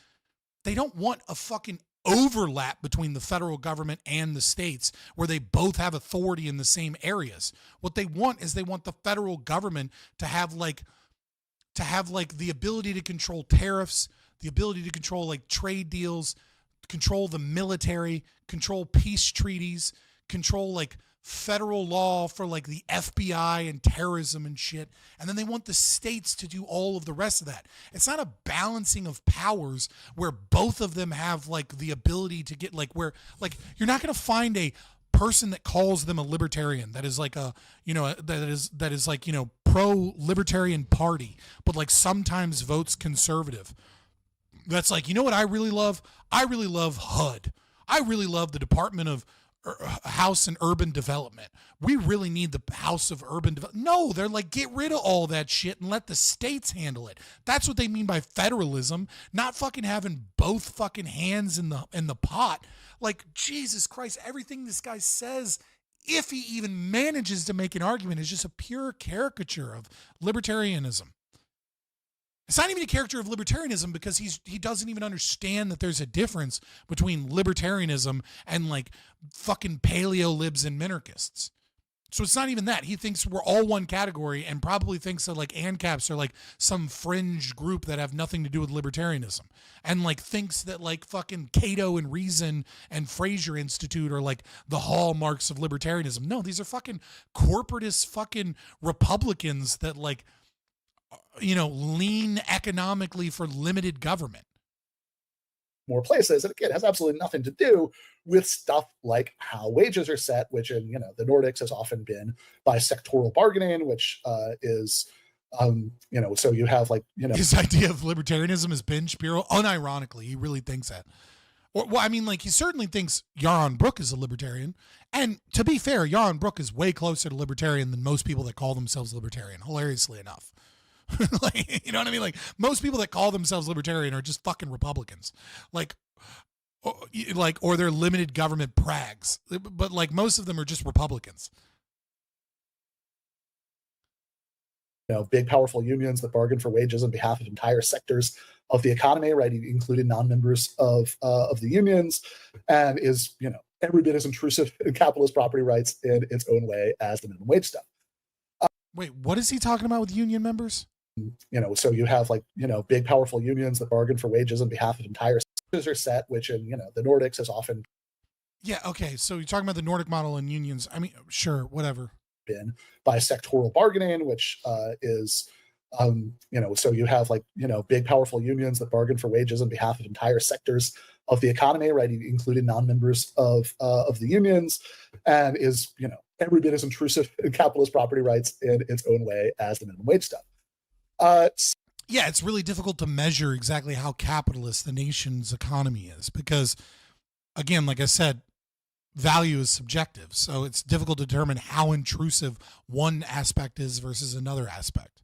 they don't want a fucking overlap between the federal government and the states where they both have authority in the same areas. What they want is they want the federal government to have like to have like the ability to control tariffs, the ability to control like trade deals, control the military, control peace treaties, control like federal law for like the FBI and terrorism and shit. And then they want the states to do all of the rest of that. It's not a balancing of powers where both of them have like the ability to get like where like you're not going to find a person that calls them a libertarian that is like a, you know, that is like, you know, pro libertarian party, but like sometimes votes conservative. That's like, you know what I really love? I really love HUD. I really love the Department of House and Urban Development. We really need the House of Urban Development. No, they're like, get rid of all that shit and let the states handle it. That's what they mean by federalism, not fucking having both fucking hands in the pot. Like, Jesus Christ, everything this guy says, if he even manages to make an argument, is just a pure caricature of libertarianism. It's not even a character of libertarianism because he doesn't even understand that there's a difference between libertarianism and like fucking paleo libs and minarchists. So it's not even that. He thinks we're all one category and probably thinks that like ANCAPs are like some fringe group that have nothing to do with libertarianism. And like thinks that like fucking Cato and Reason and Fraser Institute are like the hallmarks of libertarianism. No, these are fucking corporatist fucking Republicans that like, you know, lean economically for limited government. More places, and again, it has absolutely nothing to do with stuff like how wages are set, which in, you know, the Nordics has often been by sectoral bargaining, which is, you know, so you have like, you know, his idea of libertarianism is Ben Shapiro. Unironically, he really thinks that. Well, I mean, like, he certainly thinks Yaron Brook is a libertarian. And to be fair, Yaron Brook is way closer to libertarian than most people that call themselves libertarian, hilariously enough. Like, you know what I mean? Like, most people that call themselves libertarian are just fucking Republicans. Like, or they're limited government prags. But like, most of them are just Republicans. You know, big, powerful unions that bargain for wages on behalf of entire sectors of the economy, right, including non-members of the unions, and is, you know, every bit as intrusive in capitalist property rights in its own way as the minimum wage stuff. Wait, what is he talking about with union members? You know, so you have like, you know, big, powerful unions that bargain for wages on behalf of entire sectors are set, which in, you know, the Nordics has often. Yeah, okay, so you're talking about the Nordic model and unions. I mean, sure, whatever. Been by sectoral bargaining, which is, you know, so you have like, you know, big, powerful unions that bargain for wages on behalf of entire sectors of the economy, right, including non-members of the unions, and is, you know, every bit as intrusive in capitalist property rights in its own way as the minimum wage stuff. Yeah, it's really difficult to measure exactly how capitalist the nation's economy is because, again, like I said, value is subjective. So it's difficult to determine how intrusive one aspect is versus another aspect.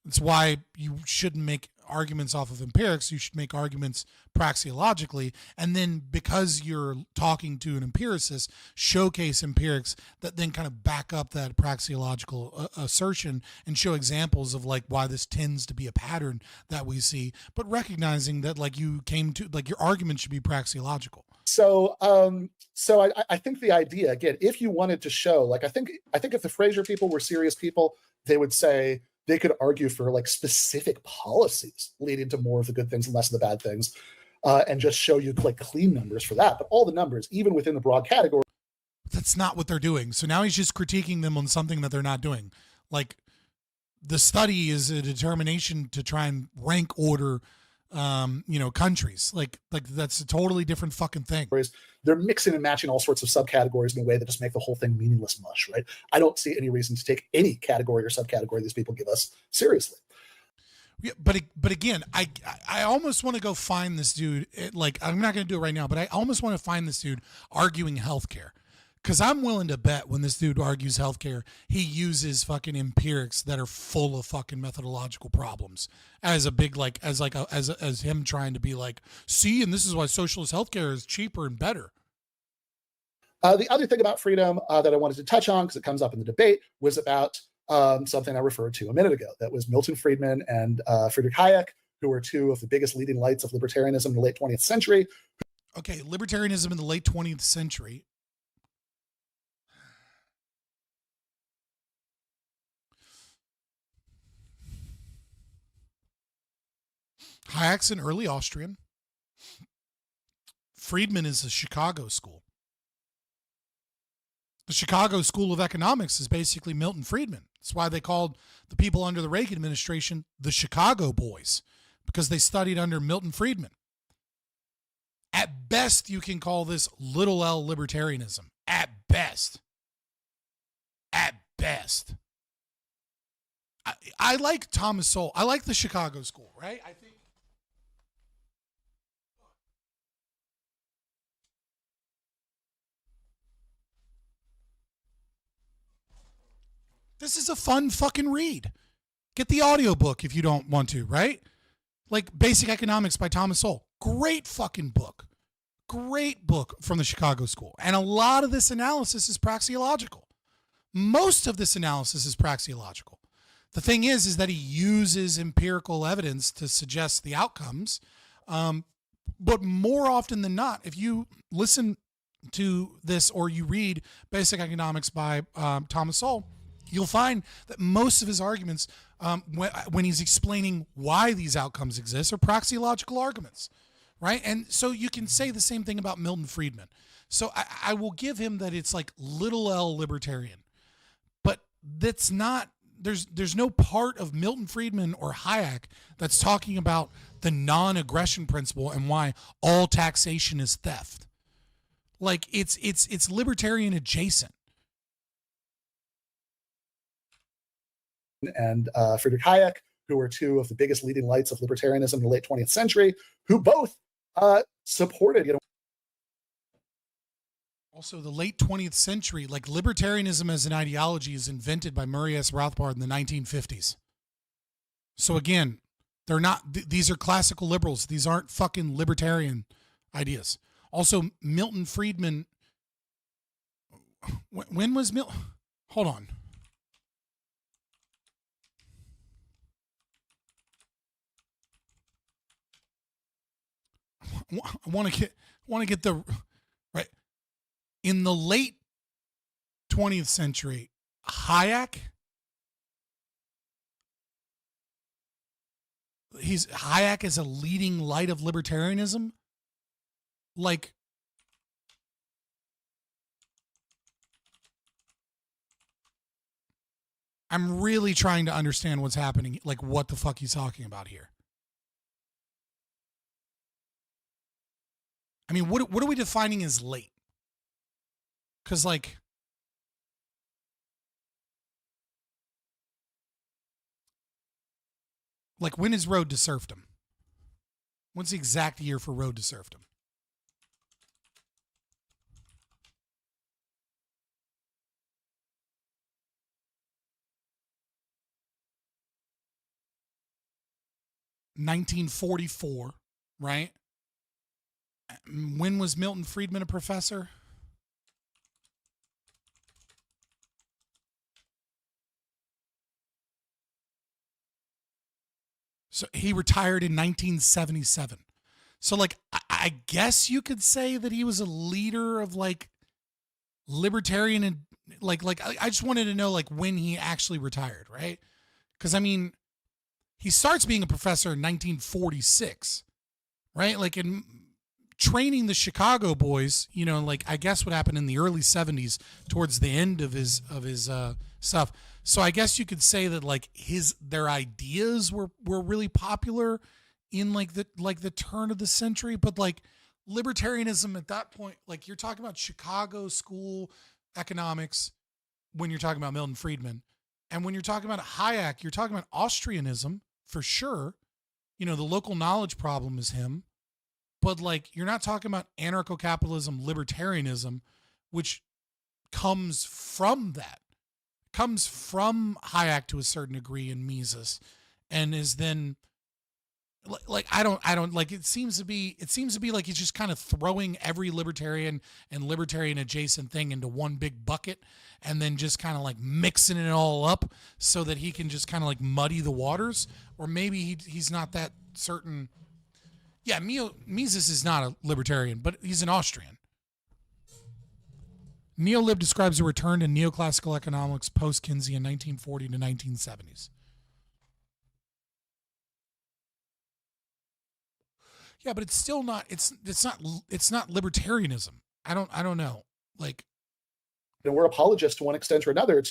It's why you shouldn't make arguments off of empirics. You should make arguments praxeologically. And then because you're talking to an empiricist, showcase empirics that then kind of back up that praxeological assertion and show examples of like why this tends to be a pattern that we see, but recognizing that like you came to like your argument should be praxeological. So, I think the idea, again, if you wanted to show, like, I think if the Fraser people were serious people, they would say they could argue for like specific policies leading to more of the good things and less of the bad things, and just show you like clean numbers for that. But all the numbers, even within the broad category, that's not what they're doing. So now he's just critiquing them on something that they're not doing. Like, the study is a determination to try and rank order you know, countries. Like that's a totally different fucking thing. They're mixing and matching all sorts of subcategories in a way that just make the whole thing meaningless mush, right? I don't see any reason to take any category or subcategory these people give us seriously. Yeah, but again, I almost want to go find this dude. Like, I'm not going to do it right now, but I almost want to find this dude arguing healthcare. Because I'm willing to bet when this dude argues healthcare, he uses fucking empirics that are full of fucking methodological problems as a big, like, as him trying to be like, see, and this is why socialist healthcare is cheaper and better. The other thing about freedom that I wanted to touch on, because it comes up in the debate, was about something I referred to a minute ago. That was Milton Friedman and Friedrich Hayek, who were two of the biggest leading lights of libertarianism in the late 20th century. Okay, libertarianism in the late 20th century. Hayek's an early Austrian. Friedman is a Chicago school. The Chicago School of Economics is basically Milton Friedman. That's why they called the people under the Reagan administration the Chicago Boys, because they studied under Milton Friedman. At best, you can call this little L libertarianism. At best. At best. I like Thomas Sowell. I like the Chicago School, right? I think this is a fun fucking read. Get the audiobook if you don't want to, right? Like Basic Economics by Thomas Sowell. Great fucking book. Great book from the Chicago School. And a lot of this analysis is praxeological. Most of this analysis is praxeological. The thing is that he uses empirical evidence to suggest the outcomes. But more often than not, if you listen to this or you read Basic Economics by Thomas Sowell, you'll find that most of his arguments, when he's explaining why these outcomes exist, are praxeological arguments, right? And so you can say the same thing about Milton Friedman. So I will give him that it's like little L libertarian, but that's not. There's no part of Milton Friedman or Hayek that's talking about the non-aggression principle and why all taxation is theft. Like it's libertarian adjacent. And Friedrich Hayek, who were two of the biggest leading lights of libertarianism in the late 20th century, who both supported, Also, the late 20th century, like libertarianism as an ideology is invented by Murray S. Rothbard in the 1950s. So again, they're not, these are classical liberals. These aren't fucking libertarian ideas. Also, Milton Friedman, when was hold on. I want to get the right. In the late 20th century, Hayek is a leading light of libertarianism. Like, I'm really trying to understand what's happening, like what the fuck he's talking about here. I mean, what are we defining as late? Because, like, when is Road to Serfdom? What's the exact year for Road to Serfdom? $1944, right? When was Milton Friedman a professor? So he retired in 1977. So, like, I guess you could say that he was a leader of, like, libertarian and, like I just wanted to know, like, when he actually retired, right? Because, I mean, he starts being a professor in 1946, right? Like, in training the Chicago boys, you know, like, I guess what happened in the early 70s towards the end of his stuff. So I guess you could say that, like, their ideas were really popular in like the turn of the century, but like libertarianism at that point, like, you're talking about Chicago School economics when you're talking about Milton Friedman, and when you're talking about Hayek, you're talking about Austrianism for sure. You know, the local knowledge problem is him, but, like, you're not talking about anarcho-capitalism, libertarianism, which comes from that. Comes from Hayek to a certain degree in Mises, and is then like I don't like it seems to be like he's just kind of throwing every libertarian and libertarian adjacent thing into one big bucket and then just kind of like mixing it all up so that he can just kind of like muddy the waters. Or maybe he's not that certain. Yeah, Mises is not a libertarian, but he's an Austrian. Neolib describes a return to neoclassical economics post-Keynesian 1940 to 1970s. Yeah, but it's still not. It's not libertarianism. I don't know. Like, we're apologists to one extent or another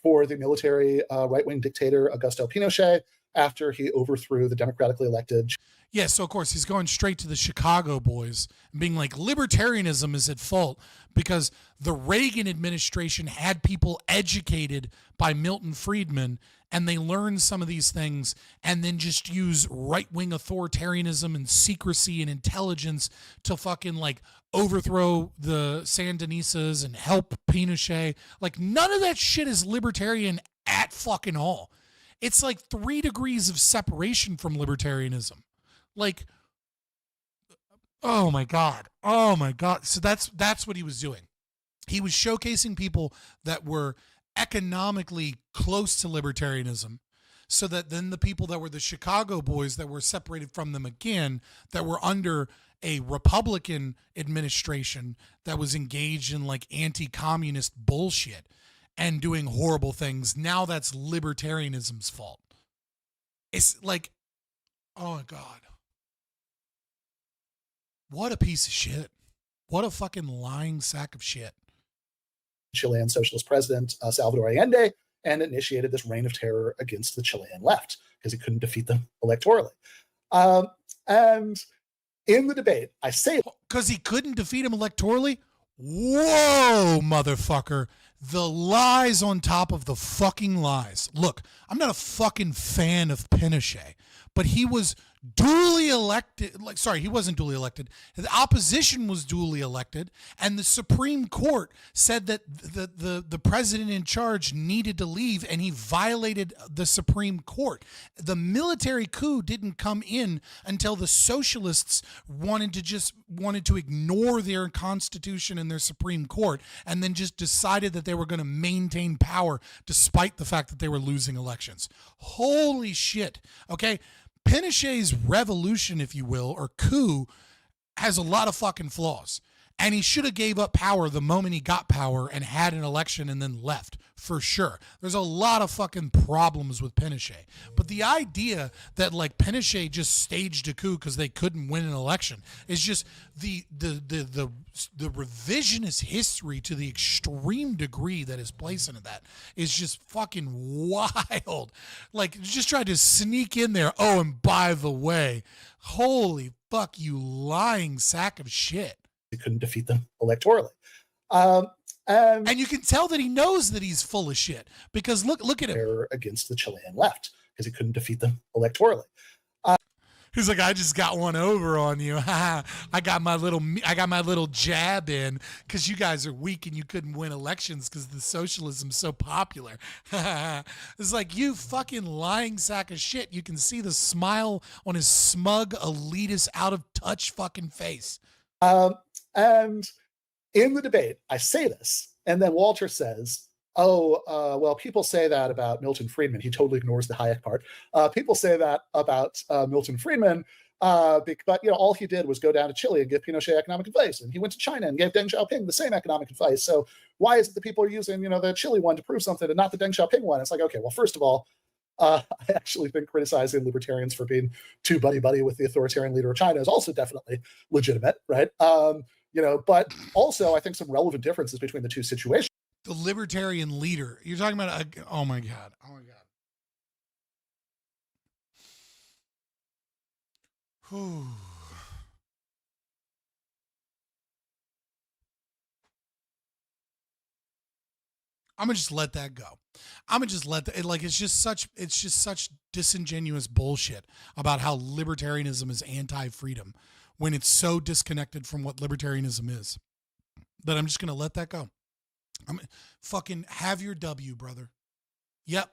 for the military right-wing dictator Augusto Pinochet after he overthrew the democratically elected. Yeah, so of course he's going straight to the Chicago boys and being like, libertarianism is at fault because the Reagan administration had people educated by Milton Friedman and they learned some of these things and then just use right-wing authoritarianism and secrecy and intelligence to fucking like overthrow the Sandinistas and help Pinochet. Like, none of that shit is libertarian at fucking all. It's like 3 degrees of separation from libertarianism. Like, oh my God. So that's what he was doing. He was showcasing people that were economically close to libertarianism so that then the people that were the Chicago boys that were separated from them again, that were under a Republican administration that was engaged in like anti-communist bullshit and doing horrible things. Now that's libertarianism's fault. It's like, oh my God. What a piece of shit. What a fucking lying sack of shit. Chilean socialist president Salvador Allende, and initiated this reign of terror against the Chilean left because he couldn't defeat them electorally. And in the debate, I say... Because he couldn't defeat him electorally? Whoa, motherfucker. The lies on top of the fucking lies. Look, I'm not a fucking fan of Pinochet, but he was duly elected. He wasn't duly elected. The opposition was duly elected, and the Supreme Court said that the president in charge needed to leave, and he violated the Supreme Court. The military coup didn't come in until the socialists wanted to ignore their constitution and their Supreme Court, and then just decided that they were going to maintain power despite the fact that they were losing elections. Holy shit. Okay. Pinochet's revolution, if you will, or coup, has a lot of fucking flaws. And he should have gave up power the moment he got power and had an election and then left, for sure. There's a lot of fucking problems with Pinochet. But the idea that like Pinochet just staged a coup because they couldn't win an election is just the revisionist history to the extreme degree that is placed into that is just fucking wild. Like, just tried to sneak in there. Oh, and by the way, holy fuck, you lying sack of shit. He couldn't defeat them electorally. And you can tell that he knows that he's full of shit because look at him. Against the Chilean left because he couldn't defeat them electorally. He's like, I just got one over on you. I got my little jab in because you guys are weak and you couldn't win elections because the socialism's so popular. It's like, you fucking lying sack of shit. You can see the smile on his smug, elitist, out of touch fucking face. And in the debate, I say this, and then Walter says, well, people say that about Milton Friedman. He totally ignores the Hayek part. People say that about Milton Friedman, but all he did was go down to Chile and give Pinochet economic advice, and he went to China and gave Deng Xiaoping the same economic advice. So why is it that people are using the Chile one to prove something and not the Deng Xiaoping one? It's like, okay, well, first of all, I actually think criticizing libertarians for being too buddy-buddy with the authoritarian leader of China is also definitely legitimate, right? But also I think some relevant differences between the two situations. The libertarian leader. You're talking about, oh my God. Whew. I'm gonna just let that go. I'm gonna just let that. It's just such disingenuous bullshit about how libertarianism is anti-freedom when it's so disconnected from what libertarianism is. That I'm just gonna let that go. I'm fucking have your W, brother. Yep,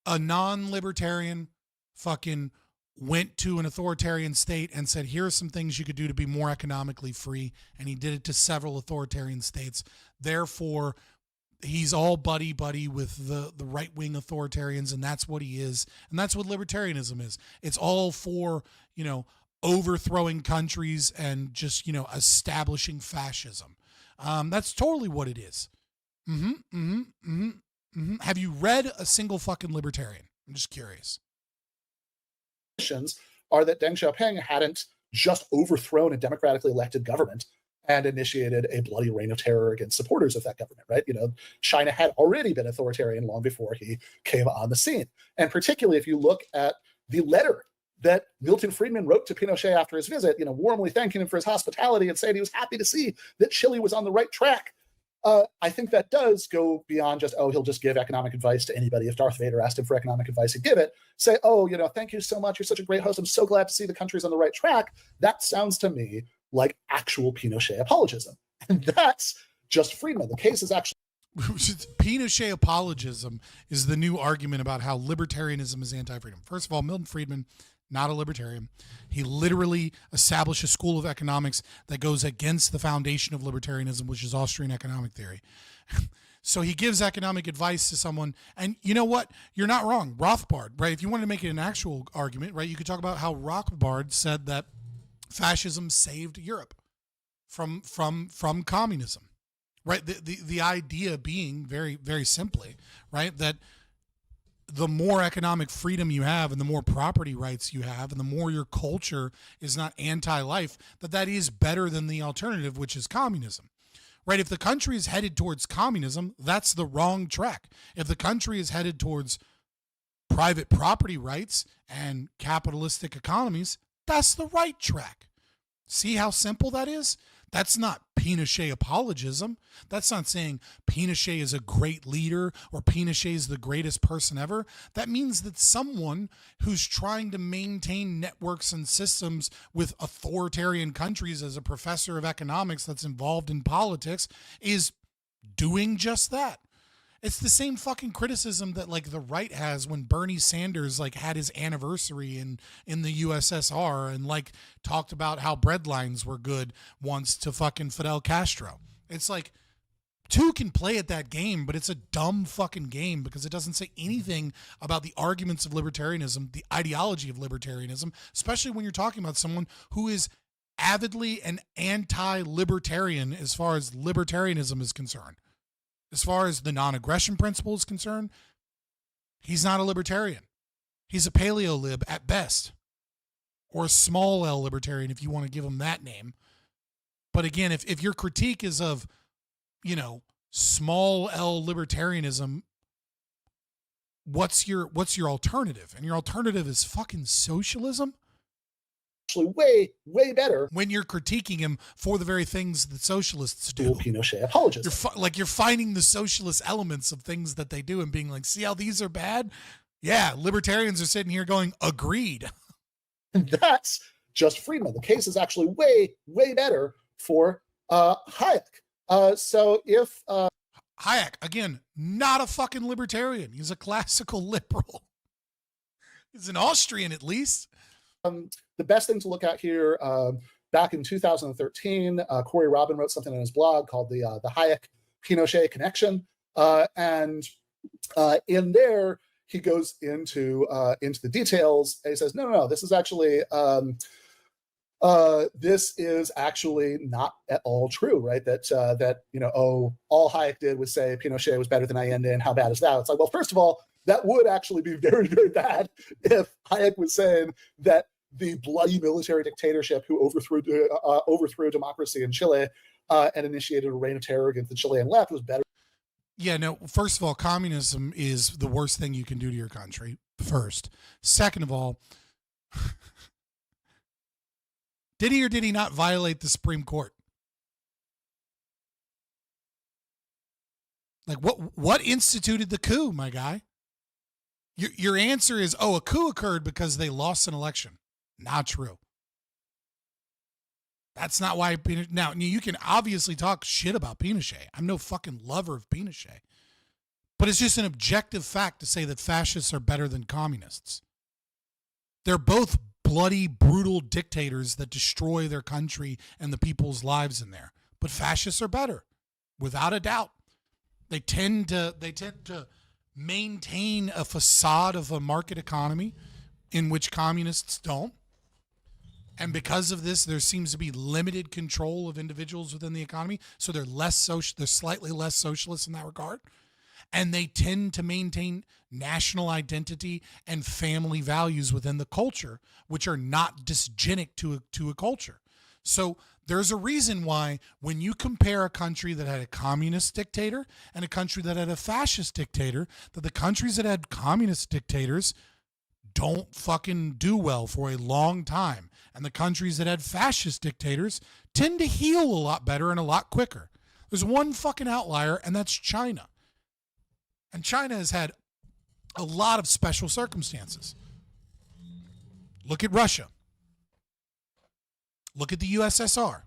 a non-libertarian fucking went to an authoritarian state and said, here are some things you could do to be more economically free, and he did it to several authoritarian states. Therefore, he's all buddy-buddy with the right-wing authoritarians, and that's what he is. And that's what libertarianism is. It's all for, overthrowing countries and just, establishing fascism. That's totally what it is. Have you read a single fucking libertarian? I'm just curious. Are that Deng Xiaoping hadn't just overthrown a democratically elected government and initiated a bloody reign of terror against supporters of that government, right? China had already been authoritarian long before he came on the scene. And particularly if you look at the letter that Milton Friedman wrote to Pinochet after his visit, warmly thanking him for his hospitality and saying he was happy to see that Chile was on the right track. I think that does go beyond just, he'll just give economic advice to anybody. If Darth Vader asked him for economic advice, he'd give it. Say, thank you so much. You're such a great host. I'm so glad to see the country's on the right track. That sounds to me like actual Pinochet apologism. And that's just Friedman. The case is actually... Pinochet apologism is the new argument about how libertarianism is anti-freedom. First of all, Milton Friedman, not a libertarian. He literally established a school of economics that goes against the foundation of libertarianism, which is Austrian economic theory. So he gives economic advice to someone, and you know what? You're not wrong. Rothbard, right? If you wanted to make it an actual argument, right, you could talk about how Rothbard said that fascism saved Europe from communism, right? The idea being very, very simply, right, that the more economic freedom you have and the more property rights you have and the more your culture is not anti-life, that is better than the alternative, which is communism, right? If the country is headed towards communism, that's the wrong track. If the country is headed towards private property rights and capitalistic economies, that's the right track. See how simple that is? That's not Pinochet apologism. That's not saying Pinochet is a great leader or Pinochet is the greatest person ever. That means that someone who's trying to maintain networks and systems with authoritarian countries as a professor of economics that's involved in politics is doing just that. It's the same fucking criticism that the right has when Bernie Sanders had his anniversary in the USSR and talked about how bread lines were good once to fucking Fidel Castro. It's two can play at that game, but it's a dumb fucking game because it doesn't say anything about the arguments of libertarianism, the ideology of libertarianism, especially when you're talking about someone who is avidly an anti-libertarian as far as libertarianism is concerned. As far as the non-aggression principle is concerned, he's not a libertarian. He's a paleo-lib at best, or a small L libertarian if you want to give him that name. But again, if your critique is of, small L libertarianism, what's your alternative? And your alternative is fucking socialism? Actually way, way better. When you're critiquing him for the very things that socialists do. Pinochet apologism. You're finding the socialist elements of things that they do and being like, see how these are bad? Yeah, libertarians are sitting here going, agreed. And that's just Friedman. The case is actually way, way better for Hayek. So if... Hayek, again, not a fucking libertarian. He's a classical liberal. He's an Austrian, at least. The best thing to look at here, back in 2013, Corey Robin wrote something on his blog called the Hayek-Pinochet Connection. And in there, he goes into the details. And he says, no, this is actually not at all true, right? That all Hayek did was say Pinochet was better than Allende, and how bad is that? It's like, well, first of all, that would actually be very, very bad if Hayek was saying that the bloody military dictatorship who overthrew democracy in Chile and initiated a reign of terror against the Chilean left was better. Yeah, no, first of all, communism is the worst thing you can do to your country, first. Second of all, did he or did he not violate the Supreme Court? What instituted the coup, my guy? Your answer is, a coup occurred because they lost an election. Not true. That's not why. Now, you can obviously talk shit about Pinochet. I'm no fucking lover of Pinochet. But it's just an objective fact to say that fascists are better than communists. They're both bloody, brutal dictators that destroy their country and the people's lives in there. But fascists are better, without a doubt. They tend to maintain a facade of a market economy in which communists don't. And because of this, there seems to be limited control of individuals within the economy. So they're slightly less socialist in that regard. and they tend to maintain national identity and family values within the culture, which are not dysgenic to a culture. So there's a reason why when you compare a country that had a communist dictator and a country that had a fascist dictator, that the countries that had communist dictators don't fucking do well for a long time. And the countries that had fascist dictators tend to heal a lot better and a lot quicker. There's one fucking outlier, and that's China. And China has had a lot of special circumstances. Look at Russia. Look at the USSR.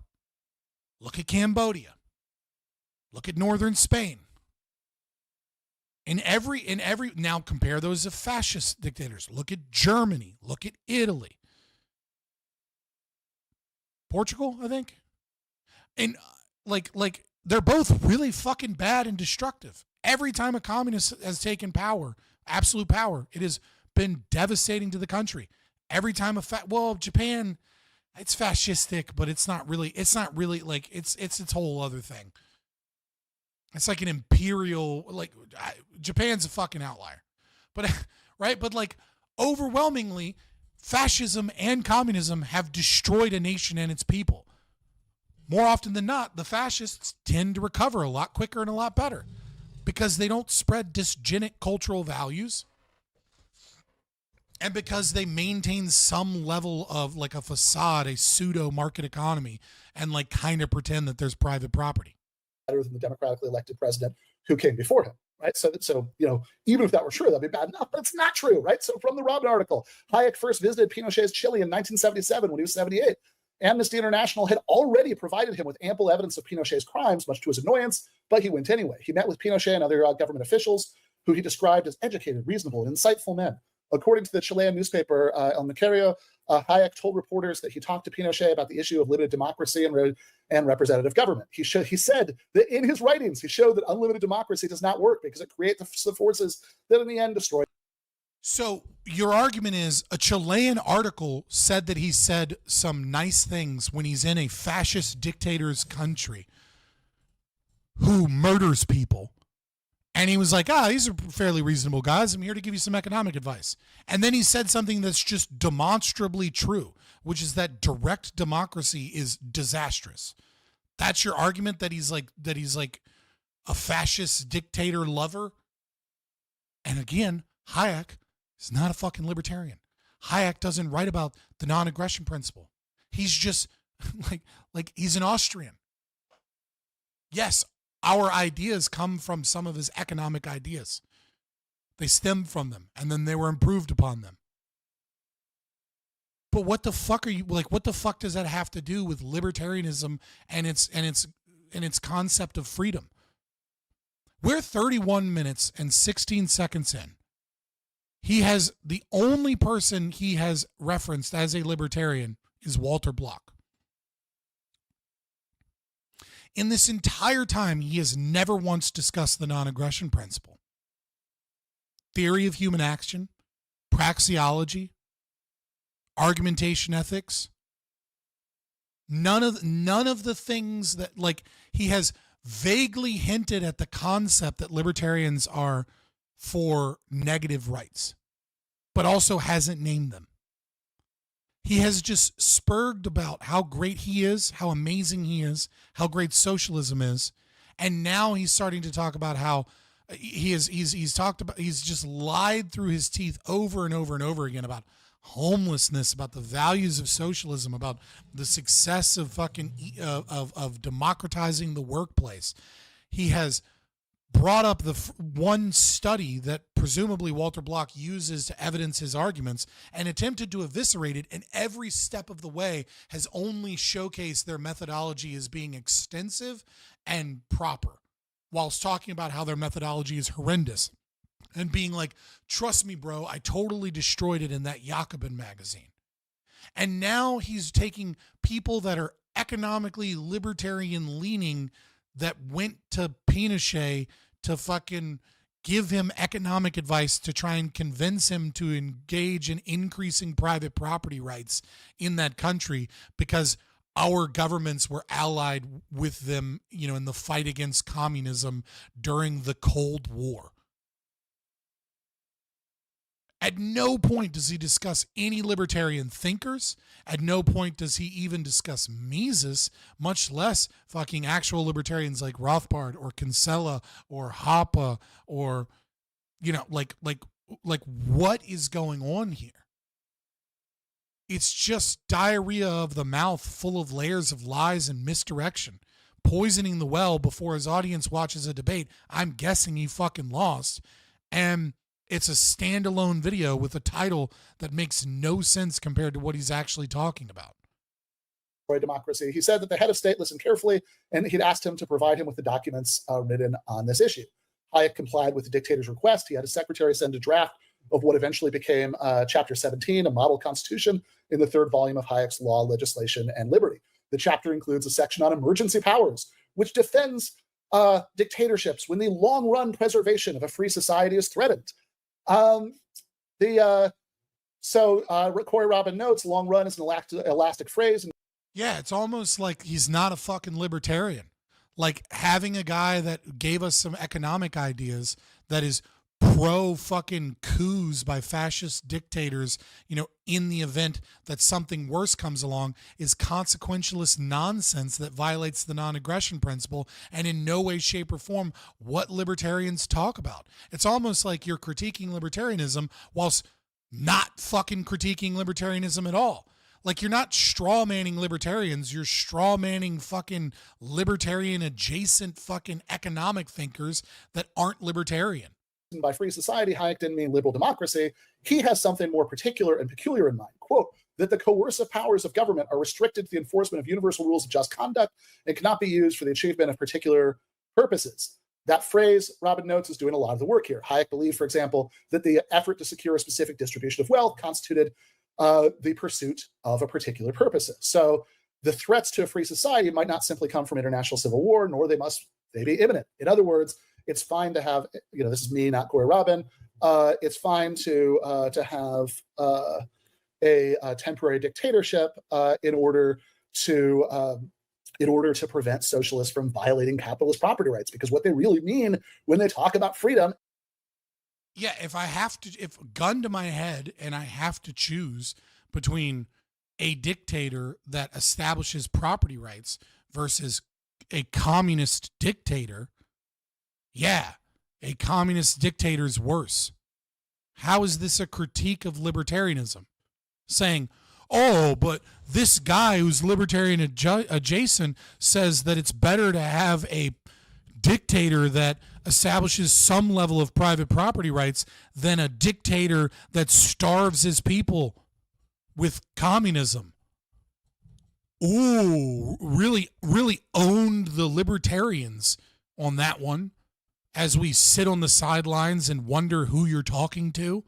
Look at Cambodia. Look at northern Spain. In every now compare those to fascist dictators. Look at Germany. Look at Italy. Portugal, I think. And like they're both really fucking bad and destructive. Every time a communist has taken power, absolute power, it has been devastating to the country. Every time Japan, it's fascistic, but it's not really like it's its whole other thing. It's like an imperial, like Japan's a fucking outlier, but right. But like overwhelmingly, fascism and communism have destroyed a nation and its people. More often than not, the fascists tend to recover a lot quicker and a lot better because they don't spread dysgenic cultural values and because they maintain some level of like a facade, a pseudo market economy, and like kind of pretend that there's private property. Better than the democratically elected president who came before him, right? So even if that were true, that'd be bad enough, but it's not true, right? So from the Robin article, Hayek first visited Pinochet's Chile in 1977 when he was 78. Amnesty International had already provided him with ample evidence of Pinochet's crimes, much to his annoyance, but he went anyway. He met with Pinochet and other government officials who he described as educated, reasonable, and insightful men. According to the Chilean newspaper El Mercurio, Hayek told reporters that he talked to Pinochet about the issue of limited democracy and representative government. He said that in his writings, he showed that unlimited democracy does not work because it creates the forces that in the end destroy. So your argument is a Chilean article said that he said some nice things when he's in a fascist dictator's country who murders people. And he was like, these are fairly reasonable guys. I'm here to give you some economic advice. And then he said something that's just demonstrably true, which is that direct democracy is disastrous. That's your argument, that he's like a fascist dictator lover? And again, Hayek is not a fucking libertarian. Hayek doesn't write about the non-aggression principle. He's just like he's an Austrian. Yes, our ideas come from some of his economic ideas. They stem from them, and then they were improved upon them. But what the fuck are you like? What the fuck does that have to do with libertarianism and its concept of freedom? We're 31 minutes and 16 seconds in. The only person he has referenced as a libertarian is Walter Block. In this entire time, he has never once discussed the non-aggression principle, theory of human action, praxeology, argumentation ethics. None of the things that, like, he has vaguely hinted at the concept that libertarians are for negative rights, but also hasn't named them. He has just spurred about how great he is, how amazing he is, how great socialism is, and now he's starting to talk about how he's just lied through his teeth over and over and over again about homelessness, about the values of socialism, about the success of of democratizing the workplace. He has brought up the one study that presumably Walter Block uses to evidence his arguments and attempted to eviscerate it, and every step of the way has only showcased their methodology as being extensive and proper, whilst talking about how their methodology is horrendous and being like, trust me, bro, I totally destroyed it in that Jacobin magazine. And now he's taking people that are economically libertarian leaning that went to Pinochet to fucking give him economic advice to try and convince him to engage in increasing private property rights in that country, because our governments were allied with them, in the fight against communism during the Cold War. At no point does he discuss any libertarian thinkers. At no point does he even discuss Mises, much less fucking actual libertarians like Rothbard or Kinsella or Hoppe or, like what is going on here? It's just diarrhea of the mouth full of layers of lies and misdirection, poisoning the well before his audience watches a debate. I'm guessing he fucking lost. And it's a standalone video with a title that makes no sense compared to what he's actually talking about. Democracy. He said that the head of state listened carefully, and he'd asked him to provide him with the documents written on this issue. Hayek complied with the dictator's request. He had his secretary send a draft of what eventually became Chapter 17, a model constitution in the third volume of Hayek's Law, Legislation, and Liberty. The chapter includes a section on emergency powers, which defends dictatorships when the long-run preservation of a free society is threatened. Corey Robin notes, long run is an elastic phrase. Yeah, it's almost like he's not a fucking libertarian. Like having a guy that gave us some economic ideas that is pro fucking coups by fascist dictators, in the event that something worse comes along, is consequentialist nonsense that violates the non-aggression principle and in no way, shape, or form what libertarians talk about. It's almost like you're critiquing libertarianism whilst not fucking critiquing libertarianism at all. Like you're not straw-manning libertarians, you're straw-manning fucking libertarian adjacent fucking economic thinkers that aren't libertarian. By free society, Hayek didn't mean liberal democracy. He has something more particular and peculiar in mind. Quote, that the coercive powers of government are restricted to the enforcement of universal rules of just conduct and cannot be used for the achievement of particular purposes. That phrase, Robin notes, is doing a lot of the work here. Hayek believed, for example, that the effort to secure a specific distribution of wealth constituted the pursuit of a particular purpose. So the threats to a free society might not simply come from international civil war, nor they be imminent. In other words, it's fine to have, this is me, not Corey Robin. It's fine to have a temporary dictatorship in order to prevent socialists from violating capitalist property rights, because what they really mean when they talk about freedom. Yeah, if gun to my head and I have to choose between a dictator that establishes property rights versus a communist dictator, yeah, a communist dictator is worse. How is this a critique of libertarianism? Saying, oh, but this guy who's libertarian adjacent says that it's better to have a dictator that establishes some level of private property rights than a dictator that starves his people with communism. Ooh, really, really owned the libertarians on that one as we sit on the sidelines and wonder who you're talking to.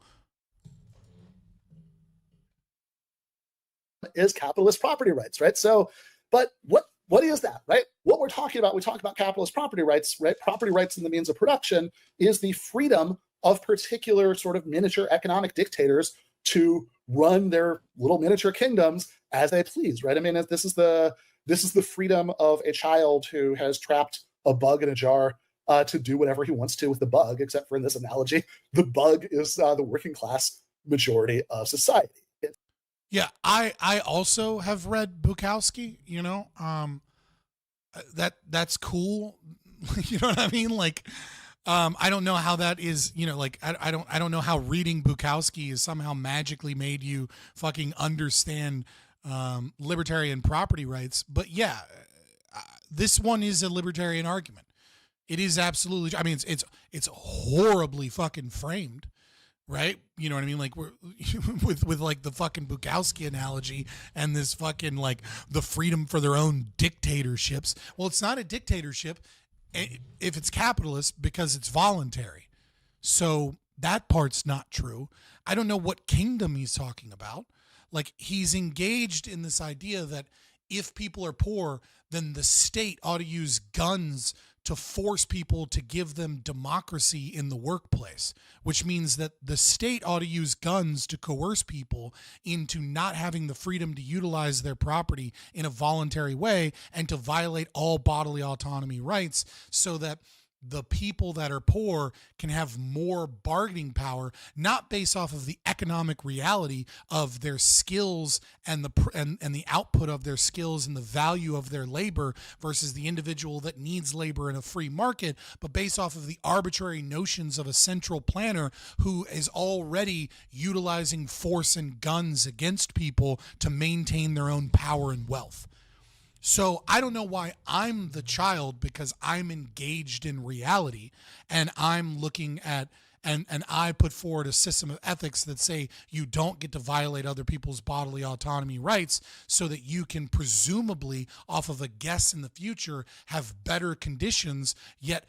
Is capitalist property rights, right? So, but what is that, right? What we're talking about, we talk about capitalist property rights, right? Property rights in the means of production is the freedom of particular sort of miniature economic dictators to run their little miniature kingdoms as they please, right? I mean, this is the freedom of a child who has trapped a bug in a jar to do whatever he wants to with the bug, except for in this analogy, the bug is the working class majority of society. Yeah, I also have read Bukowski, that's cool. You know what I mean? Like, I don't know how that is, I don't know how reading Bukowski has somehow magically made you fucking understand libertarian property rights. But yeah, this one is a libertarian argument. It is absolutely, I mean, it's horribly fucking framed. Right? You know what I mean? Like we're with like the fucking Bukowski analogy and this fucking like the freedom for their own dictatorships. Well, it's not a dictatorship if it's capitalist because it's voluntary. So that part's not true. I don't know what kingdom he's talking about. Like he's engaged in this idea that if people are poor, then the state ought to use guns to force people to give them democracy in the workplace, which means that the state ought to use guns to coerce people into not having the freedom to utilize their property in a voluntary way and to violate all bodily autonomy rights so that the people that are poor can have more bargaining power, not based off of the economic reality of their skills and the output of their skills and the value of their labor versus the individual that needs labor in a free market, but based off of the arbitrary notions of a central planner who is already utilizing force and guns against people to maintain their own power and wealth. So I don't know why I'm the child, because I'm engaged in reality and I'm looking at and I put forward a system of ethics that say you don't get to violate other people's bodily autonomy rights so that you can presumably, off of a guess in the future, have better conditions, yet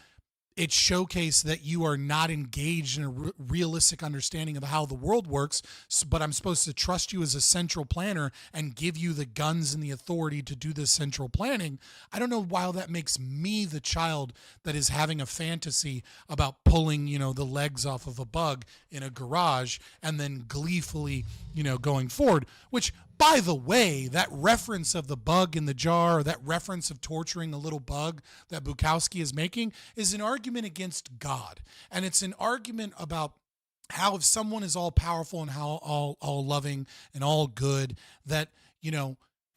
it showcased that you are not engaged in a realistic understanding of how the world works, but I'm supposed to trust you as a central planner and give you the guns and the authority to do this central planning. I don't know why that makes me the child that is having a fantasy about pulling, the legs off of a bug in a garage and then gleefully, going forward, which, by the way, that reference of the bug in the jar, or that reference of torturing a little bug that Bukowski is making, is an argument against God. And it's an argument about how if someone is all powerful and how all loving and all good, that,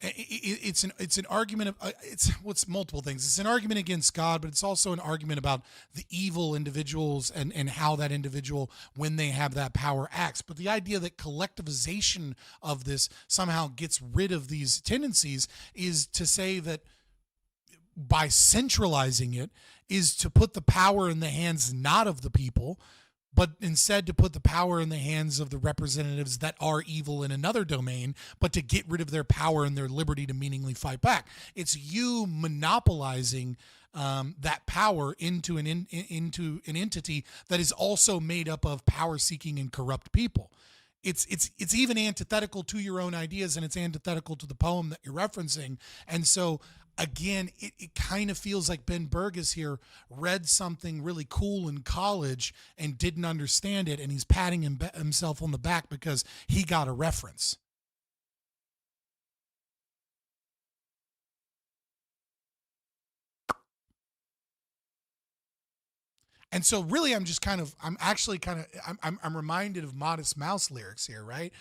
it's an argument of it's multiple things. It's an argument against God, but it's also an argument about the evil individuals and how that individual, when they have that power, acts. But the idea that collectivization of this somehow gets rid of these tendencies is to say that by centralizing it is to put the power in the hands not of the people, but instead to put the power in the hands of the representatives that are evil in another domain, but to get rid of their power and their liberty to meaningfully fight back. It's you monopolizing that power into an entity that is also made up of power-seeking and corrupt people. It's even antithetical to your own ideas, and it's antithetical to the poem that you're referencing. And so, again, it kind of feels like Ben Burgis here read something really cool in college and didn't understand it, and he's patting himself on the back because he got a reference. And so really I'm reminded of Modest Mouse lyrics here, right?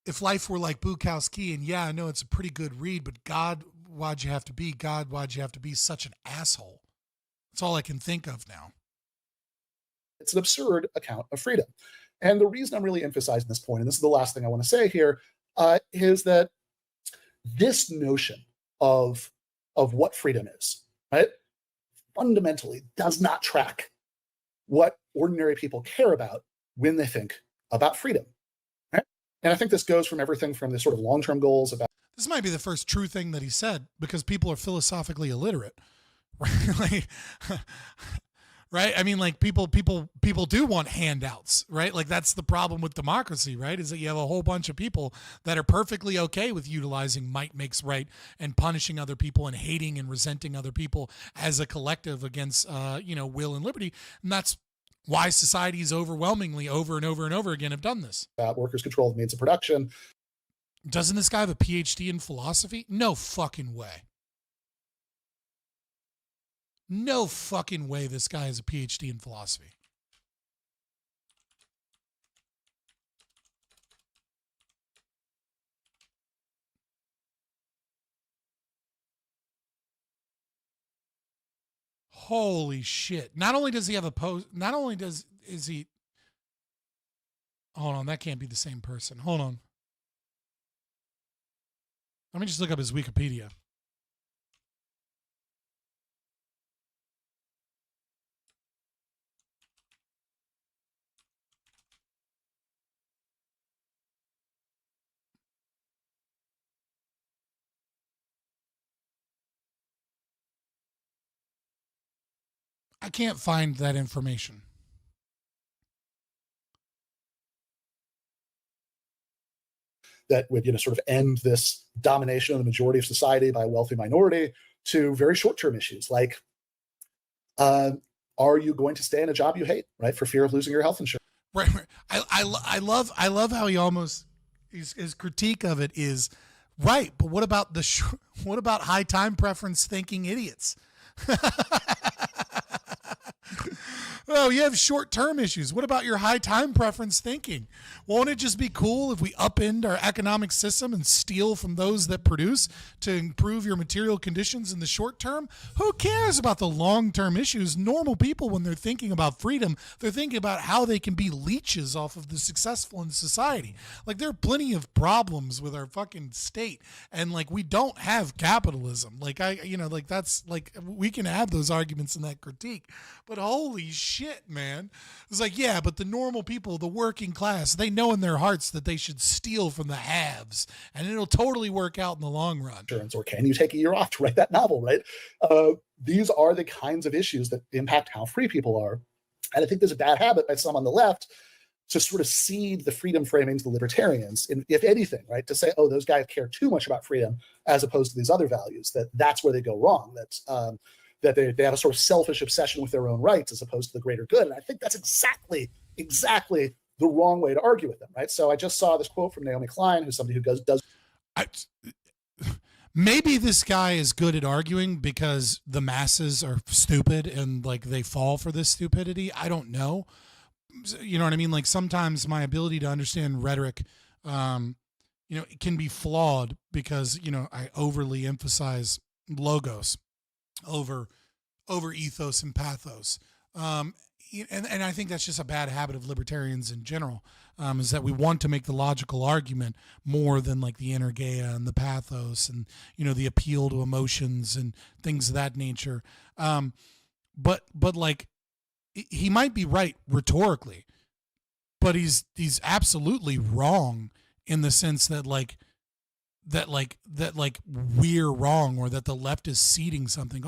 If life were like Bukowski, and yeah, I know it's a pretty good read, but God, why'd you have to be? God, why'd you have to be such an asshole? That's all I can think of now. It's an absurd account of freedom. And the reason I'm really emphasizing this point, and this is the last thing I want to say here, is that this notion of what freedom is, right, fundamentally does not track what ordinary people care about when they think about freedom. And I think this goes from everything from the sort of long-term goals about. This might be the first true thing that he said, because people are philosophically illiterate, right? Right? I mean, like people do want handouts, right? Like that's the problem with democracy, right? Is that you have a whole bunch of people that are perfectly okay with utilizing might makes right and punishing other people and hating and resenting other people as a collective against, will and liberty, and that's why societies overwhelmingly over and over and over again have done this. Workers' control of means of production. Doesn't this guy have a PhD in philosophy? No fucking way. No fucking way this guy has a PhD in philosophy. Holy shit. Not only does he have a post, is he, hold on, that can't be the same person. Hold on. Let me just look up his Wikipedia. I can't find that information. That would, sort of end this domination of the majority of society by a wealthy minority. to very short-term issues like, are you going to stay in a job you hate, right, for fear of losing your health insurance? Right. I love how he almost his critique of it is right. But what about what about high time preference thinking idiots? Oh, you have short-term issues. What about your high time preference thinking? Won't it just be cool if we upend our economic system and steal from those that produce to improve your material conditions in the short term? Who cares about the long-term issues? Normal people, when they're thinking about freedom, they're thinking about how they can be leeches off of the successful in society. Like, there are plenty of problems with our fucking state, and like, we don't have capitalism. Like, that's like, we can have those arguments in that critique, but holy shit, man. It's like, yeah, but the normal people, the working class, they know in their hearts that they should steal from the haves, and it'll totally work out in the long run. Or can you take a year off to write that novel, right? These are the kinds of issues that impact how free people are. And I think there's a bad habit by some on the left to sort of cede the freedom framing to the libertarians, if anything, right? To say, oh, those guys care too much about freedom as opposed to these other values, that's where they go wrong. That they have a sort of selfish obsession with their own rights as opposed to the greater good. And I think that's exactly the wrong way to argue with them, right? So I just saw this quote from Naomi Klein, who's somebody who does. Maybe this guy is good at arguing because the masses are stupid and like they fall for this stupidity. I don't know. You know what I mean? Like, sometimes my ability to understand rhetoric, it can be flawed because, I overly emphasize logos over ethos and pathos. And I think that's just a bad habit of libertarians in general, is that we want to make the logical argument more than like the energeia and the pathos and, the appeal to emotions and things of that nature. But like, he might be right rhetorically, but he's absolutely wrong in the sense that we're wrong, or that the left is ceding something.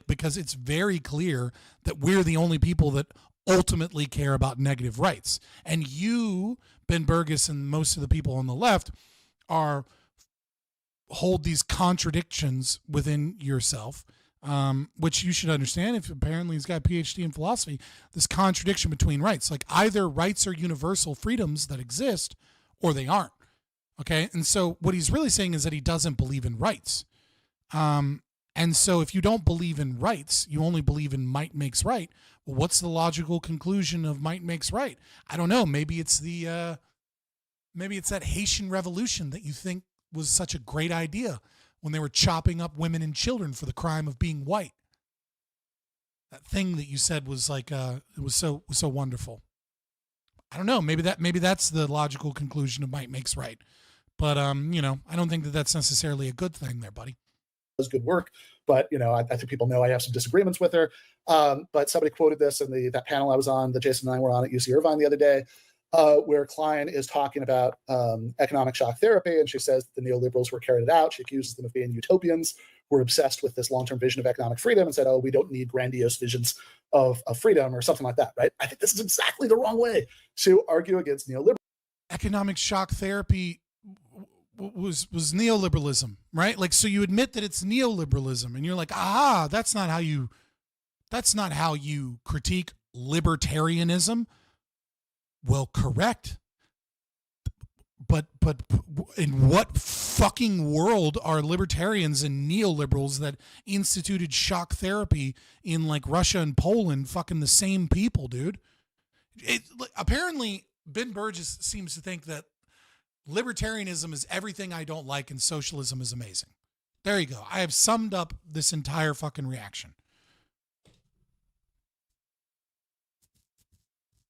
Because it's very clear that we're the only people that ultimately care about negative rights. And you, Ben Burgis, and most of the people on the left hold these contradictions within yourself, which you should understand if apparently he's got a PhD in philosophy, this contradiction between rights. Like, either rights are universal freedoms that exist or they aren't. Okay. And so what he's really saying is that he doesn't believe in rights. And so if you don't believe in rights, you only believe in might makes right. Well, what's the logical conclusion of might makes right? I don't know. Maybe it's that Haitian Revolution that you think was such a great idea when they were chopping up women and children for the crime of being white. That thing that you said was like, it was so wonderful. I don't know. Maybe that's the logical conclusion of might makes right. But, I don't think that that's necessarily a good thing there, buddy. Does good work, but, I think people know I have some disagreements with her. But somebody quoted this in that panel I was on, that Jason and I were on at UC Irvine the other day, where Klein is talking about economic shock therapy, and she says that the neoliberals were carried it out. She accuses them of being utopians who are obsessed with this long-term vision of economic freedom and said, oh, we don't need grandiose visions of freedom or something like that, right? I think this is exactly the wrong way to argue against neoliberalism. Economic shock therapy was neoliberalism, right? Like, so you admit that it's neoliberalism, and you're like, that's not how you critique libertarianism. Well, correct. But in what fucking world are libertarians and neoliberals that instituted shock therapy in like Russia and Poland fucking the same people, dude? Apparently, Ben Burgis seems to think that libertarianism is everything I don't like and socialism is amazing. There you go. I have summed up this entire fucking reaction.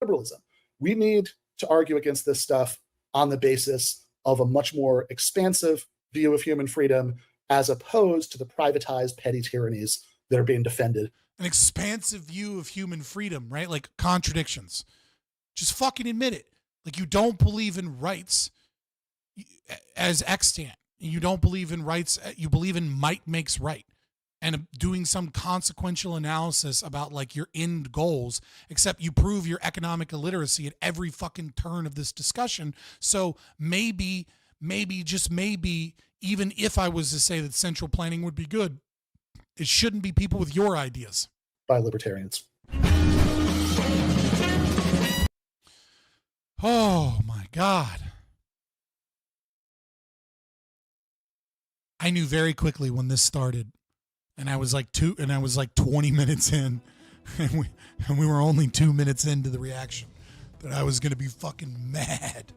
Liberalism. We need to argue against this stuff on the basis of a much more expansive view of human freedom, as opposed to the privatized petty tyrannies that are being defended. An expansive view of human freedom, right? Like, contradictions. Just fucking admit it. Like, you don't believe in rights as extant. You don't believe in rights. You believe in might makes right. And doing some consequential analysis about like your end goals, except you prove your economic illiteracy at every fucking turn of this discussion. So maybe, just maybe, even if I was to say that central planning would be good, It shouldn't be people with your ideas. By libertarians. Oh my God. I knew very quickly when this started, and I was like 20 minutes in, and we were only 2 minutes into the reaction, that I was going to be fucking mad.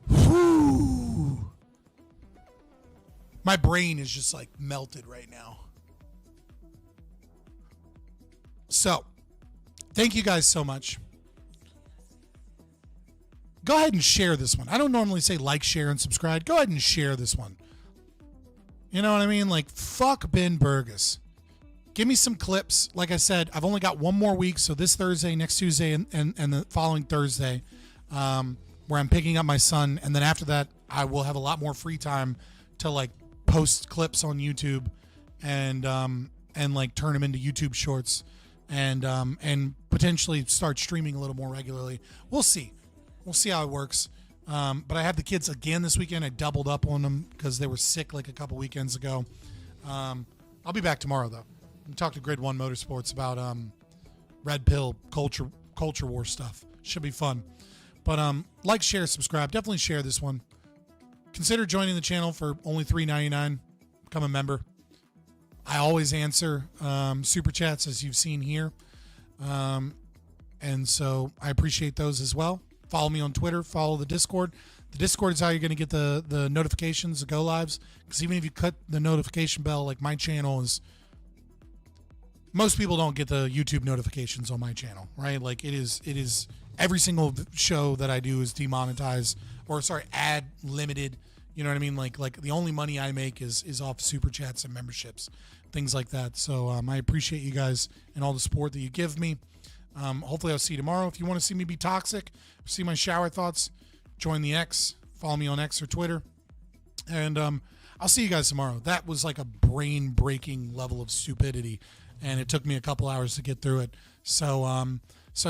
Whew. My brain is just like melted right now. So, thank you guys so much. Go ahead and share this one. I don't normally say like, share, and subscribe. Go ahead and share this one. You know what I mean? Like, fuck Ben Burgis. Give me some clips. Like I said, I've only got one more week, so this Thursday, next Tuesday, and the following Thursday, where I'm picking up my son, and then after that, I will have a lot more free time to like post clips on YouTube, and like turn them into YouTube shorts, and potentially start streaming a little more regularly. We'll see. We'll see how it works. But I have the kids again this weekend. I doubled up on them because they were sick like a couple weekends ago. I'll be back tomorrow though. We talk to Grid One Motorsports about Red Pill culture war stuff. Should be fun. But like, share, subscribe. Definitely share this one. Consider joining the channel for only $3.99. Become a member. I always answer super chats, as you've seen here. And so I appreciate those as well. Follow me on Twitter. Follow the Discord. The Discord is how you're going to get the notifications, the go lives. Because even if you cut the notification bell, like my channel is, most people don't get the YouTube notifications on my channel, right? Like it is every single show that I do is demonetized, or sorry, ad limited. You know what I mean? Like the only money I make is off super chats and memberships, things like that. So I appreciate you guys and all the support that you give me. Hopefully I'll see you tomorrow. If you want to see me be toxic, see my shower thoughts, join the X, follow me on X or Twitter. And I'll see you guys tomorrow. That was like a brain-breaking level of stupidity, and it took me a couple hours to get through it. So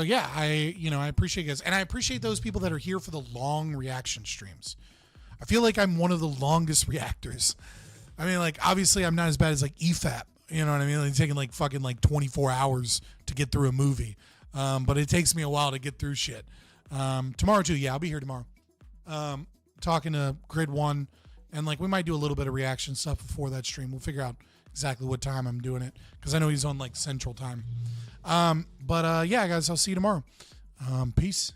yeah, I appreciate you guys. And I appreciate those people that are here for the long reaction streams. I feel like I'm one of the longest reactors. I mean, like, obviously I'm not as bad as like EFAP. You know what I mean? It's taking like fucking like 24 hours to get through a movie. But it takes me a while to get through shit. Tomorrow too. Yeah, I'll be here tomorrow. Talking to Grid One, and like we might do a little bit of reaction stuff before that stream. We'll figure out exactly what time I'm doing it, because I know he's on like Central Time. But yeah, guys, I'll see you tomorrow. Peace.